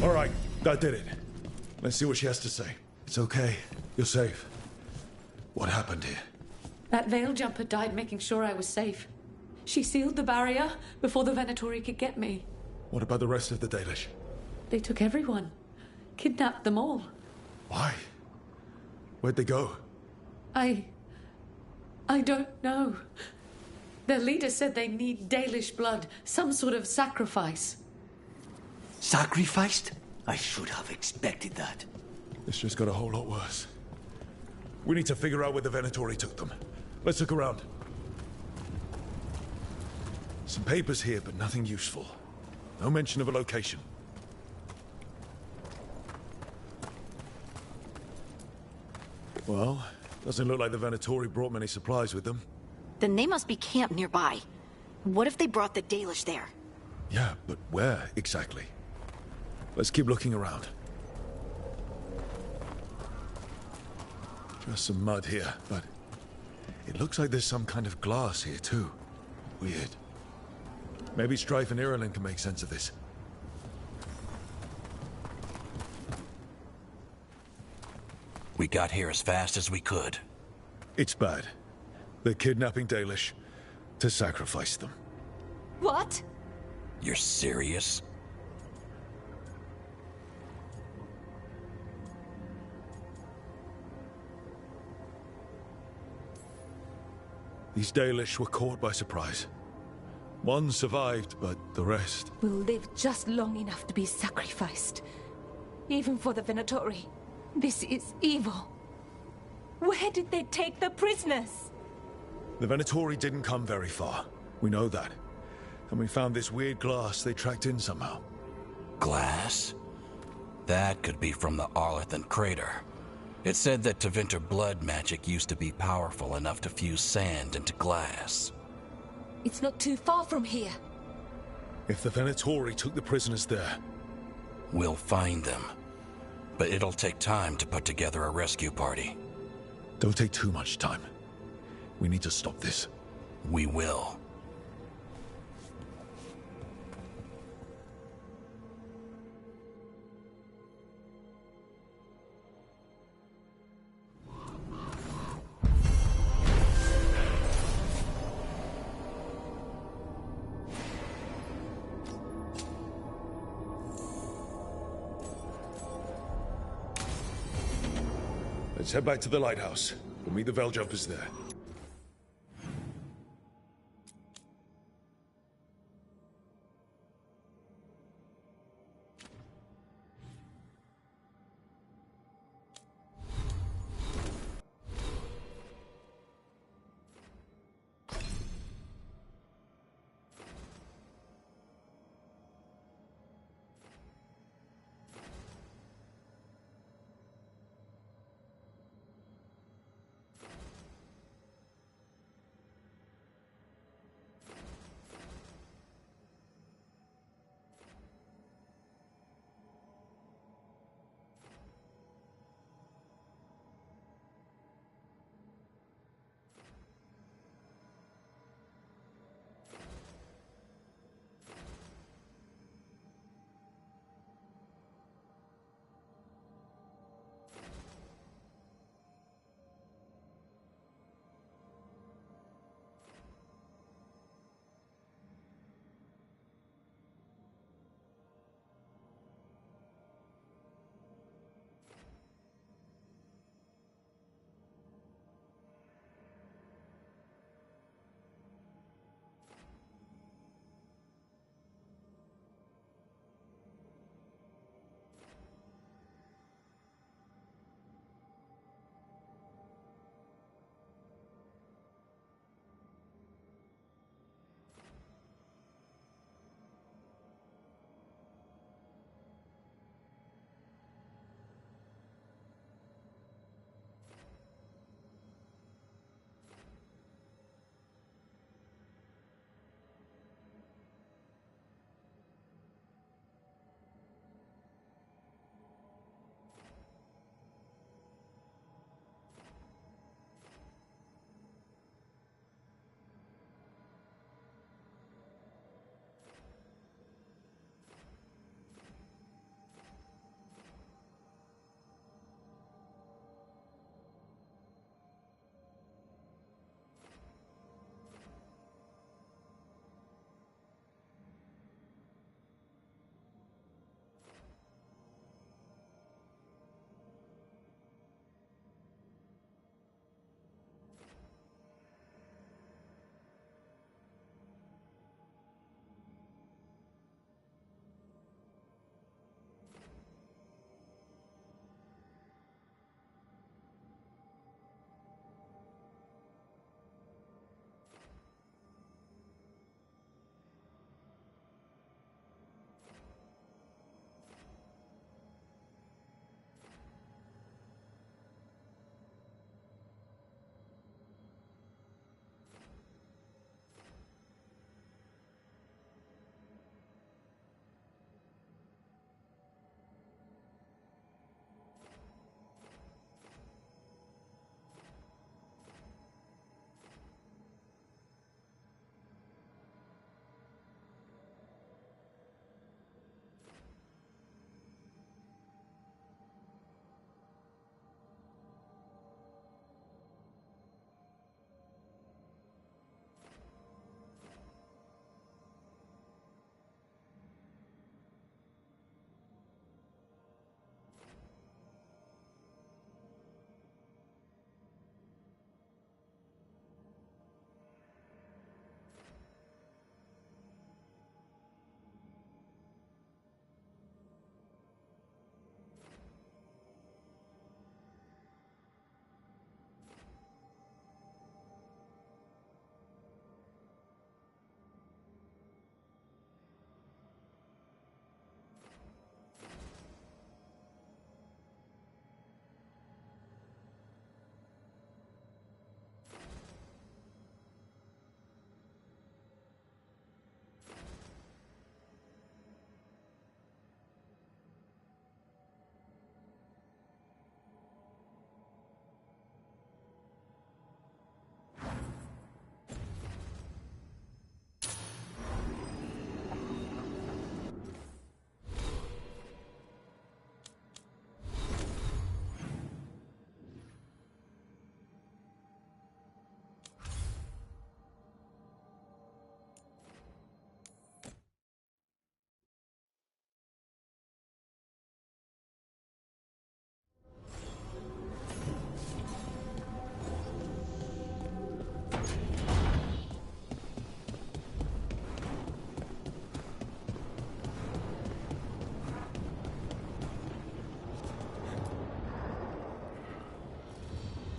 All right, that did it. Let's see what she has to say. It's okay. You're safe. What happened here? That veil jumper died making sure I was safe. She sealed the barrier before the Venatori could get me. What about the rest of the Dalish? They took everyone. Kidnapped them all. Why? Where'd they go? I don't know. Their leader said they need Dalish blood, some sort of sacrifice. Sacrificed? I should have expected that. This just got a whole lot worse. We need to figure out where the Venatori took them. Let's look around. Some papers here, but nothing useful. No mention of a location. Well, doesn't look like the Venatori brought many supplies with them. Then they must be camped nearby. What if they brought the Dalish there? Yeah, but where exactly? Let's keep looking around. Just some mud here, but it looks like there's some kind of glass here too. Weird. Maybe Strife and Irulan can make sense of this. We got here as fast as we could. It's bad. They're kidnapping Dalish to sacrifice them. What? You're serious? These Dalish were caught by surprise. One survived, but the rest... will live just long enough to be sacrificed. Even for the Venatori. This is evil. Where did they take the prisoners? The Venatori didn't come very far. We know that. And we found this weird glass they tracked in somehow. Glass? That could be from the Arlathan crater. It said that Tevinter blood magic used to be powerful enough to fuse sand into glass. It's not too far from here. If the Venatori took the prisoners there... We'll find them. But it'll take time to put together a rescue party. Don't take too much time. We need to stop this. We will. Let's head back to the lighthouse. We'll meet the Veiljumpers there.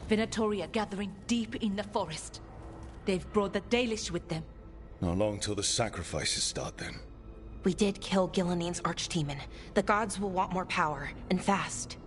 Venatori are gathering deep in the forest. They've brought the Dalish with them. Not long till the sacrifices start then. We did kill Gilnean's archdemon. The gods will want more power, and fast.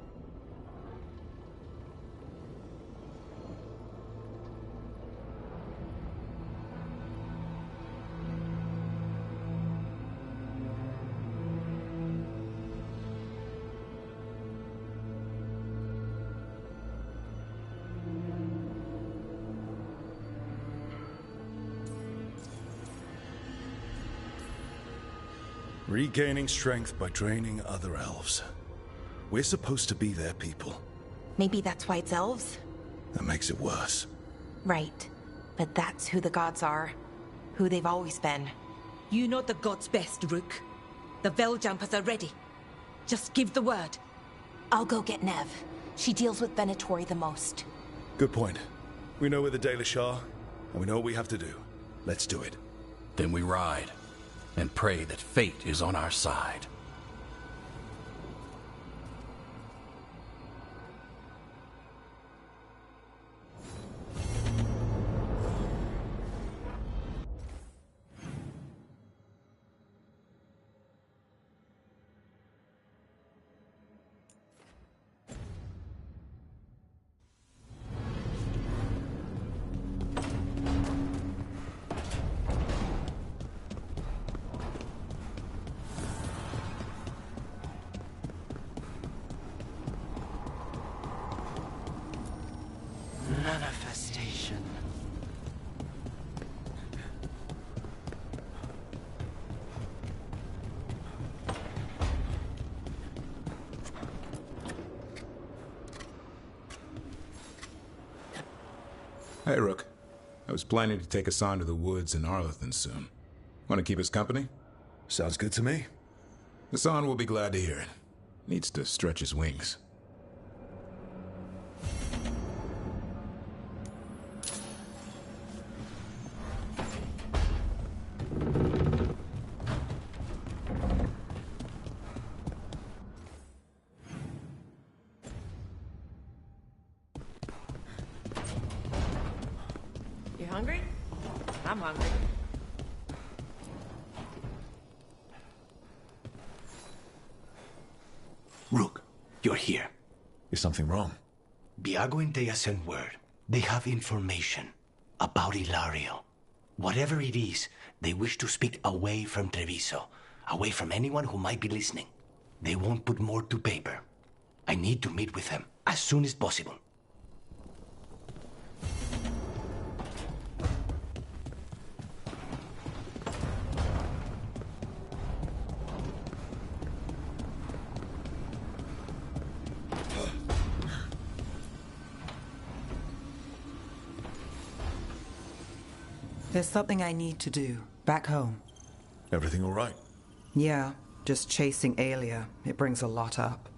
Regaining strength by training other elves. We're supposed to be their people. Maybe that's why it's elves? That makes it worse. Right. But that's who the gods are. Who they've always been. You know the gods best, Rook. The Veljumpers are ready. Just give the word. I'll go get Nev. She deals with Venatori the most. Good point. We know where the Dalish are, and we know what we have to do. Let's do it. Then we ride, and pray that fate is on our side. Manifestation. Hey, Rook. I was planning to take Hassan to the woods in Arlathan soon. Want to keep us company? Sounds good to me. Hassan will be glad to hear it. Needs to stretch his wings. You hungry? I'm hungry. Rook, you're here. Is something wrong? Viago and Dea sent word. They have information about Ilario. Whatever it is, they wish to speak away from Treviso, away from anyone who might be listening. They won't put more to paper. I need to meet with them as soon as possible. There's something I need to do, back home. Everything all right? Yeah, just chasing Aelia. It brings a lot up.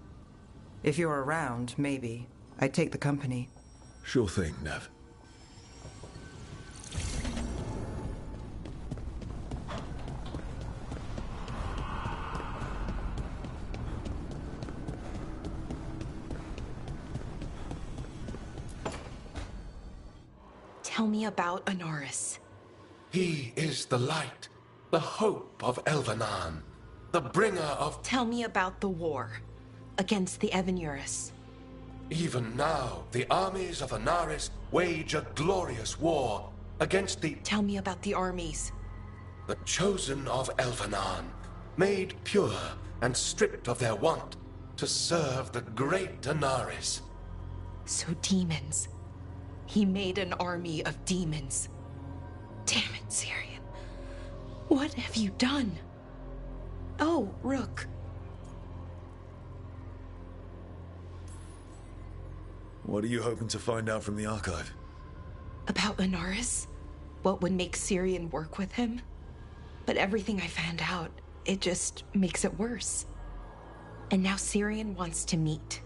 If you're around, maybe. I'd take the company. Sure thing, Nev. Tell me about Anaris. He is the light, the hope of Elvenan, the bringer of... Tell me about the war against the Evenuris. Even now, the armies of Anaris wage a glorious war against the... Tell me about the armies. The chosen of Elvenan, made pure and stripped of their want to serve the great Anaris. So demons. He made an army of demons. Damn it, Syrian. What have you done? Oh, Rook. What are you hoping to find out from the archive? About Anaris? What would make Syrian work with him? But everything I found out, it just makes it worse. And now Syrian wants to meet,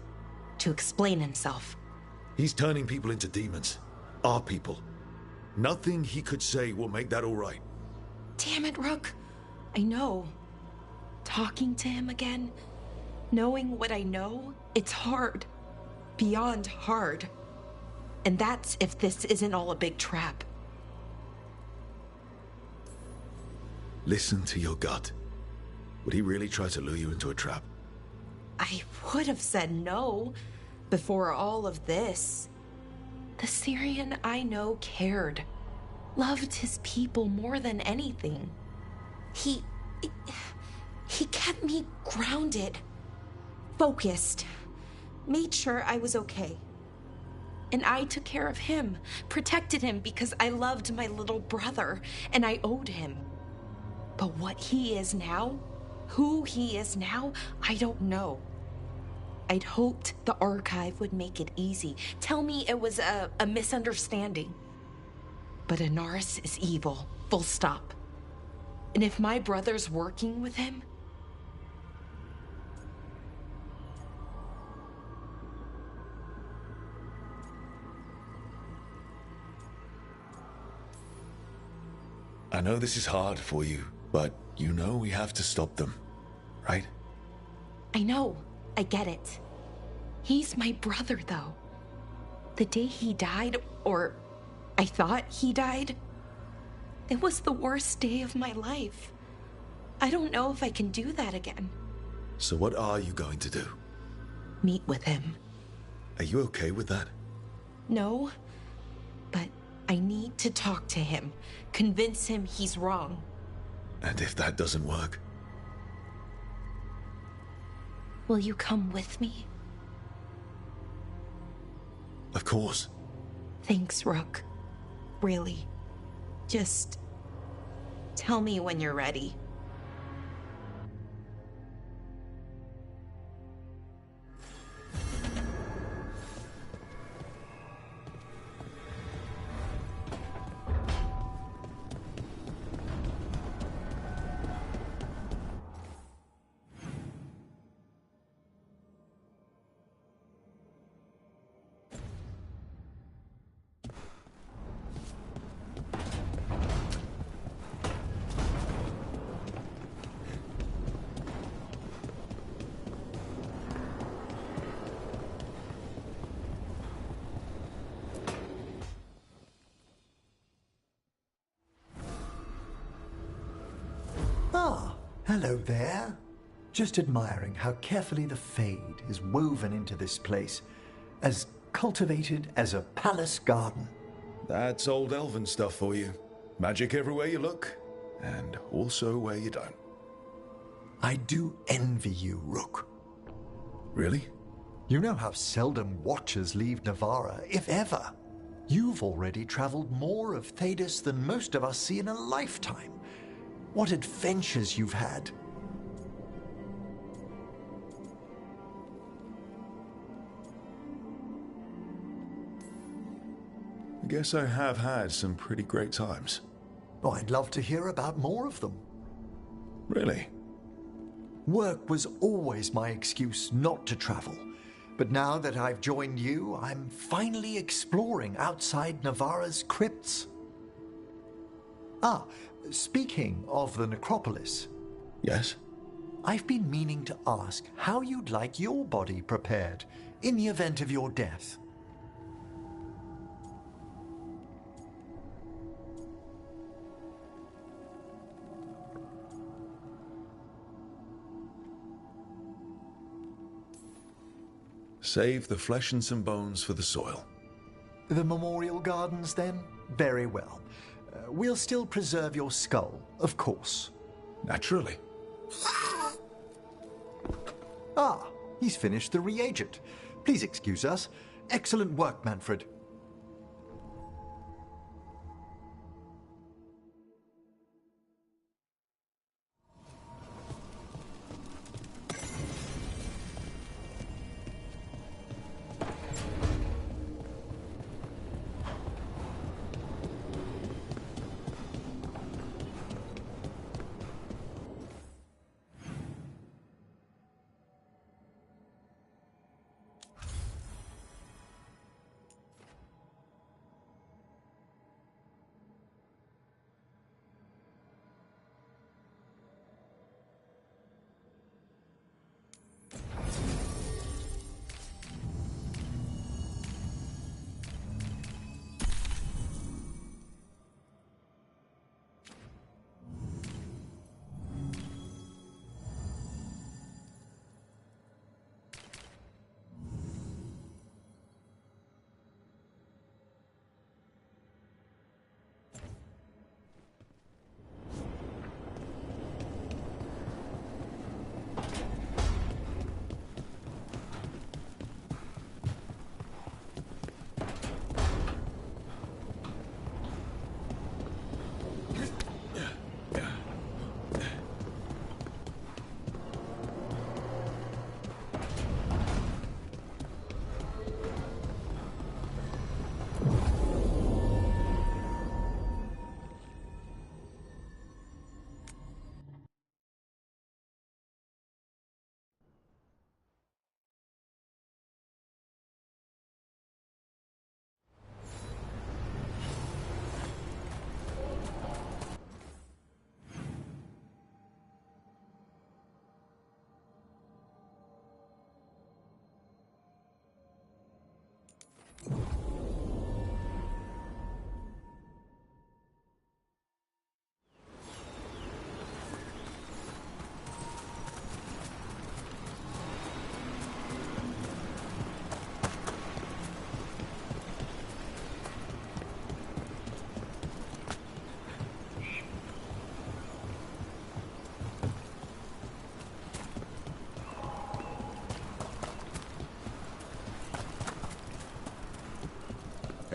to explain himself. He's turning people into demons. Our people. Nothing he could say will make that all right. Damn it, Rook. I know. Talking to him again, knowing what I know, it's hard. Beyond hard. And that's if this isn't all a big trap. Listen to your gut. Would he really try to lure you into a trap? I would have said no before all of this. The Syrian I know cared, loved his people more than anything. He kept me grounded, focused, made sure I was okay. And I took care of him, protected him because I loved my little brother and I owed him. But what he is now, who he is now, I don't know. I'd hoped the Archive would make it easy, tell me it was a misunderstanding. But Inaris is evil, full stop. And if my brother's working with him, I know this is hard for you, but you know we have to stop them, right? I know, I get it. He's my brother, though. The day he died, or I thought he died, it was the worst day of my life. I don't know if I can do that again. So what are you going to do? Meet with him. Are you okay with that? No, but I need to talk to him, convince him he's wrong. And if that doesn't work? Will you come with me? Of course. Thanks, Rook. Really. Just tell me when you're ready. Ah, hello there. Just admiring how carefully the Fade is woven into this place, as cultivated as a palace garden. That's old elven stuff for you. Magic everywhere you look, and also where you don't. I do envy you, Rook. Really? You know how seldom watchers leave Navarra, if ever. You've already traveled more of Thedas than most of us see in a lifetime. What adventures you've had. I guess I have had some pretty great times. Oh, I'd love to hear about more of them. Really? Work was always my excuse not to travel. But now that I've joined you, I'm finally exploring outside Navarra's crypts. Ah, speaking of the necropolis. Yes? I've been meaning to ask how you'd like your body prepared in the event of your death. Save the flesh and some bones for the soil. The memorial gardens, then? Very well. We'll still preserve your skull, of course. Naturally. Ah, he's finished the reagent. Please excuse us. Excellent work, Manfred.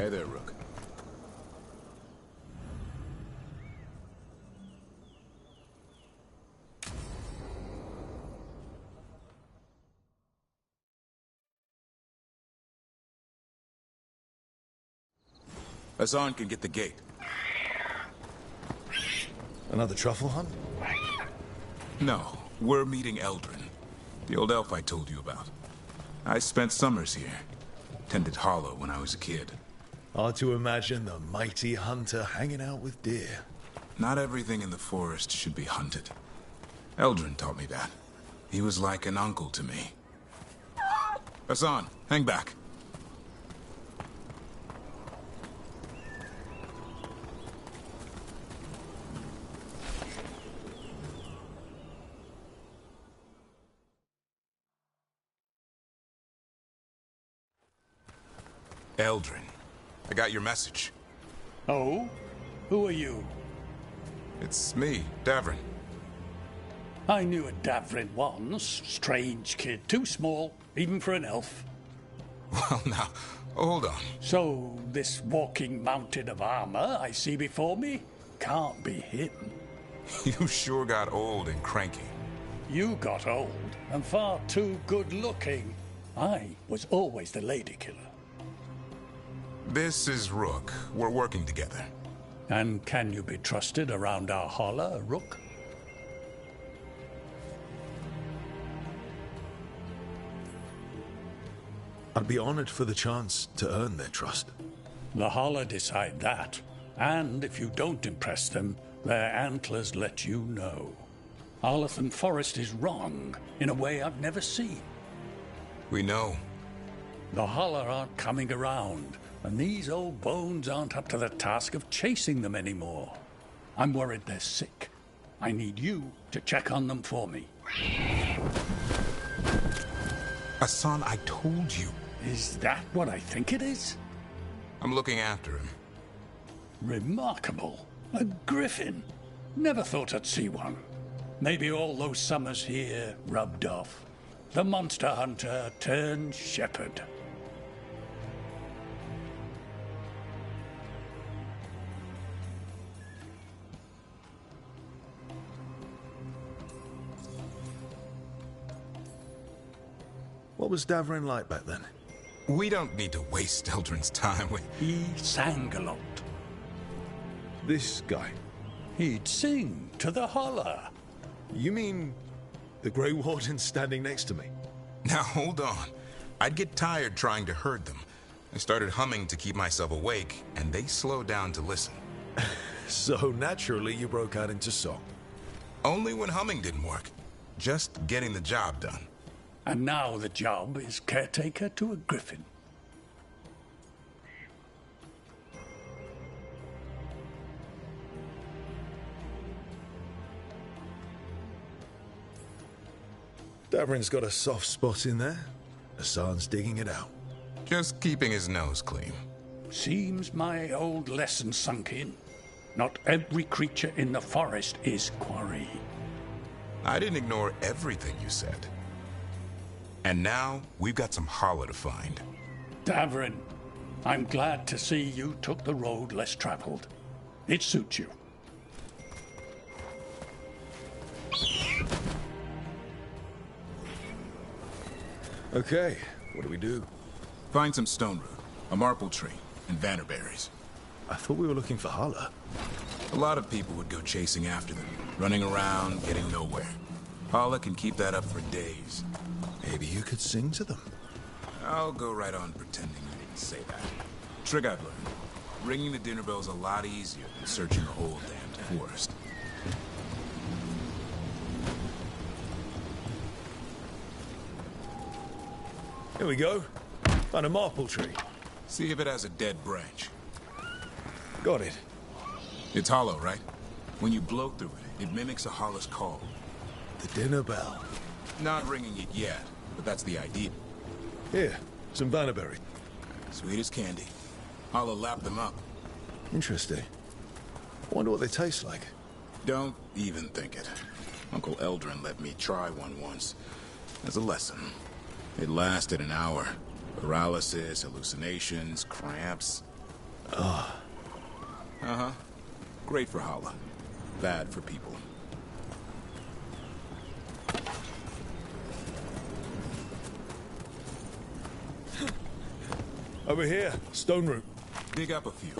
Hey there, Rook. Hassan can get the gate. Another truffle hunt? No, we're meeting Eldrin, the old elf I told you about. I spent summers here. Tended Hollow when I was a kid. Hard to imagine the mighty hunter hanging out with deer. Not everything in the forest should be hunted. Eldrin taught me that. He was like an uncle to me. Hassan, hang back. Eldrin, I got your message. Oh? Who are you? It's me, Davrin. I knew a Davrin once. Strange kid. Too small, even for an elf. Well, now, hold on. So, this walking mountain of armor I see before me can't be him. You sure got old and cranky. You got old and far too good looking. I was always the lady killer. This is Rook. We're working together. And can you be trusted around our holler, Rook? I'd be honored for the chance to earn their trust. The holler decide that. And if you don't impress them, their antlers let you know. Arlathan Forest is wrong in a way I've never seen. We know. The holler aren't coming around. And these old bones aren't up to the task of chasing them anymore. I'm worried they're sick. I need you to check on them for me. Hassan, I told you. Is that what I think it is? I'm looking after him. Remarkable. A griffin. Never thought I'd see one. Maybe all those summers here rubbed off. The monster hunter turned shepherd. What was Davrin like back then? We don't need to waste Eldrin's time. He sang a lot. This guy? He'd sing to the holler. You mean the Grey Warden standing next to me? Now, hold on. I'd get tired trying to herd them. I started humming to keep myself awake, and they slowed down to listen. So naturally, you broke out into song. Only when humming didn't work. Just getting the job done. And now the job is caretaker to a griffin. Davrin's got a soft spot in there. Hassan's digging it out. Just keeping his nose clean. Seems my old lesson sunk in. Not every creature in the forest is quarry. I didn't ignore everything you said. And now, we've got some holler to find. Davrin, I'm glad to see you took the road less traveled. It suits you. Okay, what do we do? Find some stone root, a marple tree, and vannerberries. I thought we were looking for holler. A lot of people would go chasing after them, running around, getting nowhere. Holler can keep that up for days. Maybe you could sing to them. I'll go right on pretending you didn't say that. Trick I've learned. Ringing the dinner bell's a lot easier than searching the whole damned forest. Here we go. Found a marple tree. See if it has a dead branch. Got it. It's hollow, right? When you blow through it, it mimics a holler's call. The dinner bell. Not ringing it yet, but that's the idea. Here, some vannerberry. Sweet as candy. Holler lap them up. Interesting. I wonder what they taste like. Don't even think it. Uncle Eldrin let me try one once. As a lesson. It lasted an hour. Paralysis, hallucinations, cramps. Uh-huh. Great for Hala. Bad for people. Over here, stone root. Dig up a few.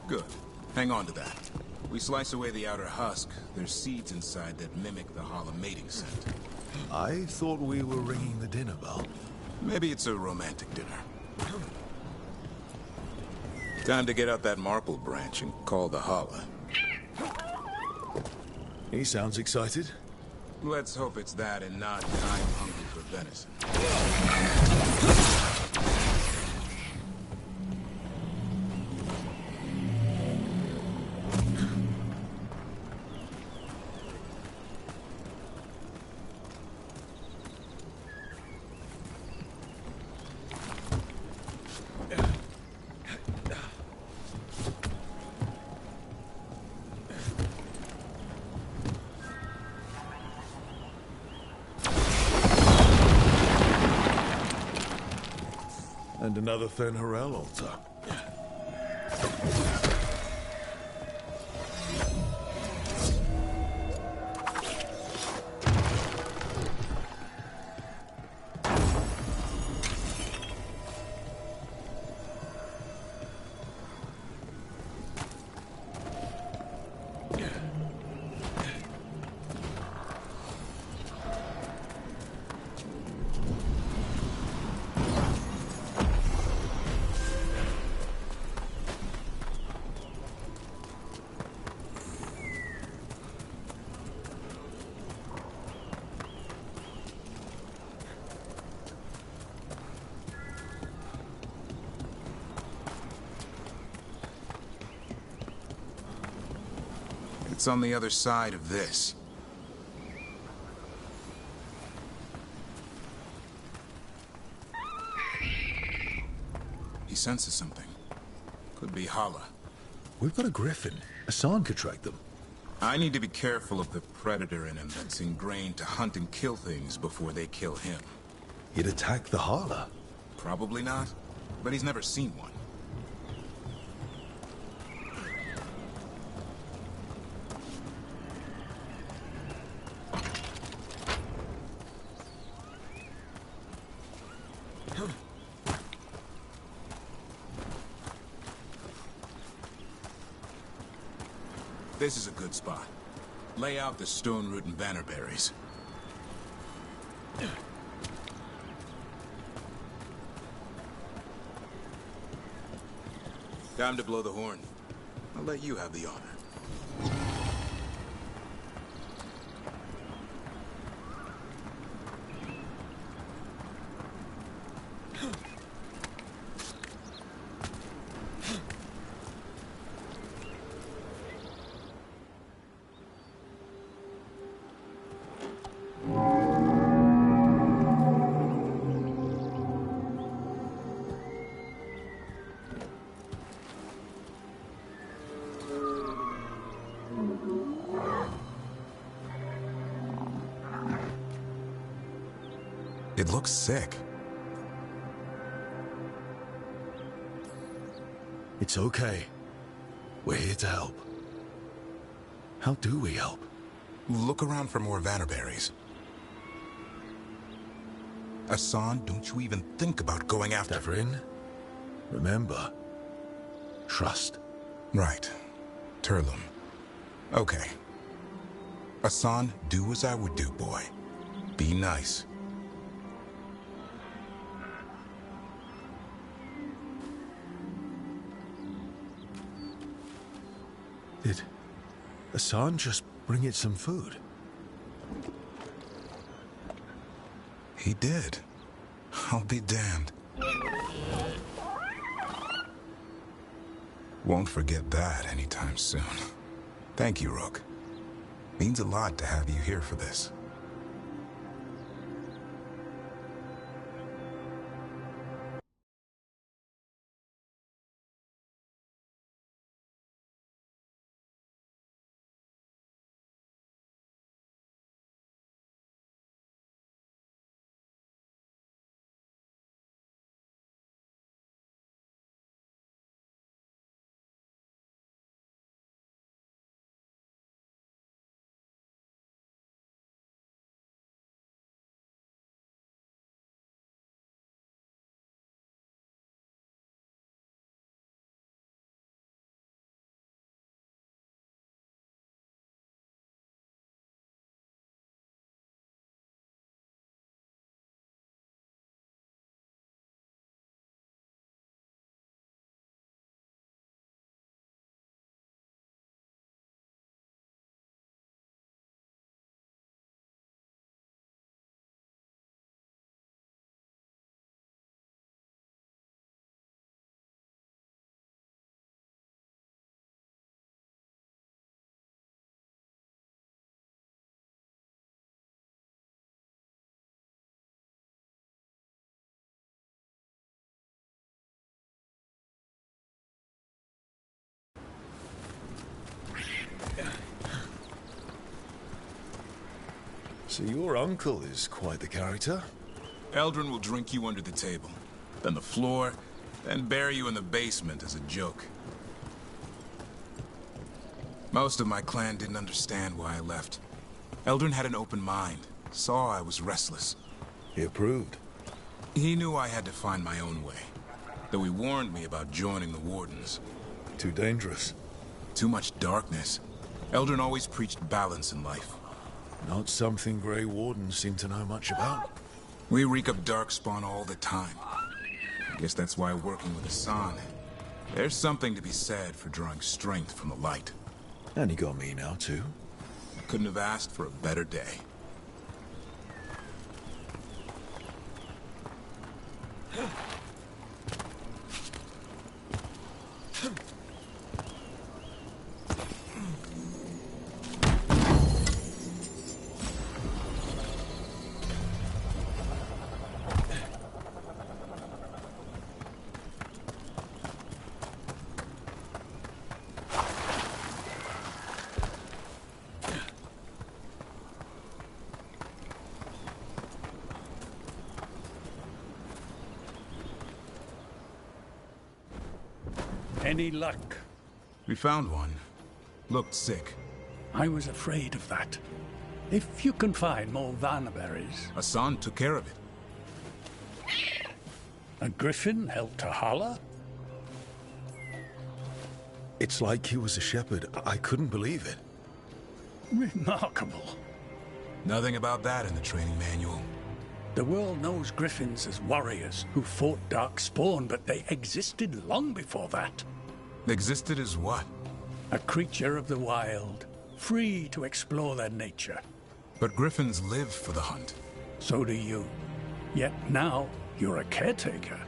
Good. Hang on to that. We slice away the outer husk. There's seeds inside that mimic the Hala mating scent. I thought we were ringing the dinner bell. Maybe it's a romantic dinner. Time to get out that marple branch and call the Hala. He sounds excited. Let's hope it's that and not I'm hungry for venison. And another Fen'Harel altar. It's on the other side of this. He senses something. Could be Hala. We've got a griffin. Hassan could track them. I need to be careful of the predator in him that's ingrained to hunt and kill things before they kill him. He'd attack the Hala. Probably not, but he's never seen one. This is a good spot. Lay out the stone root and bannerberries. Time to blow the horn. I'll let you have the honor. It looks sick. It's okay. We're here to help. How do we help? Look around for more Vannerberries. Hassan, don't you even think about going after... Devrin, remember, trust. Right. Turlum. Okay. Hassan, do as I would do, boy. Be nice. Did Hassan just bring it some food? He did. I'll be damned. Won't forget that anytime soon. Thank you, Rook. Means a lot to have you here for this. So your uncle is quite the character. Eldrin will drink you under the table, then the floor, then bury you in the basement as a joke. Most of my clan didn't understand why I left. Eldrin had an open mind, saw I was restless. He approved. He knew I had to find my own way, though he warned me about joining the Wardens. Too dangerous. Too much darkness. Eldrin always preached balance in life. Not something Grey Wardens seem to know much about. We reek of darkspawn all the time. I guess that's why working with Hassan, there's something to be said for drawing strength from the light. And he got me now, too. Couldn't have asked for a better day. Any luck? We found one. Looked sick. I was afraid of that. If you can find more Vanaberries... Hassan took care of it. A griffin helped Tahala? It's like he was a shepherd. I couldn't believe it. Remarkable. Nothing about that in the training manual. The world knows griffins as warriors who fought Darkspawn, but they existed long before that. Existed as what? A creature of the wild, free to explore their nature. But griffins live for the hunt. So do you. Yet now, you're a caretaker.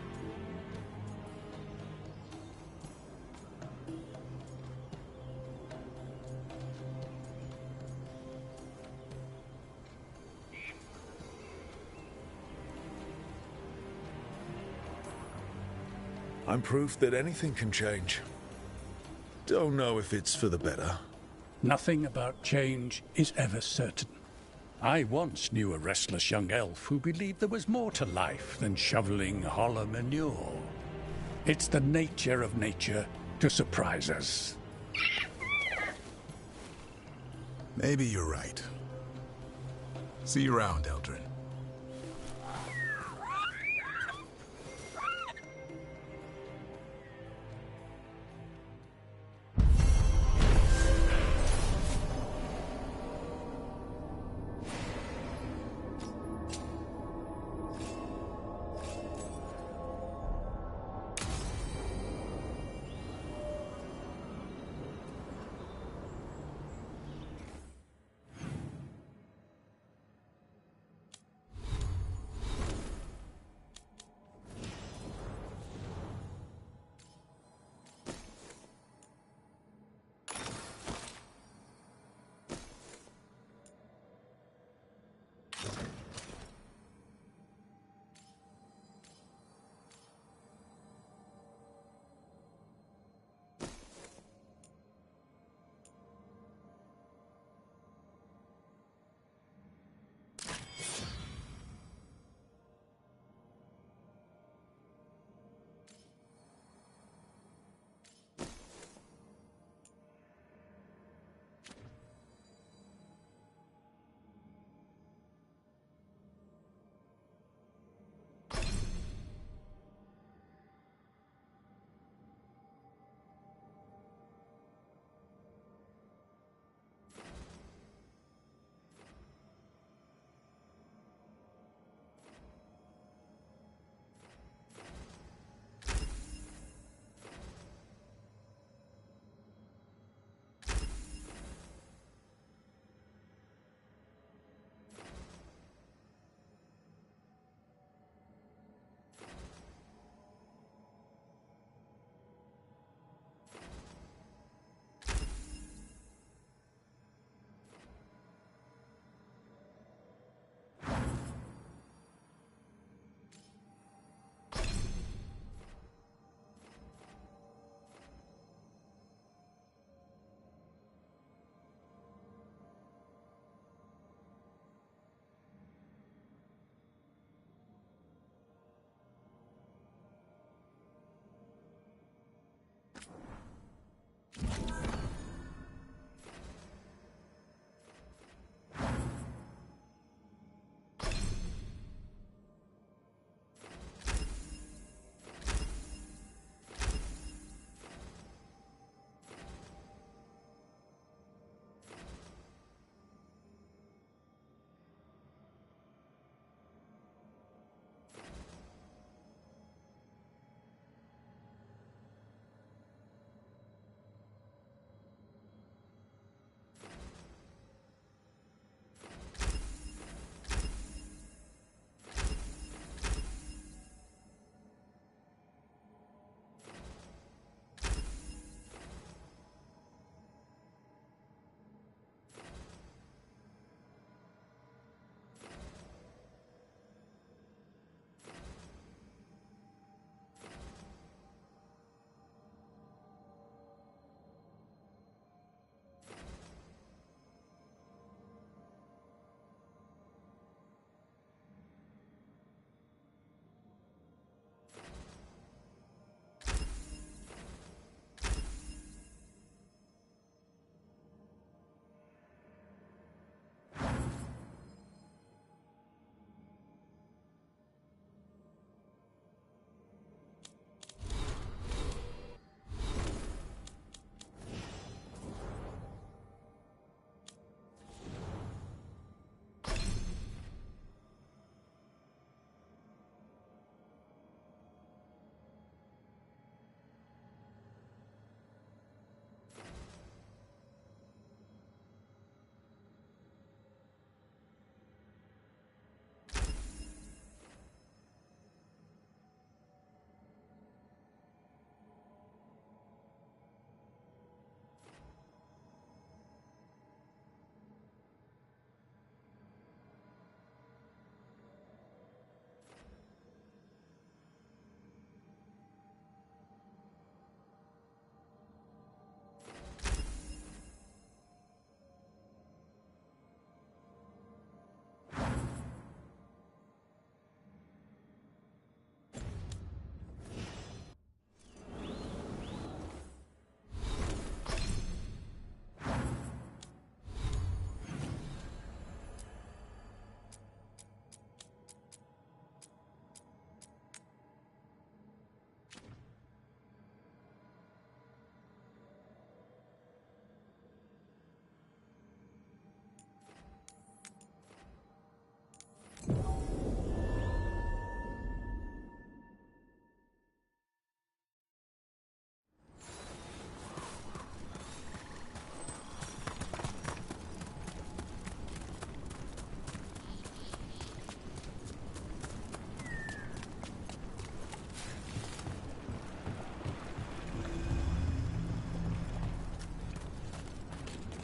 I'm proof that anything can change. Don't know if it's for the better. Nothing about change is ever certain. I once knew a restless young elf who believed there was more to life than shoveling hollow manure. It's the nature of nature to surprise us. Maybe you're right. See you around, Eldrin.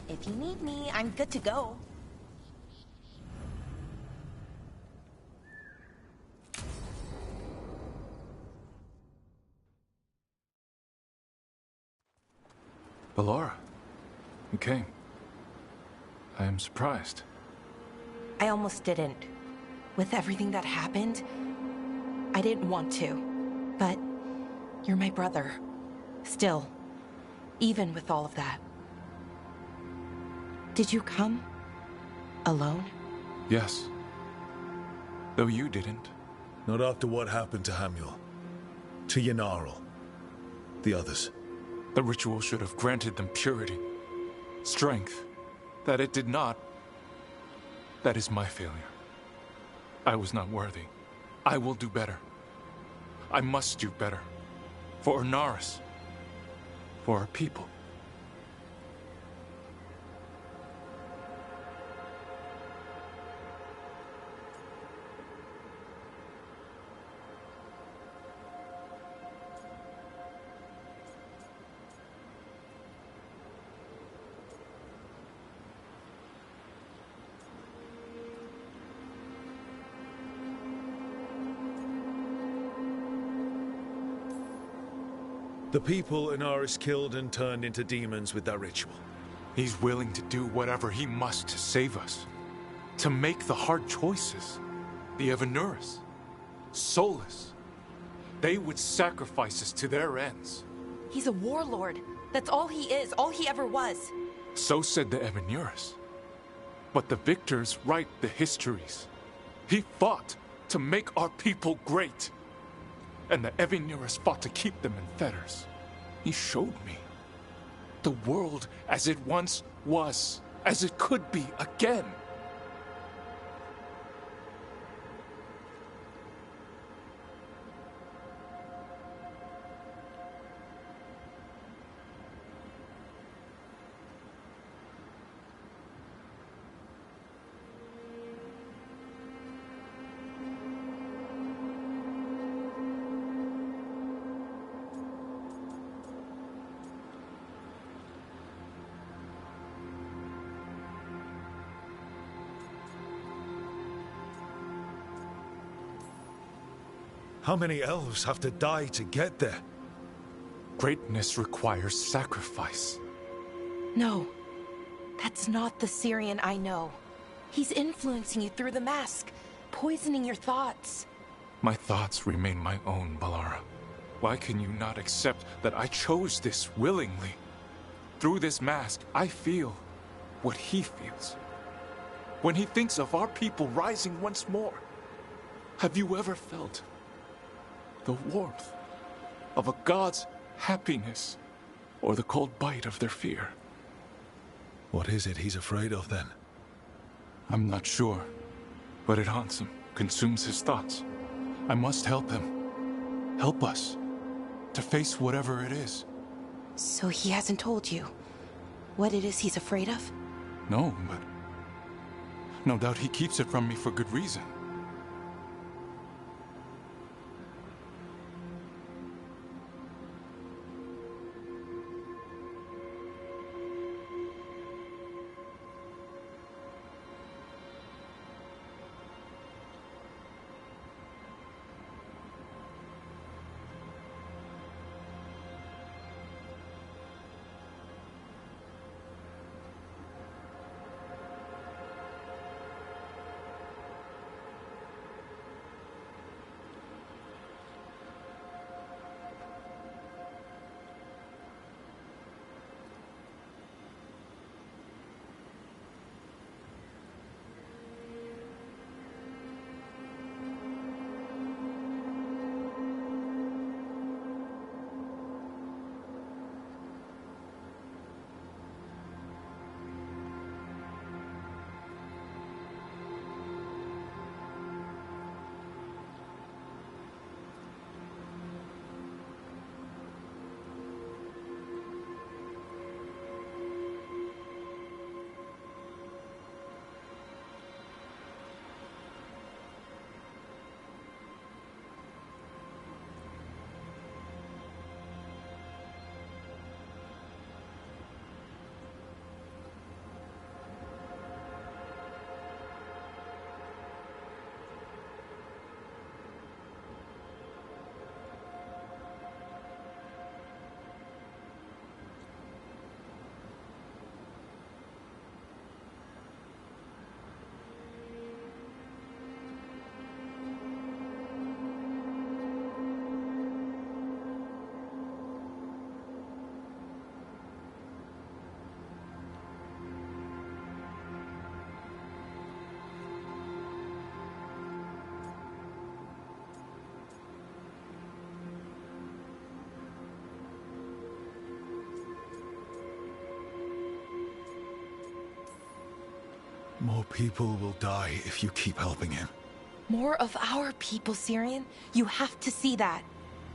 If you need me, I'm good to go. Ballora, you came. I am surprised. I almost didn't. With everything that happened, I didn't want to. But you're my brother. Still, even with all of that. Did you come? Alone? Yes. Though you didn't. Not after what happened to Hamuel. To Ynnarl. The others. The ritual should have granted them purity. Strength. That it did not. That is my failure. I was not worthy. I will do better. I must do better. For Ernaris. For our people. The people Ernaris killed and turned into demons with that ritual. He's willing to do whatever he must to save us. To make the hard choices. The Evanuris. Solus. They would sacrifice us to their ends. He's a warlord. That's all he is, all he ever was. So said the Evanuris. But the victors write the histories. He fought to make our people great. And the Evanuris fought to keep them in fetters. He showed me the world as it once was, as it could be again. How many elves have to die to get there? Greatness requires sacrifice. No, that's not the Syrian I know. He's influencing you through the mask, poisoning your thoughts. My thoughts remain my own, Ballora. Why can you not accept that I chose this willingly? Through this mask, I feel what he feels. When he thinks of our people rising once more, have you ever felt the warmth of a god's happiness, or the cold bite of their fear? What is it he's afraid of, then? I'm not sure, but it haunts him, consumes his thoughts. I must help him, help us, to face whatever it is. So he hasn't told you what it is he's afraid of? No, but no doubt he keeps it from me for good reason. More people will die if you keep helping him. More of our people, Syrian. You have to see that.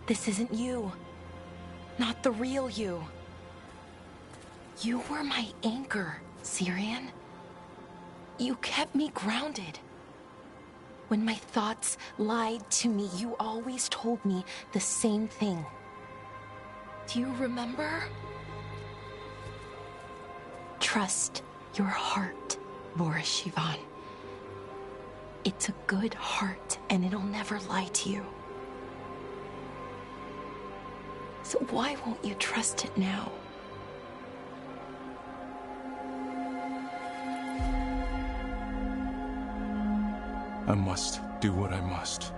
This isn't you. Not the real you. You were my anchor, Syrian. You kept me grounded. When my thoughts lied to me, you always told me the same thing. Do you remember? Trust your heart, Boris Shivan. It's a good heart, and it'll never lie to you. So why won't you trust it now? I must do what I must.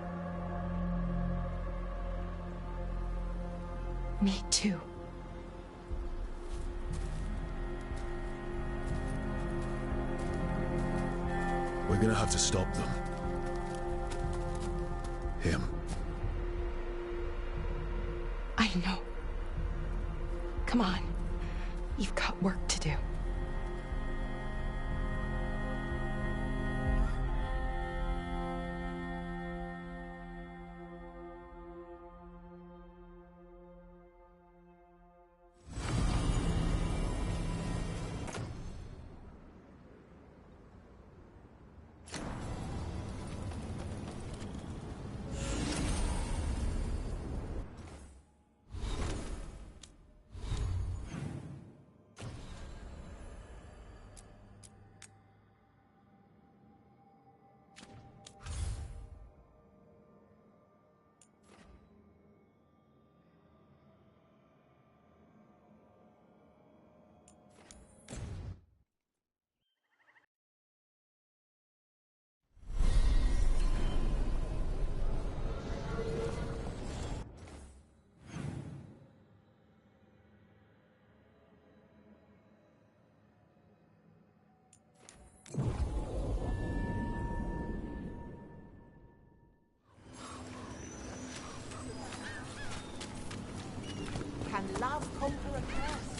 Me too. We're gonna have to stop them. Him. I know. Come on. You've got work to do. Can love conquer a curse?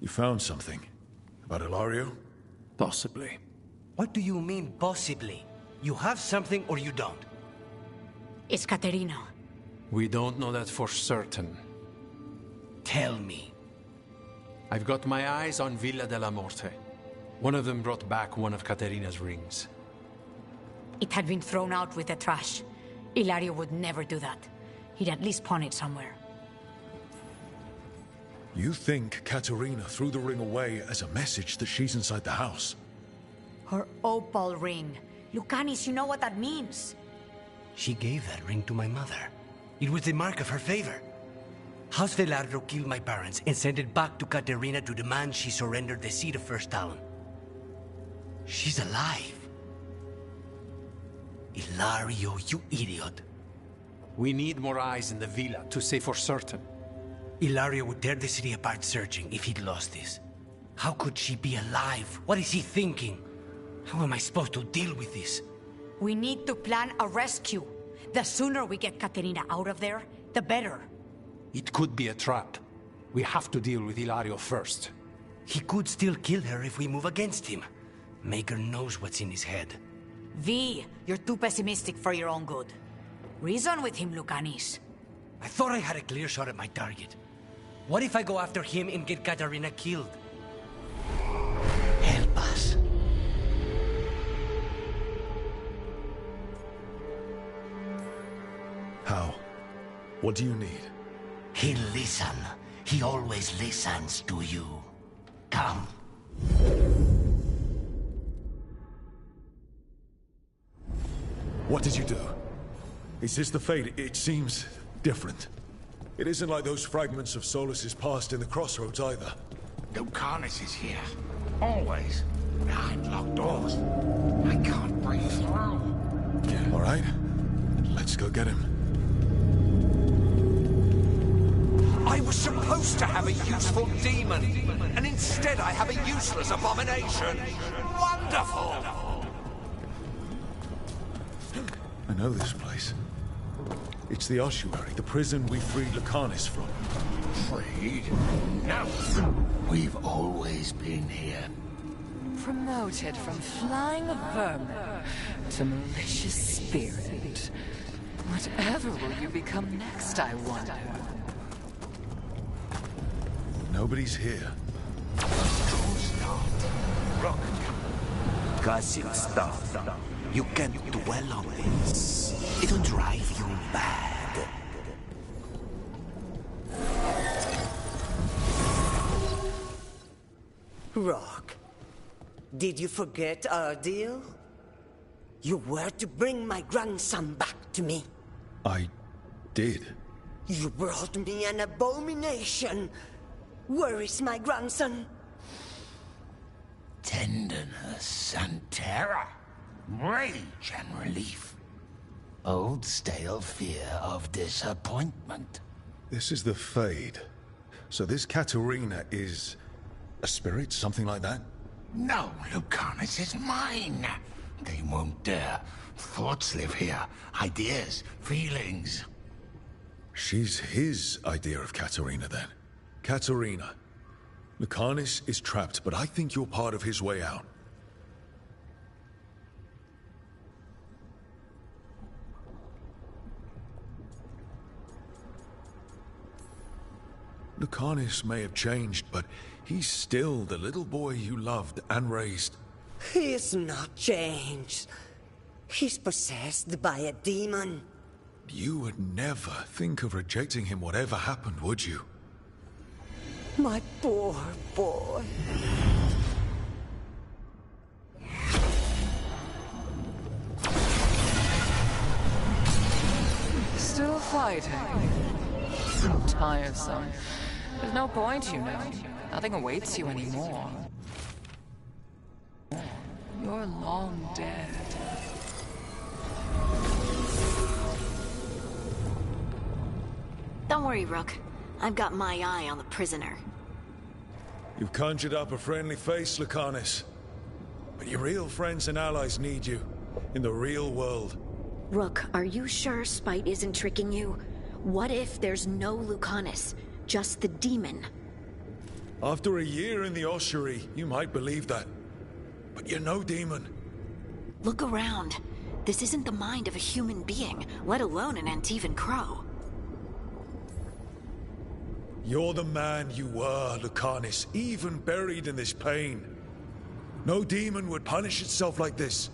You found something? About Ilario? Possibly. What do you mean, possibly? You have something or you don't? It's Caterina. We don't know that for certain. Tell me. I've got my eyes on Villa della Morte. One of them brought back one of Caterina's rings. It had been thrown out with the trash. Ilario would never do that. He'd at least pawn it somewhere. You think Caterina threw the ring away as a message that she's inside the house? Her opal ring. Lucanis, you know what that means. She gave that ring to my mother. It was the mark of her favor. House Velardo killed my parents and sent it back to Caterina to demand she surrender the seat of First Talon. She's alive. Ilario, you idiot. We need more eyes in the villa to say for certain. Ilario would tear the city apart searching if he'd lost this. How could she be alive? What is he thinking? How am I supposed to deal with this? We need to plan a rescue. The sooner we get Caterina out of there, the better. It could be a trap. We have to deal with Ilario first. He could still kill her if we move against him. Maker knows what's in his head. V, you're too pessimistic for your own good. Reason with him, Lucanis. I thought I had a clear shot at my target. What if I go after him and get Caterina killed? Help us. How? What do you need? He'll listen. He always listens to you. Come. What did you do? Is this the fate? It seems different. It isn't like those fragments of Solus's past in the crossroads either. Lucanis is here. Always. Behind locked doors. I can't breathe through. All right. Let's go get him. I was supposed to have a useful demon, and instead I have a useless abomination. Wonderful! I know this place. It's the ossuary, the prison we freed Lucanus from. Freed? No. We've always been here. Promoted from flying vermin to malicious spirit. Whatever will you become next, I wonder? Nobody's here. Rock. Gossip stuff. You can't dwell on this. It'll drive you mad. Rock, did you forget our deal? You were to bring my grandson back to me. I did. You brought me an abomination. Where is my grandson? Tenderness and terror. Rage and relief. Old stale fear of disappointment. This is the Fade. So this Katerina is a spirit, something like that? No, Lucanus is mine. They won't dare. Thoughts live here. Ideas, feelings. She's his idea of Katerina, then. Katerina. Lucanus is trapped, but I think you're part of his way out. Lucanus may have changed, but he's still the little boy you loved and raised. He's not changed. He's possessed by a demon. You would never think of rejecting him whatever happened, would you? My poor boy. Still fighting. Tiresome. There's no point, you know. Nothing awaits you anymore. You're long dead. Don't worry, Rook. I've got my eye on the prisoner. You've conjured up a friendly face, Lucanus. But your real friends and allies need you. In the real world. Rook, are you sure Spite isn't tricking you? What if there's no Lucanus? Just the demon? After a year in the ossuary, you might believe that. But you're no demon. Look around. This isn't the mind of a human being, let alone an Antivan Crow. You're the man you were, Lucanus, even buried in this pain. No demon would punish itself like this.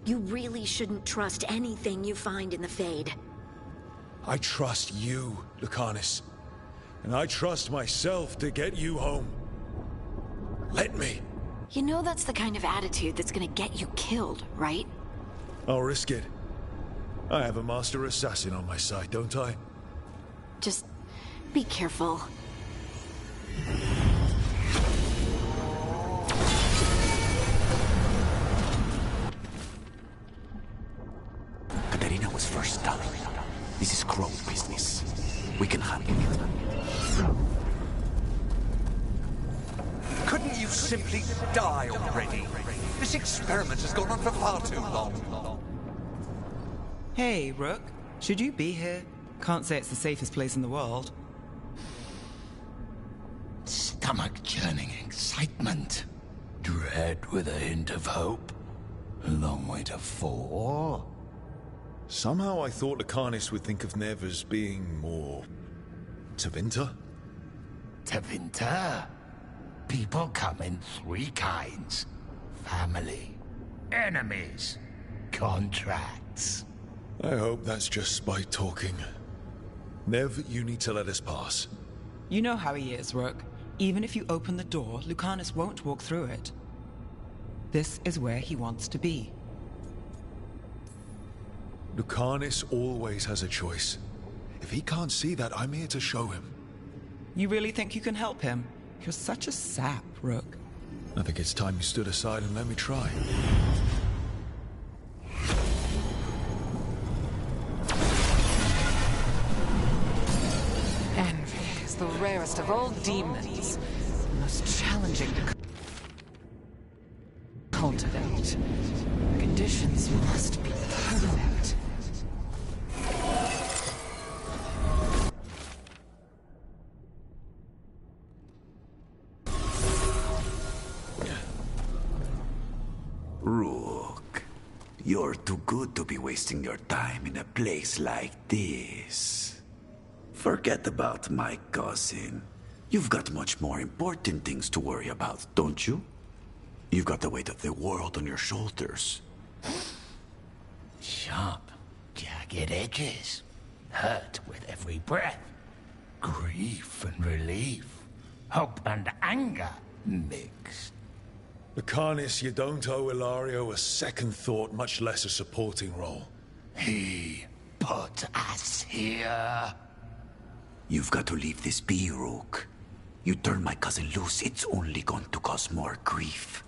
You really shouldn't trust anything you find in the Fade. I trust you, Lucanus. And I trust myself to get you home. Let me. You know that's the kind of attitude that's gonna get you killed, right? I'll risk it. I have a master assassin on my side, don't I? Just be careful. Katerina was first done. This is Crow business. We can handle it. Couldn't you simply die already? This experiment has gone on for far too long. Hey, Rook. Should you be here? Can't say it's the safest place in the world. Stomach-churning excitement. Dread with a hint of hope. A long way to fall. Somehow I thought Lucanus would think of Nev as being more... Tevinter? Tevinter? People come in three kinds. Family, enemies, contracts. I hope that's just Spite talking. Nev, you need to let us pass. You know how he is, Rook. Even if you open the door, Lucanus won't walk through it. This is where he wants to be. Lucanus always has a choice. If he can't see that, I'm here to show him. You really think you can help him? You're such a sap, Rook. I think it's time you stood aside and let me try. the rarest of all demons. The most challenging to cultivate. The conditions must be perfect. Rook, you're too good to be wasting your time in a place like this. Forget about my cousin. You've got much more important things to worry about, don't you? You've got the weight of the world on your shoulders. Sharp, jagged edges. Hurt with every breath. Grief and relief. Hope and anger mixed. Lucanus, you don't owe Ilario a second thought, much less a supporting role. He put us here. You've got to leave this be, Rook. You turn my cousin loose, it's only going to cause more grief.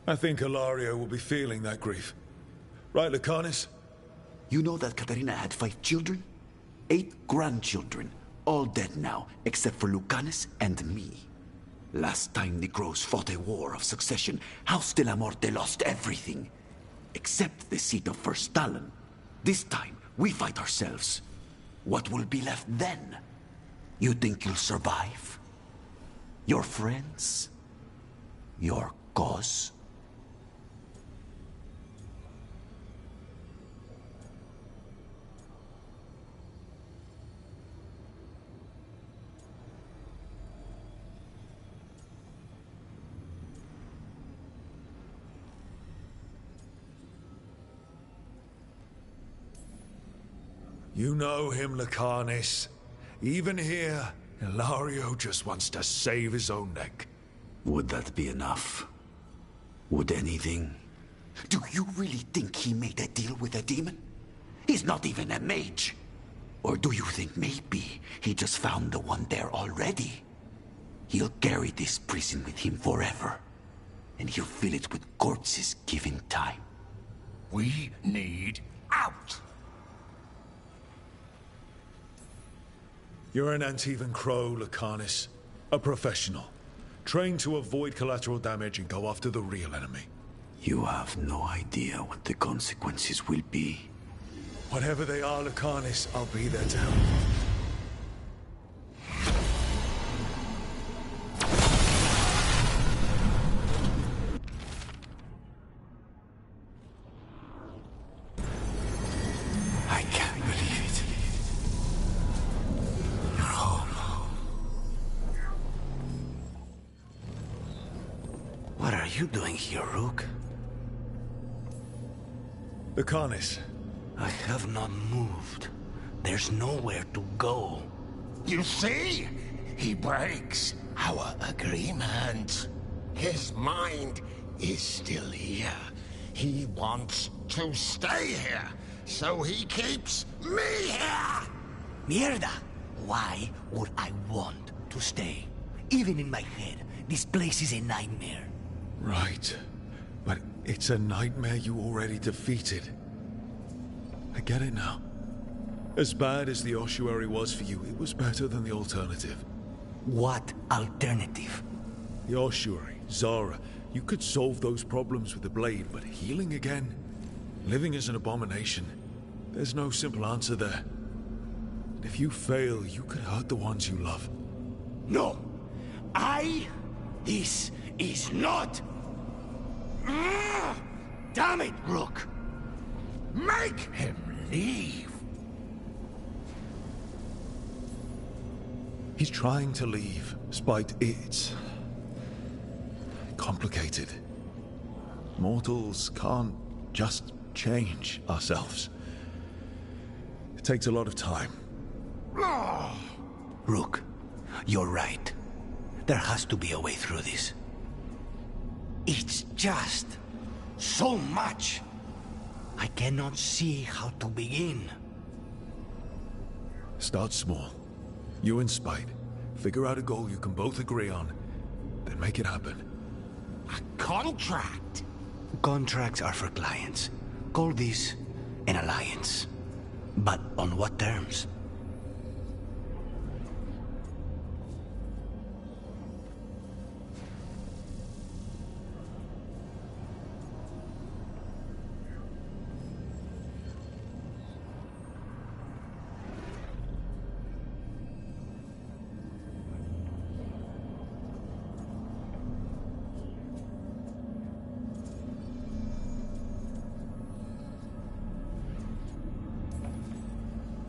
I think Ilario will be feeling that grief. Right, Lucanus? You know that Catarina had 5 children? 8 grandchildren. All dead now, except for Lucanus and me. Last time the Grows fought a war of succession, House de la Morte lost everything. Except the seat of First Talon. This time, we fight ourselves. What will be left then? You think you'll survive? Your friends? Your cause? You know him, Lucanus. Even here, Ilario just wants to save his own neck. Would that be enough? Would anything? Do you really think he made a deal with a demon? He's not even a mage. Or do you think maybe he just found the one there already? He'll carry this prison with him forever. And he'll fill it with corpses given time. We need out! You're an Antivan Crow, Lucanus. A professional. Trained to avoid collateral damage and go after the real enemy. You have no idea what the consequences will be. Whatever they are, Lucanus, I'll be there to help. I can't believe it. You're home. What are you doing here, Rook? Lucanus. I have not moved. There's nowhere to go. You see? He breaks our agreement. His mind is still here. He wants to stay here, so he keeps me here! Mierda! Why would I want to stay? Even in my head, this place is a nightmare. Right. But it's a nightmare you already defeated. I get it now. As bad as the ossuary was for you, it was better than the alternative. What alternative? The ossuary, Zara. You could solve those problems with the blade, but healing again? Living as an abomination? There's no simple answer there. And if you fail, you could hurt the ones you love. No! This is not... Damn it, Rook! Make him leave! He's trying to leave, spite it's... complicated. Mortals can't just change ourselves. It takes a lot of time. Rook, you're right. There has to be a way through this. It's just so much. I cannot see how to begin. Start small. You and Spite. Figure out a goal you can both agree on, then make it happen. A contract? Contracts are for clients. Call this an alliance. But on what terms?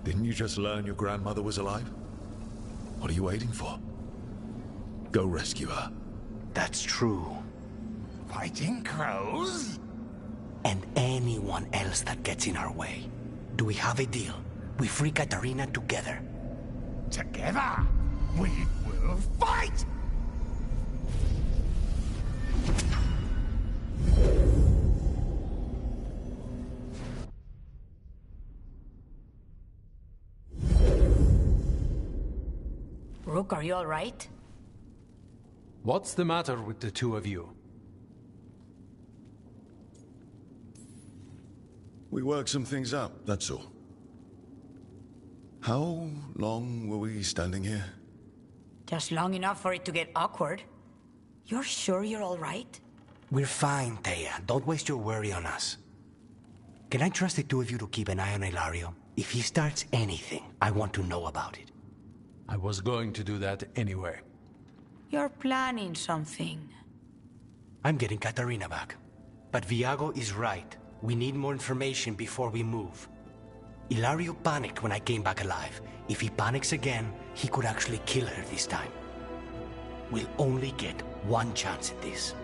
Didn't you just learn your grandmother was alive? What are you waiting for? Go rescue her. That's true. Fighting crows? And anyone else that gets in our way. Do we have a deal? We free Katarina together. Together, we will fight! Rook, are you all right? What's the matter with the two of you? We worked some things out, that's all. How long were we standing here? Just long enough for it to get awkward. You're sure you're all right? We're fine, Thea. Don't waste your worry on us. Can I trust the two of you to keep an eye on Ilario? If he starts anything, I want to know about it. I was going to do that anyway. You're planning something. I'm getting Katarina back. But Viago is right. We need more information before we move. Ilario panicked when I came back alive. If he panics again, he could actually kill her this time. We'll only get one chance at this.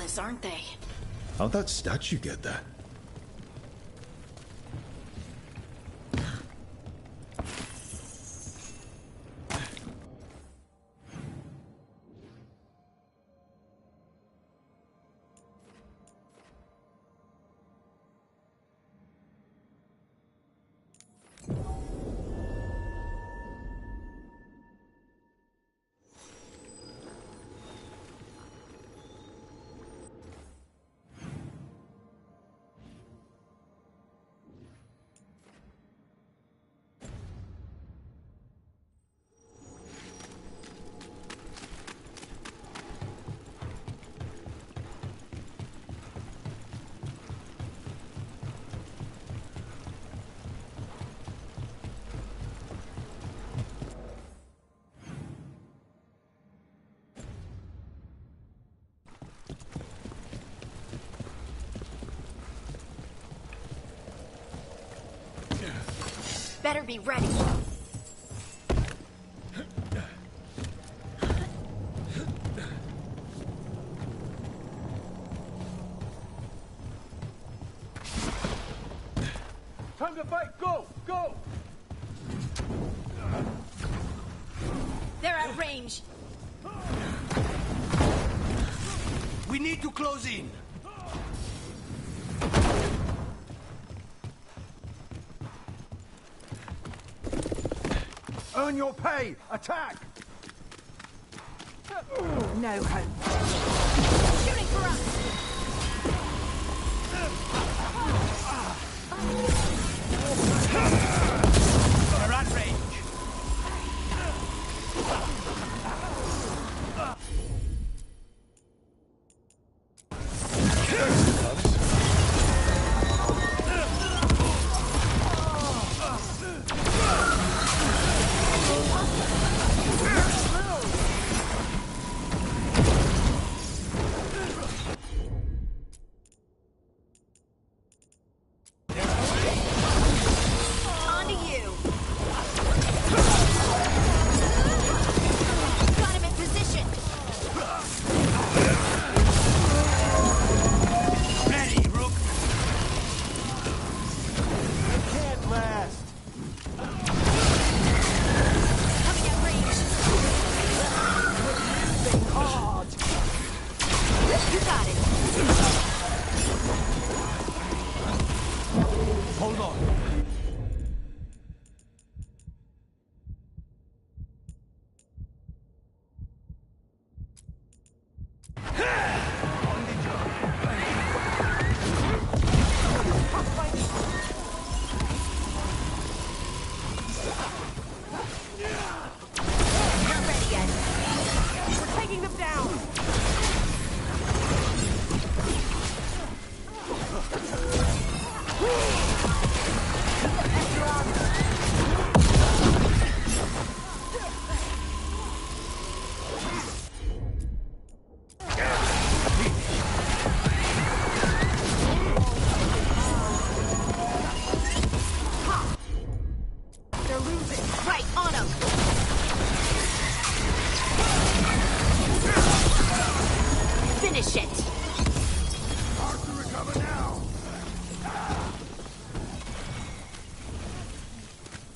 marvelous, aren't they? How'd that statue get there? Better be ready. Time to fight! Go! Go! They're at range. We need to close in. Earn your pay! Attack! No hope. Shooting for us! They're at range.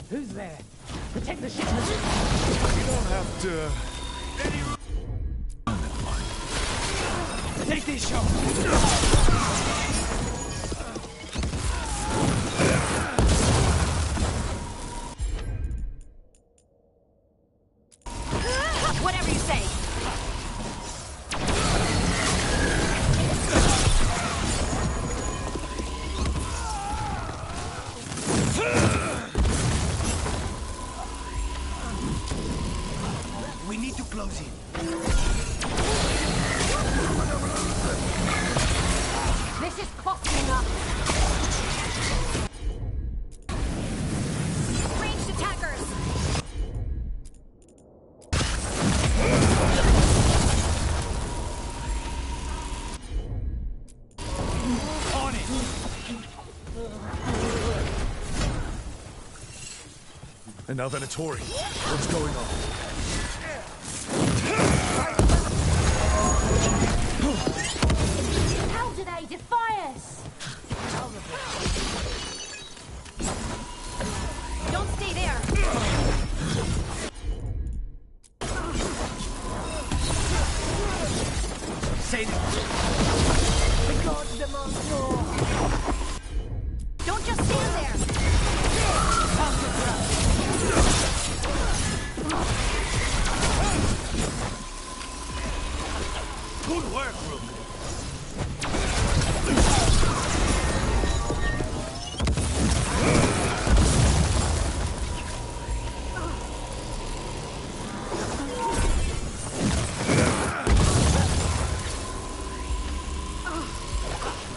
Who's there? Protect the ship. You don't have to. Take this shot. Whatever you say. We need to close in. This is costing us. Ranged attackers. On it. And now Venatori, what's going on? defy us! Don't stay there! Say The gods demand more! Don't just stand there! good work, Rook.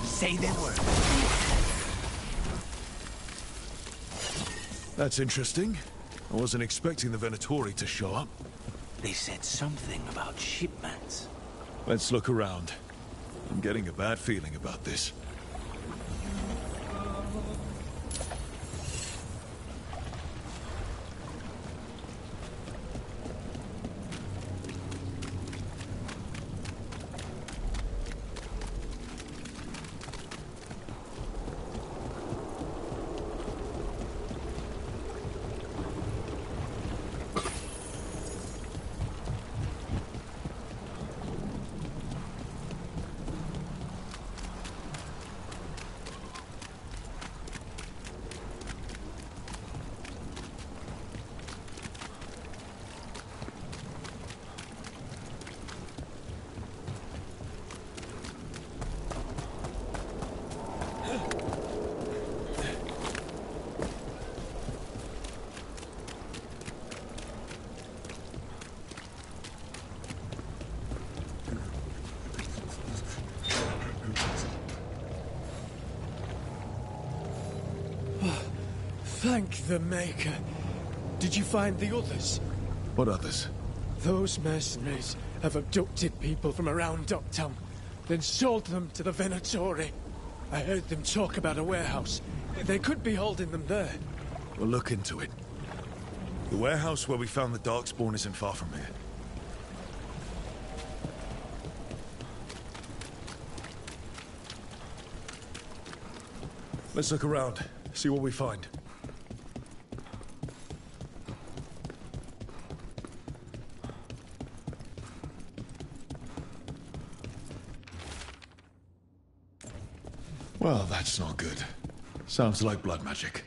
Say the word. That's interesting. I wasn't expecting the Venatori to show up. They said something about shipments. Let's look around. I'm getting a bad feeling about this. Thank the Maker. Did you find the others? What others? Those mercenaries have abducted people from around Docktown, then sold them to the Venatori. I heard them talk about a warehouse. They could be holding them there. We'll look into it. The warehouse where we found the Darkspawn isn't far from here. Let's look around, see what we find. Well, that's not good. Sounds like blood magic.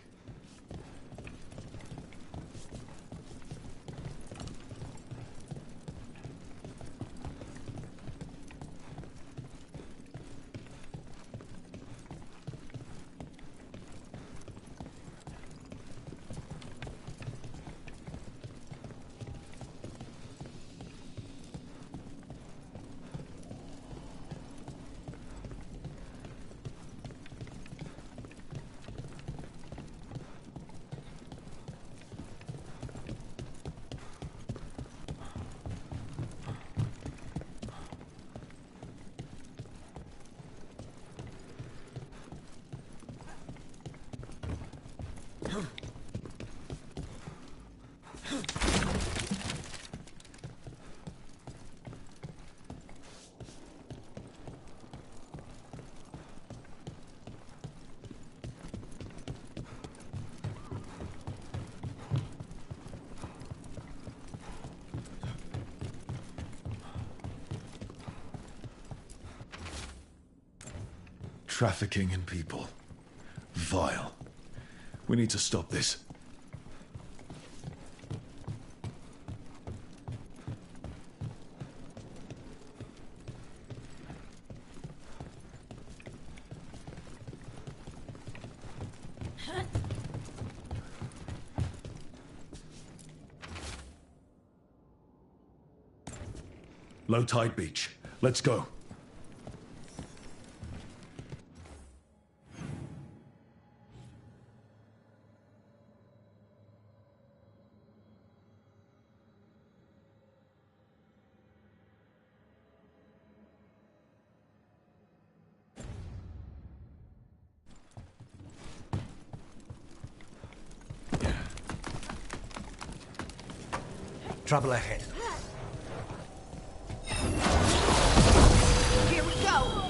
Trafficking in people. Vile. We need to stop this. Low tide beach. Let's go. Trouble ahead. Here we go!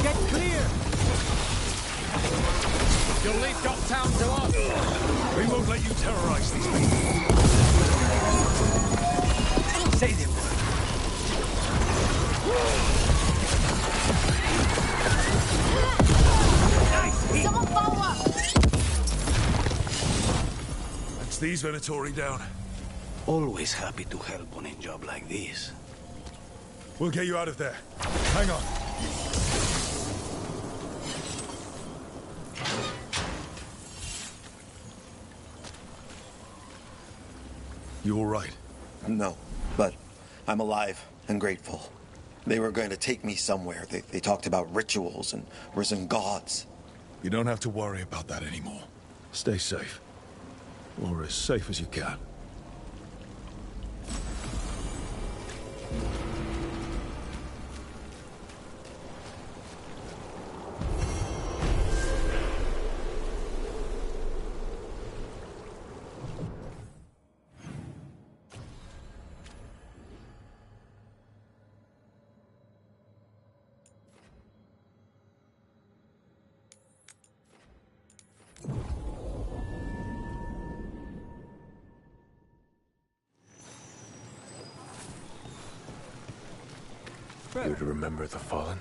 Get clear! You'll leave Docktown to us! We won't let you terrorize these people. Say them. Someone follow up! That's these Venatori down. Always happy to help on a job like this. We'll get you out of there. Hang on. You all right? No, but I'm alive and grateful. They were going to take me somewhere. They talked about rituals and risen gods. You don't have to worry about that anymore. Stay safe. Or as safe as you can. You to remember the fallen?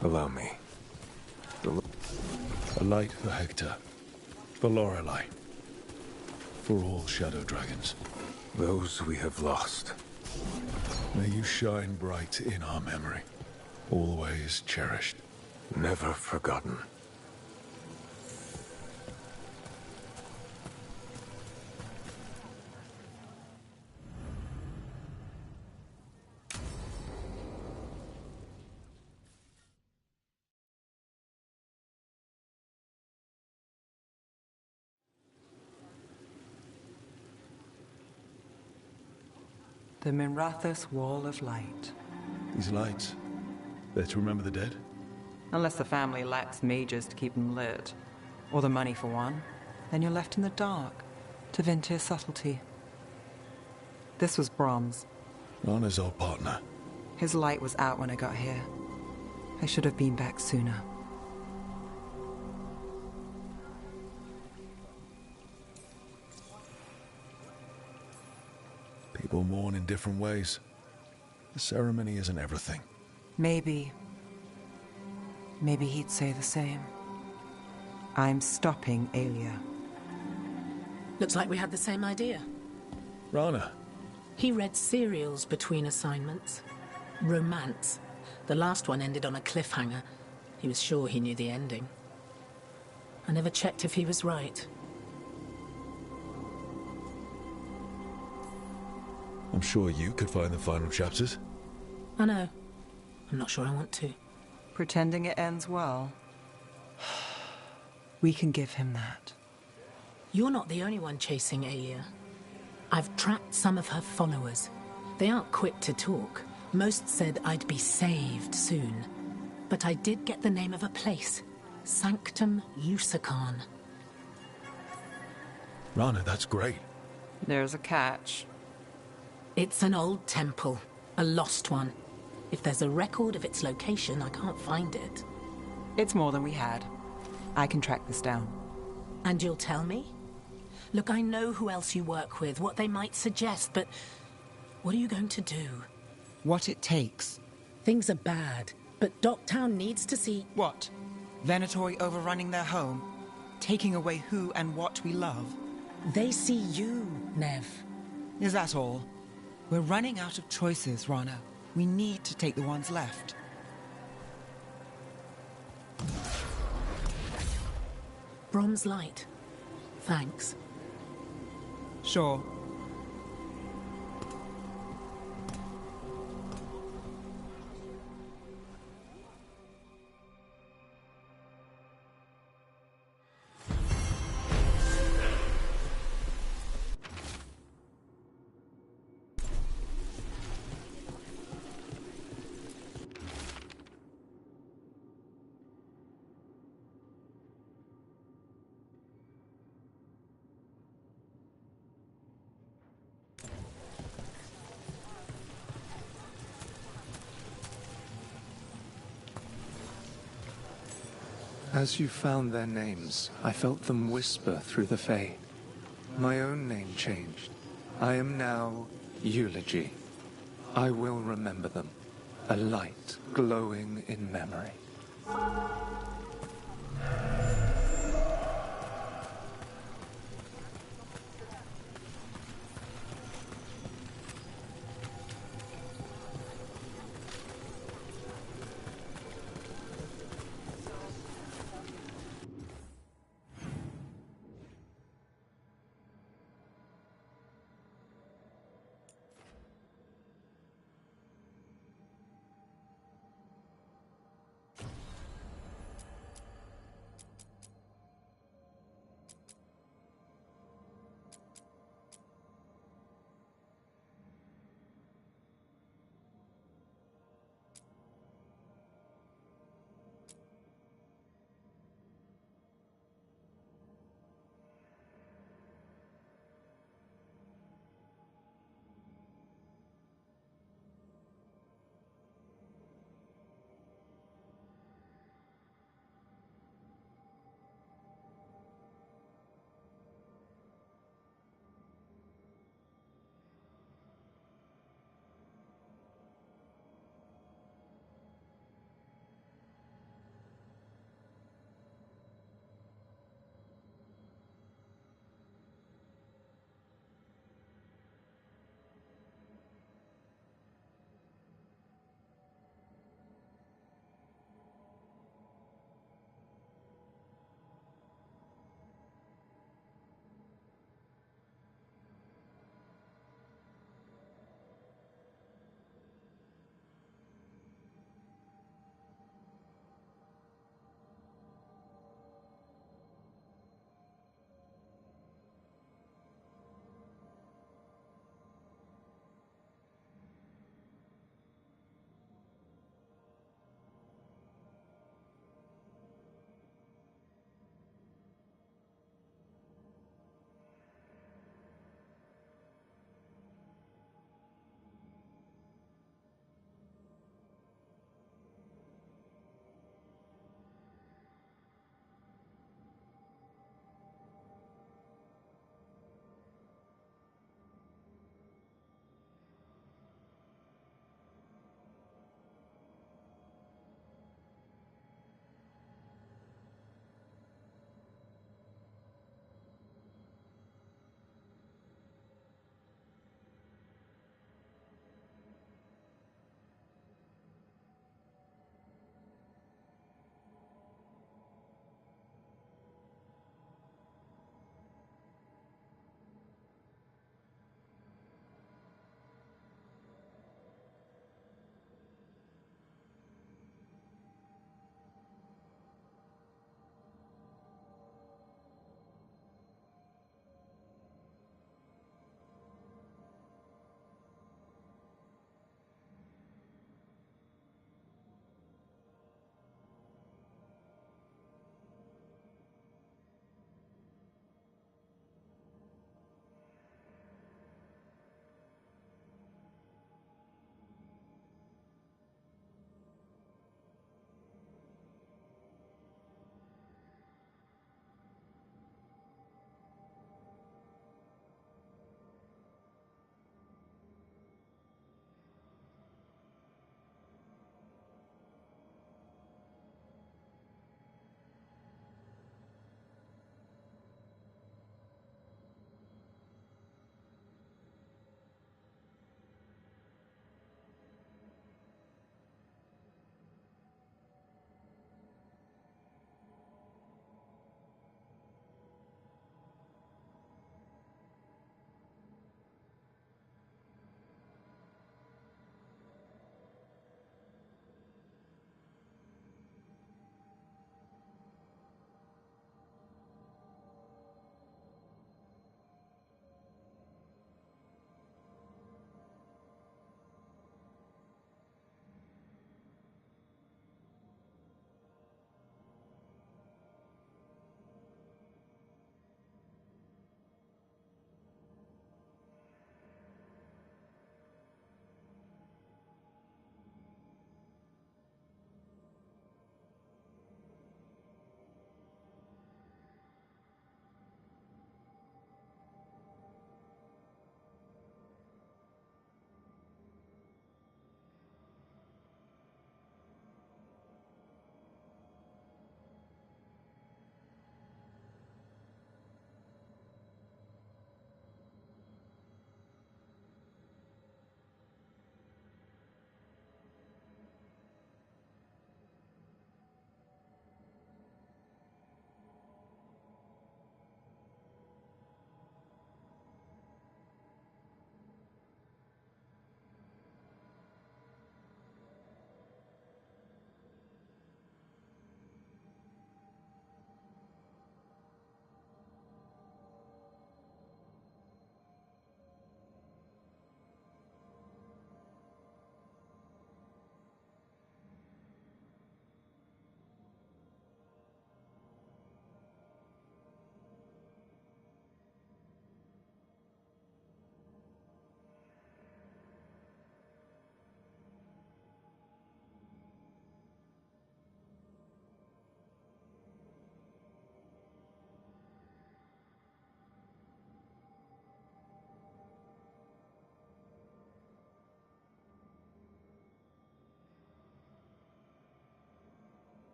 Allow me. A light for Hector. For Lorelei. For all shadow dragons. Those we have lost. May you shine bright in our memory. Always cherished. Never forgotten. The Minrathous Wall of Light. These lights, they're to remember the dead? Unless the family lacks mages to keep them lit, or the money for one, then you're left in the dark, to Ventir's subtlety. This was Brahms. Rana's old partner. His light was out when I got here. I should have been back sooner. People mourn in different ways. The ceremony isn't everything. Maybe he'd say the same. I'm stopping Aelia. Looks like we had the same idea. Rana. He read serials between assignments. Romance. The last one ended on a cliffhanger. He was sure he knew the ending. I never checked if he was right. I'm sure you could find the final chapters. I know. I'm not sure I want to. Pretending it ends well. We can give him that. You're not the only one chasing Aelia. I've tracked some of her followers. They aren't quick to talk. Most said I'd be saved soon. But I did get the name of a place. Sanctum Lusican. Rana, that's great. There's a catch. It's an old temple. A lost one. If there's a record of its location, I can't find it. It's more than we had. I can track this down. And you'll tell me? Look, I know who else you work with, what they might suggest, but what are you going to do? What it takes. Things are bad, but Docktown needs to see... What? Venatori overrunning their home? Taking away who and what we love? They see you, Nev. Is that all? We're running out of choices, Rana. We need to take the ones left. Brom's light. Thanks. Sure. As you found their names, I felt them whisper through the Fae. My own name changed. I am now Eulogy. I will remember them. A light glowing in memory.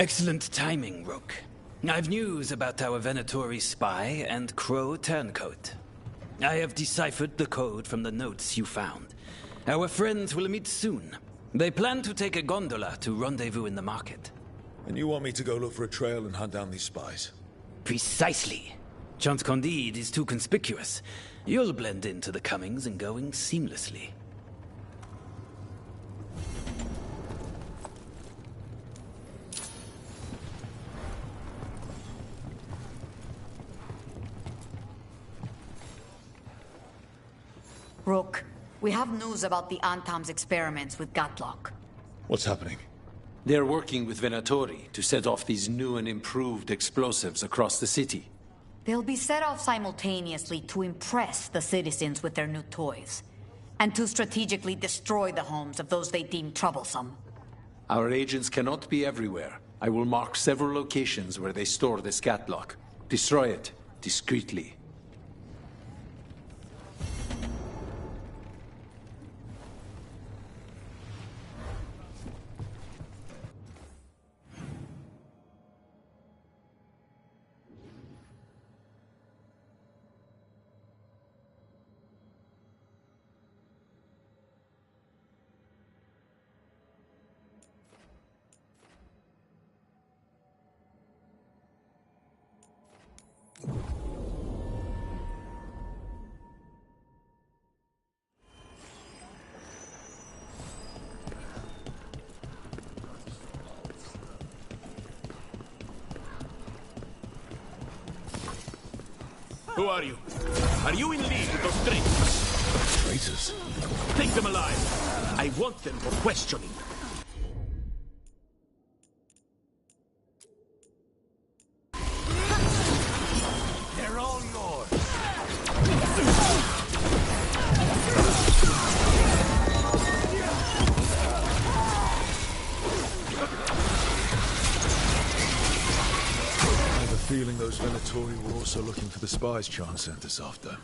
Excellent timing, Rook. I've news about our Venatori spy and Crow turncoat. I have deciphered the code from the notes you found. Our friends will meet soon. They plan to take a gondola to rendezvous in the market. And you want me to go look for a trail and hunt down these spies? Precisely. Chance Candide is too conspicuous. You'll blend into the comings and goings seamlessly. Rook, we have news about the Antam's experiments with Gatlock. What's happening? They're working with Venatori to set off these new and improved explosives across the city. They'll be set off simultaneously to impress the citizens with their new toys, and to strategically destroy the homes of those they deem troublesome. Our agents cannot be everywhere. I will mark several locations where they store this Gatlock. Destroy it, discreetly. Who are you? Are you in league with those traitors? Traitors? Take them alive. I want them for questioning. They're all yours. I have a feeling those Venatori were also looking for the spies Chance sent us after.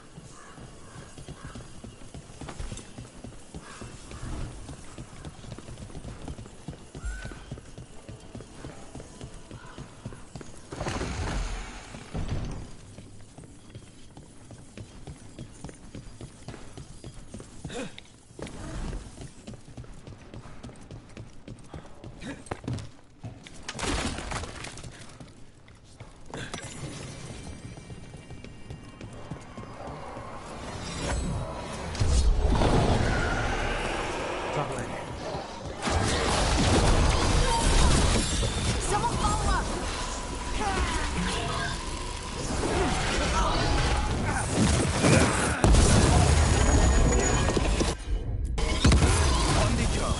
Someone follow up! On the job.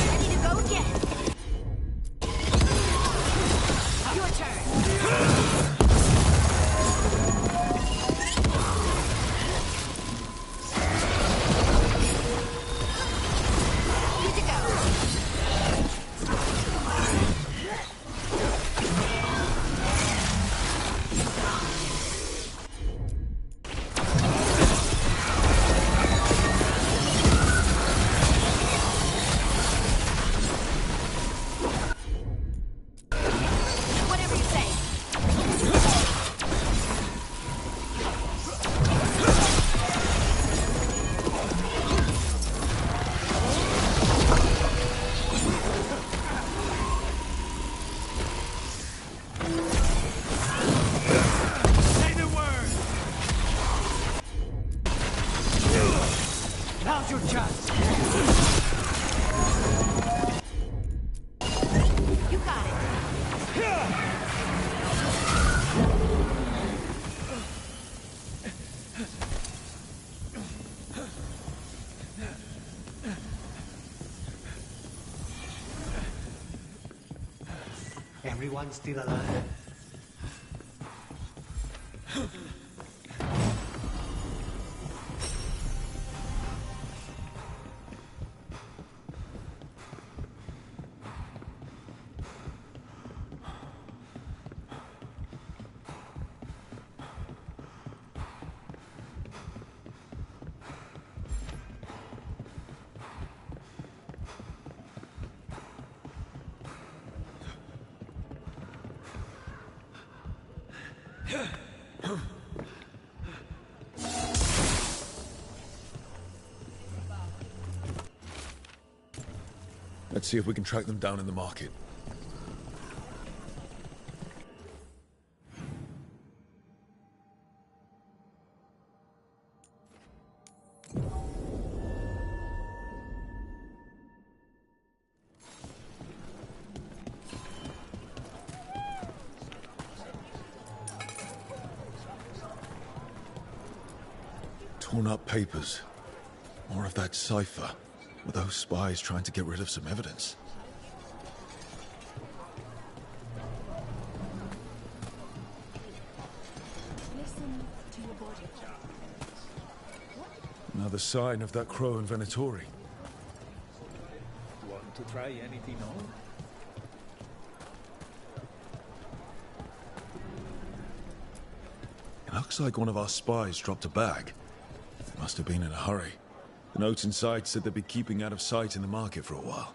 Ready to go again! Your turn! Good to go. Whatever you say. Say the word. Now's your chance. You got it. Everyone still alive? Let's see if we can track them down in the market. Torn up papers. More of that cipher. Were those spies trying to get rid of some evidence? Listen to your body. Another sign of that crow and Venatori. Want to try anything on? It looks like one of our spies dropped a bag. Must have been in a hurry. The notes inside said they'd be keeping out of sight in the market for a while.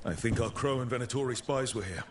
I think our Crow and Venatori spies were here.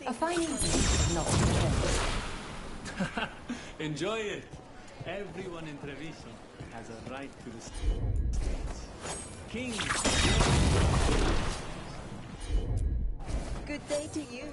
A fine evening, not Enjoy it. Everyone in Treviso has a right to the streets. King. Good day to you.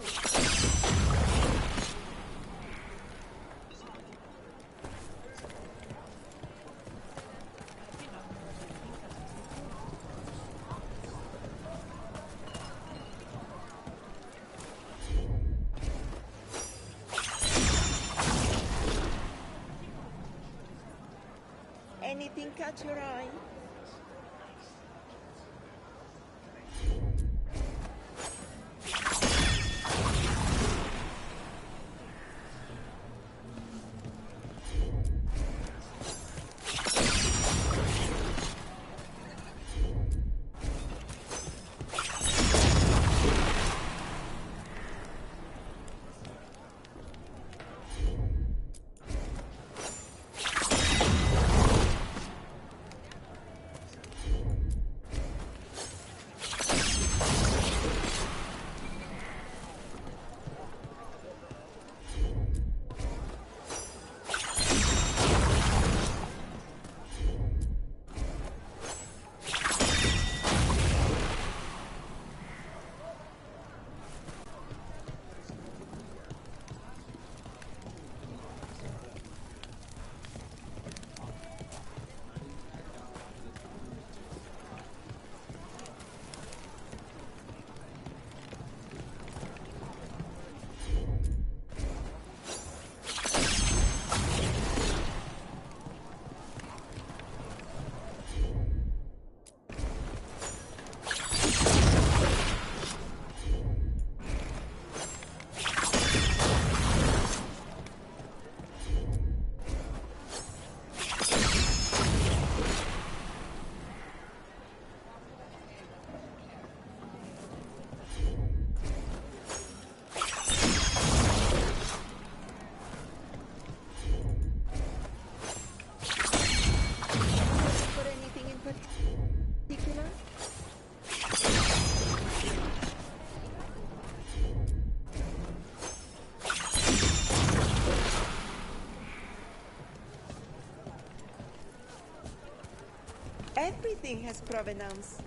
Anything catch your eye? Everything has provenance.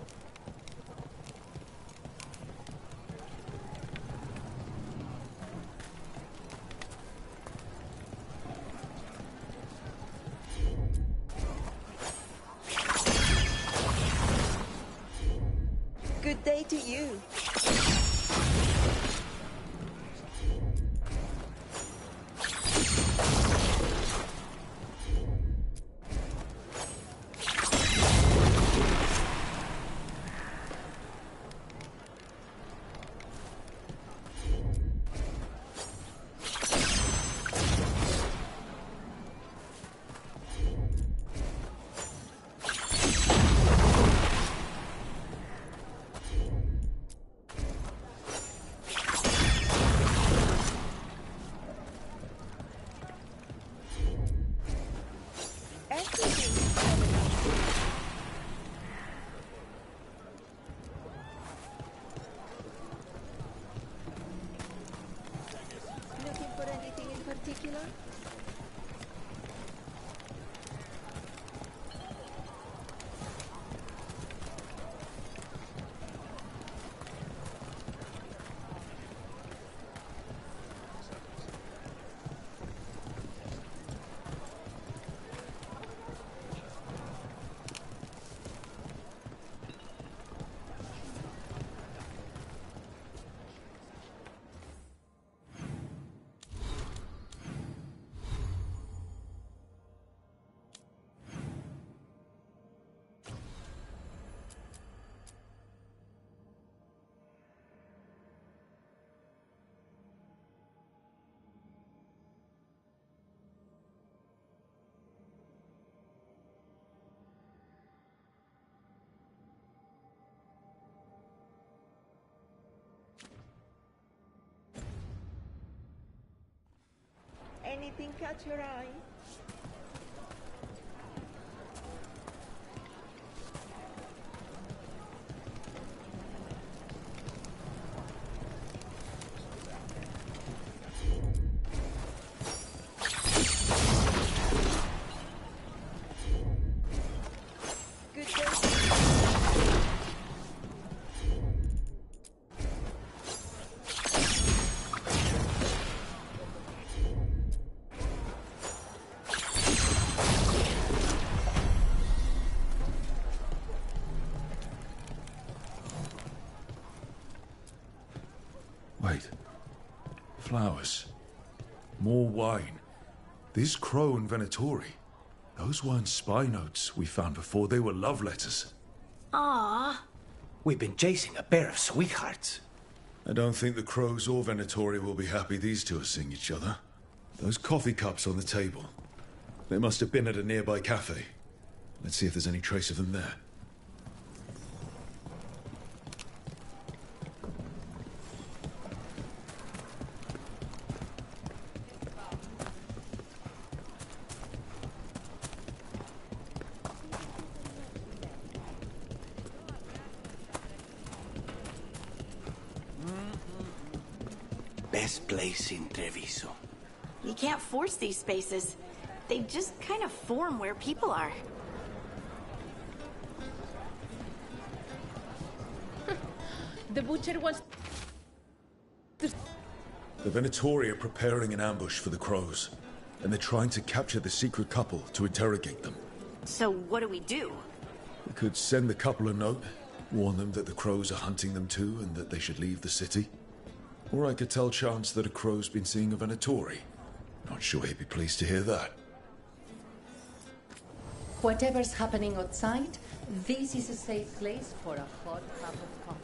to you. Looking for anything in particular? Anything catch your eye? Good day. Wait. Flowers. More wine. This crow and Venatori. Those weren't spy notes we found before. They were love letters. Ah. We've been chasing a pair of sweethearts. I don't think the crows or Venatori will be happy these two are seeing each other. Those coffee cups on the table. They must have been at a nearby cafe. Let's see if there's any trace of them there. Best place in Treviso. You can't force these spaces. They just kind of form where people are. The butcher wants... The Venatori are preparing an ambush for the crows, and they're trying to capture the secret couple to interrogate them. So what do we do? We could send the couple a note, warn them that the crows are hunting them too and that they should leave the city. Or I could tell Chance that a crow's been seeing a Venatori. Not sure he'd be pleased to hear that. Whatever's happening outside, this is a safe place for a hot cup of coffee.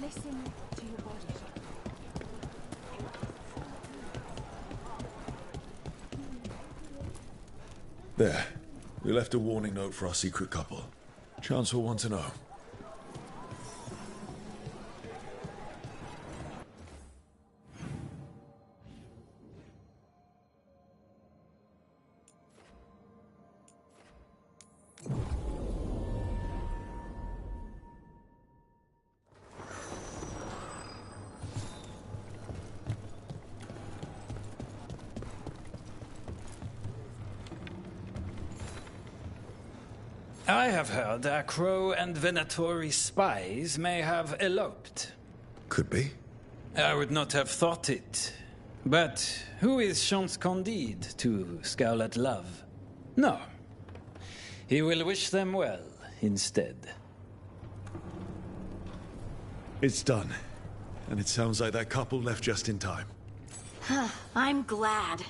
Listen to your body. There. We left a warning note for our secret couple. Chance will want to know. I have heard that Crow and Venatori spies may have eloped. Could be. I would not have thought it. But who is Chance Candide to scowl at love? No. He will wish them well instead. It's done. And it sounds like that couple left just in time. I'm glad.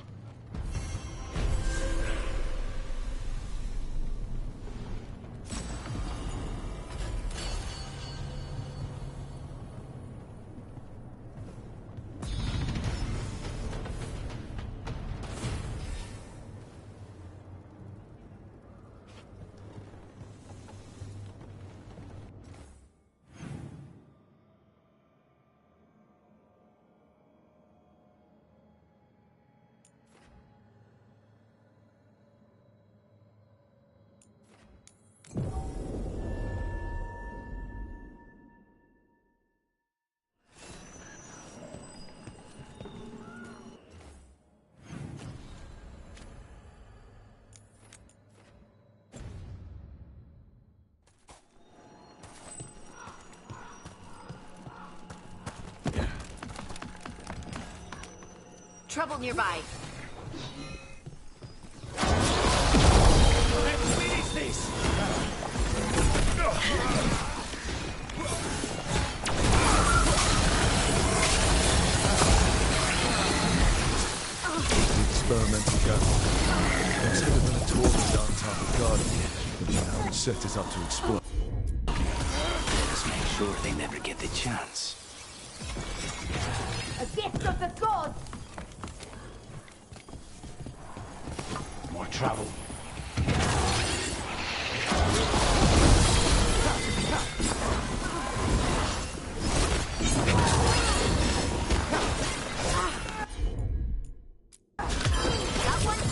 Trouble nearby. Finish this! Experimental gun. Looks like a torch downtown the garden. Now it's set it up to explode. Let's make sure they never get the chance. A gift of the gods! More trouble.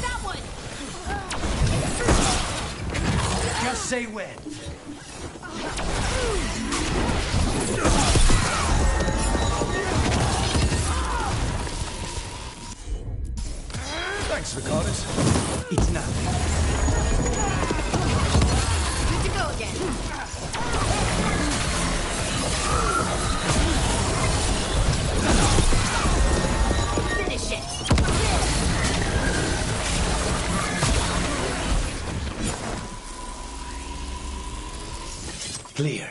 That one! Just say when. Thanks, Ricardos. It's nothing. Good to go again. Finish it. Clear.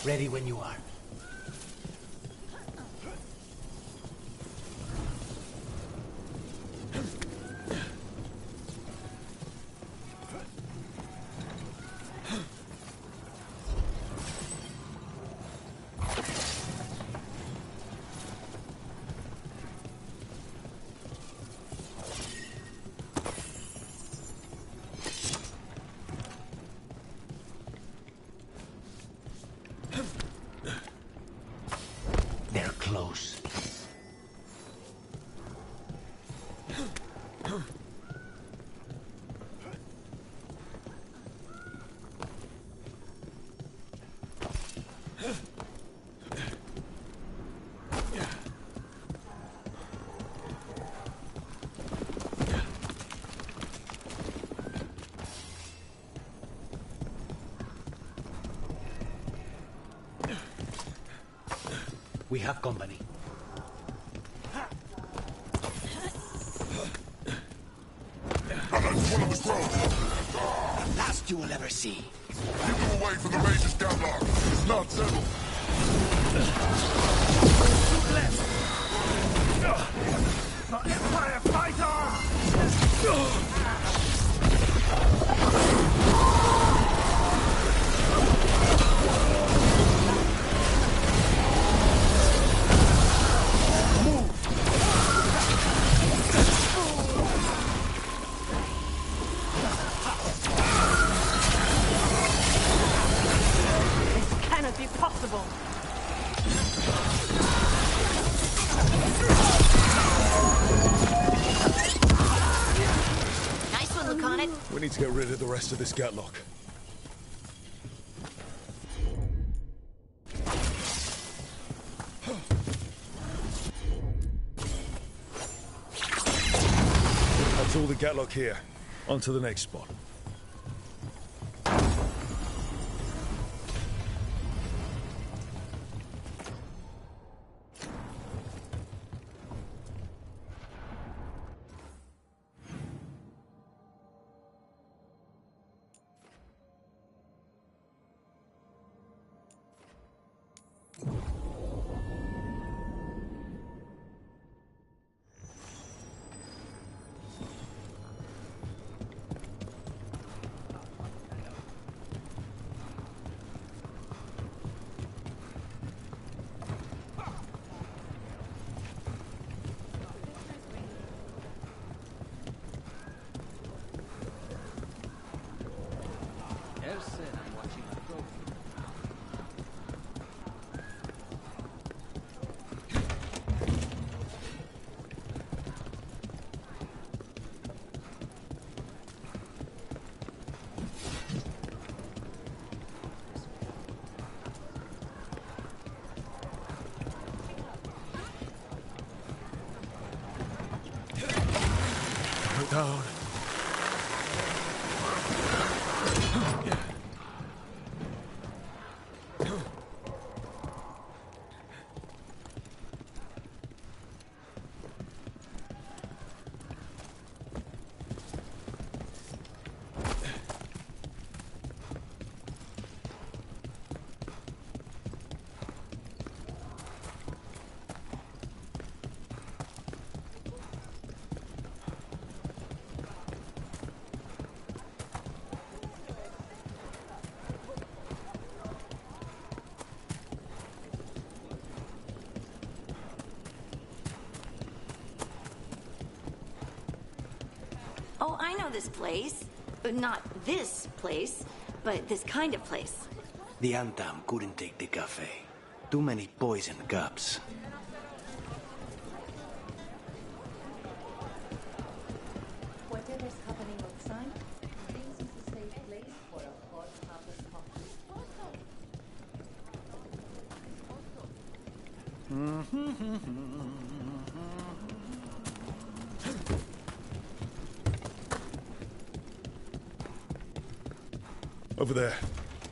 Ready when you are. They're close. We have company. The last you will ever see. Give them away for the Major's Gatlock. It's not settled. The Empire Fighter! Cannot be possible. Nice one, Lucanit. We need to get rid of the rest of this Gatlock. That's all the Gatlock here. On to the next spot. Down. Oh, I know this place. Not this place, but this kind of place. The Antam couldn't take the cafe. Too many poison cups. Whatever's happening outside, this is a safe place for a hot cup of coffee. Over there.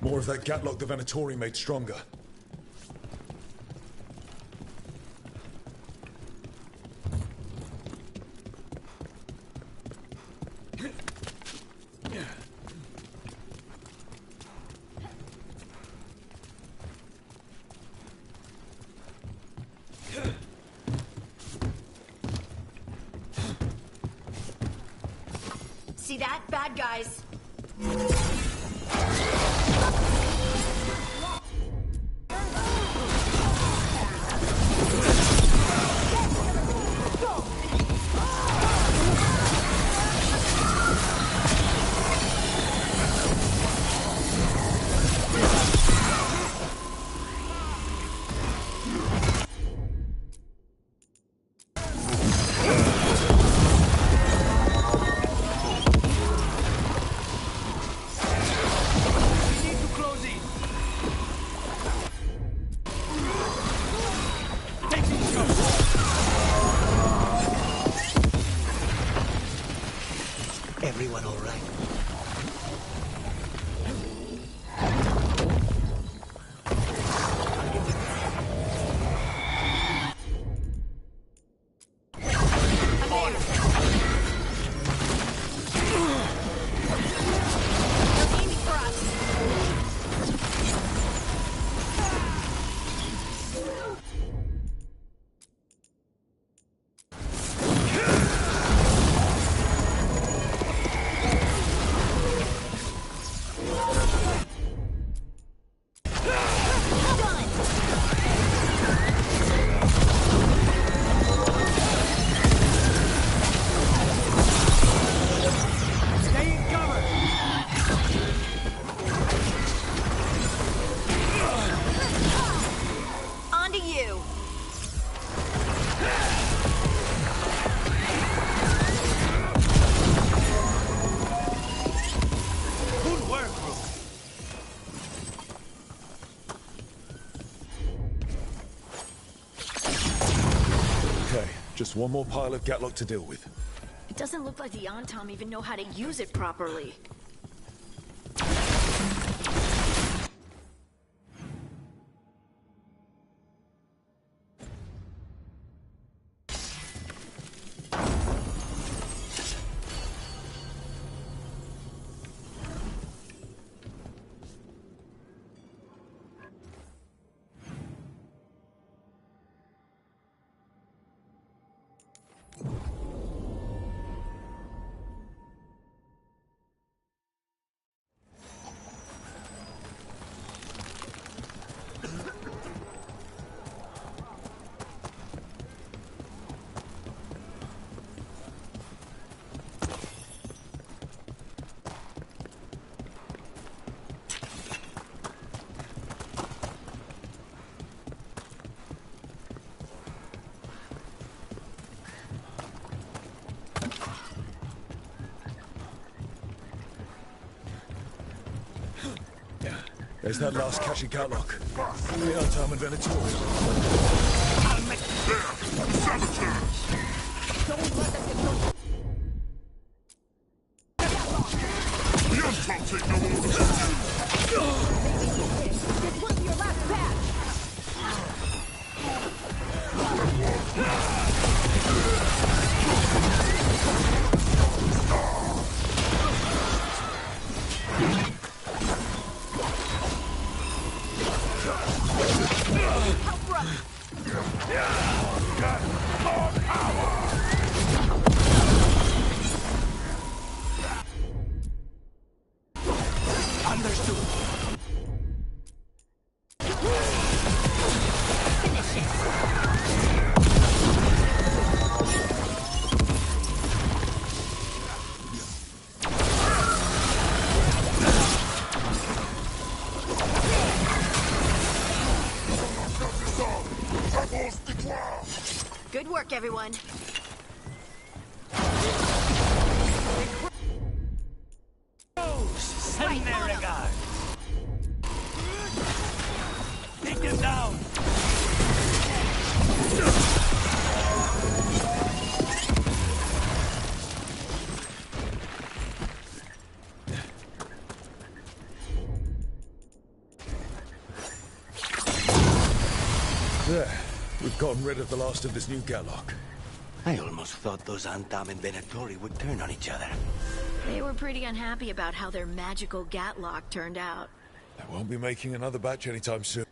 More of that Gatlock the Venatori made stronger. See that? Bad guys. Everyone all right? Just one more pile of Gatlock to deal with. It doesn't look like the Antam even know how to use it properly. There's that last cache Gatlock. The Antam and Venatori. I'll make saboteurs! Don't let them get close. The Antam take no orders from you! This will be your last batch! Good work, everyone. Send their regards. Take them down. There. We've gotten rid of the last of this new Gatlock. I almost thought those Antam and Venatori would turn on each other. They were pretty unhappy about how their magical Gatlock turned out. They won't be making another batch anytime soon.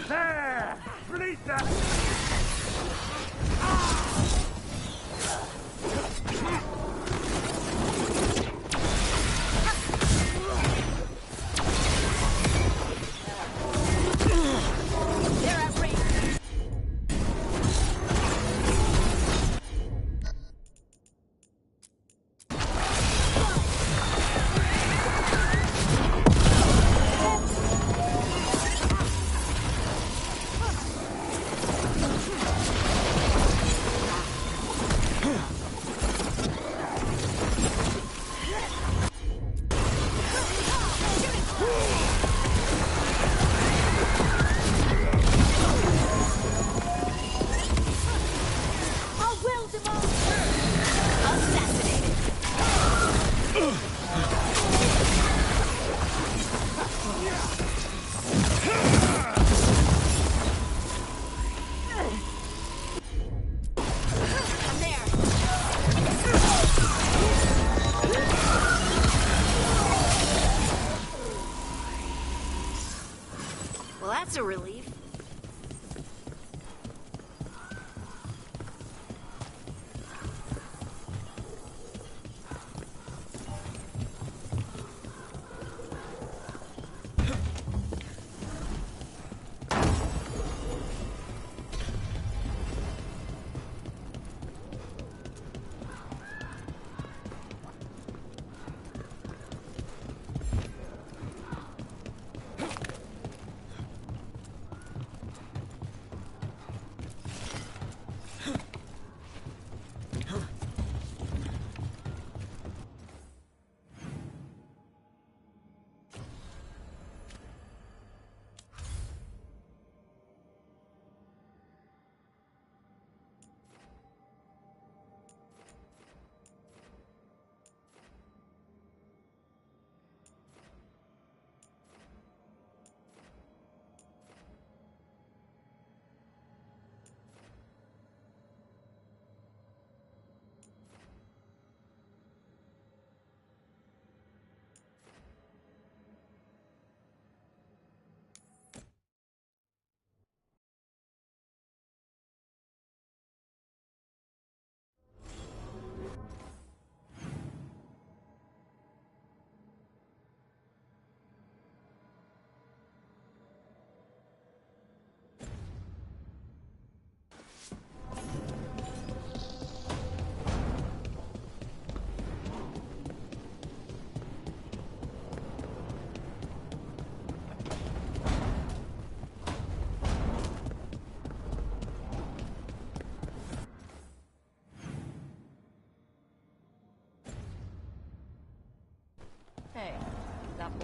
There! Release that! They're at range.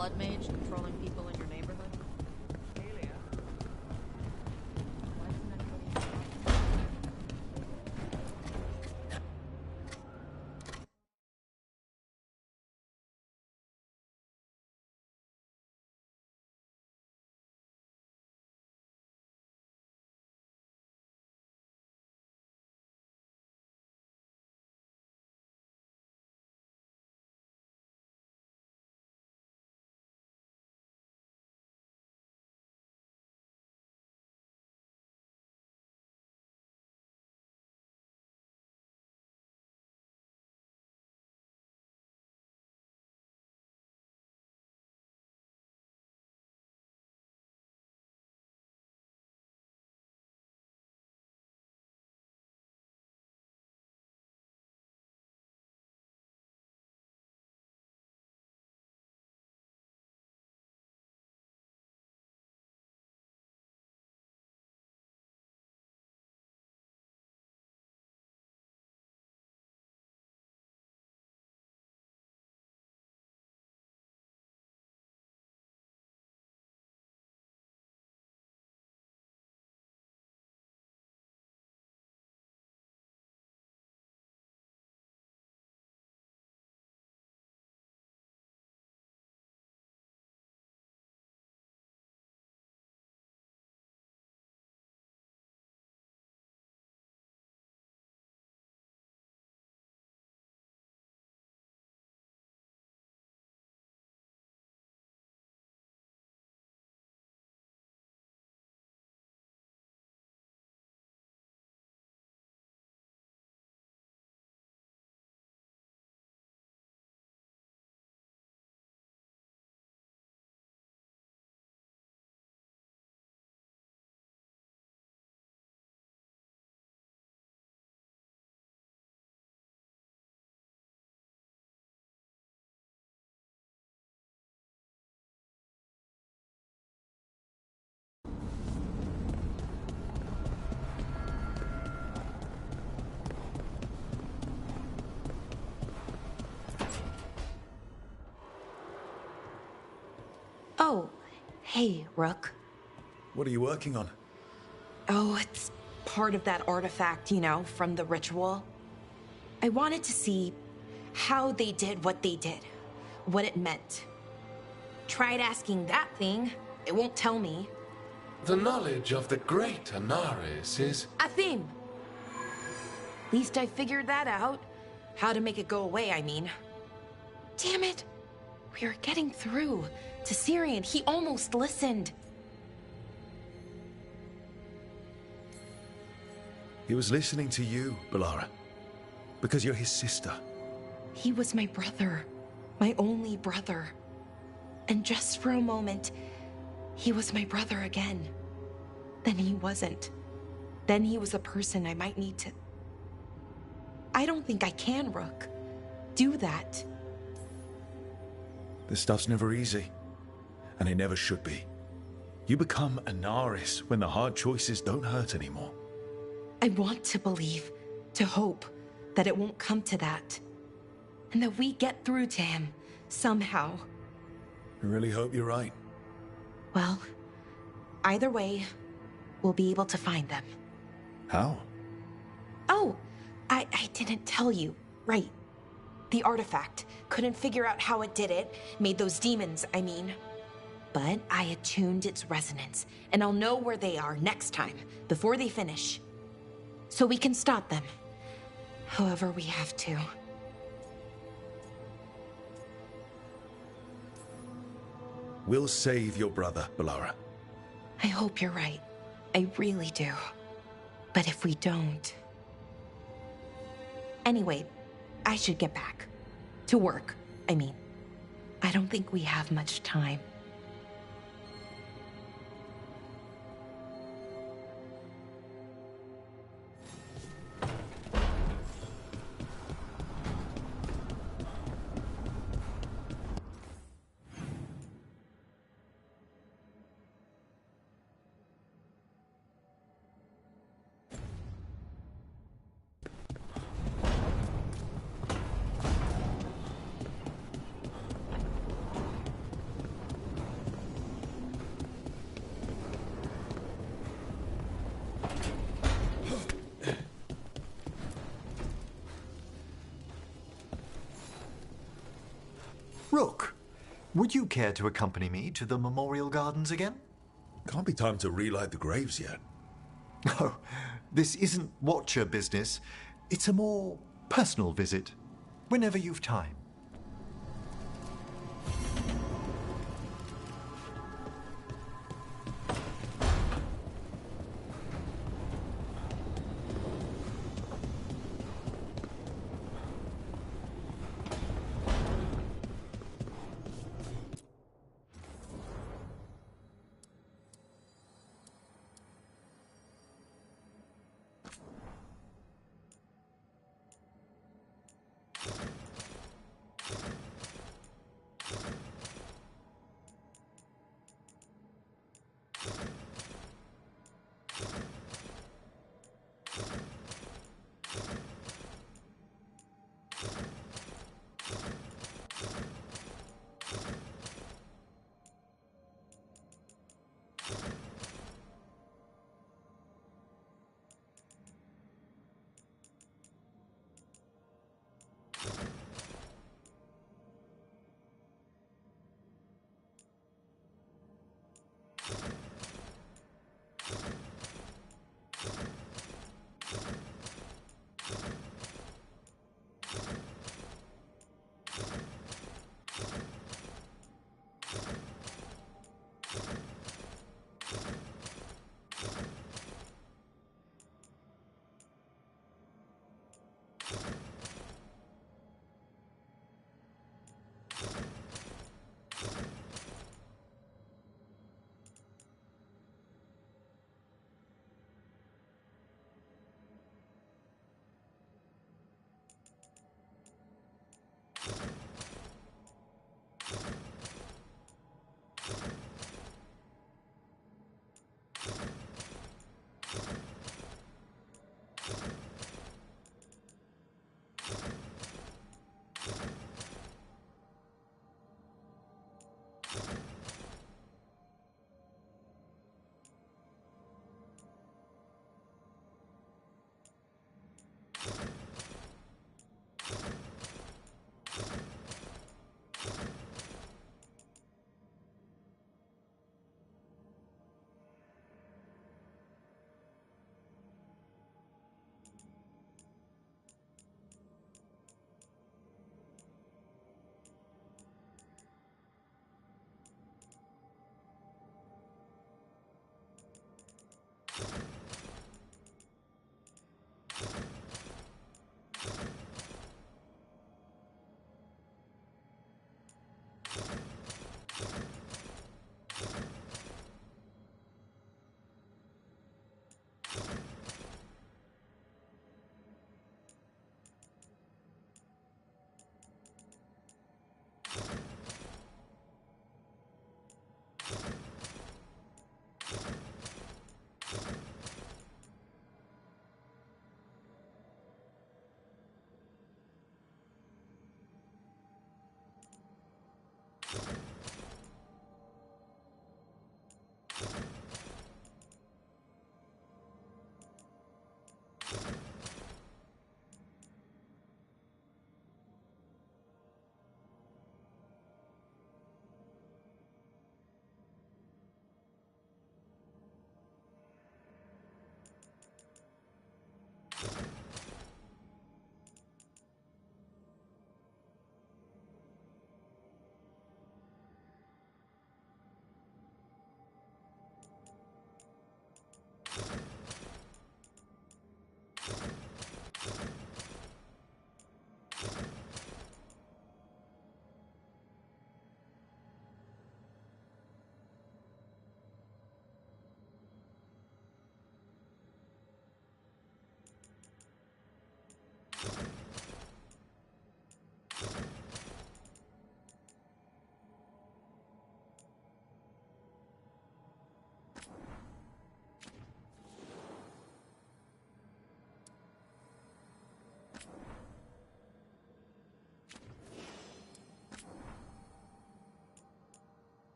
blood mage controlling people in your neighborhood? Oh, hey, Rook. What are you working on? Oh, it's part of that artifact, you know, from the ritual. I wanted to see how they did what they did, what it meant. Tried asking that thing, it won't tell me. The knowledge of the great Anaris is... Athim! Least I figured that out. How to make it go away, I mean. Damn it! We were getting through to Syrian. He almost listened. He was listening to you, Balara. Because you're his sister. He was my brother. My only brother. And just for a moment, he was my brother again. Then he wasn't. Then he was a person I might need to... I don't think I can, Rook. Do that. This stuff's never easy. And it never should be. You become Anaris when the hard choices don't hurt anymore. I want to believe, to hope, that it won't come to that. And that we get through to him, somehow. I really hope you're right. Well, either way, we'll be able to find them. How? Oh, I didn't tell you. Right. The artifact. Couldn't figure out how it did it. Made those demons, I mean. But I attuned its resonance, and I'll know where they are next time, before they finish. So we can stop them. However we have to. We'll save your brother, Balara. I hope you're right. I really do. But if we don't... Anyway, I should get back. To work, I mean. I don't think we have much time. Rook, would you care to accompany me to the Memorial Gardens again? Can't be time to relight the graves yet. No, this isn't Watcher business. It's a more personal visit. Whenever you've time.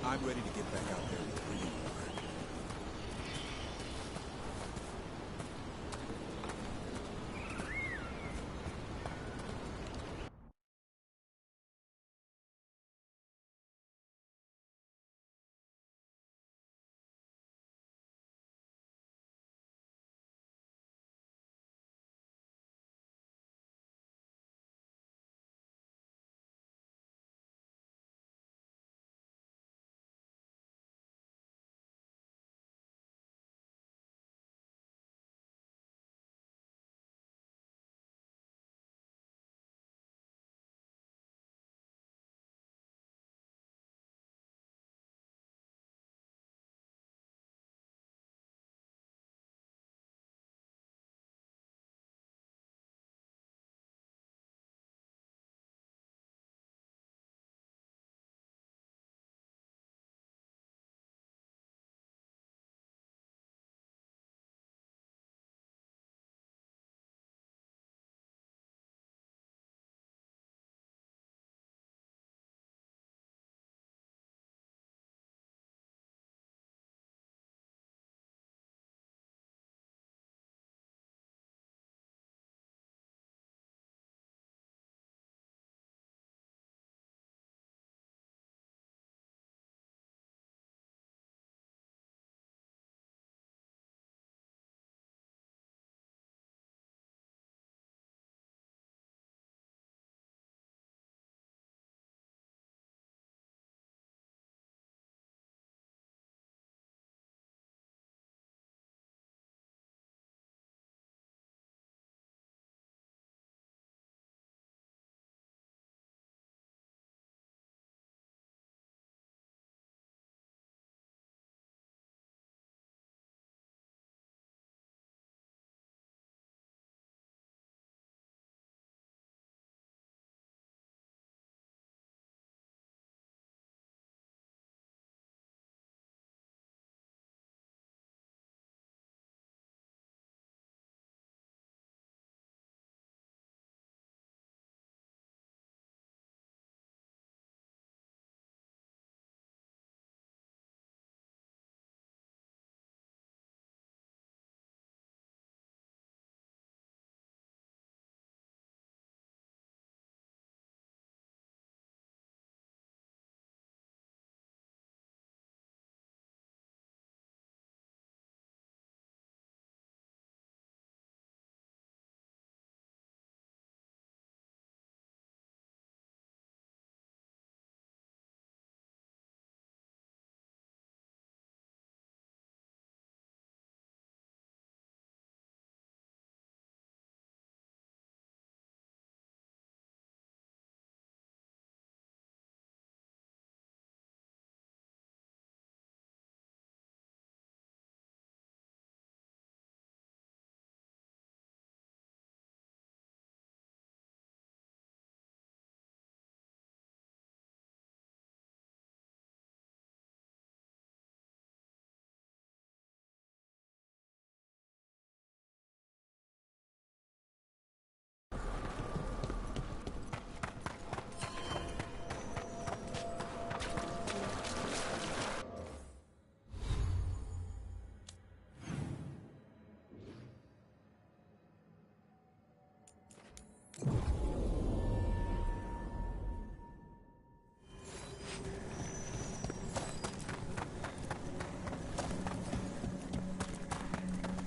I'm ready to get back out there where you are.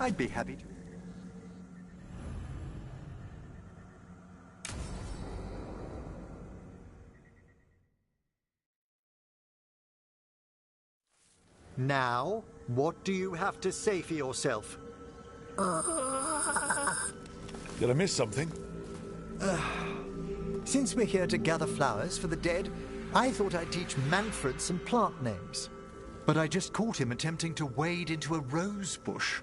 I'd be happy to. Now, what do you have to say for yourself? Did I miss something? Since we're here to gather flowers for the dead, I thought I'd teach Manfred some plant names. But I just caught him attempting to wade into a rose bush.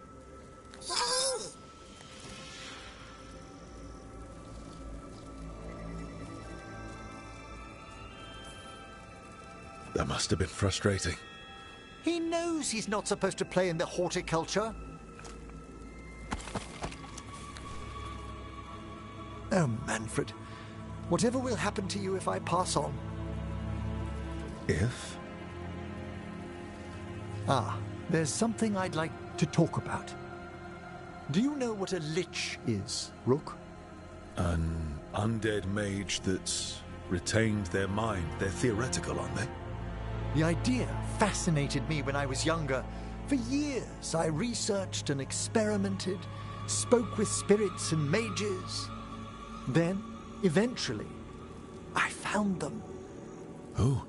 That must have been frustrating. He knows he's not supposed to play in the horticulture. Oh, Manfred. Whatever will happen to you if I pass on? If? There's something I'd like to talk about. Do you know what a lich is, Rook? An undead mage that's retained their mind. They're theoretical, aren't they? The idea fascinated me when I was younger. For years, I researched and experimented, spoke with spirits and mages. Then, eventually, I found them. Who?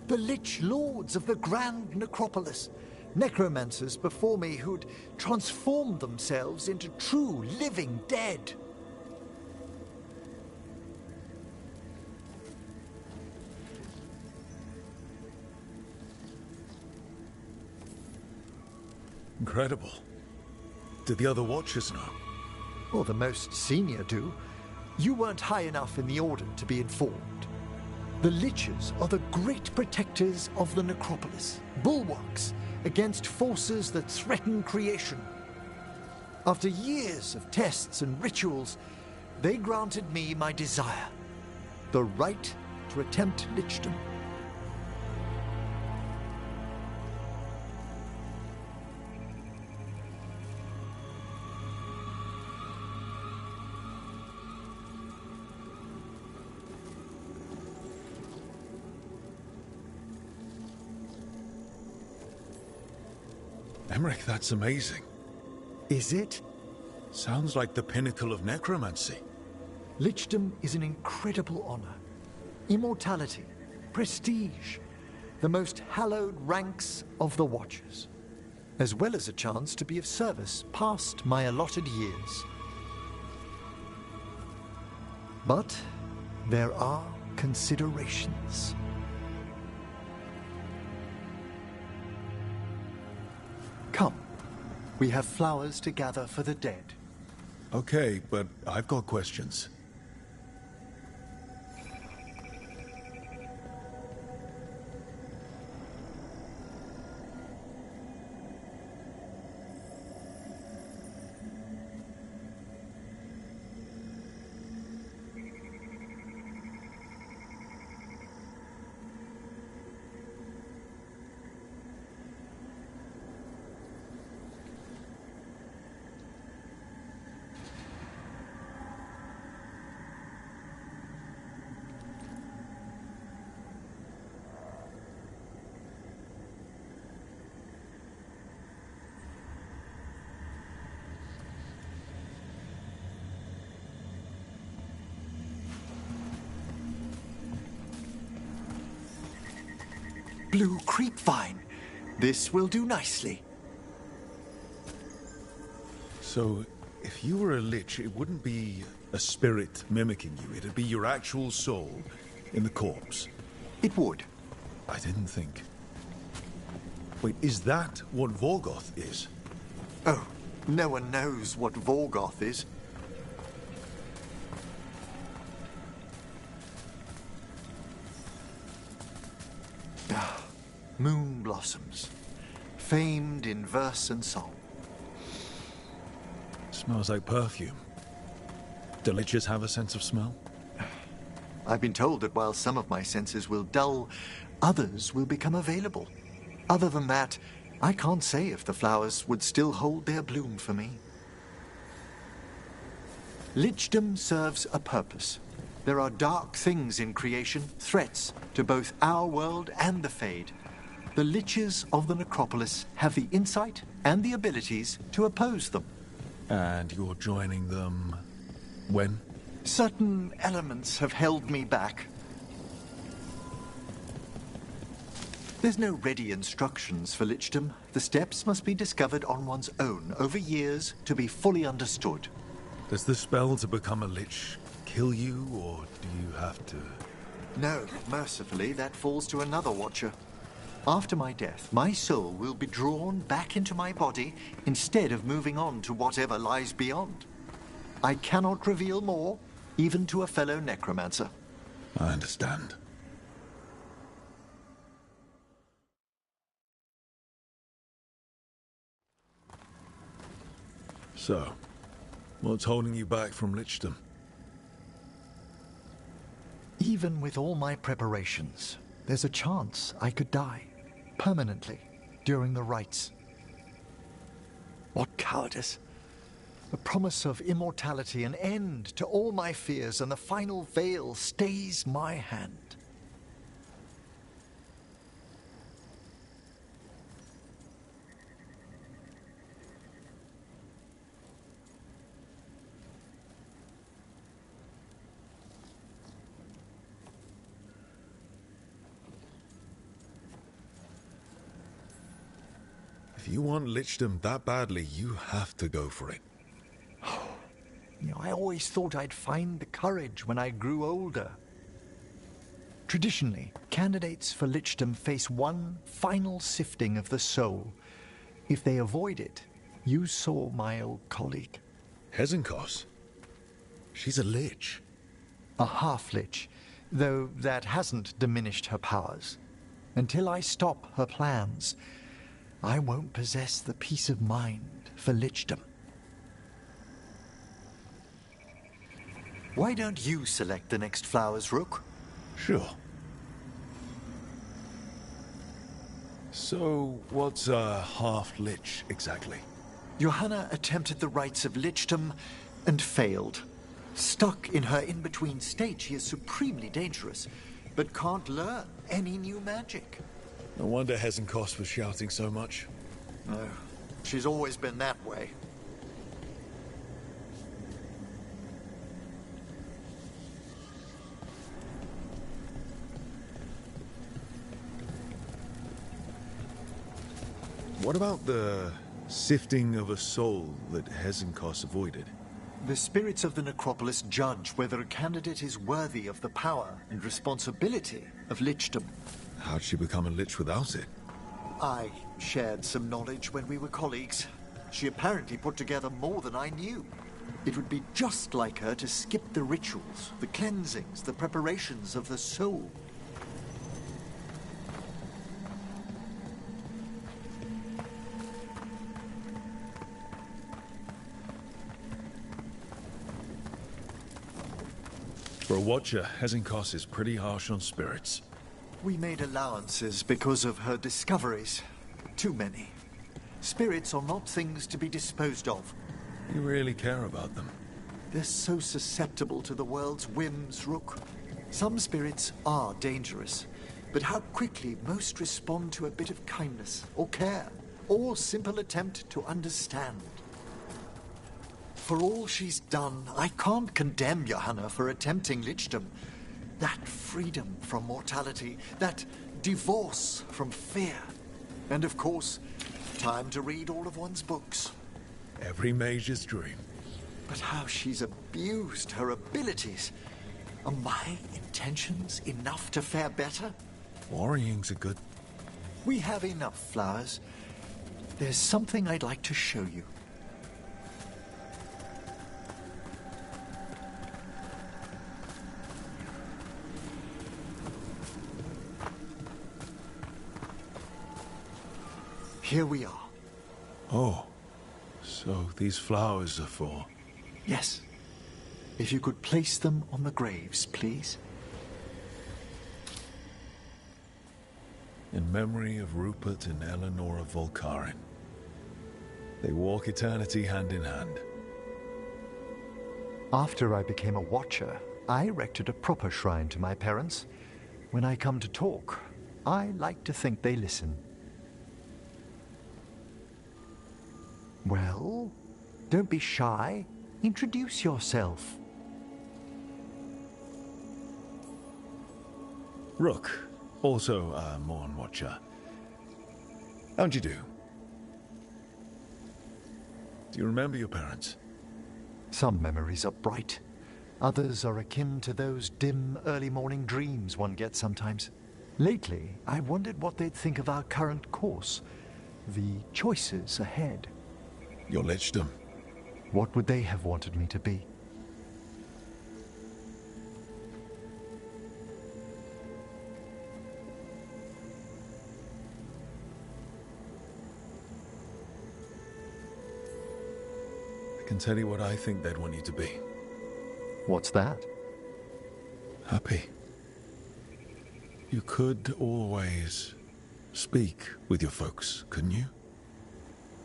The Lich Lords of the Grand Necropolis. Necromancers before me who'd transformed themselves into true living dead. Incredible. Did the other Watchers know? Well, the most senior do. You weren't high enough in the Order to be informed. The Liches are the great protectors of the Necropolis, bulwarks against forces that threaten creation. After years of tests and rituals, they granted me my desire, the right to attempt lichdom. Emmerich, that's amazing. Is it? Sounds like the pinnacle of necromancy. Lichdom is an incredible honor. Immortality, prestige, the most hallowed ranks of the Watchers, as well as a chance to be of service past my allotted years. But there are considerations. Come, we have flowers to gather for the dead. Okay, but I've got questions. Blue creepvine. This will do nicely. So, if you were a lich, it wouldn't be a spirit mimicking you. It'd be your actual soul in the corpse. It would. I didn't think. Wait, is that what Vorgoth is? Oh, no one knows what Vorgoth is. Moon blossoms, famed in verse and song. Smells like perfume. Do liches have a sense of smell? I've been told that while some of my senses will dull, others will become available. Other than that, I can't say if the flowers would still hold their bloom for me. Lichdom serves a purpose. There are dark things in creation, threats to both our world and the Fade. The Liches of the Necropolis have the insight and the abilities to oppose them. And you're joining them when? Certain elements have held me back. There's no ready instructions for lichdom. The steps must be discovered on one's own over years to be fully understood. Does the spell to become a lich kill you, or do you have to? No, mercifully, that falls to another Watcher. After my death, my soul will be drawn back into my body instead of moving on to whatever lies beyond. I cannot reveal more, even to a fellow necromancer. I understand. So, what's holding you back from lichdom? Even with all my preparations, there's a chance I could die. Permanently. during the rites. What cowardice! The promise of immortality, an end to all my fears, and the final veil stays my hand. If you want Lichdom that badly, you have to go for it. I always thought I'd find the courage when I grew older. Traditionally, candidates for Lichdom face one final sifting of the soul. If they avoid it, you saw my old colleague. Hezenkos? She's a lich. A half-lich, though that hasn't diminished her powers. Until I stop her plans, I won't possess the peace of mind for Lichdom. Why don't you select the next flowers, Rook? Sure. So, what's a half-lich exactly? Johanna attempted the rites of Lichdom and failed. Stuck in her in-between state, she is supremely dangerous, but can't learn any new magic. No wonder Hezenkos was shouting so much. No, she's always been that way. What about the sifting of a soul that Hezenkos avoided? The spirits of the necropolis judge whether a candidate is worthy of the power and responsibility of Lichdom. How'd she become a lich without it? I shared some knowledge when we were colleagues. She apparently put together more than I knew. It would be just like her to skip the rituals, the cleansings, the preparations of the soul. For a Watcher, Hezenkos is pretty harsh on spirits. We made allowances because of her discoveries. Too many. Spirits are not things to be disposed of. You really care about them. They're so susceptible to the world's whims, Rook. Some spirits are dangerous, but how quickly most respond to a bit of kindness, or care, or simple attempt to understand. For all she's done, I can't condemn Johanna for attempting Lichdom. That freedom from mortality, that divorce from fear. And of course, time to read all of one's books. Every mage's dream. But how she's abused her abilities. Are my intentions enough to fare better? Worrying's a good... We have enough flowers. There's something I'd like to show you. Here we are. Oh, so these flowers are for... Yes. If you could place them on the graves, please. In memory of Rupert and Eleanor of Volkaren. They walk eternity hand in hand. After I became a Watcher, I erected a proper shrine to my parents. When I come to talk, I like to think they listen. Well, don't be shy. Introduce yourself. Rook, also a Morn Watcher. How'd you do? Do you remember your parents? Some memories are bright. Others are akin to those dim early morning dreams one gets sometimes. Lately, I wondered what they'd think of our current course, the choices ahead. Your Lichdom. What would they have wanted me to be? I can tell you what I think they'd want you to be. What's that? Happy. You could always Speak with your folks, couldn't you?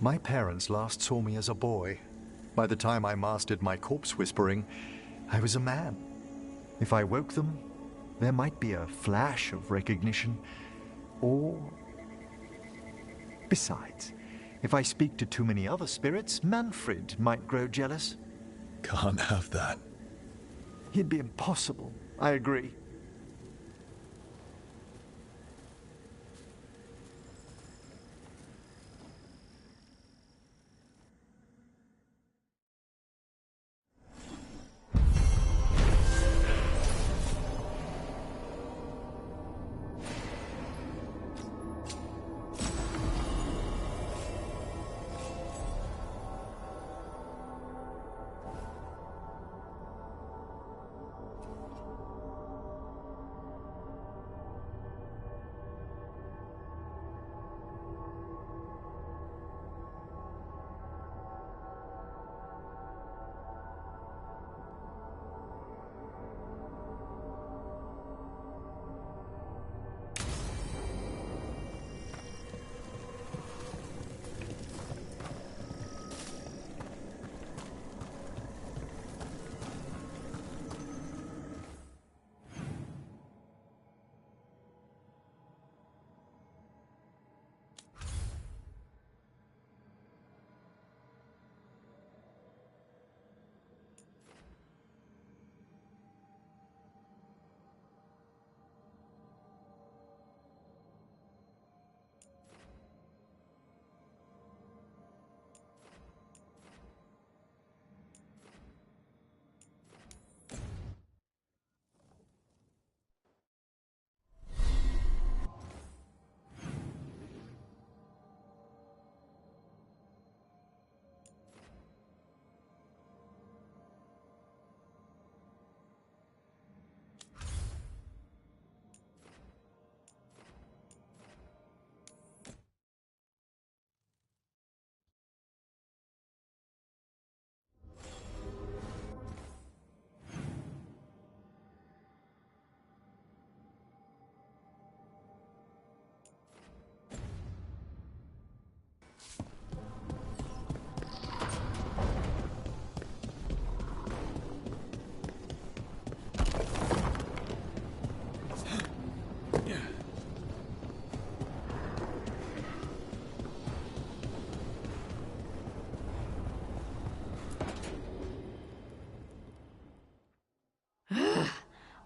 My parents last saw me as a boy. By the time I mastered my corpse whispering, I was a man. If I woke them, there might be a flash of recognition, or... Besides, if I speak to too many other spirits, Manfred might grow jealous. Can't have that. It'd be impossible, I agree.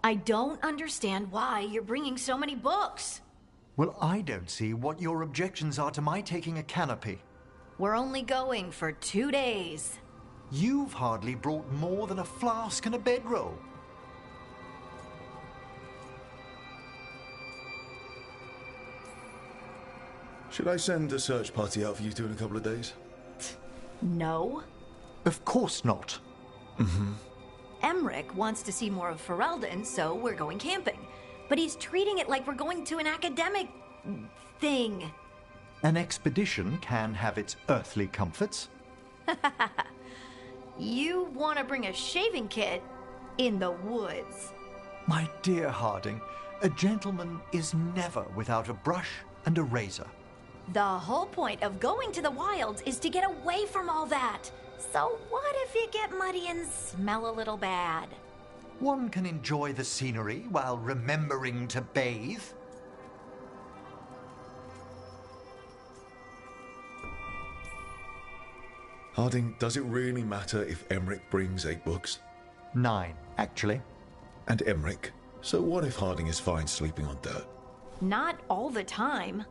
I don't understand why you're bringing so many books. Well, I don't see what your objections are to my taking a canopy. We're only going for 2 days. You've hardly brought more than a flask and a bedroll. Should I send a search party out for you two in a couple of days? No. Of course not. Mm-hmm. Emmerich wants to see more of Ferelden, so we're going camping. But he's treating it like we're going to an academic... thing. An expedition can have its earthly comforts. You want to bring a shaving kit in the woods. My dear Harding, a gentleman is never without a brush and a razor. The whole point of going to the wilds is to get away from all that. So what if you get muddy and smell a little bad? One can enjoy the scenery while remembering to bathe. Harding, does it really matter if Emmerich brings 8 books? 9, actually. And Emmerich? So what if Harding is fine sleeping on dirt? Not all the time.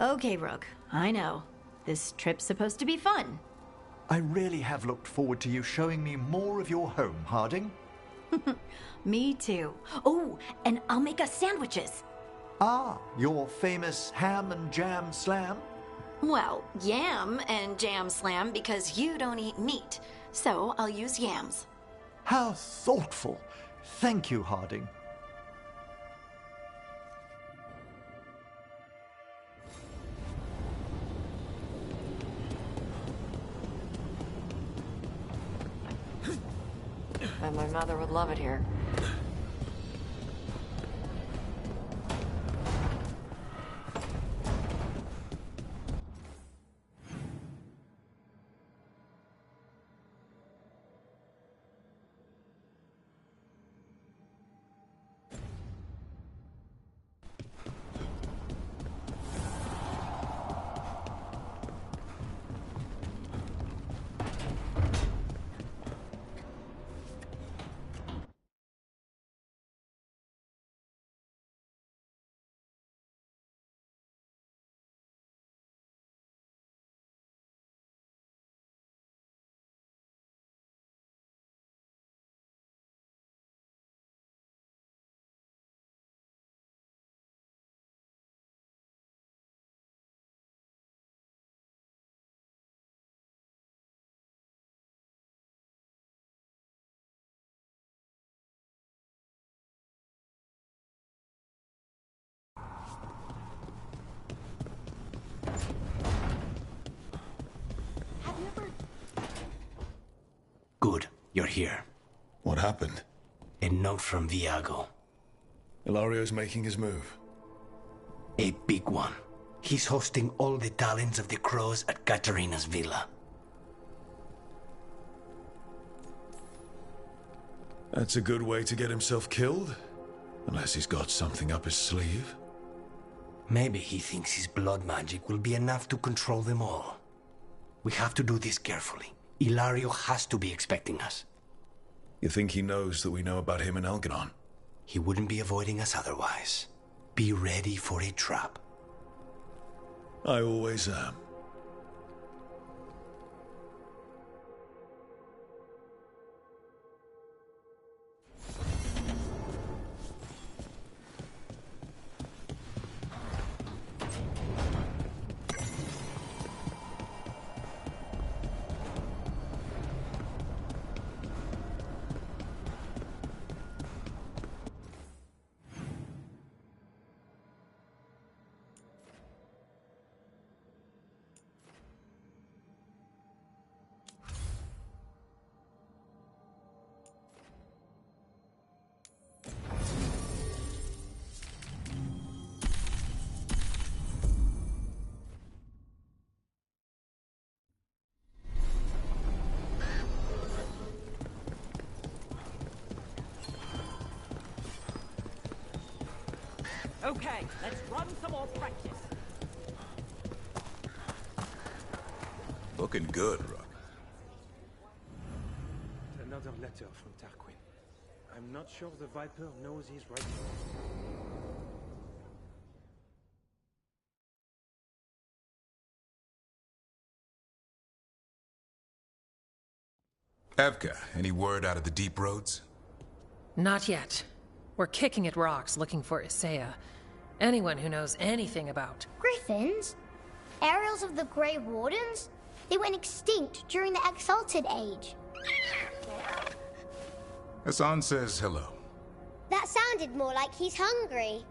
Okay, Rook, I know. This trip's supposed to be fun. I really have looked forward to you showing me more of your home, Harding. Me too. Oh, and I'll make us sandwiches. Ah, your famous ham and jam slam? Well, yam and jam slam because you don't eat meat. So I'll use yams. How thoughtful. Thank you, Harding. Bet my mother would love it here. You're here. What happened? A note from Viago. Ilario's making his move. A big one. He's hosting all the talents of the Crows at Katarina's villa. That's a good way to get himself killed. Unless he's got something up his sleeve. Maybe he thinks his blood magic will be enough to control them all. We have to do this carefully. Ilario has to be expecting us. You think he knows that we know about him and Elganon? He wouldn't be avoiding us otherwise. Be ready for a trap. I always am. Okay, let's run some more practice. Looking good, Rook. Another letter from Tarquin. I'm not sure the Viper knows he's right. Evka, any word out of the deep roads? Not yet. We're kicking at rocks looking for Isaiah. Anyone who knows anything about... Griffins? Aerials of the Grey Wardens? They went extinct during the Exalted Age. Hassan says hello. That sounded more like he's hungry.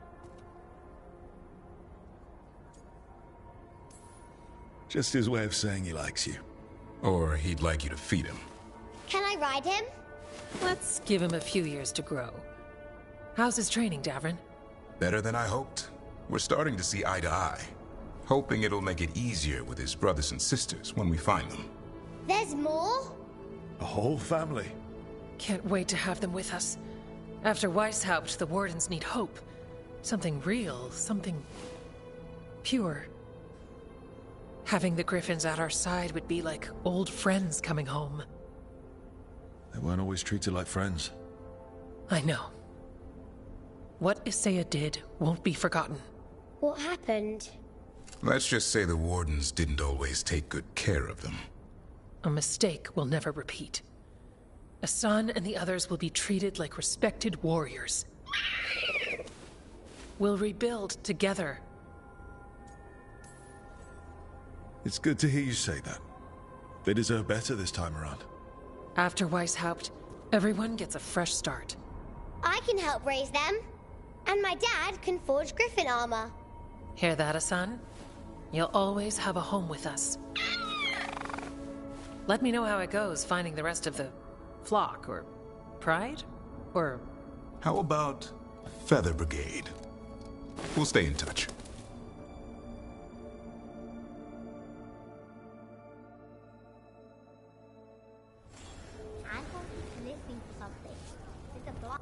Just his way of saying he likes you. Or he'd like you to feed him. Can I ride him? Let's give him a few years to grow. How's his training, Davrin? Better than I hoped. We're starting to see eye to eye. Hoping it'll make it easier with his brothers and sisters when we find them. There's more? A whole family. Can't wait to have them with us. After Weishaupt, the Wardens need hope. Something real, something... pure. Having the Griffins at our side would be like old friends coming home. They weren't always treated like friends. I know. What Isaiah did won't be forgotten. What happened? Let's just say the Wardens didn't always take good care of them. A mistake we'll never repeat. Hassan and the others will be treated like respected warriors. We'll rebuild together. It's good to hear you say that. They deserve better this time around. After Weishaupt, everyone gets a fresh start. I can help raise them. And my dad can forge Griffin armor. Hear that, Hassan? You'll always have a home with us. Let me know how it goes finding the rest of the flock, or pride, or... How about Feather Brigade? We'll stay in touch. I thought he was listening to something. It's a block.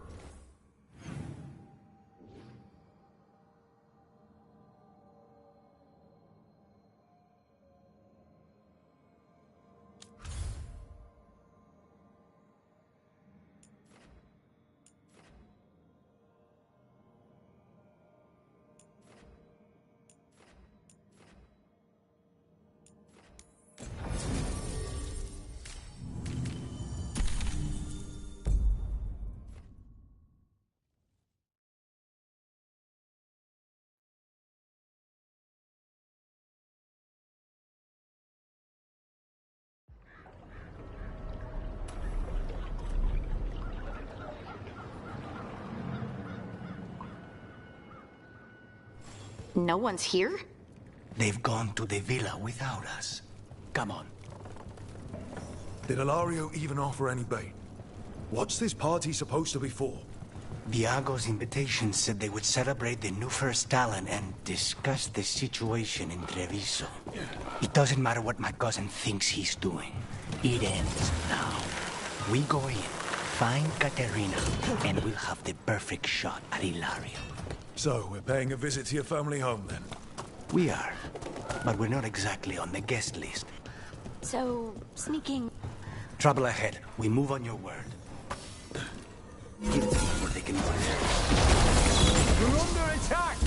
No one's here? They've gone to the villa without us. Come on. Did Ilario even offer any bait? What's this party supposed to be for? Viago's invitation said they would celebrate the new First Talon and discuss the situation in Treviso. It doesn't matter what my cousin thinks he's doing. It ends now. We go in, find Katerina, and we'll have the perfect shot at Ilario. So, we're paying a visit to your family home, then? We are, but we're not exactly on the guest list. So, sneaking... Trouble ahead. We move on your word. Give them before they can find us. We're under attack!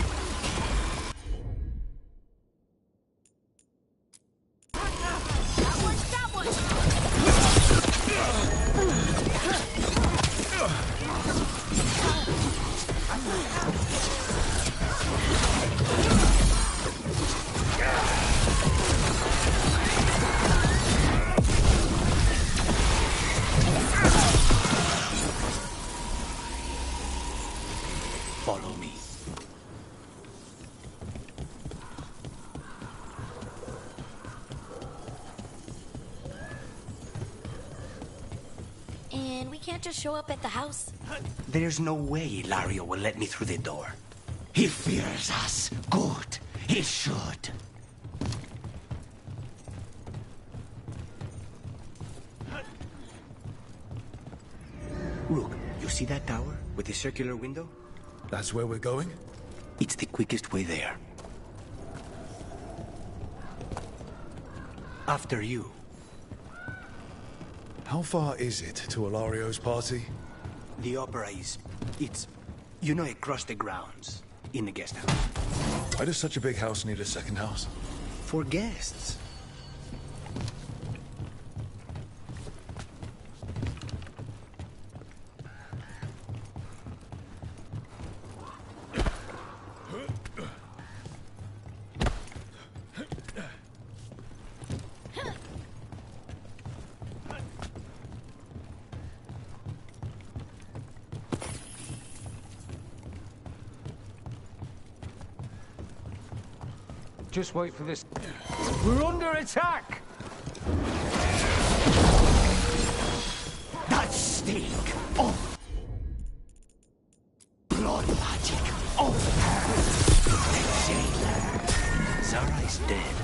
Follow me. And we can't just show up at the house? There's no way Ilario will let me through the door. He fears us. Good. He should. Rook, you see that tower with the circular window? That's where we're going? It's the quickest way there. After you. How far is it to Ilario's party? The opera is... it's... you know, across the grounds. In the guest house. Why does such a big house need a second house? For guests. Just wait for this. We're under attack! That stink of blood magic of the jailer. Zara is dead.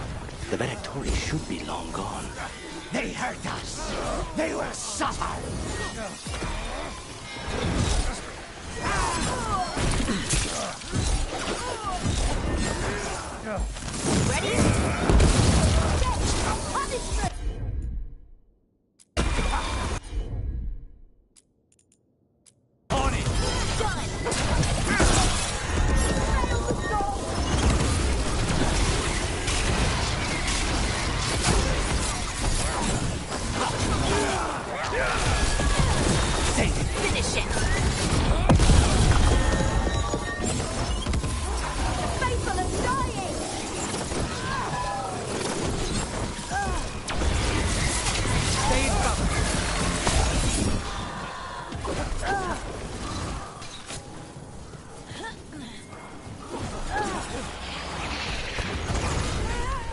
The Venatori should be long gone. They hurt us. They will suffer. Ready? On it! Finish it! Faithful and dying! Stay in cover!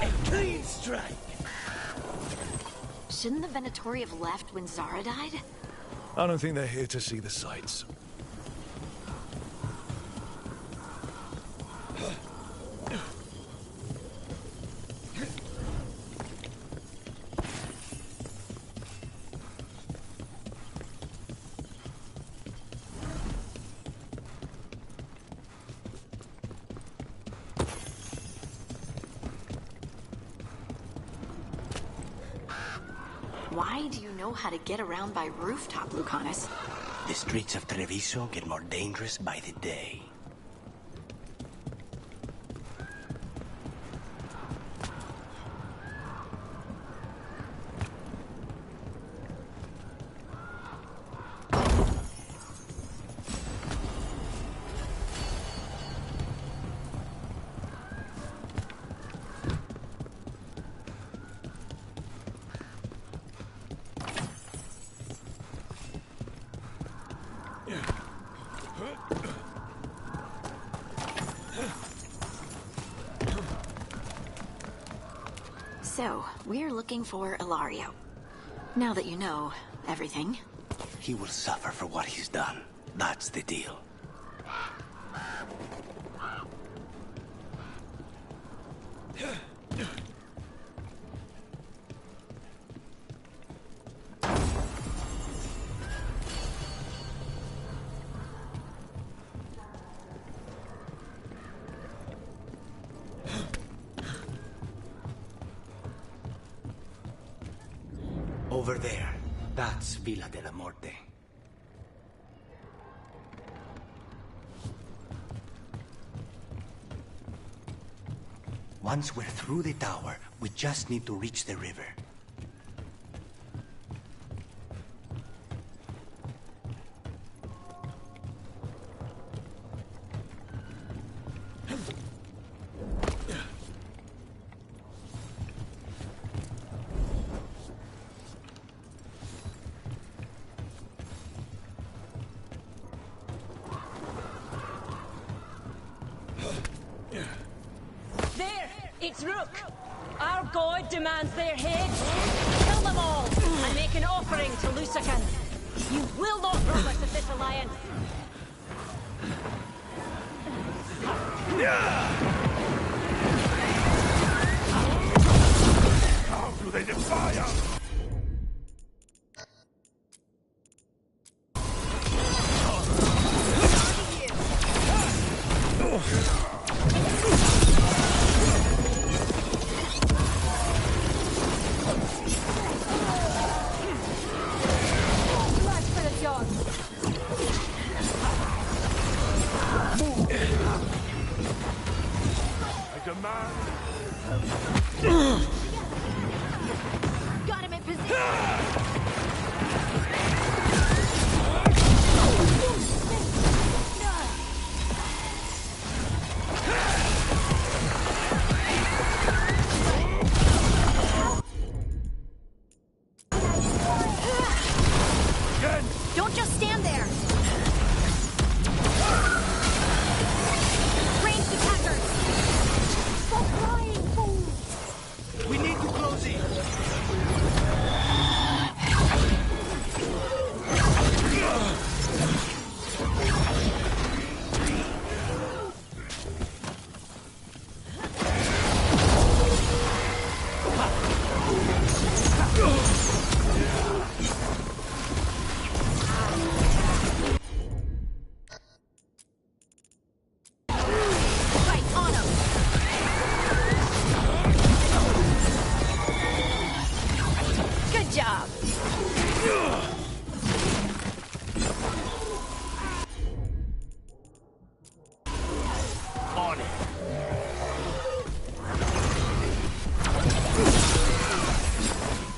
A clean strike. Shouldn't the Venatori have left when Zara died? I don't think they're here to see the sights. Why do you know how to get around by rooftop, Lucanus? The streets of Treviso get more dangerous by the day. So, we're looking for Ilario. Now that you know everything, He will suffer for what he's done. That's the deal. Over there. That's Villa de la Morte. Once we're through the tower, we just need to reach the river. It's Rook! Our god demands their heads! Kill them all, and make an offering to Lusican! You will not rob us of this alliance! How do they defy us? Got him in position! Don't just stand there! Ranged attackers! Stop crying, fool! We need to close in.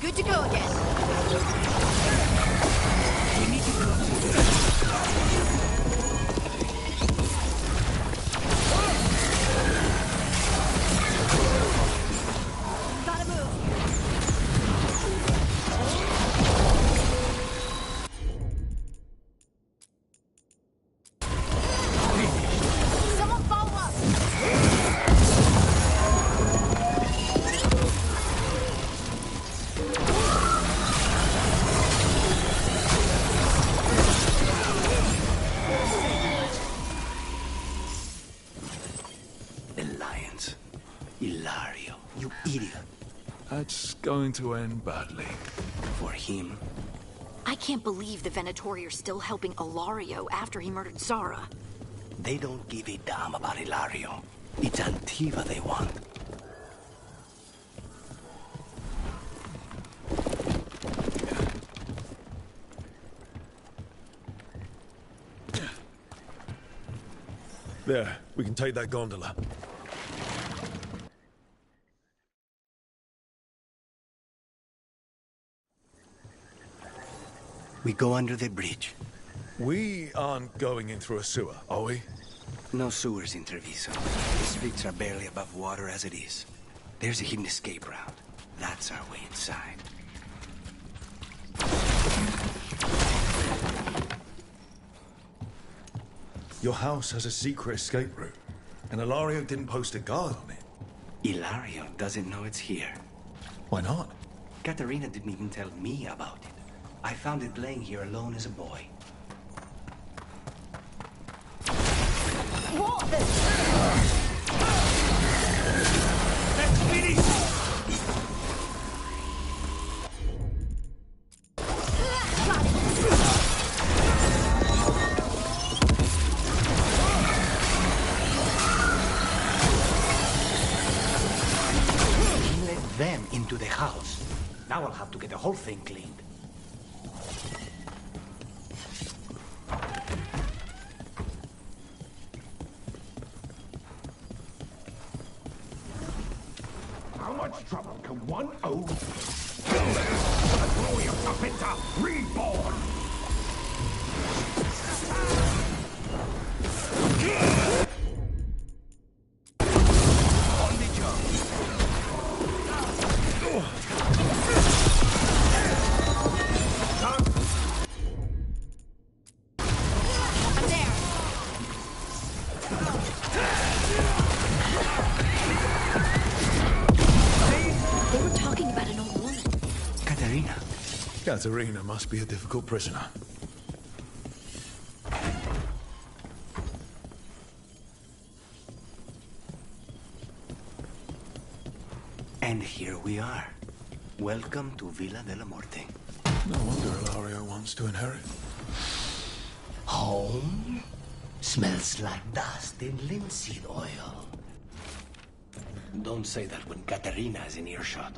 Good to go again. We need to close. Gotta move. Someone follow up. Alliance. Ilario, you idiot. That's going to end badly. For him. I can't believe the Venatori are still helping Ilario after he murdered Zara. They don't give a damn about Ilario. It's Antiva they want. There, we can take that gondola. We go under the bridge. We aren't going in through a sewer, are we? No sewers in Treviso. The streets are barely above water as it is. There's a hidden escape route. That's our way inside. Your house has a secret escape route, and Ilario didn't post a guard on it. Ilario doesn't know it's here. Why not? Katarina didn't even tell me about it. I found it laying here alone as a boy. Let's finish! Let them into the house. Now I'll have to get the whole thing cleaned. How much trouble can one old builder blow yourself into reborn? On the job. I'm there. They were talking about an old woman. Katerina. Katerina must be a difficult prisoner. And here we are. Welcome to Villa de la Muerte. No wonder Ilario wants to inherit. Home? Smells like dust and linseed oil. Don't say that when Katerina is in earshot.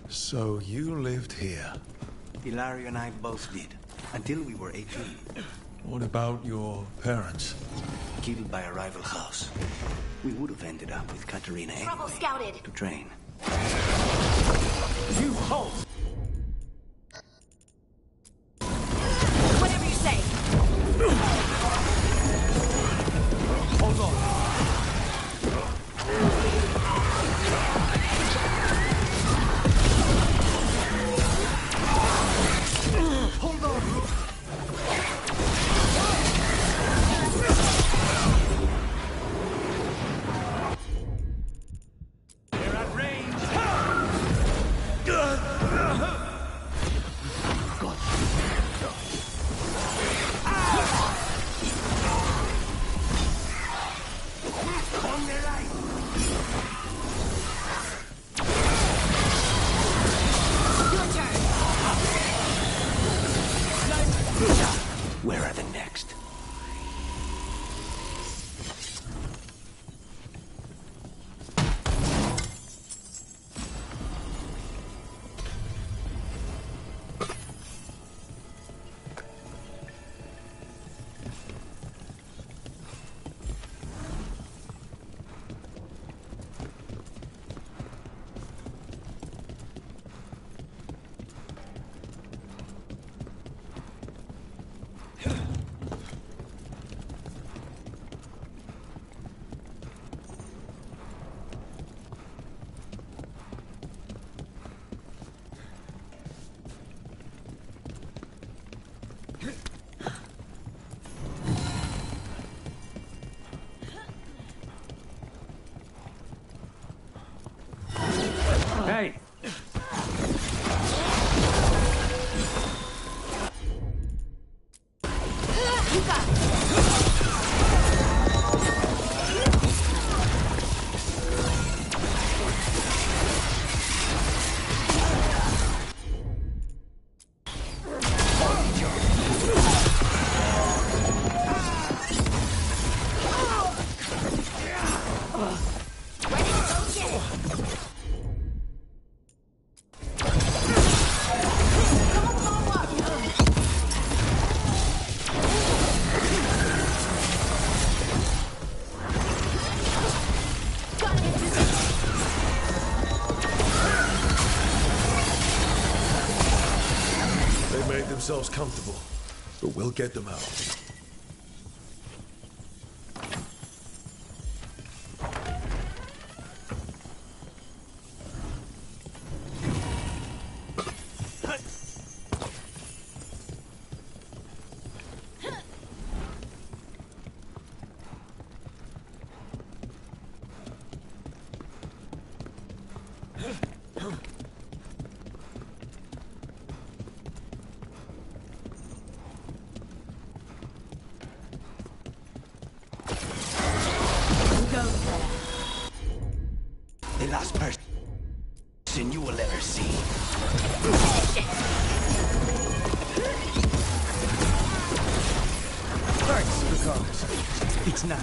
So you lived here? Ilario and I both did, until we were 18. What about your parents? Killed by a rival house. We would have ended up with Katerina Trouble anyway. scouted. To train. You halt! Whatever you say. Hold on. Hold on. They're at range. On the right. Your turn. Where are the next? Hey! You got it. They made themselves comfortable, but we'll get them out. last person you will ever see. Thanks, regardless. It's now.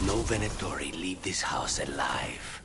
No Venatori leave this house alive.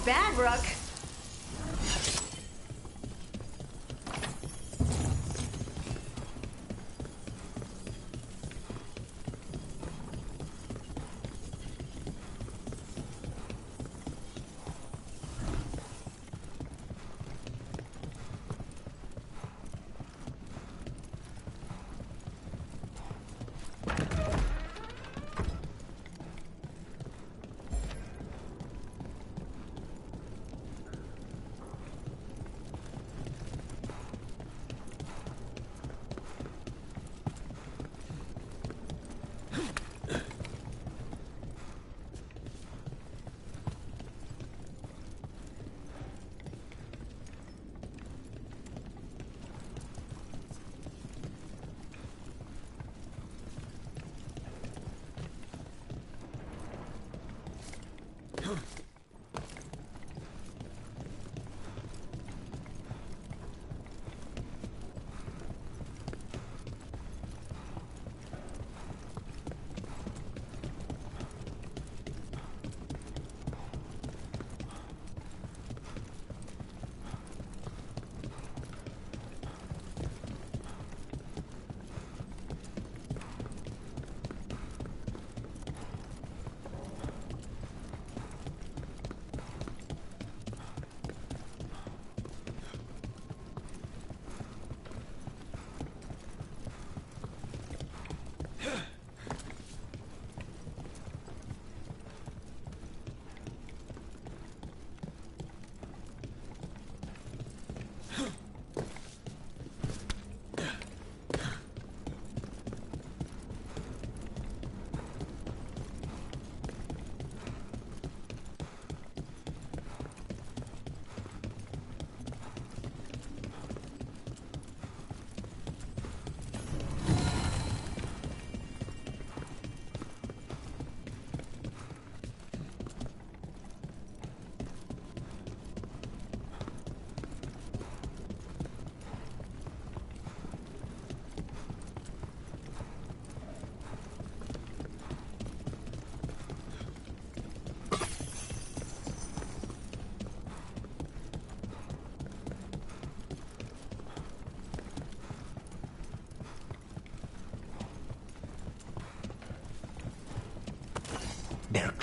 bad, Rook.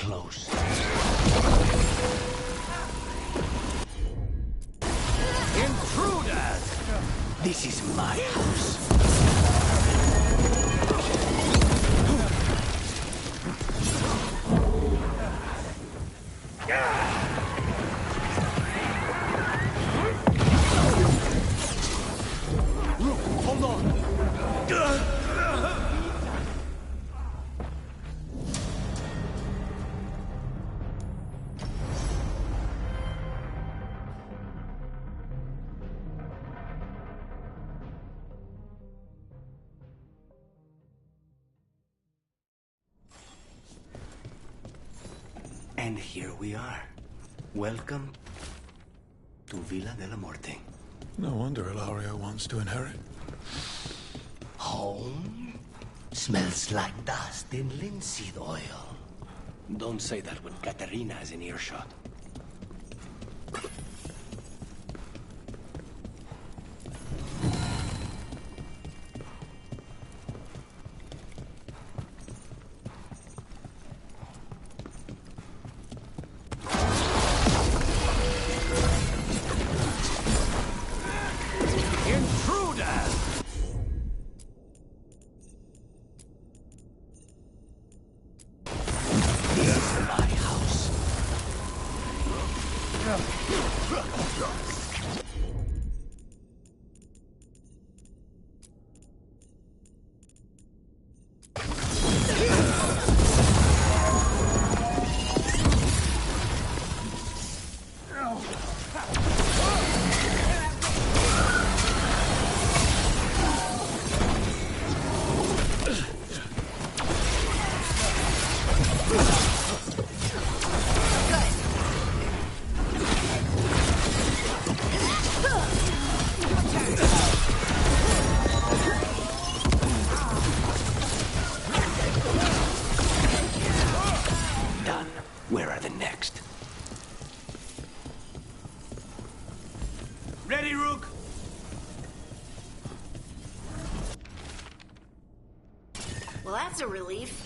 close. Intruders! This is my house. Rook, hold on! And here we are. Welcome to Villa de la Muerte. No wonder Ilario wants to inherit. Home? Smells like dust and linseed oil. Don't say that when Katerina is in earshot. Where are the next? Ready, Rook? Well, that's a relief.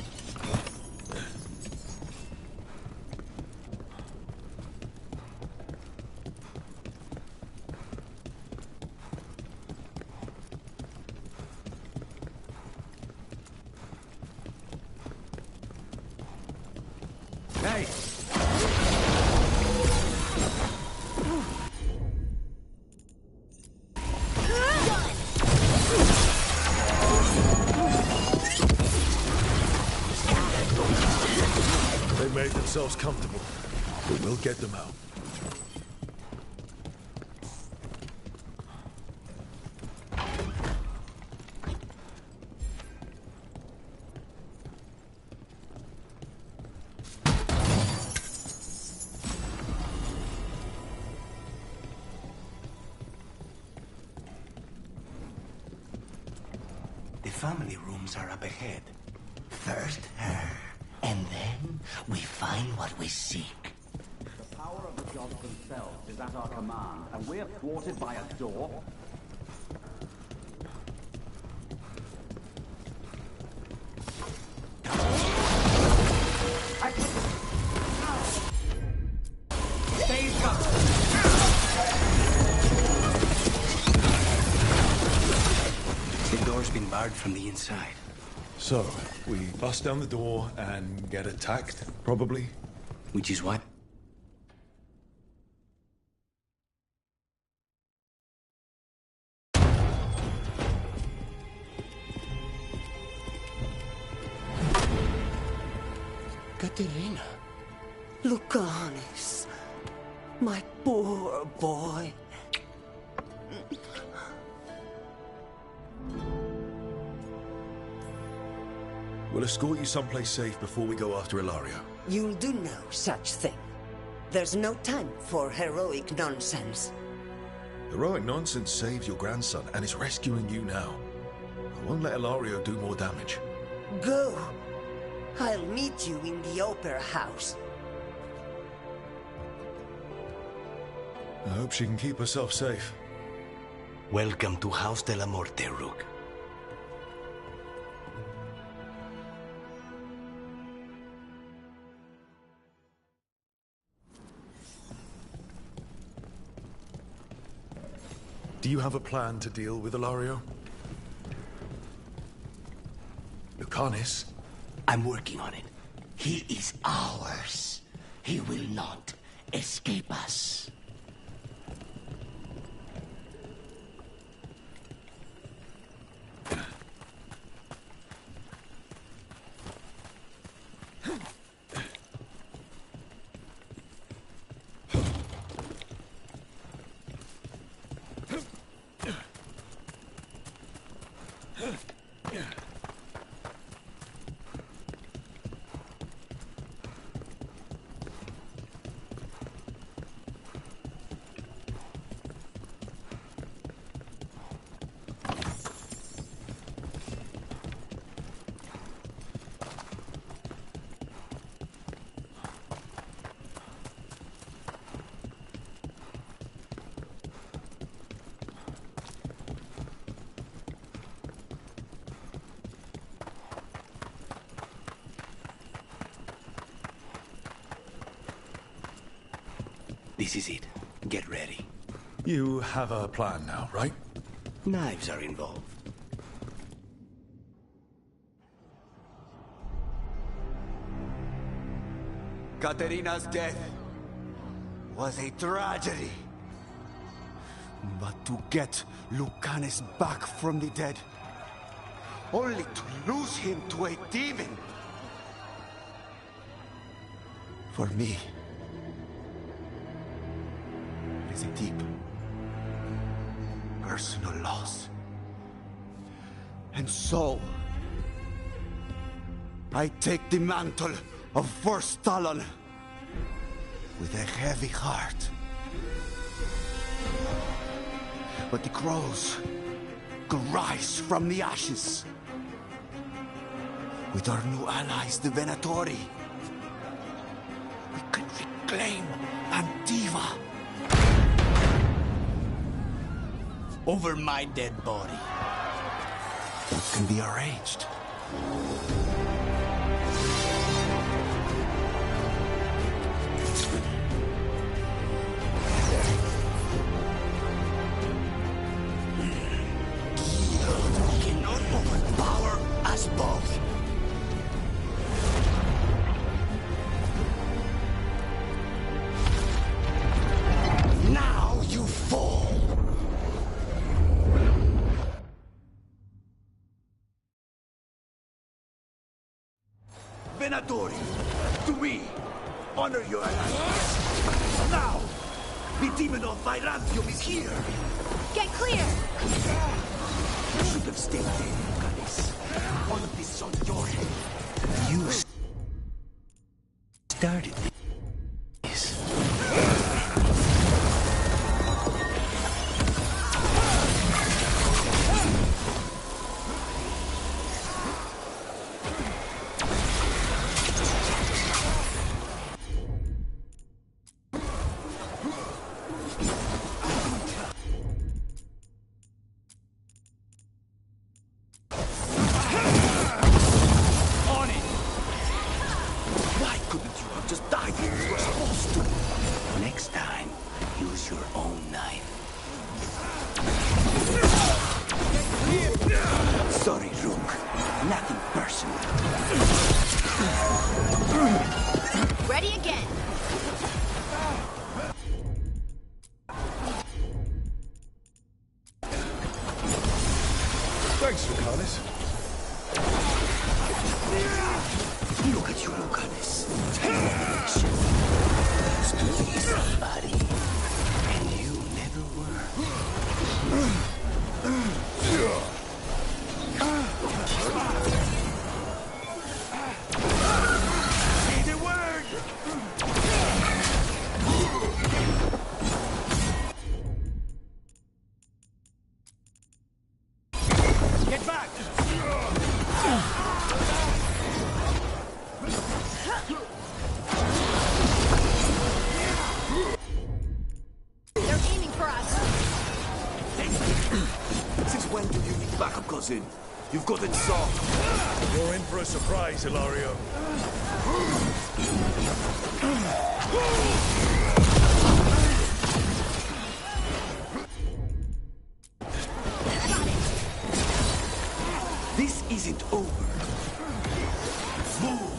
Hey! They made themselves comfortable, but we'll get them out. The family rooms are up ahead. First her, and then we find what we seek. The power of the gods themselves is at our command, and we're thwarted by a door? The door's been barred from the inside. So, we bust down the door and get attacked, probably? Which is what? Katerina. Lucanis, my poor boy. We'll escort you someplace safe before we go after Ilario. You'll do no such thing. There's no time for heroic nonsense. Heroic nonsense saved your grandson and is rescuing you now. I won't let Ilario do more damage. Go. I'll meet you in the opera house. I hope she can keep herself safe. Welcome to House de la Muerte, Rook. Do you have a plan to deal with Ilario? Lucanus? I'm working on it. He is ours. He will not escape us. This is it. Get ready. You have a plan now, right? Knives are involved. Katerina's death was a tragedy. But to get Lucanus back from the dead, only to lose him to a demon. For me, it is a deep, personal loss. And so, I take the mantle of First Talon with a heavy heart. But the crows could rise from the ashes. With our new allies, the Venatori, we can reclaim Antiva. Over my dead body. That can be arranged. Cannot overpower us both. Now you fall. Venatori, to me, honor your alliance. Now, the demon of Byzantium is here. Get clear! You should have stayed there, Lucanus. All of this is on your head. You started this. Next time, use your own knife. Sorry, Rook. Nothing personal. Ready again. Thanks, Lucanus. Look at you, Lucanus. Somebody, and you never were. Say the word! Get back! They're aiming for us. Since when do you need backup, cousin? You've got it solved. You're in for a surprise, Ilario. isn't over. Move!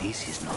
This is not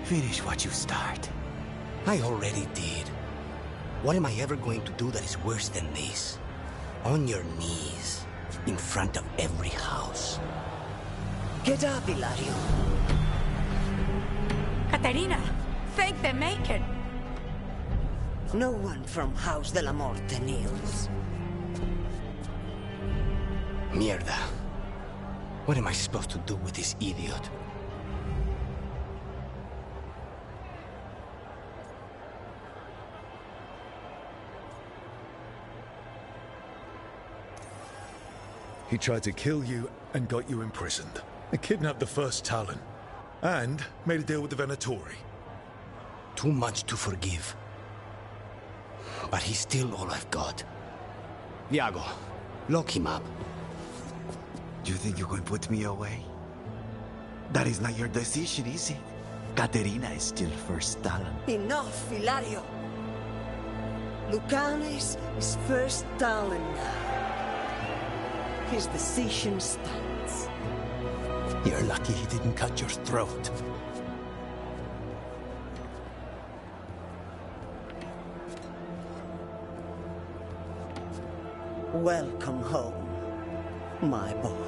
Finish what you start. I already did. What am I ever going to do that is worse than this? On your knees, in front of every house. Get up, Hilario. Caterina, thank the Maker. No one from House de la Muerte kneels. Mierda. What am I supposed to do with this idiot? He tried to kill you and got you imprisoned. He kidnapped the first Talon. And made a deal with the Venatori. Too much to forgive. But he's still all I've got. Viago, lock him up. You think you can put me away? That is not your decision, is it? Caterina is still first Talon. Enough, Hilario. Lucanes is first Talon now. His decision stands. You're lucky he didn't cut your throat. Welcome home, my boy.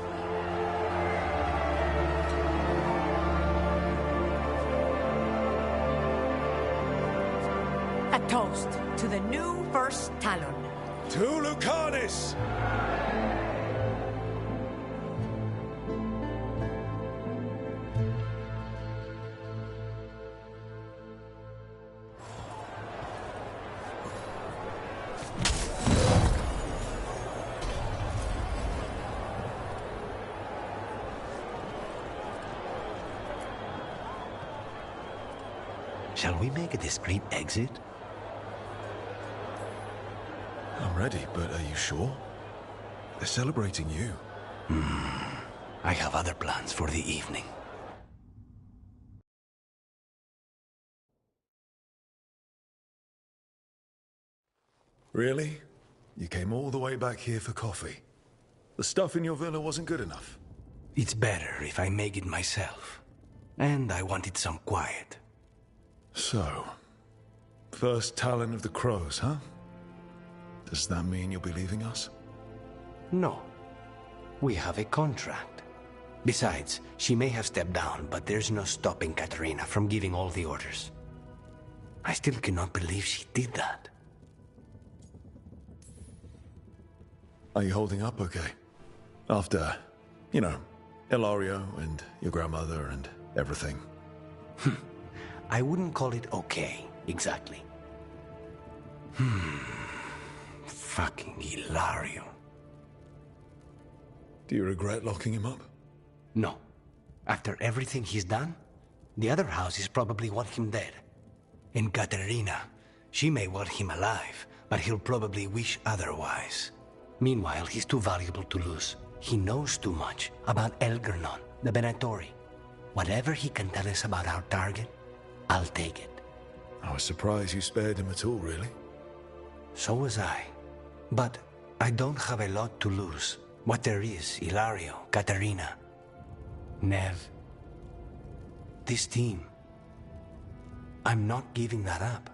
A toast to the new first Talon. To Lucanis! Shall we make a discreet exit? I'm ready, but are you sure? They're celebrating you. I have other plans for the evening. Really? You came all the way back here for coffee? The stuff in your villa wasn't good enough? It's better if I make it myself. And I wanted some quiet. So, first Talon of the Crows, huh? Does that mean you'll be leaving us? No. We have a contract. Besides, she may have stepped down, but there's no stopping Katerina from giving all the orders. I still cannot believe she did that. Are you holding up okay? After, you know, Ilario and your grandmother and everything. I wouldn't call it okay, exactly. Fucking Ilario. Do you regret locking him up? No. After everything he's done, the other houses probably want him dead. And Katerina, she may want him alive, but he'll probably wish otherwise. Meanwhile, he's too valuable to lose. He knows too much about Elgernon, the Venatori. Whatever he can tell us about our target, I'll take it. I was surprised you spared him at all, really. So was I. But I don't have a lot to lose. What there is, Ilario, Katerina, Nev. This team. I'm not giving that up.